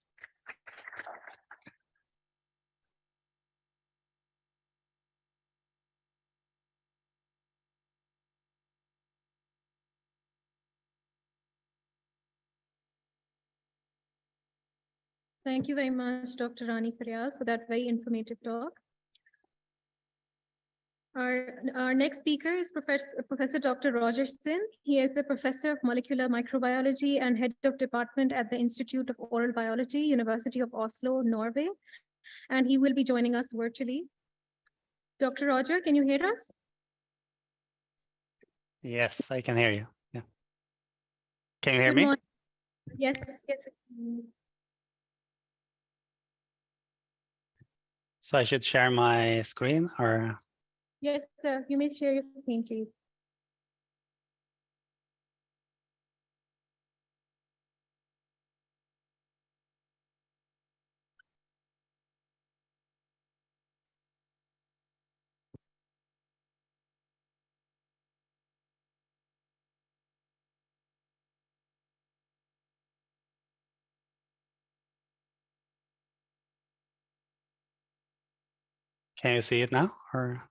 Thank you very much, Dr. Rani Faryal, for that very informative talk. Our next speaker is Professor Dr. Roger Singh. He is a professor of molecular microbiology and head of department at the Institute of Oral Biology, University of Oslo, Norway. And he will be joining us virtually. Dr. Roger, can you hear us? Yes, I can hear you. Yeah. Can you hear me? Yes, yes. So I should share my screen, or? Yes, sir. You may share your screen, please. Can you see it now or?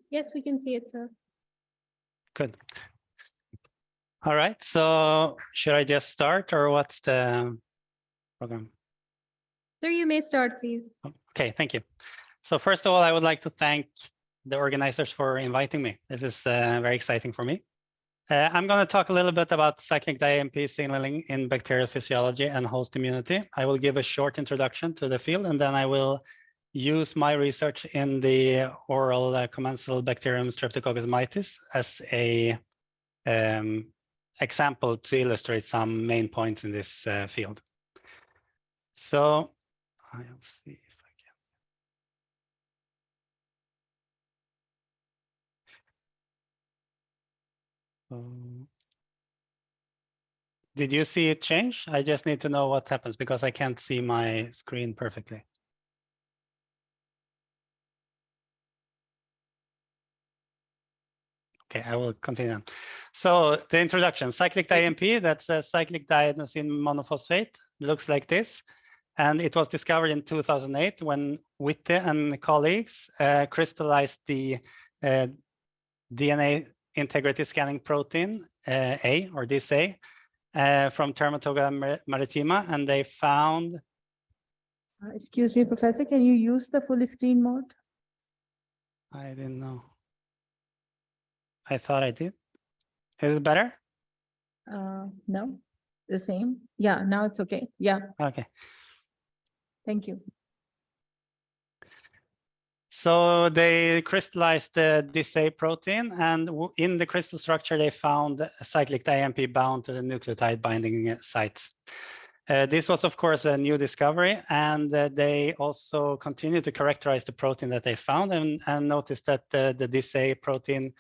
Yes, we can see it, sir. Good. All right, so should I just start or what's the program? Sir, you may start, please. Okay, thank you. So first of all, I would like to thank the organizers for inviting me. This is very exciting for me. I'm going to talk a little bit about cyclic di-AMP signaling in bacterial physiology and host immunity. I will give a short introduction to the field, and then I will use my research in the oral commensal bacterium Streptococcus mitis as a example to illustrate some main points in this field. So I'll see if I can. Did you see it change? I just need to know what happens because I can't see my screen perfectly. Okay, I will continue on. So the introduction, cyclic di-AMP, that's a cyclic diadenosine monophosphate, looks like this. And it was discovered in 2008 when Witte and colleagues crystallized the DNA integrity scanning protein A or this A from Termatoga maritima, and they found. Excuse me, Professor, can you use the full screen mode? I didn't know. I thought I did. Is it better? No, the same. Yeah, now it's okay. Yeah, Okay. thank you. So they crystallized this A protein, and in the crystal structure, they found a cyclic di-AMP bound to the nucleotide binding sites. This was, of course, a new discovery, and they also continued to characterize the protein that they found and noticed that the DIS-A protein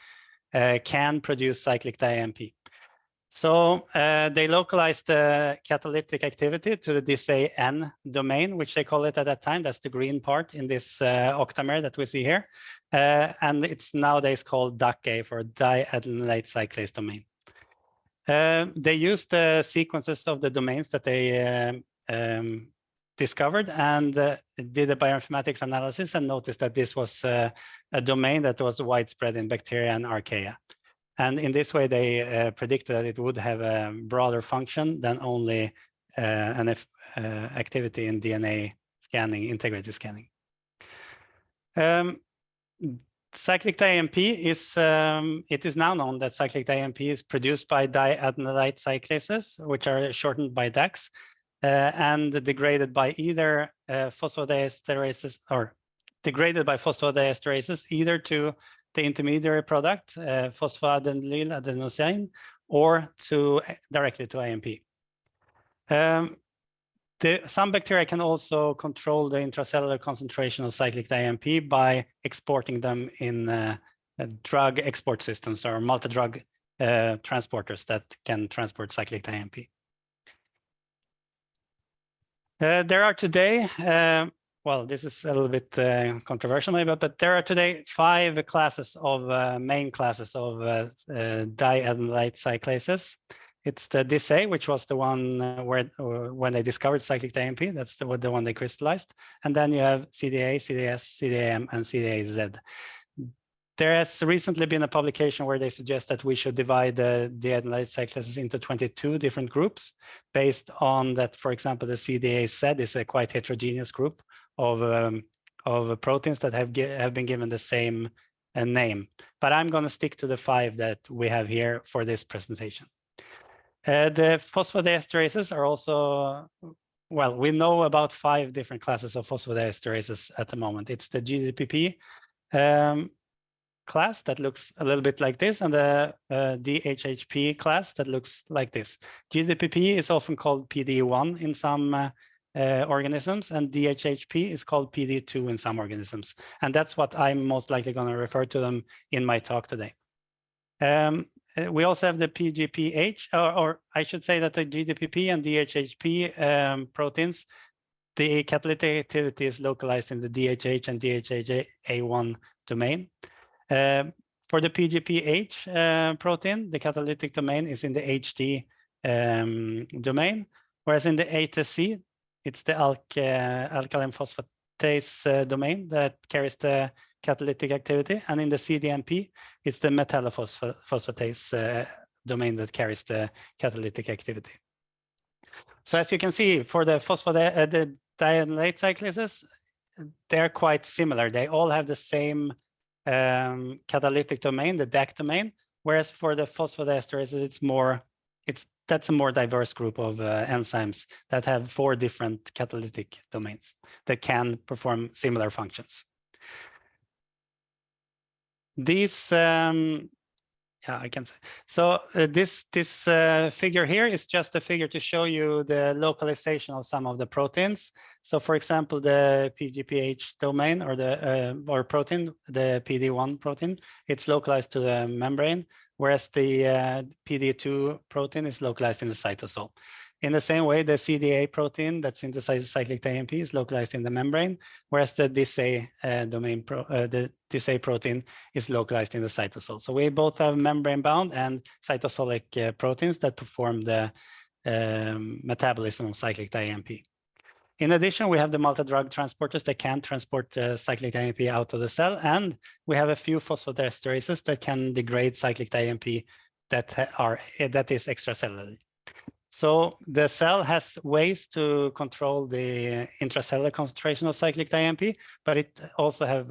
can produce cyclic di-AMP. So they localized the catalytic activity to the DIS-A-N domain, which they call it at that time. That's the green part in this octamer that we see here. And it's nowadays called DAC-A for diadenylate cyclase domain. They used the sequences of the domains that they discovered and did a bioinformatics analysis and noticed that this was a domain that was widespread in bacteria and archaea. And in this way, they predicted that it would have a broader function than only an activity in DNA scanning, integrity scanning. Cyclic di-AMP is, it is now known that cyclic di-AMP is produced by diadenylate cyclases, which are shortened by DACs, and degraded by either phosphodiesterase or degraded by phosphodiesterases either to the intermediary product, phosphoadenylyl adenosine, or directly to AMP. Some bacteria can also control the intracellular concentration of cyclic di-AMP by exporting them in drug export systems or multi-drug transporters that can transport cyclic di-AMP. There are today, well, this is a little bit controversial maybe, but there are today 5 classes of main classes of diadenylate cyclases. It's the DIS-A, which was the one when they discovered cyclic di-AMP, that's the one they crystallized. And then you have CDA, CDS, CDAM, and CDAZ. There has recently been a publication where they suggest that we should divide the diadenylate cyclases into 22 different groups based on that, for example, the CDAZ is a quite heterogeneous group of proteins that have been given the same name. But I'm going to stick to the 5 that we have here for this presentation. The phosphodiesterases are also, well, we know about 5 different classes of phosphodiesterases at the moment. It's the GDPP class that looks a little bit like this, and the DHHP class that looks like this. GDPP is often called PD1 in some organisms, and DHHP is called PD2 in some organisms. And that's what I'm most likely going to refer to them in my talk today. We also have the PGPH, or I should say that the GDPP and DHHP proteins, the catalytic activity is localized in the DHH and DHHA1 domain. For the PGPH protein, the catalytic domain is in the HD domain, whereas in the ATC, it's the alkaline phosphatase domain that carries the catalytic activity, and in the CDMP, it's the metallophosphatase domain that carries the catalytic activity. So as you can see, for the the dianylate cyclases, they're quite similar. They all have the same catalytic domain, the DAC domain, whereas for the phosphodiesterase, that's a more diverse group of enzymes that have 4 different catalytic domains that can perform similar functions. These, yeah, I can say. So this figure here is just a figure to show you the localization of some of the proteins. So for example, the PGPH domain or the protein, the PD1 protein, it's localized to the membrane, whereas the PD2 protein is localized in the cytosol. In the same way, the CDA protein that synthesizes cyclic AMP is localized in the membrane, whereas the DISA the DISA protein is localized in the cytosol. So we both have membrane-bound and cytosolic proteins that perform the metabolism of cyclic AMP. In addition, we have the multi-drug transporters that can transport cyclic AMP out of the cell, and we have a few phosphodiesterases that can degrade cyclic AMP that is extracellular. So the cell has ways to control the intracellular concentration of cyclic AMP, but it also have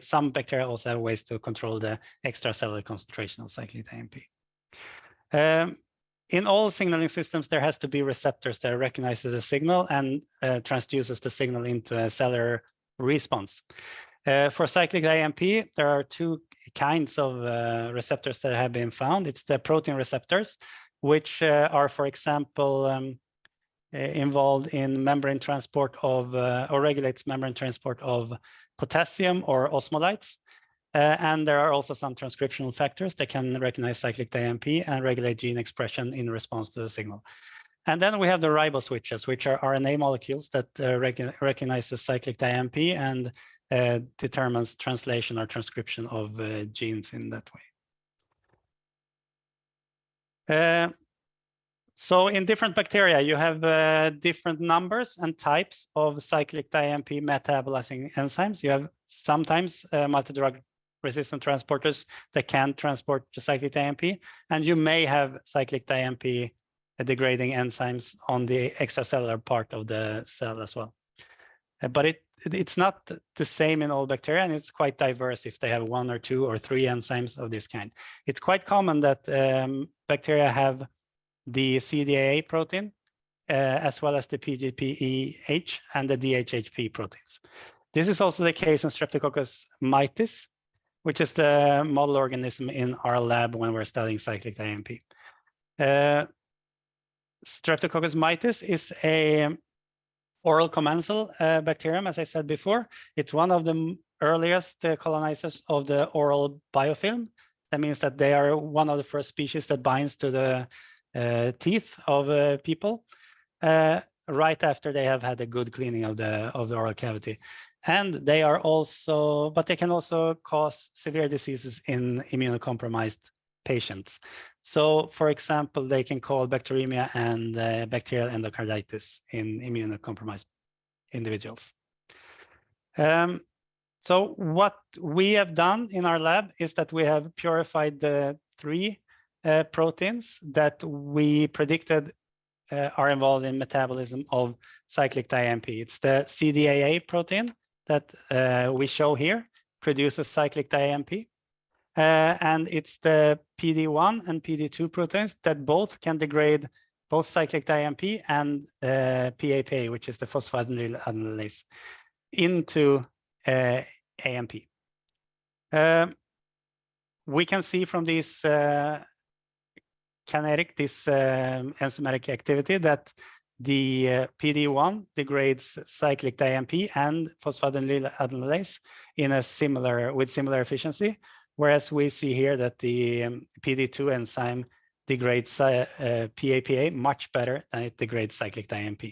some bacteria also have ways to control the extracellular concentration of cyclic AMP. In all signaling systems, there has to be receptors that recognizes the signal and transduces the signal into a cellular response. For cyclic AMP, there are 2 kinds of receptors that have been found. It's the protein receptors, which are, for example, involved in membrane transport of, or regulates membrane transport of potassium or osmolytes. And there are also some transcriptional factors that can recognize cyclic AMP and regulate gene expression in response to the signal. And then we have the riboswitches, which are RNA molecules that recognize the cyclic AMP and determines translation or transcription of genes in that way. So in different bacteria, you have different numbers and types of cyclic AMP metabolizing enzymes. You have sometimes multi-drug resistant transporters that can transport the cyclic AMP, and you may have cyclic AMP degrading enzymes on the extracellular part of the cell as well. But it's not the same in all bacteria, and it's quite diverse if they have 1 or 2 or 3 enzymes of this kind. It's quite common that bacteria have the CDAA protein, as well as the PGPEH and the DHHP proteins. This is also the case in Streptococcus mitis, which is the model organism in our lab when we're studying cyclic AMP. Streptococcus mitis is a oral commensal bacterium, as I said before. It's one of the earliest colonizers of the oral biofilm. That means that they are one of the first species that binds to the teeth of people right after they have had a good cleaning of the oral cavity. And they are also, but they can also cause severe diseases in immunocompromised patients. So, for example, they can cause bacteremia and bacterial endocarditis in immunocompromised individuals. So what we have done in our lab is that we have purified the 3 proteins that we predicted are involved in metabolism of cyclic AMP. It's the CDAA protein that we show here, produces cyclic AMP. And it's the PD1 and PD2 proteins that both can degrade both cyclic AMP and PAPA, which is the phosphatidyl adenylase, into AMP. We can see from these enzymatic activity that the PD1 degrades cyclic AMP and phosphatidyl adenylase with similar efficiency, whereas we see here that the PD2 enzyme degrades PAPA much better than it degrades cyclic AMP.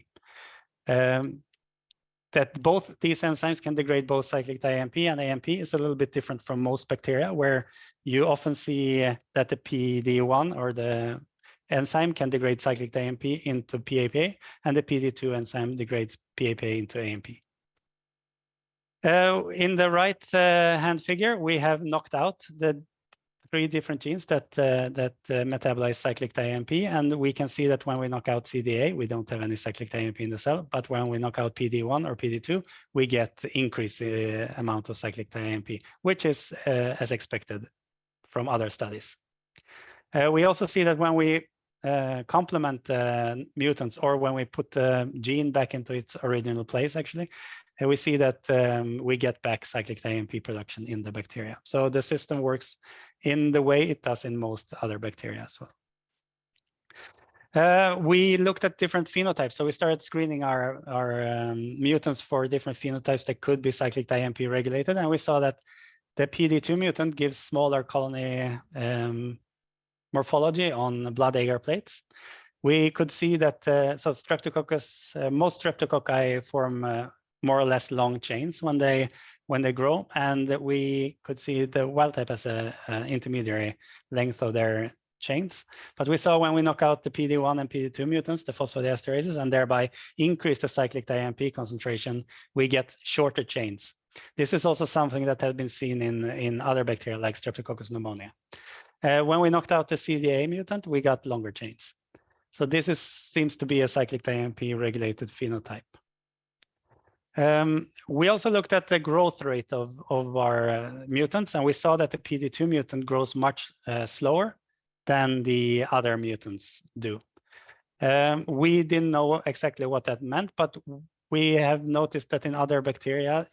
That both these enzymes can degrade both cyclic AMP and AMP is a little bit different from most bacteria, where you often see that the PD1 or the enzyme can degrade cyclic AMP into PAPA, and the PD2 enzyme degrades PAPA into AMP. In the right hand figure, we have knocked out the 3 different genes that metabolize cyclic AMP, and we can see that when we knock out CDA, we don't have any cyclic AMP in the cell, but when we knock out PD1 or PD2, we get increased amount of cyclic AMP, which is as expected from other studies. We also see that when we complement mutants, or when we put the gene back into its original place, actually, we see that we get back cyclic AMP production in the bacteria. So the system works in the way it does in most other bacteria as well. We looked at different phenotypes. So we started screening our mutants for different phenotypes that could be cyclic AMP regulated. And we saw that the PD2 mutant gives smaller colony morphology on blood agar plates. We could see that so Streptococcus, most Streptococci form more or less long chains when they grow, and we could see the wild type as a intermediary length of their chains. But we saw when we knock out the PD1 and PD2 mutants, the phosphodiesterases, and thereby increase the cyclic AMP concentration, we get shorter chains. This is also something that has been seen in other bacteria like Streptococcus pneumonia. When we knocked out the CDA mutant, we got longer chains. So this seems to be a cyclic AMP regulated phenotype. We also looked at the growth rate of our mutants, and we saw that the PD2 mutant grows much slower than the other mutants do. We didn't know exactly what that meant, but we have noticed that in other bacteria,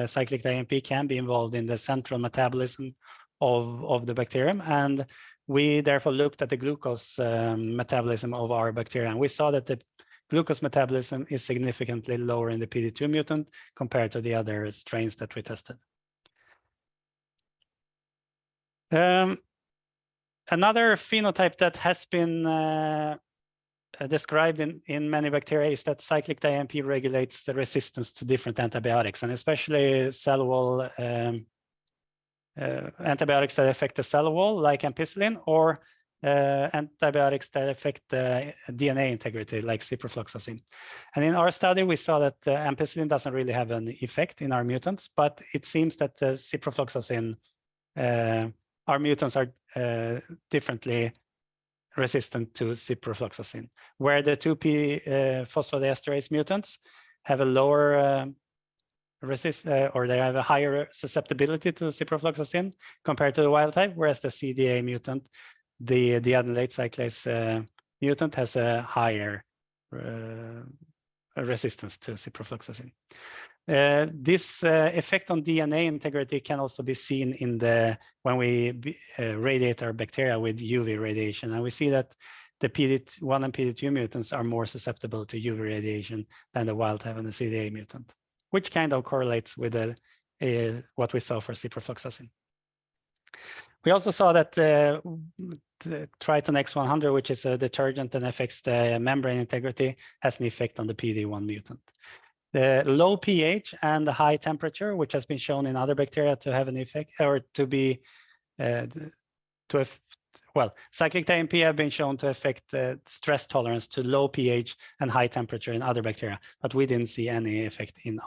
cyclic AMP can be involved in the central metabolism of the bacterium, and we therefore looked at the glucose metabolism of our bacteria, and we saw that the glucose metabolism is significantly lower in the PD2 mutant compared to the other strains that we tested. Another phenotype that has been described in many bacteria is that cyclic AMP regulates the resistance to different antibiotics, and especially cell wall antibiotics that affect the cell wall, like ampicillin, or antibiotics that affect the DNA integrity, like ciprofloxacin. And in our study, we saw that ampicillin doesn't really have an effect in our mutants, but it seems that the ciprofloxacin, our mutants are differently resistant to ciprofloxacin, where the 2P phosphodiesterase mutants have a lower or they have a higher susceptibility to ciprofloxacin compared to the wild type, whereas the CDA mutant, the adenylate cyclase mutant, has a higher resistance to ciprofloxacin. This effect on DNA integrity can also be seen in when we radiate our bacteria with UV radiation, and we see that the PD1 and PD2 mutants are more susceptible to UV radiation than the wild type and the CDA mutant, which kind of correlates with what we saw for ciprofloxacin. We also saw that the Triton X100, which is a detergent and affects the membrane integrity, has an effect on the PD1 mutant. The low pH and the high temperature, which has been shown in other bacteria to have an effect, or to be, well, cyclic AMP have been shown to affect stress tolerance to low pH and high temperature in other bacteria, but we didn't see any effect in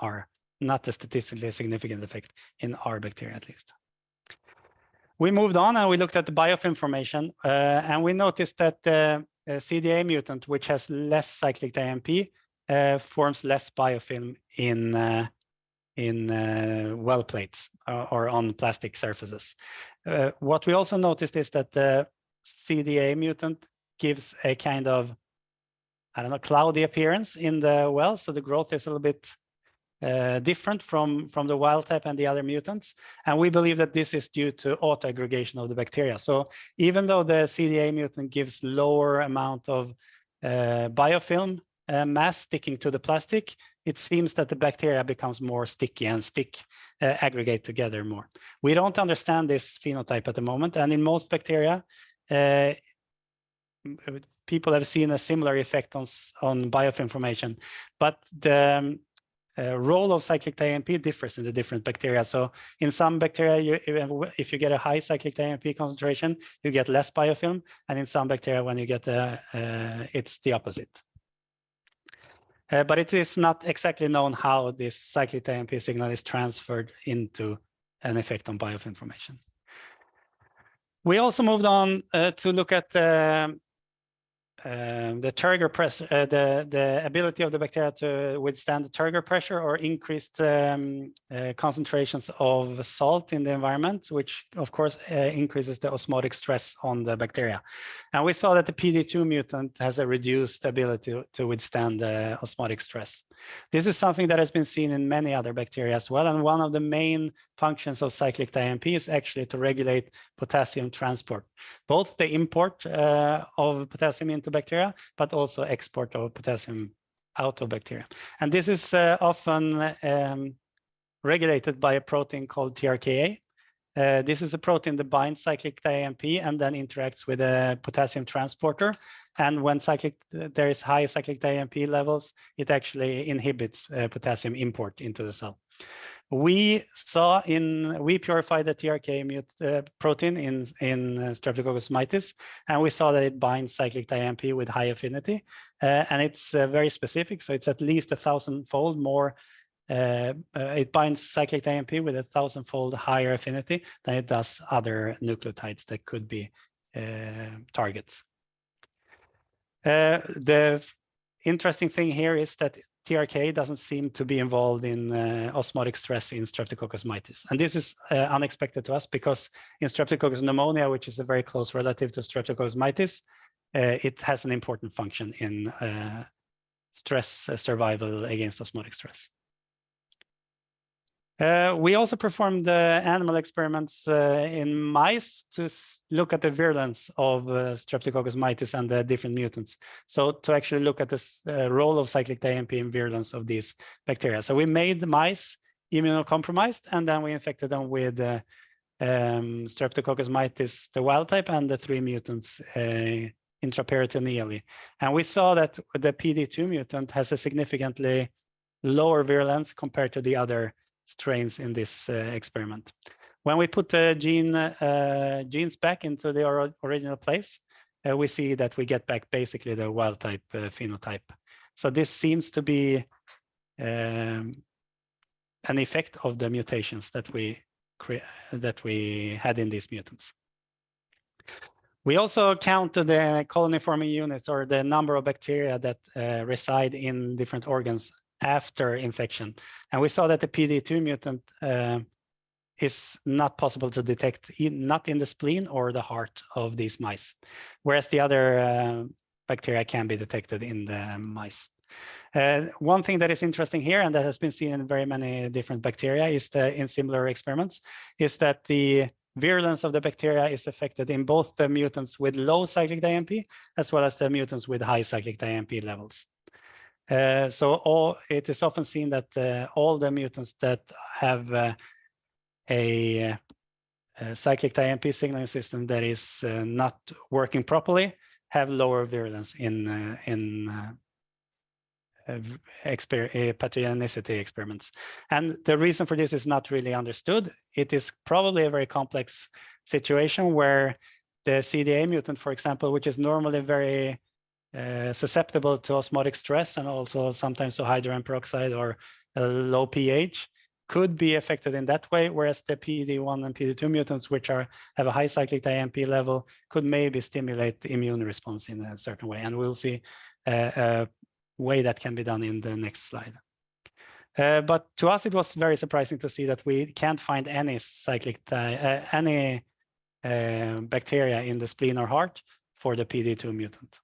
not a statistically significant effect in our bacteria at least. We moved on and we looked at the biofilm formation, and we noticed that the CDA mutant, which has less cyclic AMP, forms less biofilm in well plates or on plastic surfaces. What we also noticed is that the CDA mutant gives a kind of, I don't know, cloudy appearance in the well, so the growth is a little bit different from the wild type and the other mutants. And we believe that this is due to autoaggregation of the bacteria. So even though the CDA mutant gives lower amount of biofilm mass sticking to the plastic, it seems that the bacteria becomes more sticky and aggregate together more. We don't understand this phenotype at the moment, and in most bacteria, people have seen a similar effect on biofilm formation, but the role of cyclic AMP differs in the different bacteria. So in some bacteria, if you get a high cyclic AMP concentration, you get less biofilm, and in some bacteria, when you get it's the opposite. But it is not exactly known how this cyclic AMP signal is transferred into an effect on bioinformation. We also moved on to look at the turgor pressure, the ability of the bacteria to withstand the turgor pressure or increased concentrations of salt in the environment, which of course increases the osmotic stress on the bacteria. And we saw that the PD2 mutant has a reduced ability to withstand the osmotic stress. This is something that has been seen in many other bacteria as well. And one of the main functions of cyclic AMP is actually to regulate potassium transport, both the import of potassium into bacteria, but also export of potassium out of bacteria. And this is often regulated by a protein called TRKA. This is a protein that binds cyclic AMP and then interacts with a potassium transporter. And when there is high cyclic AMP levels, it actually inhibits potassium import into the cell. We purified the TRK protein in Streptococcus mitis, and we saw that it binds cyclic AMP with high affinity, and it's very specific. So it's at least 1,000-fold more. It binds cyclic AMP with 1,000-fold higher affinity than it does other nucleotides that could be targets. The interesting thing here is that TRK doesn't seem to be involved in osmotic stress in Streptococcus mitis. And this is unexpected to us because in Streptococcus pneumonia, which is a very close relative to Streptococcus mitis, it has an important function in stress survival against osmotic stress. We also performed animal experiments in mice to look at the virulence of Streptococcus mitis and the different mutants. So to actually look at this role of cyclic AMP in virulence of these bacteria. So we made the mice immunocompromised, and then we infected them with Streptococcus mitis, the wild type, and the 3 mutants intraperitoneally. And we saw that the PD2 mutant has a significantly lower virulence compared to the other strains in this experiment. When we put the genes back into the original place, we see that we get back basically the wild type phenotype. So this seems to be an effect of the mutations that we had in these mutants. We also counted the colony-forming units, or the number of bacteria that reside in different organs after infection. And we saw that the PD2 mutant is not possible to detect, not in the spleen or the heart of these mice, whereas the other bacteria can be detected in the mice. One thing that is interesting here, and that has been seen in very many different bacteria, is in similar experiments, is that the virulence of the bacteria is affected in both the mutants with low cyclic AMP as well as the mutants with high cyclic AMP levels. So it is often seen that all the mutants that have a cyclic AMP signaling system that is not working properly have lower virulence in pathogenicity experiments. And the reason for this is not really understood. It is probably a very complex situation where the CDA mutant, for example, which is normally very susceptible to osmotic stress and also sometimes to hydrogen peroxide or a low pH, could be affected in that way, whereas the PD1 and PD2 mutants, which have a high cyclic AMP level, could maybe stimulate the immune response in a certain way. And we'll see a way that can be done in the next slide. But to us, it was very surprising to see that we can't find any bacteria in the spleen or heart for the PD2 mutant.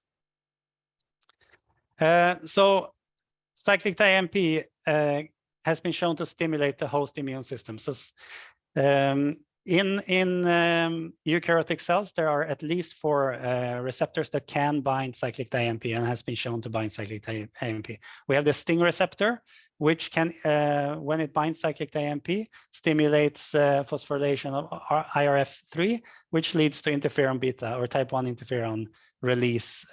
So cyclic AMP has been shown to stimulate the host immune system. So in eukaryotic cells, there are at least 4 receptors that can bind cyclic AMP and has been shown to bind cyclic AMP. We have the STING receptor, which can, when it binds cyclic AMP, stimulates phosphorylation of IRF3, which leads to interferon beta or type 1 interferon release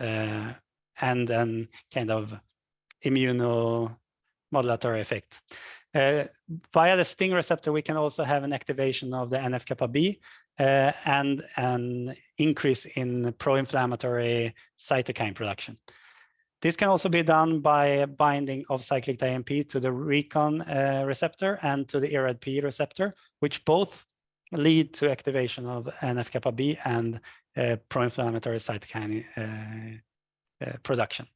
and then kind of immunomodulatory effect. Via the STING receptor, we can also have an activation of the NF-kappa B and an increase in pro-inflammatory cytokine production. This can also be done by binding of cyclic AMP to the recon receptor and to the IRAD-P receptor, which both lead to activation of NF-kappa B and pro-inflammatory cytokine production.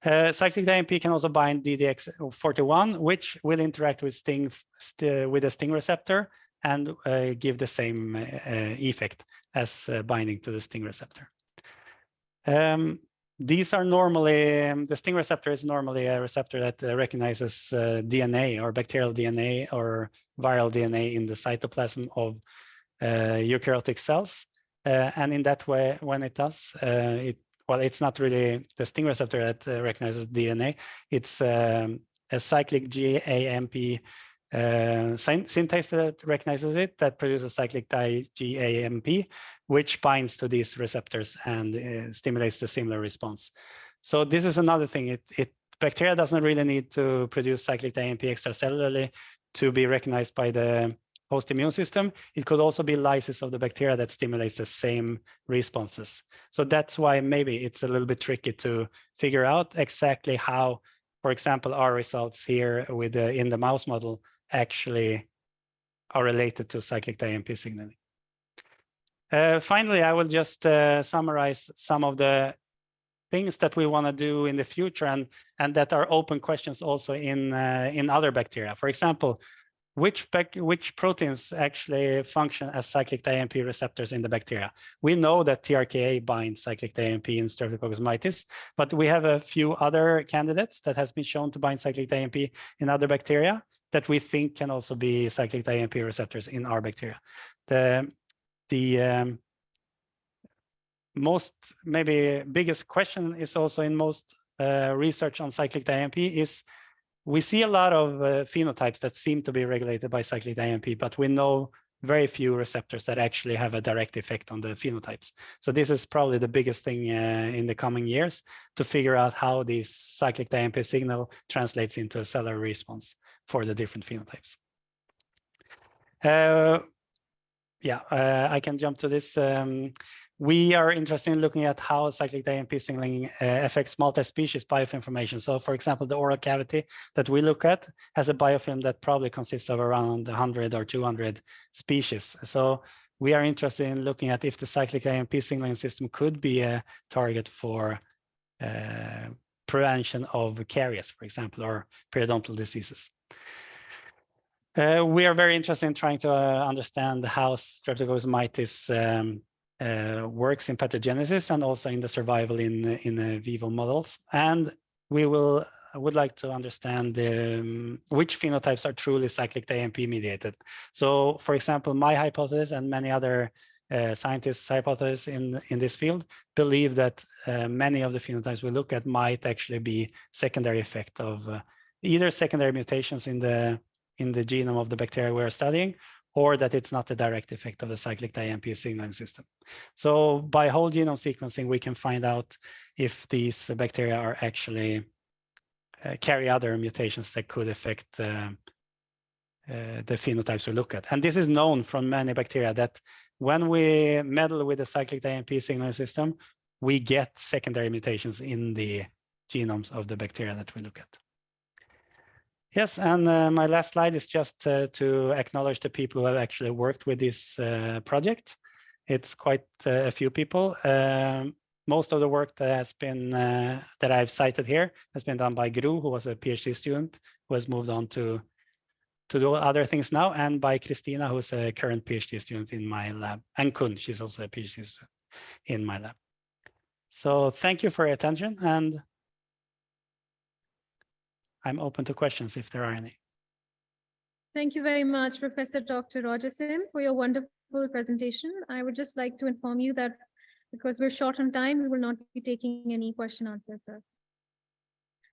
Cyclic AMP can also bind DDX41, which will interact with with the STING receptor and give the same effect as binding to the STING receptor. These are normally, the STING receptor is normally a receptor that recognizes DNA or bacterial DNA or viral DNA in the cytoplasm of eukaryotic cells. And in that way, when it does, well, it's not really the STING receptor that recognizes DNA. It's a cyclic GAMP synthase that recognizes it, that produces cyclic GAMP, which binds to these receptors and stimulates the similar response. So this is another thing. Bacteria doesn't really need to produce cyclic AMP extracellularly to be recognized by the host immune system. It could also be lysis of the bacteria that stimulates the same responses. So that's why maybe it's a little bit tricky to figure out exactly how, for example, our results here with in the mouse model actually are related to cyclic AMP signaling. Finally, I will just summarize some of the things that we want to do in the future and that are open questions also in other bacteria. For example, which proteins actually function as cyclic AMP receptors in the bacteria? We know that TRKA binds cyclic AMP in Streptococcus mitis, but we have a few other candidates that has been shown to bind cyclic AMP in other bacteria that we think can also be cyclic AMP receptors in our bacteria. The most maybe biggest question is also in most research on cyclic AMP is we see a lot of phenotypes that seem to be regulated by cyclic AMP, but we know very few receptors that actually have a direct effect on the phenotypes. So this is probably the biggest thing in the coming years to figure out how this cyclic AMP signal translates into a cellular response for the different phenotypes. I can jump to this. We are interested in looking at how cyclic AMP signaling affects multi-species biofilm formation. So for example, the oral cavity that we look at has a biofilm that probably consists of around 100 or 200 species. So we are interested in looking at if the cyclic AMP signaling system could be a target for prevention of caries, for example, or periodontal diseases. We are very interested in trying to understand how Streptococcus mitis works in pathogenesis and also in the survival in vivo models. And we would like to understand which phenotypes are truly cyclic AMP mediated. So for example, my hypothesis and many other scientists' hypotheses in this field believe that many of the phenotypes we look at might actually be secondary effect of either secondary mutations in the genome of the bacteria we're studying, or that it's not a direct effect of the cyclic AMP signaling system. So by whole genome sequencing, we can find out if these bacteria are actually carry other mutations that could affect the phenotypes we look at. And this is known from many bacteria that when we meddle with the cyclic AMP signaling system, we get secondary mutations in the genomes of the bacteria that we look at. Yes, and my last slide is just to acknowledge the people who have actually worked with this project. It's quite a few people. Most of the work that has been that I've cited here has been done by Gru, who was a PhD student, who has moved on to do other things now, and by Christina, who's a current PhD student in my lab, and Kun, she's also a PhD student in my lab. So thank you for your attention, and I'm open to questions if there are any. Thank you very much, Professor Dr. Roger Sim, for your wonderful presentation. I would just like to inform you that because we're short on time, we will not be taking any question answers, sir.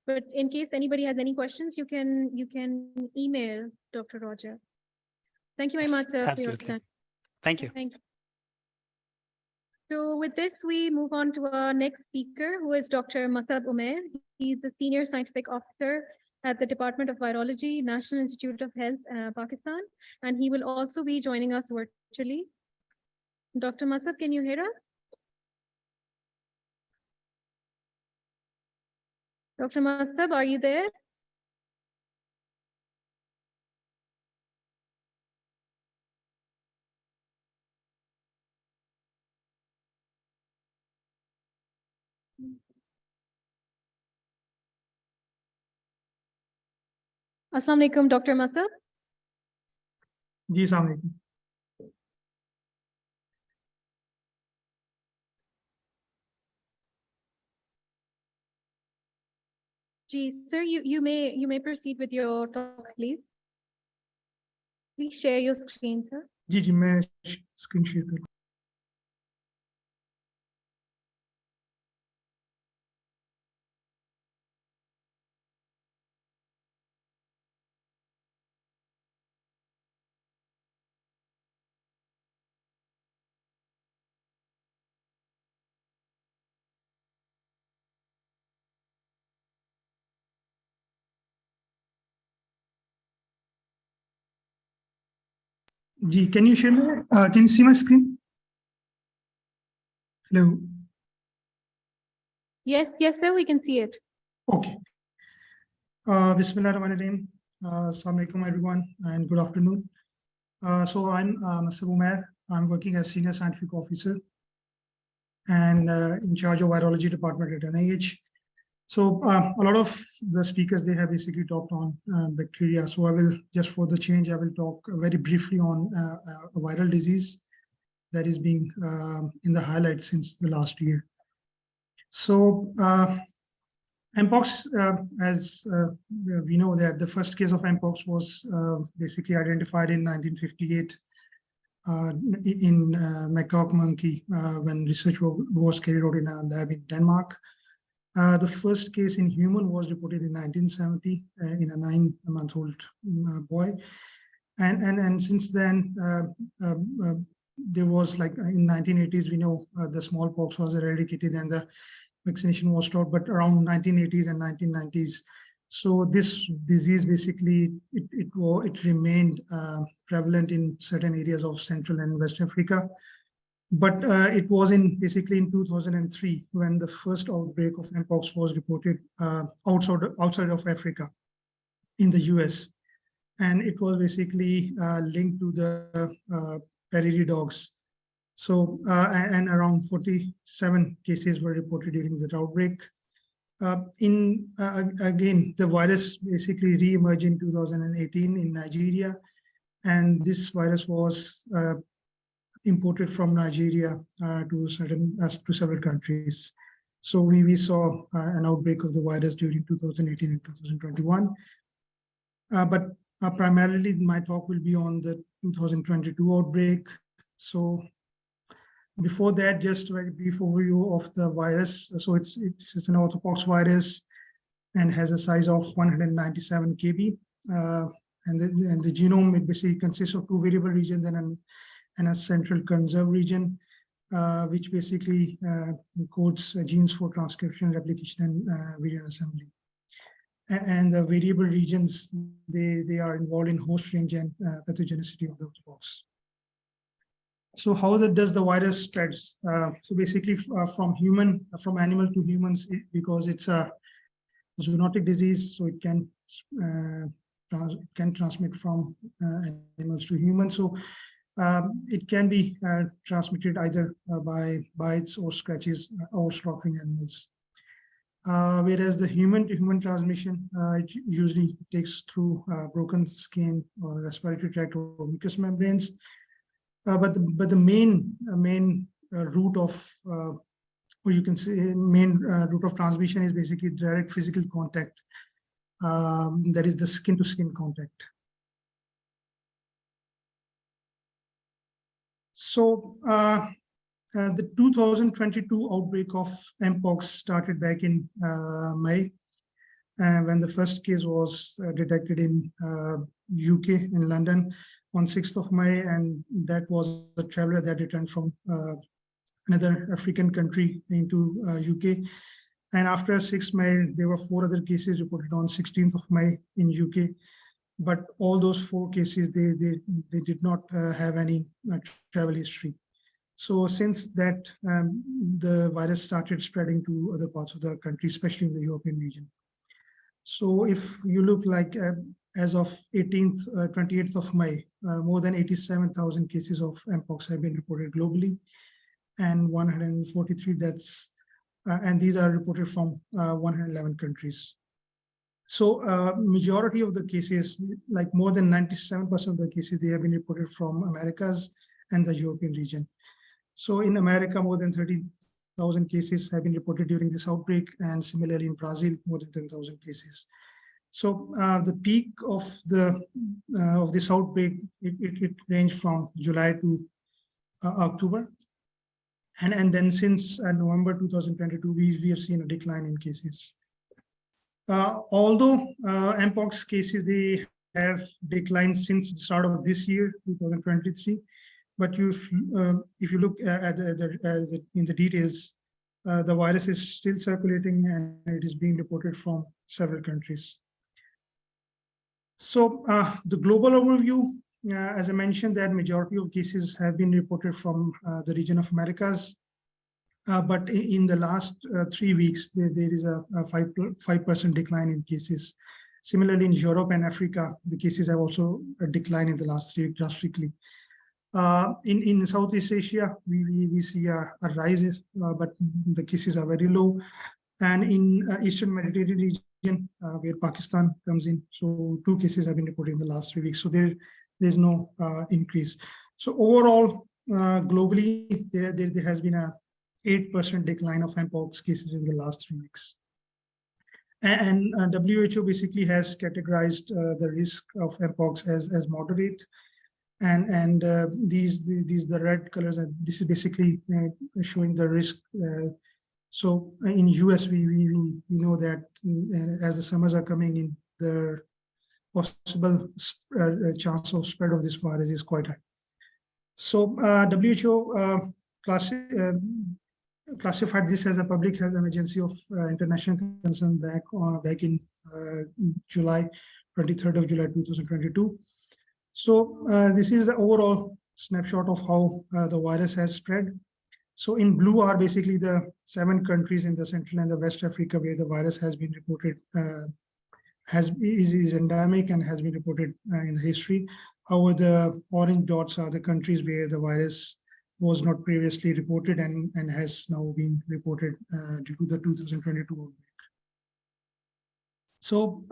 But in case anybody has any questions, you can email Dr. Roger. Thank you very much, sir. Absolutely. For your time. Thank you. Thank you. So with this, we move on to our next speaker, who is Dr. Masab Umair. He's the Senior Scientific Officer at the Department of Virology, National Institute of Health, Pakistan, and he will also be joining us virtually. Dr. Masab, can you hear us? Dr. Masab, are you there? Assalamu alaikum, Dr. Masab. जी अस्सलाम वालेकुम। Sir, you may proceed with your talk, please. Please share your screen, sir. जी जी मैं screen share कर जी can you share my can you see my screen? Hello. Yes, sir, we can see it. Okay. Bismillahirrahmanirrahim. Assalamu alaikum everyone and good afternoon. So I'm Mr. Umair. I'm working as Senior Scientific Officer and in charge of Virology Department at NIH. So a lot of the speakers, they have basically talked on bacteria. So I will, just for the change, I will talk very briefly on a viral disease that is being in the highlight since the last year. So Mpox, as we know that the first case of Mpox was basically identified in 1958 in macaque monkey when research was carried out in a lab in Denmark. The first case in human was reported in 1970 in a 9-month-old boy. And since then, there was, like, in 1980s, we know the smallpox was eradicated and the vaccination was stopped, but around 1980s and 1990s. So this disease basically, it remained prevalent in certain areas of Central and West Africa. But it was basically in 2003 when the first outbreak of Mpox was reported outside of Africa in the US. And it was basically linked to the prairie dogs. So, and around 47 cases were reported during that outbreak. Again, the virus basically re-emerged in 2018 in Nigeria. And this virus was imported from Nigeria to several countries. So we saw an outbreak of the virus during 2018 and 2021. But primarily my talk will be on the 2022 outbreak. So before that, just a very brief overview of the virus. So it's an orthopox virus and has a size of 197 kb. And the genome, it basically consists of 2 variable regions and a central conserved region, which basically codes genes for transcription, replication, and virion assembly. And the variable regions, they are involved in host range and pathogenicity of the orthopox. So how does the virus spreads? So basically from animal to humans, because it's a zoonotic disease, so it can transmit from animals to humans. So it can be transmitted either by bites or scratches or slaughtering animals. Whereas the human-to-human transmission, it usually takes through broken skin or respiratory tract or mucous membranes. But the main route of, or you can say main route of transmission is basically direct physical contact. That is the skin-to-skin contact. So the 2022 outbreak of Mpox started back in May, when the first case was detected in UK, in London, on 6th of May, and that was a traveler that returned from another African country into UK. And after 6th May, there were 4 other cases reported on 16th of May in UK. But all those 4 cases, they did not have any travel history. So since that, the virus started spreading to other parts of the country, especially in the European region. So if you look like as of 28th of May, more than 87,000 cases of Mpox have been reported globally, and 143 deaths, and these are reported from 111 countries. So majority of the cases, like more than 97% of the cases, they have been reported from Americas and the European region. So in America, more than 30,000 cases have been reported during this outbreak, and similarly in Brazil, more than 10,000 cases. So the peak of this outbreak, it ranged from July to October. And then since November 2022, we have seen a decline in cases. Although Mpox cases, they have declined since the start of this year, 2023, but if you look at in the details, the virus is still circulating and it is being reported from several countries. So the global overview, as I mentioned, that majority of cases have been reported from the region of Americas. But in the last 3 weeks, there is a 5% decline in cases. Similarly, in Europe and Africa, the cases have also declined in the last 3 weeks drastically. In Southeast Asia, we see a rise, but the cases are very low. And in Eastern Mediterranean region, where Pakistan comes in, so 2 cases have been reported in the last 3 weeks. So there's no increase. So overall, globally, there has been a 8% decline of Mpox cases in the last 3 weeks. And WHO basically has categorized the risk of Mpox as moderate. And the red colors, and this is basically showing the risk. So in US, we know that as the summers are coming in, the possible chance of spread of this virus is quite high. So WHO classified this as a public health emergency of international concern back in July, 23rd of July 2022. So this is the overall snapshot of how the virus has spread. So in blue are basically the 7 countries in the Central and the West Africa where the virus has been reported, is endemic and has been reported in the history. However, the orange dots are the countries where the virus was not previously reported and has now been reported due to the 2022 outbreak. So,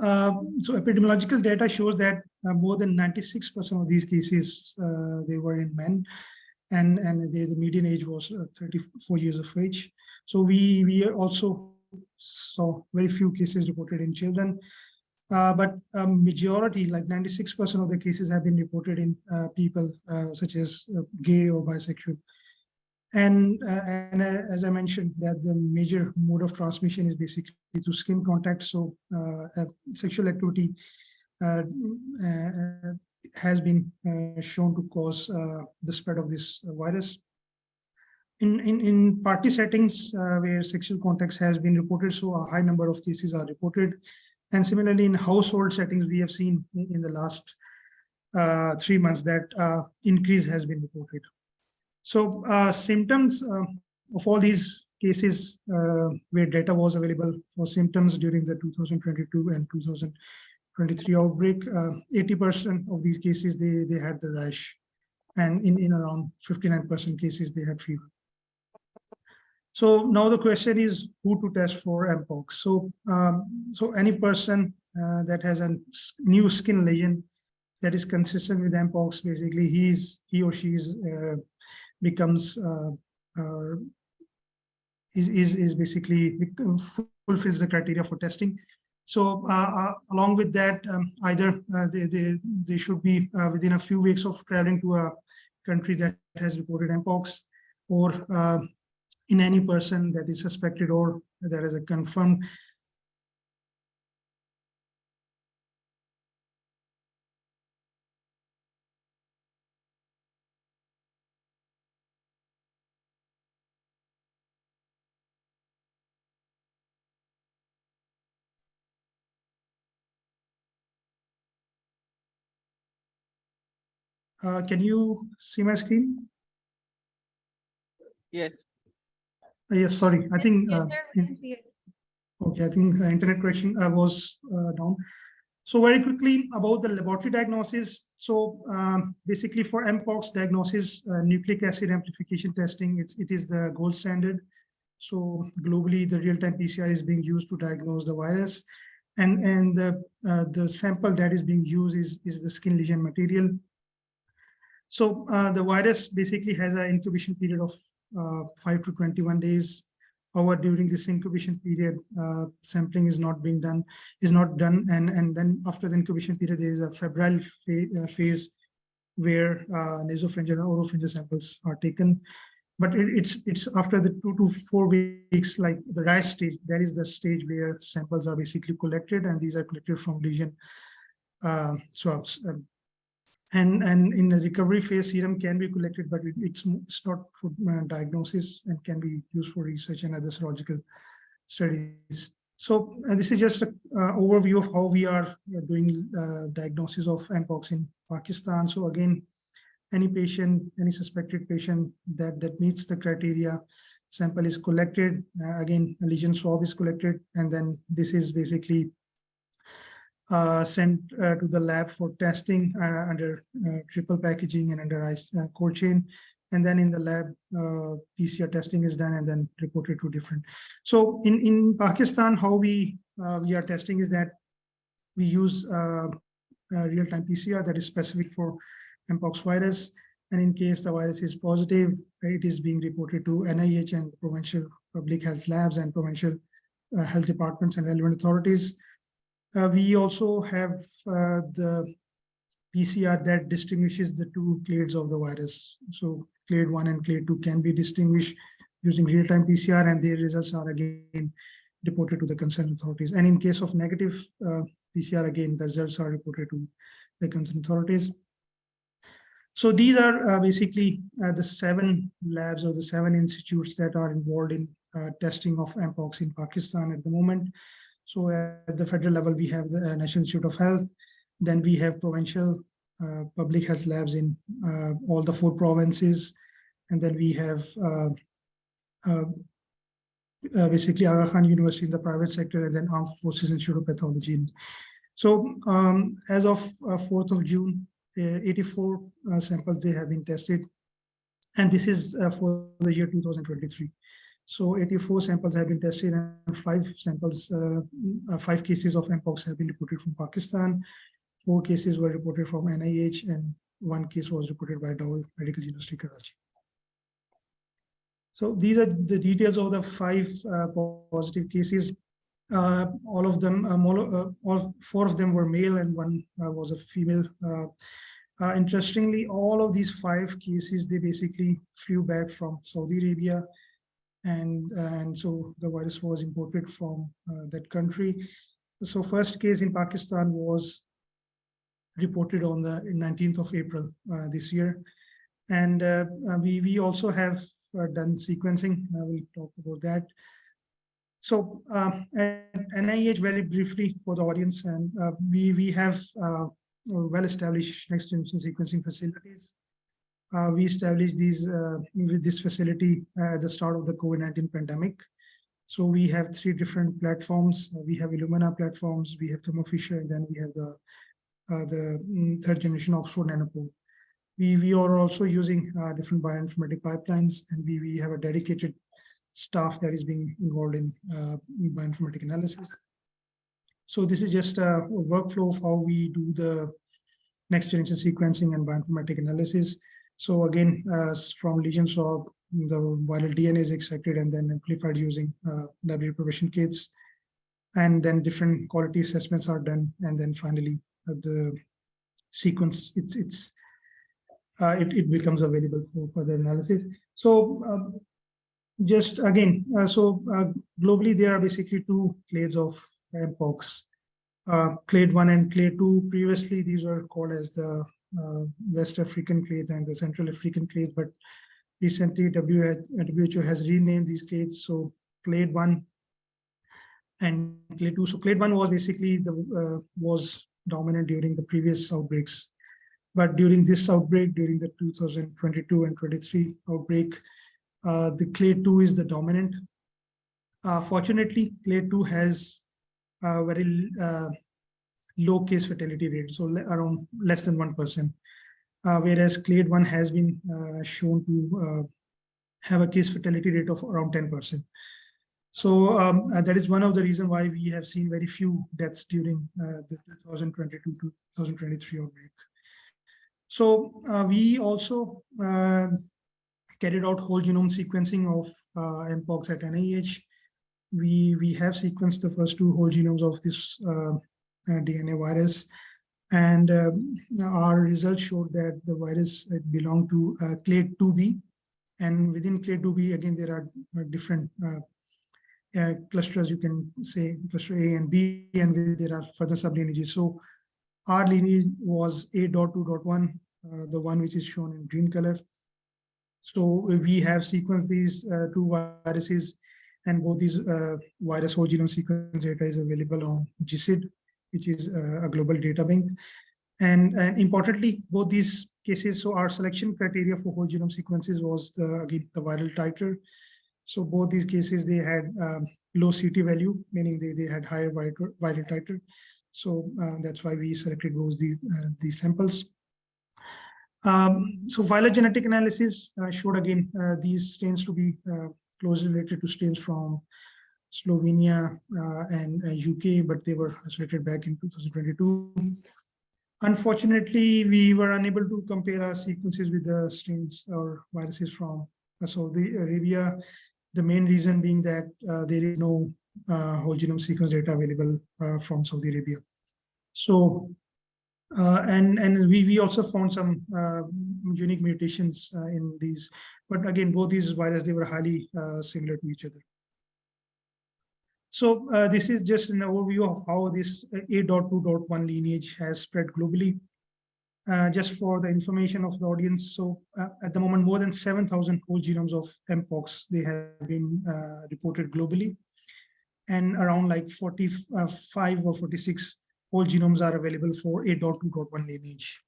so epidemiological data shows that more than 96% of these cases, they were in men, and the median age was 34 years of age. So we also saw very few cases reported in children, but majority, like 96% of the cases have been reported in people such as gay or bisexual. And as I mentioned, that the major mode of transmission is basically through skin contact. So sexual activity has been shown to cause the spread of this virus. In party settings where sexual contacts has been reported, so a high number of cases are reported. And similarly, in household settings, we have seen in the last 3 months that increase has been reported. So symptoms of all these cases where data was available for symptoms during the 2022 and 2023 outbreak, 80% of these cases, they had the rash, and in around 59% cases, they had fever. So now the question is who to test for Mpox. So any person that has a new skin lesion that is consistent with Mpox, basically he or she becomes is basically fulfills the criteria for testing. So along with that, either they should be within a few weeks of traveling to a country that has reported Mpox, or in any person that is suspected or that is a confirmed can you see my screen? Yes. Yes, sorry. I think. Yes, sir, we can see it. Okay, I think the internet connection was down. So very quickly about the laboratory diagnosis. So basically for Mpox diagnosis, nucleic acid amplification testing, it is the gold standard. So globally, the real-time PCR is being used to diagnose the virus. And the sample that is being used is the skin lesion material. So the virus basically has an incubation period of 5 to 21 days. However, during this incubation period, sampling is not done, and then after the incubation period, there is a febrile phase where nasopharyngeal and oropharyngeal samples are taken. But it's after the 2 to 4 weeks, like the rise stage, that is the stage where samples are basically collected, and these are collected from lesion swabs. And in the recovery phase, serum can be collected, but it's not for diagnosis and can be used for research and other serological studies. So this is just an overview of how we are doing diagnosis of Mpox in Pakistan. So again, any patient, any suspected patient that meets the criteria, sample is collected. Again, a lesion swab is collected, and then this is basically sent to the lab for testing under triple packaging and under cold chain. And then in the lab, PCR testing is done and then reported to different. So in Pakistan, how we are testing is that we use real-time PCR that is specific for Mpox virus. And in case the virus is positive, it is being reported to NIH and provincial public health labs and provincial health departments and relevant authorities. We also have the PCR that distinguishes the two clades of the virus. So clade 1 and clade 2 can be distinguished using real-time PCR, and their results are again reported to the concerned authorities. And in case of negative PCR, again, the results are reported to the concerned authorities. So these are basically the 7 labs or the 7 institutes that are involved in testing of Mpox in Pakistan at the moment. So at the federal level, we have the National Institute of Health. Then we have provincial public health labs in all the 4 provinces. And then we have basically Aga Khan University in the private sector, and then Armed Forces Institute of Pathology. So as of 4th of June, 84 samples, they have been tested. And this is for the year 2023. So 84 samples have been tested, and 5 cases of Mpox have been reported from Pakistan. 4 cases were reported from NIH, and 1 case was reported by Dow Medical University, Karachi. So these are the details of the 5 positive cases. All of them, all 4 of them were male, and 1 was a female. Interestingly, all of these 5 cases, they basically flew back from Saudi Arabia. And so the virus was imported from that country. So first case in Pakistan was reported on the 19th of April this year. And we also have done sequencing. I will talk about that. So at NIH, very briefly for the audience, and we have well-established next-generation sequencing facilities. We established these with this facility at the start of the COVID-19 pandemic. So we have 3 different platforms. We have Illumina platforms, we have Thermo Fisher, and then we have the 3rd generation Oxford Nanopore. We are also using different bioinformatic pipelines, and we have a dedicated staff that is being involved in bioinformatic analysis. So this is just a workflow of how we do the next generation sequencing and bioinformatic analysis. So again, from lesion swab, the viral DNA is extracted and then amplified using library preparation kits. And then different quality assessments are done. And then finally, the sequence, it becomes available for further analysis. So just again, globally, there are basically 2 clades of Mpox, clade 1 and clade 2. Previously, these were called as the West African clades and the Central African clades, but recently WHO has renamed these clades. So clade 1 and clade 2. So clade 1 was basically was dominant during the previous outbreaks, but during this outbreak, during the 2022 and 23 outbreak, the clade 2 is the dominant. Fortunately, clade 2 has a very low case fatality rate, so around less than 1%, whereas clade 1 has been shown to have a case fatality rate of around 10%. So that is one of the reasons why we have seen very few deaths during the 2022-2023 outbreak. So we also carried out whole genome sequencing of Mpox at NIH. We have sequenced the first 2 whole genomes of this DNA virus, and our results showed that the virus belonged to clade 2B, and within clade 2B again there are different clusters, you can say cluster A and B, and there are further sublineages. So our lineage was A.2.1, the one which is shown in green color. So we have sequenced these 2 viruses, and both these virus whole genome sequence data is available on GCID, which is a global data bank. And importantly, both these cases, so our selection criteria for whole genome sequences was again the viral titer. So both these cases, they had low CT value, meaning they had higher viral titer. So that's why we selected both these samples. So phylogenetic analysis showed again these strains to be closely related to strains from Slovenia and UK, but they were isolated back in 2022. Unfortunately, we were unable to compare our sequences with the strains or viruses from Saudi Arabia. The main reason being that there is no whole genome sequence data available from Saudi Arabia. So, and we also found some unique mutations in these, but again, both these viruses, they were highly similar to each other. So this is just an overview of how this A.2.1 lineage has spread globally. Just for the information of the audience, so at the moment, more than 7,000 whole genomes of Mpox, they have been reported globally, and around like 45 or 46 whole genomes are available for A.2.1 lineage.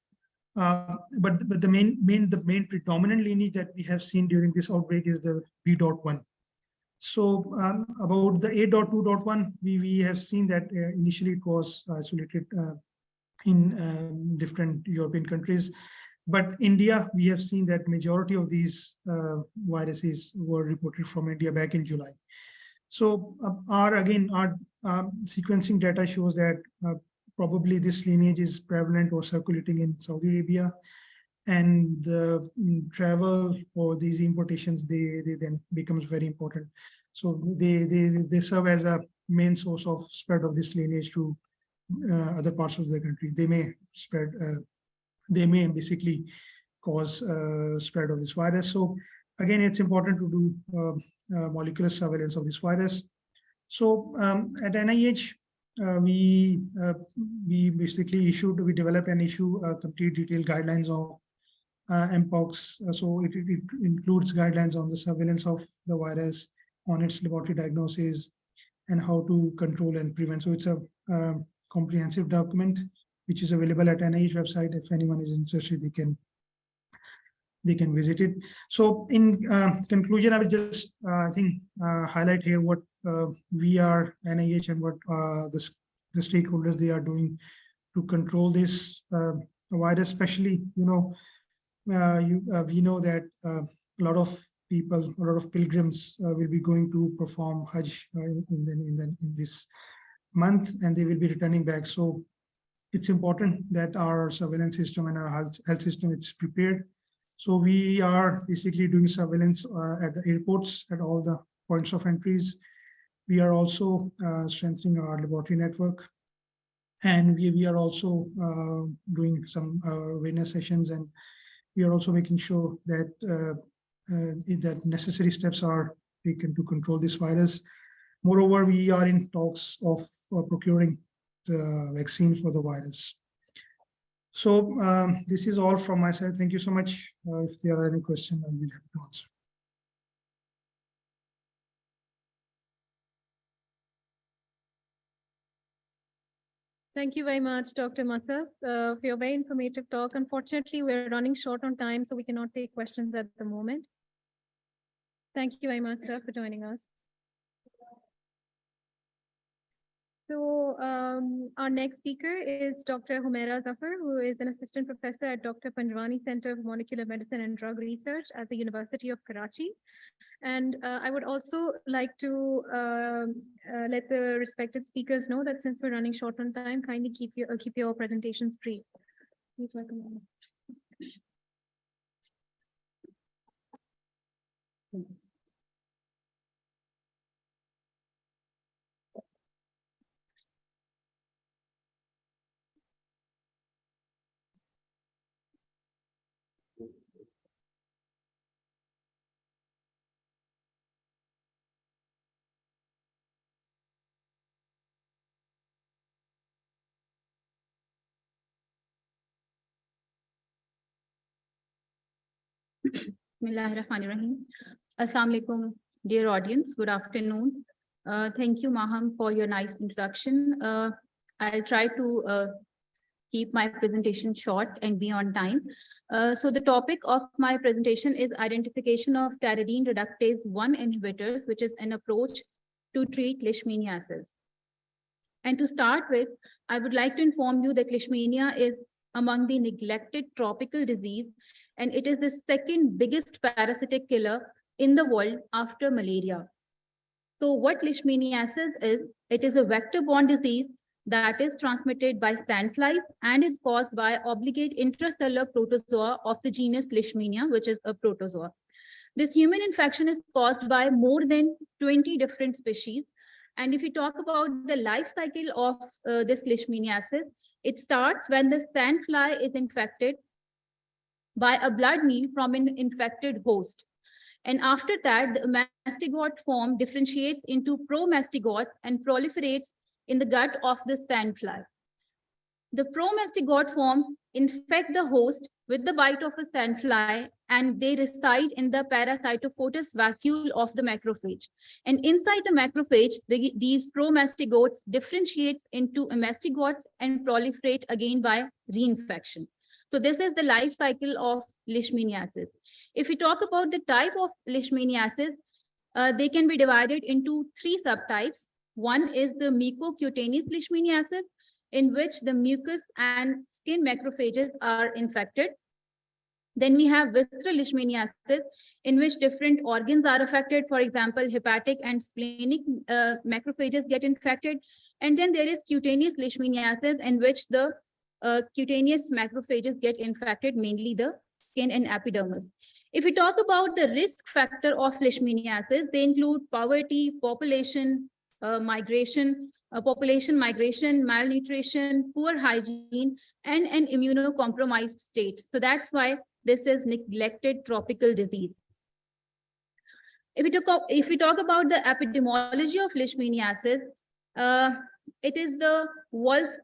But the main predominant lineage that we have seen during this outbreak is the B.1. So about the A.2.1, we have seen that initially it was isolated in different European countries. But India, we have seen that majority of these viruses were reported from India back in July. So our sequencing data shows that probably this lineage is prevalent or circulating in Saudi Arabia, and the travel or these importations, they then becomes very important. So they serve as a main source of spread of this lineage to other parts of the country. They may spread, they may basically cause spread of this virus. So again, it's important to do molecular surveillance of this virus. So at NIH, we basically develop and issue complete detailed guidelines of Mpox. So it includes guidelines on the surveillance of the virus, on its laboratory diagnosis, and how to control and prevent. So it's a comprehensive document which is available at NIH website. If anyone is interested, they can visit it. So in conclusion, I will just highlight here what we are NIH and what the stakeholders they are doing to control this virus. Especially, we know that a lot of people, a lot of pilgrims will be going to perform Hajj in this month, and they will be returning back. So it's important that our surveillance system and our health system is prepared. So we are basically doing surveillance at the airports, at all the points of entries. We are also strengthening our laboratory network, and we are also doing some awareness sessions, and we are also making sure that that necessary steps are taken to control this virus. Moreover, we are in talks of procuring the vaccine for the virus. So this is all from my side. Thank you so much. If there are any questions, I will be happy to answer. Thank you very much, Dr. Masaf, for your very informative talk. Unfortunately, we're running short on time, so we cannot take questions at the moment. Thank you very much, sir, for joining us. So our next speaker is Dr. Humaira Zafar, who is an assistant professor at Dr. Panjwani Center of Molecular Medicine and Drug Research at the University of Karachi. And I would also like to let the respected speakers know that since we're running short on time, kindly keep your presentations brief. Please welcome. Bismillahirrahmanirrahim. Assalamu alaikum, dear audience. Good afternoon. Thank you, Maham, for your nice introduction. I'll try to keep my presentation short and be on time. So the topic of my presentation is identification of tyrosine reductase 1 inhibitors, which is an approach to treat leishmaniasis. And to start with, I would like to inform you that leishmania is among the neglected tropical disease, and it is the second biggest parasitic killer in the world after malaria. So what leishmaniasis is, it is a vector-borne disease that is transmitted by sandflies and is caused by obligate intracellular protozoa of the genus Leishmania, which is a protozoa. This human infection is caused by more than 20 different species. And if we talk about the life cycle of this leishmaniasis, it starts when the sandfly is infected by a blood meal from an infected host. And after that, the mastigot form differentiates into promastigotes and proliferates in the gut of the sandfly. The promastigot form infect the host with the bite of a sandfly, and they reside in the parasitophotous vacuole of the macrophage. And inside the macrophage, these promastigotes differentiate into mastigotes and proliferate again by reinfection. So this is the life cycle of leishmaniasis. If we talk about the type of leishmaniasis, they can be divided into 3 subtypes. One is the mucocutaneous leishmaniasis, in which the mucus and skin macrophages are infected. Then we have visceral leishmaniasis, in which different organs are affected. For example, hepatic and splenic macrophages get infected. And then there is cutaneous leishmaniasis, in which the cutaneous macrophages get infected, mainly the skin and epidermis. If we talk about the risk factor of leishmaniasis, they include poverty, population migration, malnutrition, poor hygiene, and an immunocompromised state. So that's why this is neglected tropical disease. If we talk about the epidemiology of leishmaniasis, it is the world's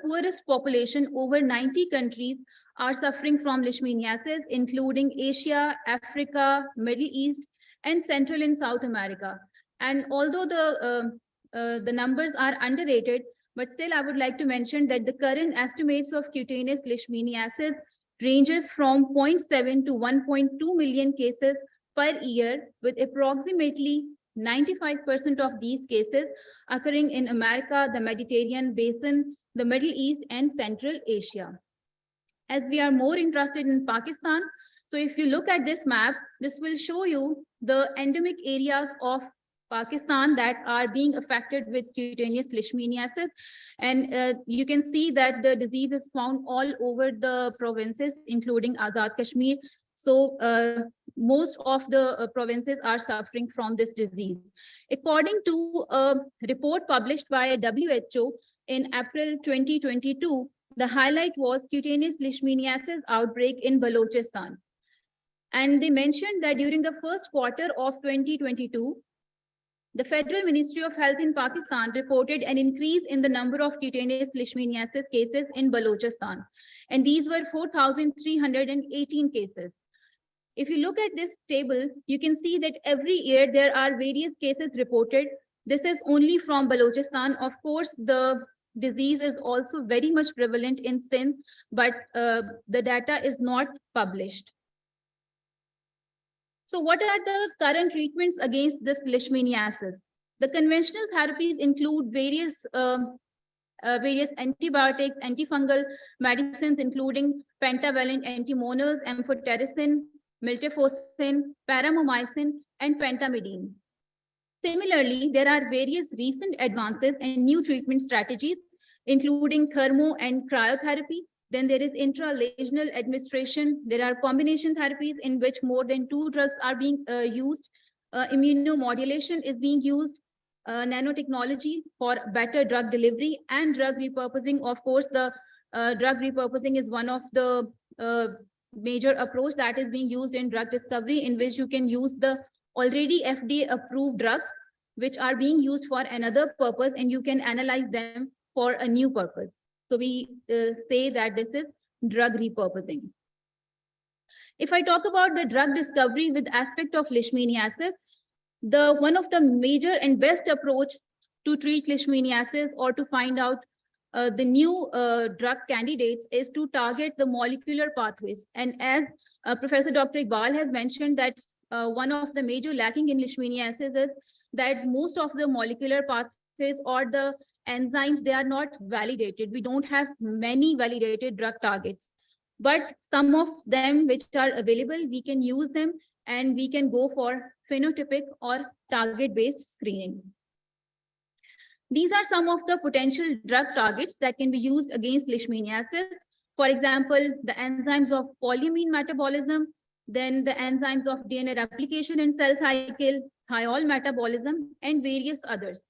poorest population. Over 90 countries are suffering from leishmaniasis, including Asia, Africa, Middle East, and Central and South America. And although the numbers are underrated, but still I would like to mention that the current estimates of cutaneous leishmaniasis ranges from 0.7 to 1.2 million cases per year, with approximately 95% of these cases occurring in America, the Mediterranean basin, the Middle East, and Central Asia. As we are more interested in Pakistan, so if you look at this map, this will show you the endemic areas of Pakistan that are being affected with cutaneous leishmaniasis. And you can see that the disease is found all over the provinces, including Azad Kashmir. So most of the provinces are suffering from this disease. According to a report published by WHO in April 2022, the highlight was cutaneous leishmaniasis outbreak in Balochistan. And they mentioned that during the first quarter of 2022, the Federal Ministry of Health in Pakistan reported an increase in the number of cutaneous leishmaniasis cases in Balochistan. And these were 4,318 cases. If you look at this table, you can see that every year there are various cases reported. This is only from Balochistan. Of course, the disease is also very much prevalent in Sindh, but the data is not published. So what are the current treatments against this leishmaniasis? The conventional therapies include various antibiotics, antifungal medicines, including pentavalent antimonals, amphotericin, miltefosine, paramomycin, and pentamidine. Similarly, there are various recent advances and new treatment strategies, including thermo and cryotherapy. Then there is intralesional administration. There are combination therapies in which more than 2 drugs are being used. Immunomodulation is being used. Nanotechnology for better drug delivery and drug repurposing. Of course, the drug repurposing is one of the major approach that is being used in drug discovery, in which you can use the already FDA approved drugs which are being used for another purpose, and you can analyze them for a new purpose. So we say that this is drug repurposing. If I talk about the drug discovery with aspect of leishmaniasis, one of the major and best approach to treat leishmaniasis or to find out the new drug candidates is to target the molecular pathways. And as Professor Dr. Iqbal has mentioned, that one of the major lacking in leishmaniasis is that most of the molecular pathways or the enzymes, they are not validated. We don't have many validated drug targets, but some of them which are available, we can use them and we can go for phenotypic or target-based screening. These are some of the potential drug targets that can be used against leishmaniasis. For example, the enzymes of polyamine metabolism, then the enzymes of DNA replication in cell cycle, thiol metabolism, and various others.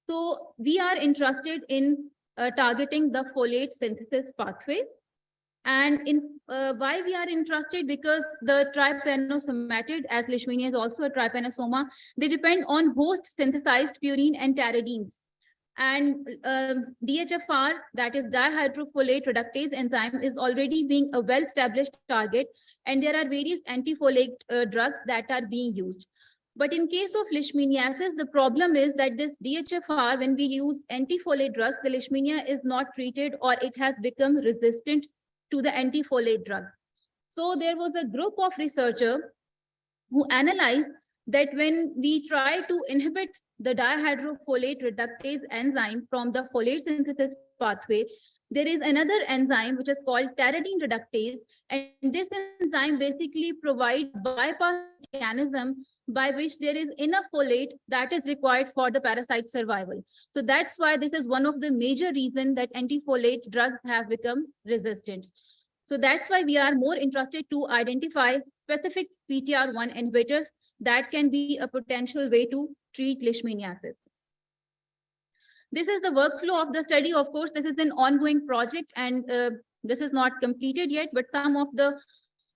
So we are interested in targeting the folate synthesis pathway. And why we are interested? Because the trypanosomatid, as leishmania is also a trypanosoma, they depend on host synthesized purine and pteridines. And DHFR, that is dihydrofolate reductase enzyme, is already being a well-established target, and there are various antifolate drugs that are being used. But in case of leishmaniasis, the problem is that this DHFR, when we use antifolate drugs, the leishmania is not treated, or it has become resistant to the antifolate drugs. So there was a group of researchers who analyzed that when we try to inhibit the dihydrofolate reductase enzyme from the folate synthesis pathway, there is another enzyme which is called pteridine reductase, and this enzyme basically provides bypass mechanism by which there is enough folate that is required for the parasite survival. So that's why this is one of the major reasons that antifolate drugs have become resistant. So that's why we are more interested to identify specific PTR1 inhibitors that can be a potential way to treat leishmaniasis. This is the workflow of the study. Of course, this is an ongoing project, and this is not completed yet, but some of the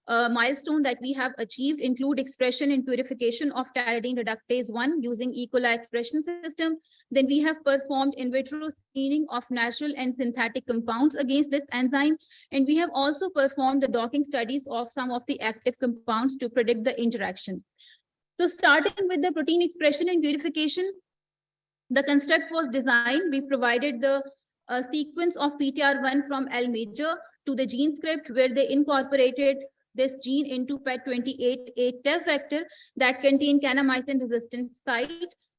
milestones that we have achieved include expression and purification of pteridine reductase 1 using E. coli expression system. Then we have performed in vitro screening of natural and synthetic compounds against this enzyme. And we have also performed the docking studies of some of the active compounds to predict the interaction. So starting with the protein expression and purification, the construct was designed. We provided the sequence of PTR1 from L major to the gene script, where they incorporated this gene into PET28A TEF vector that contained kanamycin resistant site,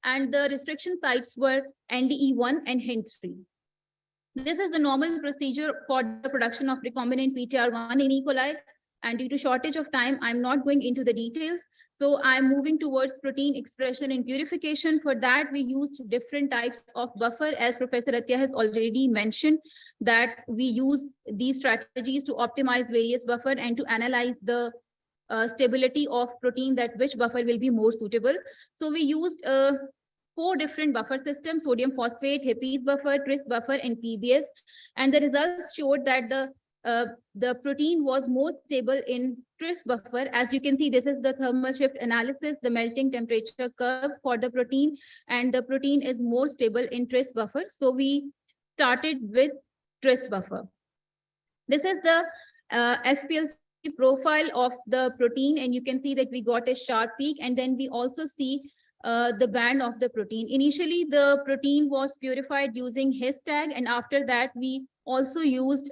and the restriction sites were NDE1 and HINT3. This is the normal procedure for the production of recombinant PTR1 in E. coli, and due to shortage of time, I'm not going into the details. So I'm moving towards protein expression and purification. For that, we used different types of buffer, as Professor Atya has already mentioned, that we use these strategies to optimize various buffer and to analyze the stability of protein, that which buffer will be more suitable. So we used 4 different buffer systems: sodium phosphate, HIPES buffer, TRIS buffer, and PBS. And the results showed that the protein was more stable in TRIS buffer. As you can see, this is the thermal shift analysis, the melting temperature curve for the protein, and the protein is more stable in TRIS buffer. So we started with TRIS buffer. This is the FPLC profile of the protein, and you can see that we got a sharp peak, and then we also see the band of the protein. Initially, the protein was purified using His tag, and after that, we also used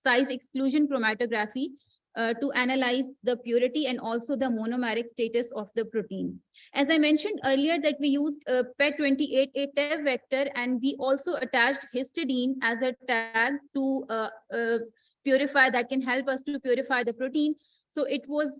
size exclusion chromatography to analyze the purity and also the monomeric status of the protein. As I mentioned earlier that we used PET28, a TEV vector, and we also attached histidine as a tag to purify, that can help us to purify the protein. So it was,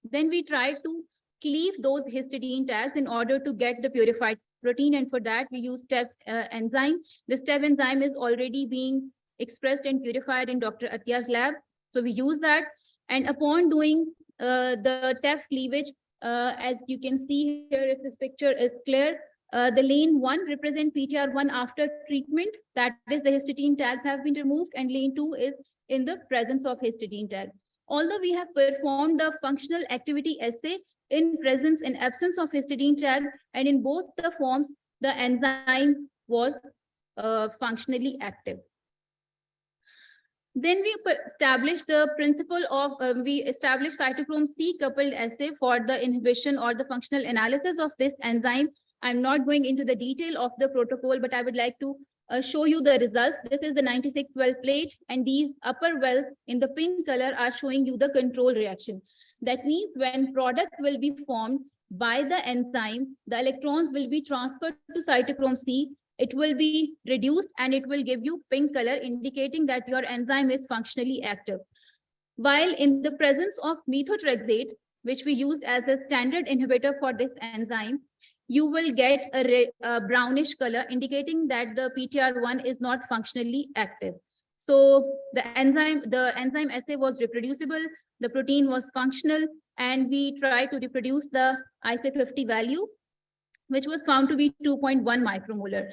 then we tried to cleave those histidine tags in order to get the purified protein, and for that we use TEV enzyme. This TEV enzyme is already being expressed and purified in Dr. Atya's lab. So we use that, and upon doing the TEV cleavage, as you can see here, if this picture is clear, the lane 1 represent PTR1 after treatment, that is the histidine tags have been removed, and lane 2 is in the presence of histidine tag. Although we have performed the functional activity assay in presence and absence of histidine tag, and in both the forms, the enzyme was functionally active. Then we established the principle of, we established cytochrome C coupled assay for the inhibition or the functional analysis of this enzyme. I'm not going into the detail of the protocol, but I would like to show you the results. This is the 96 well plate, and these upper wells in the pink color are showing you the control reaction. That means when product will be formed by the enzyme, the electrons will be transferred to cytochrome C. It will be reduced and it will give you pink color, indicating that your enzyme is functionally active. While in the presence of methotrexate, which we used as a standard inhibitor for this enzyme, you will get a brownish color, indicating that the PTR1 is not functionally active. So the enzyme assay was reproducible, the protein was functional, and we tried to reproduce the IC50 value, which was found to be 2.1 micromolar.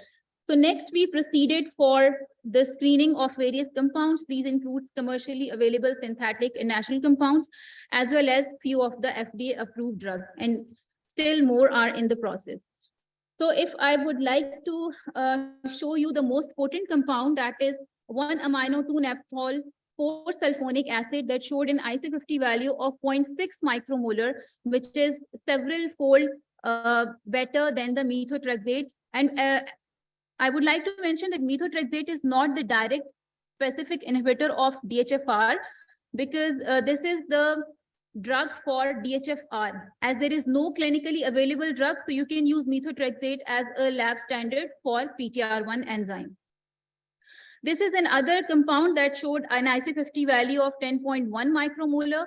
So next we proceeded for the screening of various compounds. These includes commercially available synthetic and natural compounds, as well as few of the FDA approved drugs, and still more are in the process. So if I would like to show you the most potent compound, that is 1-amino-2-naphthol 4-sulfonic acid, that showed an IC50 value of 0.6 micromolar, which is several fold better than the methotrexate. And I would like to mention that methotrexate is not the direct specific inhibitor of DHFR, because this is the drug for DHFR, as there is no clinically available drug, so you can use methotrexate as a lab standard for PTR1 enzyme. This is another compound that showed an IC50 value of 10.1 micromolar.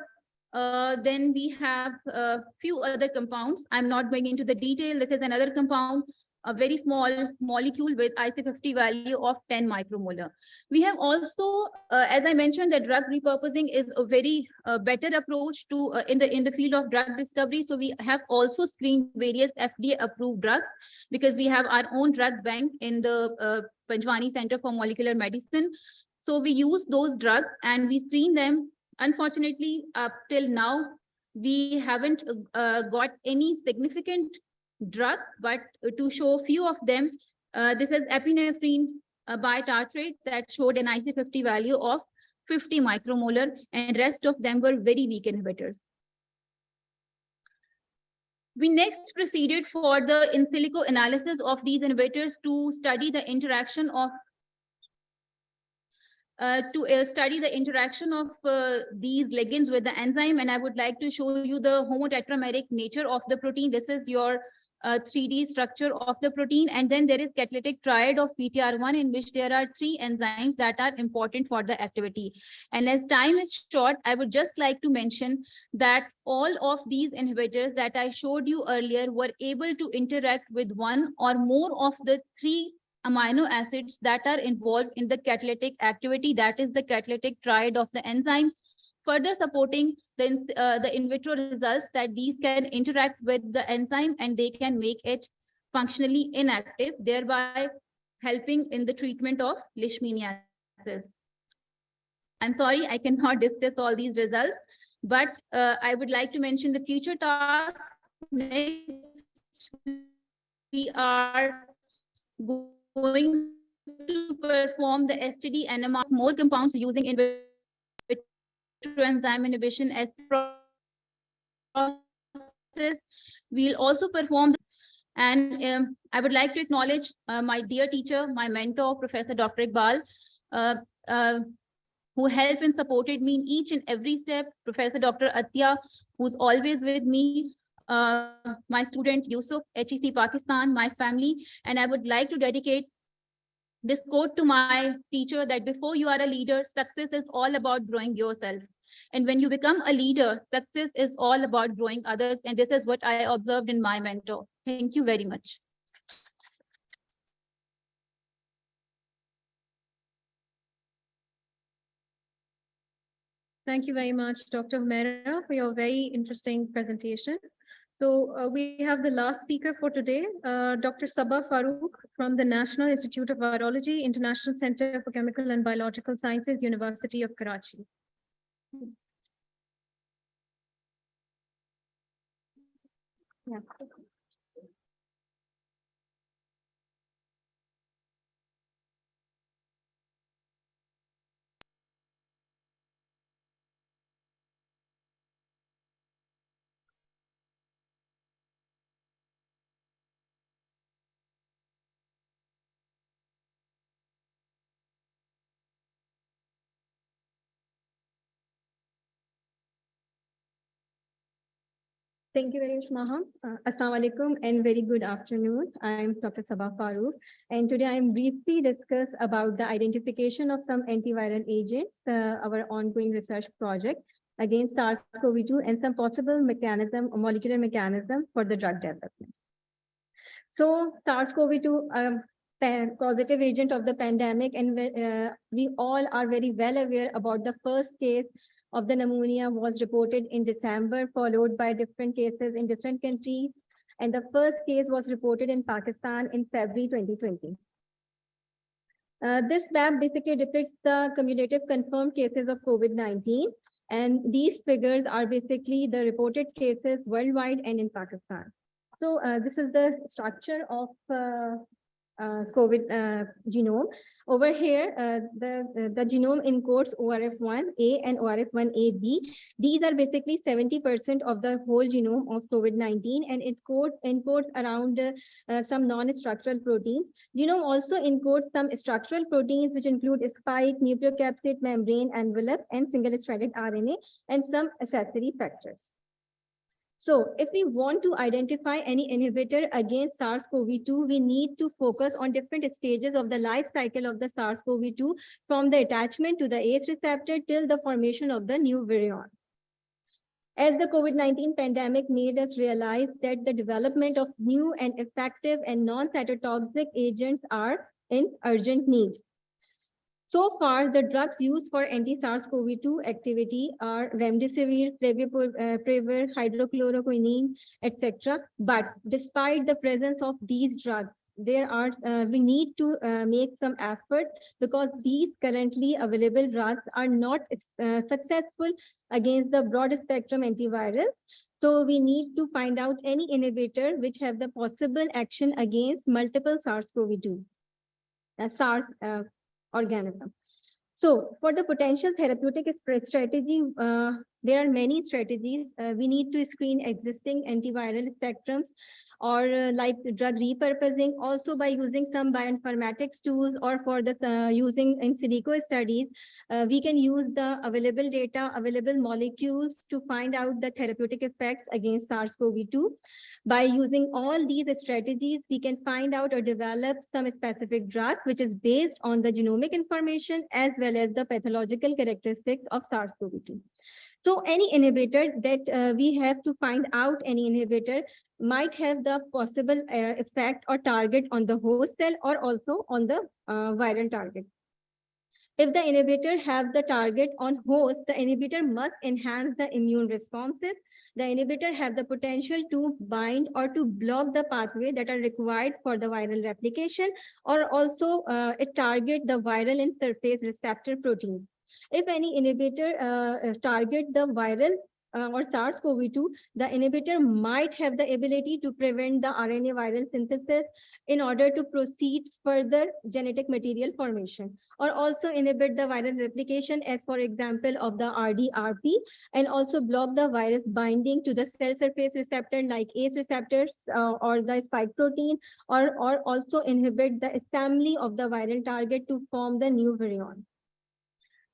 Then we have a few other compounds. I'm not going into the detail. This is another compound, a very small molecule with IC50 value of 10 micromolar. We have also, as I mentioned, that drug repurposing is a very better approach to in the field of drug discovery. So we have also screened various FDA approved drugs, because we have our own drug bank in the Panjwani Center for Molecular Medicine. So we use those drugs and we screen them. Unfortunately, up till now, we haven't got any significant drug, but to show a few of them, this is epinephrine bitartrate that showed an IC50 value of 50 micromolar, and rest of them were very weak inhibitors. We next proceeded for the in silico analysis of these inhibitors to study the interaction of these ligands with the enzyme, and I would like to show you the homotetrameric nature of the protein. This is your 3D structure of the protein, and then there is catalytic triad of PTR1, in which there are 3 enzymes that are important for the activity. And as time is short, I would just like to mention that all of these inhibitors that I showed you earlier were able to interact with one or more of the 3 amino acids that are involved in the catalytic activity, that is the catalytic triad of the enzyme, further supporting the in vitro results that these can interact with the enzyme and they can make it functionally inactive, thereby helping in the treatment of leishmaniasis. I'm sorry, I cannot discuss all these results, but I would like to mention the future task. Next, we are going to perform the STD NMR more compounds using in vitro enzyme inhibition as process. We'll also perform this, and I would like to acknowledge my dear teacher, my mentor, Professor Dr. Iqbal, who helped and supported me in each and every step. Professor Dr. Atya, who's always with me, my student Yusuf, HEC Pakistan, my family, and I would like to dedicate this quote to my teacher that before you are a leader, success is all about growing yourself. And when you become a leader, success is all about growing others. And this is what I observed in my mentor. Thank you very much. Thank you very much, Dr. Humera, for your very interesting presentation. So we have the last speaker for today, Dr. Sabah Farooq from the National Institute of Virology, International Center for Chemical and Biological Sciences, University of Karachi. Yeah. Thank you very much, Maham. Assalamu alaikum and very good afternoon. I'm Dr. Sabah Farooq, and today I'm briefly discuss about the identification of some antiviral agents, our ongoing research project against SARS-CoV-2 and some possible mechanism, molecular mechanism for the drug development. So SARS-CoV-2, causative agent of the pandemic, and we all are very well aware about the first case of the pneumonia was reported in December, followed by different cases in different countries. And the first case was reported in Pakistan in February 2020. This map basically depicts the cumulative confirmed cases of COVID-19. And these figures are basically the reported cases worldwide and in Pakistan. So this is the structure of COVID genome. Over here, the genome encodes ORF1A and ORF1AB. These are basically 70% of the whole genome of COVID-19, and it encodes around some non-structural proteins. Genome also encodes some structural proteins, which include spike, nucleocapsid, membrane, envelope, and single-stranded RNA, and some accessory factors. So if we want to identify any inhibitor against SARS-CoV-2, we need to focus on different stages of the life cycle of the SARS-CoV-2, from the attachment to the ACE receptor till the formation of the new virion. As the COVID-19 pandemic made us realize that the development of new and effective and non-cytotoxic agents are in urgent need. So far, the drugs used for anti-SARS-CoV-2 activity are remdesivir, favipiravir, hydrochloroquine, etc. But despite the presence of these drugs, we need to make some effort, because these currently available drugs are not successful against the broad spectrum antivirals. So we need to find out any inhibitor which have the possible action against multiple SARS-CoV-2, SARS organism. So for the potential therapeutic strategy, there are many strategies. We need to screen existing antiviral spectrums, or like drug repurposing, also by using some bioinformatics tools, or for the using in silico studies, we can use the available data, available molecules to find out the therapeutic effects against SARS-CoV-2. By using all these strategies, we can find out or develop some specific drug, which is based on the genomic information as well as the pathological characteristics of SARS-CoV-2. So any inhibitor that we have to find out, any inhibitor might have the possible effect or target on the host cell, or also on the viral target. If the inhibitor have the target on host, the inhibitor must enhance the immune responses. The inhibitor have the potential to bind or to block the pathway that are required for the viral replication, or also it target the viral and surface receptor protein. If any inhibitor target the viral or SARS-CoV-2, the inhibitor might have the ability to prevent the RNA viral synthesis in order to proceed further genetic material formation, or also inhibit the viral replication, as for example of the RDRP, and also block the virus binding to the cell surface receptor like ACE receptors or the spike protein, or also inhibit the assembly of the viral target to form the new virion.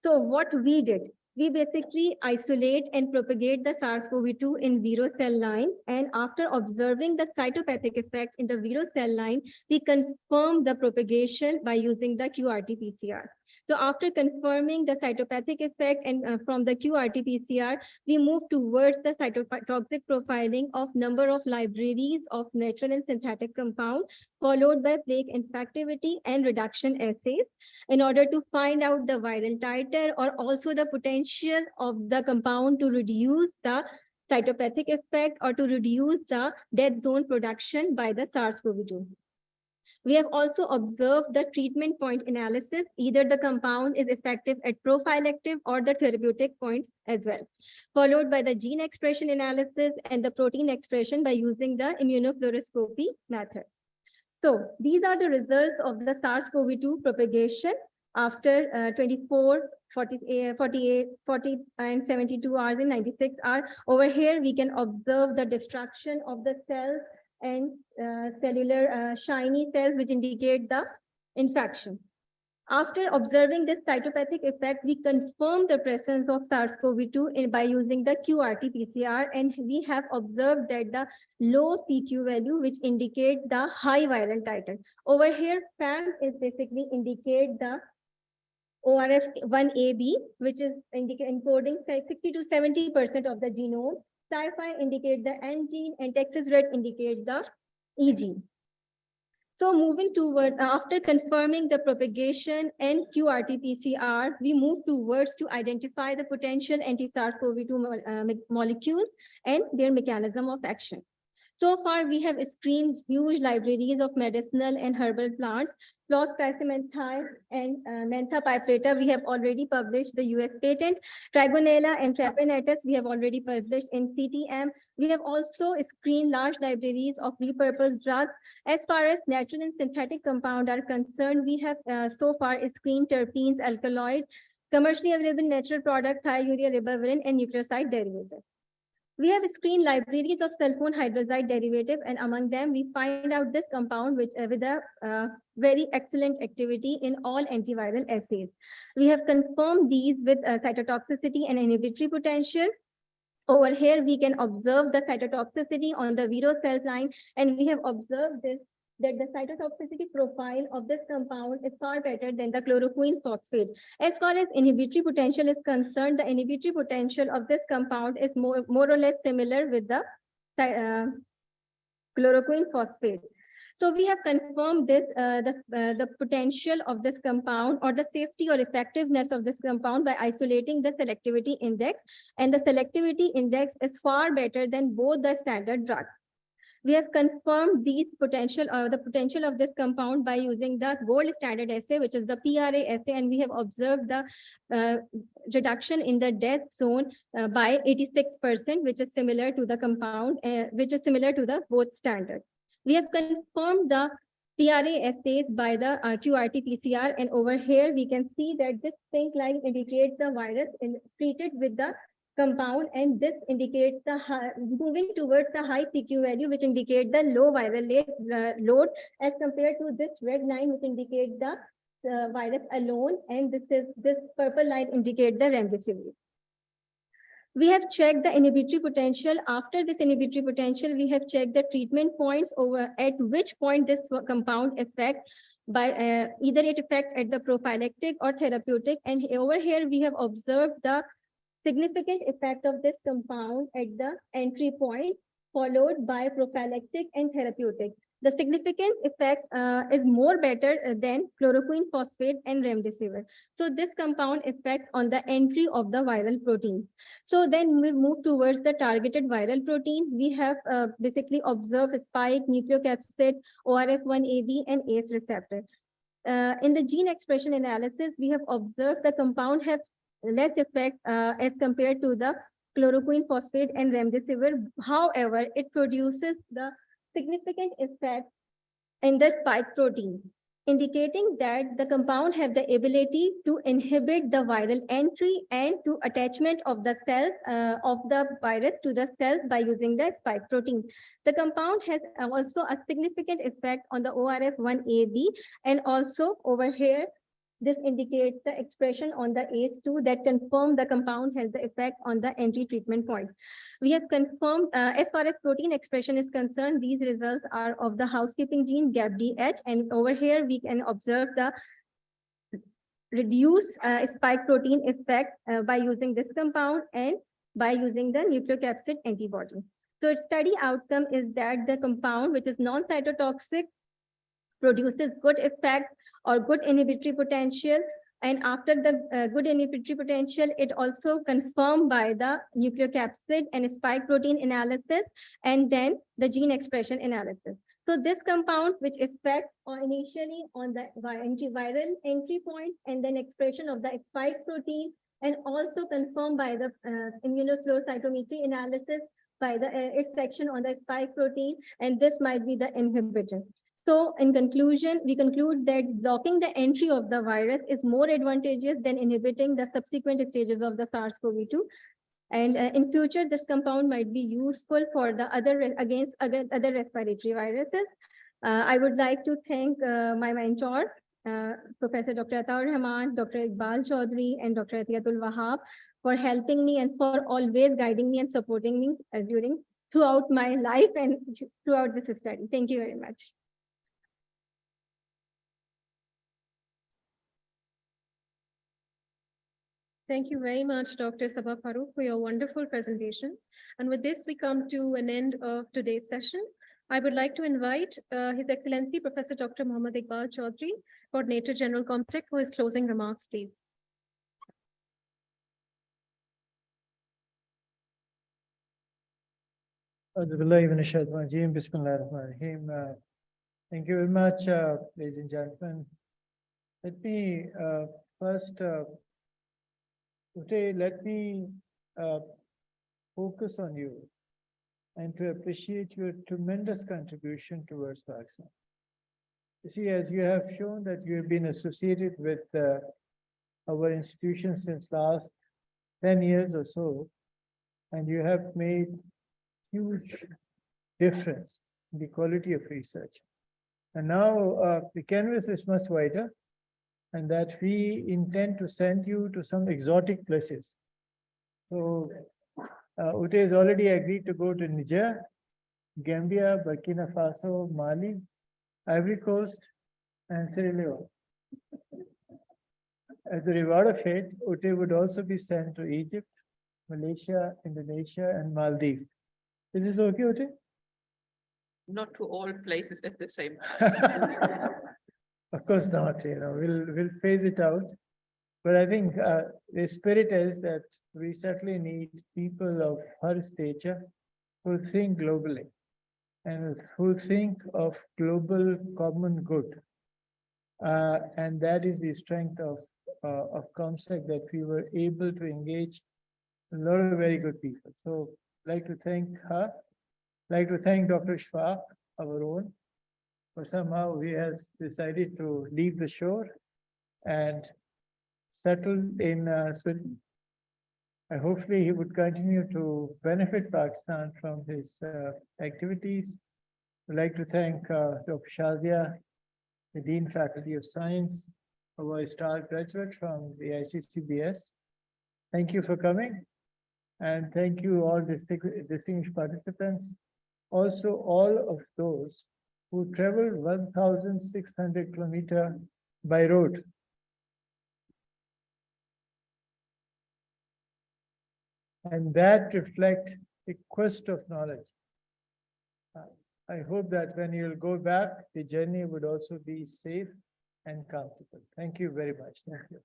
So what we did, We basically isolate and propagate the SARS-CoV-2 in zero cell line. And after observing the cytopathic effect in the zero cell line, we confirm the propagation by using the QRT-PCR. So after confirming the cytopathic effect and from the QRT-PCR, we move towards the cytotoxic profiling of number of libraries of natural and synthetic compounds, followed by plaque infectivity and reduction assays in order to find out the viral titer or also the potential of the compound to reduce the cytopathic effect or to reduce the dead zone production by the SARS-CoV-2. We have also observed the treatment point analysis. Either the compound is effective at prophylactic or the therapeutic points as well, followed by the gene expression analysis and the protein expression by using the immunofluoroscopy methods. So these are the results of the SARS-CoV-2 propagation after 24, 48, 40, and 72 hours and 96 hours. Over here, we can observe the destruction of the cells and cellular shiny cells, which indicate the infection. After observing this cytopathic effect, we confirm the presence of SARS-CoV-2 by using the QRT-PCR, and we have observed that the low CTU value, which indicates the high viral titer. Over here, FAM is basically indicate the ORF1AB, which is encoding 60 to 70% of the genome. Sci-fi indicate the N gene, and Texas Red indicate the E gene. So moving toward, after confirming the propagation and QRT-PCR, we move towards to identify the potential anti-SARS-CoV-2 molecules and their mechanism of action. So far, we have screened huge libraries of medicinal and herbal plants. Fluospecimenthine and Mentha piperata, we have already published the US patent. Trigonella and Trapanatus, we have already published in CTM. We have also screened large libraries of repurposed drugs. As far as natural and synthetic compounds are concerned, we have so far screened terpenes, alkaloids, commercially available natural products, thiourea, ribavirin, and nucleoside derivatives. We have screened libraries of sulfone hydrazide derivative, and among them, we find out this compound with a very excellent activity in all antiviral assays. We have confirmed these with cytotoxicity and inhibitory potential. Over here, we can observe the cytotoxicity on the vero cell line, and we have observed this that the cytotoxicity profile of this compound is far better than the chloroquine phosphate. As far as inhibitory potential is concerned, the inhibitory potential of this compound is more or less similar with the chloroquine phosphate. So we have confirmed this, the potential of this compound or the safety or effectiveness of this compound by isolating the selectivity index. And the selectivity index is far better than both the standard drugs. We have confirmed these potential the potential of this compound by using the gold standard assay, which is the PRA assay, and we have observed the reduction in the death zone by 86%, which is similar to the compound, which is similar to the both standards. We have confirmed the PRA assays by the QRT-PCR, and over here we can see that this pink line indicates the virus treated with the compound, and this indicates the moving towards the high CQ value, which indicates the low viral load, as compared to this red line, which indicates the virus alone, and this purple line indicates the remdesivir. We have checked the inhibitory potential. After this inhibitory potential, we have checked the treatment points over at which point this compound affect by either it affect at the prophylactic or therapeutic. And over here, we have observed the significant effect of this compound at the entry point, followed by prophylactic and therapeutic. The significant effect is more better than chloroquine phosphate and remdesivir. So this compound affects on the entry of the viral protein. So then we move towards the targeted viral protein. We have basically observed spike, nucleocapsid, ORF1AB, and ACE receptor. In the gene expression analysis, we have observed the compound have less effect as compared to the chloroquine phosphate and remdesivir. However, it produces the significant effect in the spike protein, indicating that the compound have the ability to inhibit the viral entry and to attachment of the cells of the virus to the cells by using the spike protein. The compound has also a significant effect on the ORF1AB, and also over here, This indicates the expression on the ACE2 that confirm the compound has the effect on the entry treatment point. We have confirmed, as far as protein expression is concerned, these results are of the housekeeping gene GAPDH, and over here we can observe the reduced spike protein effect by using this compound and by using the nucleocapsid antibody. So its study outcome is that the compound, which is non-cytotoxic, produces good effect or good inhibitory potential. And after the good inhibitory potential, it also confirmed by the nucleocapsid and spike protein analysis, and then the gene expression analysis. So this compound, which affects initially on the antiviral entry point and then expression of the spike protein, and also confirmed by the immunoflow cytometry analysis by the its section on the spike protein, and this might be the inhibitor. So in conclusion, we conclude that blocking the entry of the virus is more advantageous than inhibiting the subsequent stages of the SARS-CoV-2. And in future, this compound might be useful for the against other respiratory viruses. I would like to thank my mentor, Professor Dr. Ataur Rahman, Dr. Iqbal Chaudhry, and Dr. Atiyatul Wahab for helping me and for always guiding me and supporting me throughout my life and throughout this study. Thank you very much. Thank you very much, Dr. Sabah Farooq, for your wonderful presentation. And with this, we come to an end of today's session. I would like to invite His Excellency, Professor Dr. Muhammad Iqbal Chaudhry, Coordinator General Comtech, for his closing remarks, please. Thank you very much, ladies and gentlemen. Let me first, let me focus on you and to appreciate your tremendous contribution towards vaccine. You see, as you have shown that you have been associated with our institution since last 10 years or so, and you have made huge difference in the quality of research. And now the canvas is much wider, and that we intend to send you to some exotic places. So Ute has already agreed to go to Niger, Gambia, Burkina Faso, Mali, Ivory Coast, and Sierra Leone. As a reward of it, Ute would also be sent to Egypt, Malaysia, Indonesia, and Maldives. Is this okay, Ute? Not to all places at the same time. Of course not, we'll phase it out. But I think the spirit is that we certainly need people of her stature who think globally and who think of global common good. And that is the strength of comstech, that we were able to engage a lot of very good people. So I'd like to thank her. I'd like to thank Dr. Shfaq, our own, for somehow he has decided to leave the shore and settle in Sweden. And hopefully he would continue to benefit Pakistan from his activities. I'd like to thank Dr. Shazia, the Dean Faculty of Science, our star graduate from the ICCBS. Thank you for coming. And thank you all distinguished participants. Also all of those who traveled 1,600 kilometers by road. And that reflects a quest of knowledge. I hope that when you'll go back, the journey would also be safe and comfortable. Thank you very much. Thank you.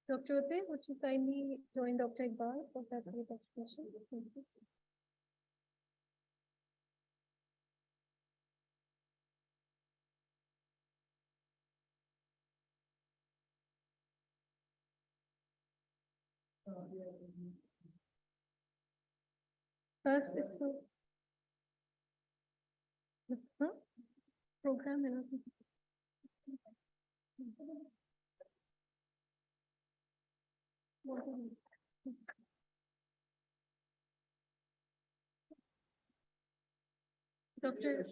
Dr. Uday, would you kindly join Dr. Iqbal for that presentation? Thank you. First is for program and Doctor.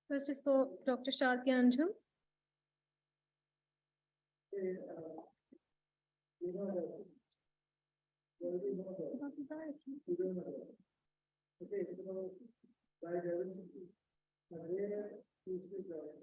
First is for Dr. Shazia Anjum. Okay, so biodiversity, a rare species of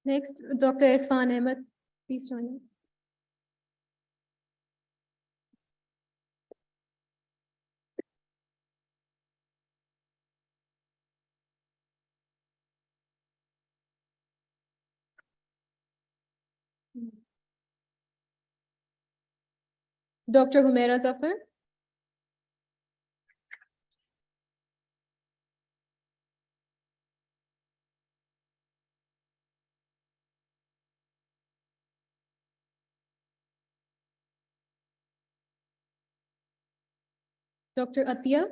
Next, Dr. Irfan Ahmed, please join us. Dr. Humaira Zafar. Dr. Atia.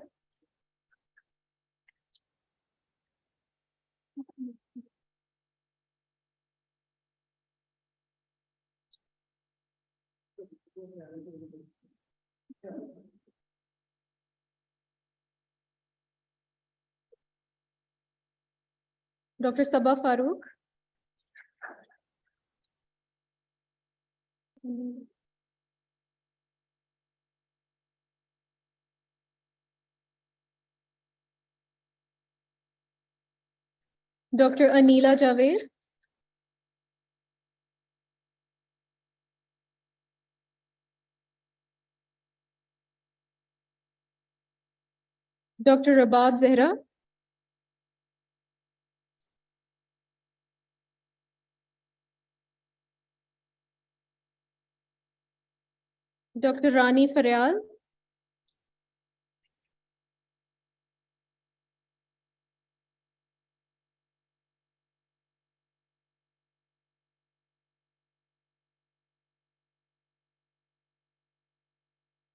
Dr. Sabah Farooq. Dr. Anila Javed. Dr. Rabab Zehra. Dr. Rani Faryal.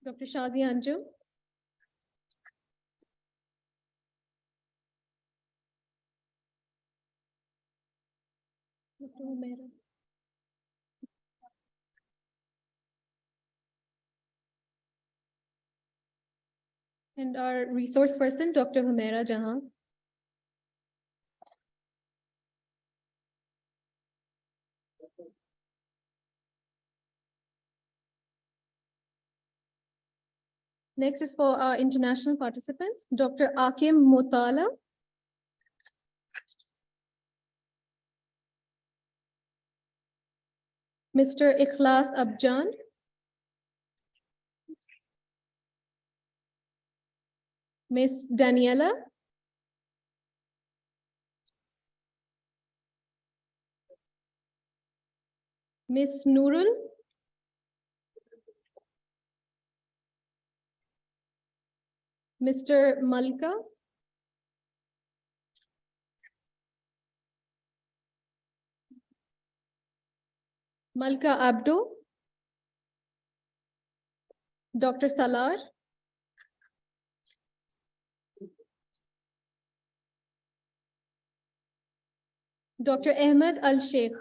Dr. Shazia Anjum. Dr. Humaira. And our resource person, Dr. Humaira Jahan. Next is for our international participants, Dr. Akim Mutala. Mr. Ikhlas Abjan. Miss Daniela. Miss Nurul. Mr. Malka. Malka Abdo. Dr. Salar. Dr. Ahmed Al Sheikh.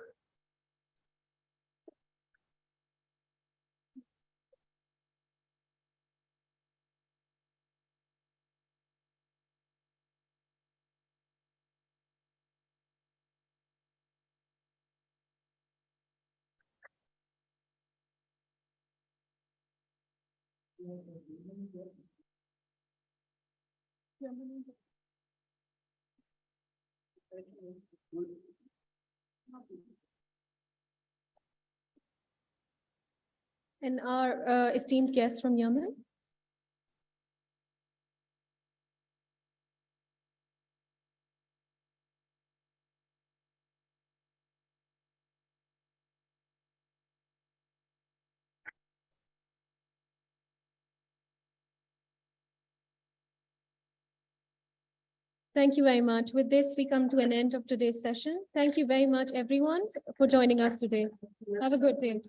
And our esteemed guest from Yemen. Thank you very much. With this, we come to an end of today's session. Thank you very much, everyone, for joining us today. Have a good day.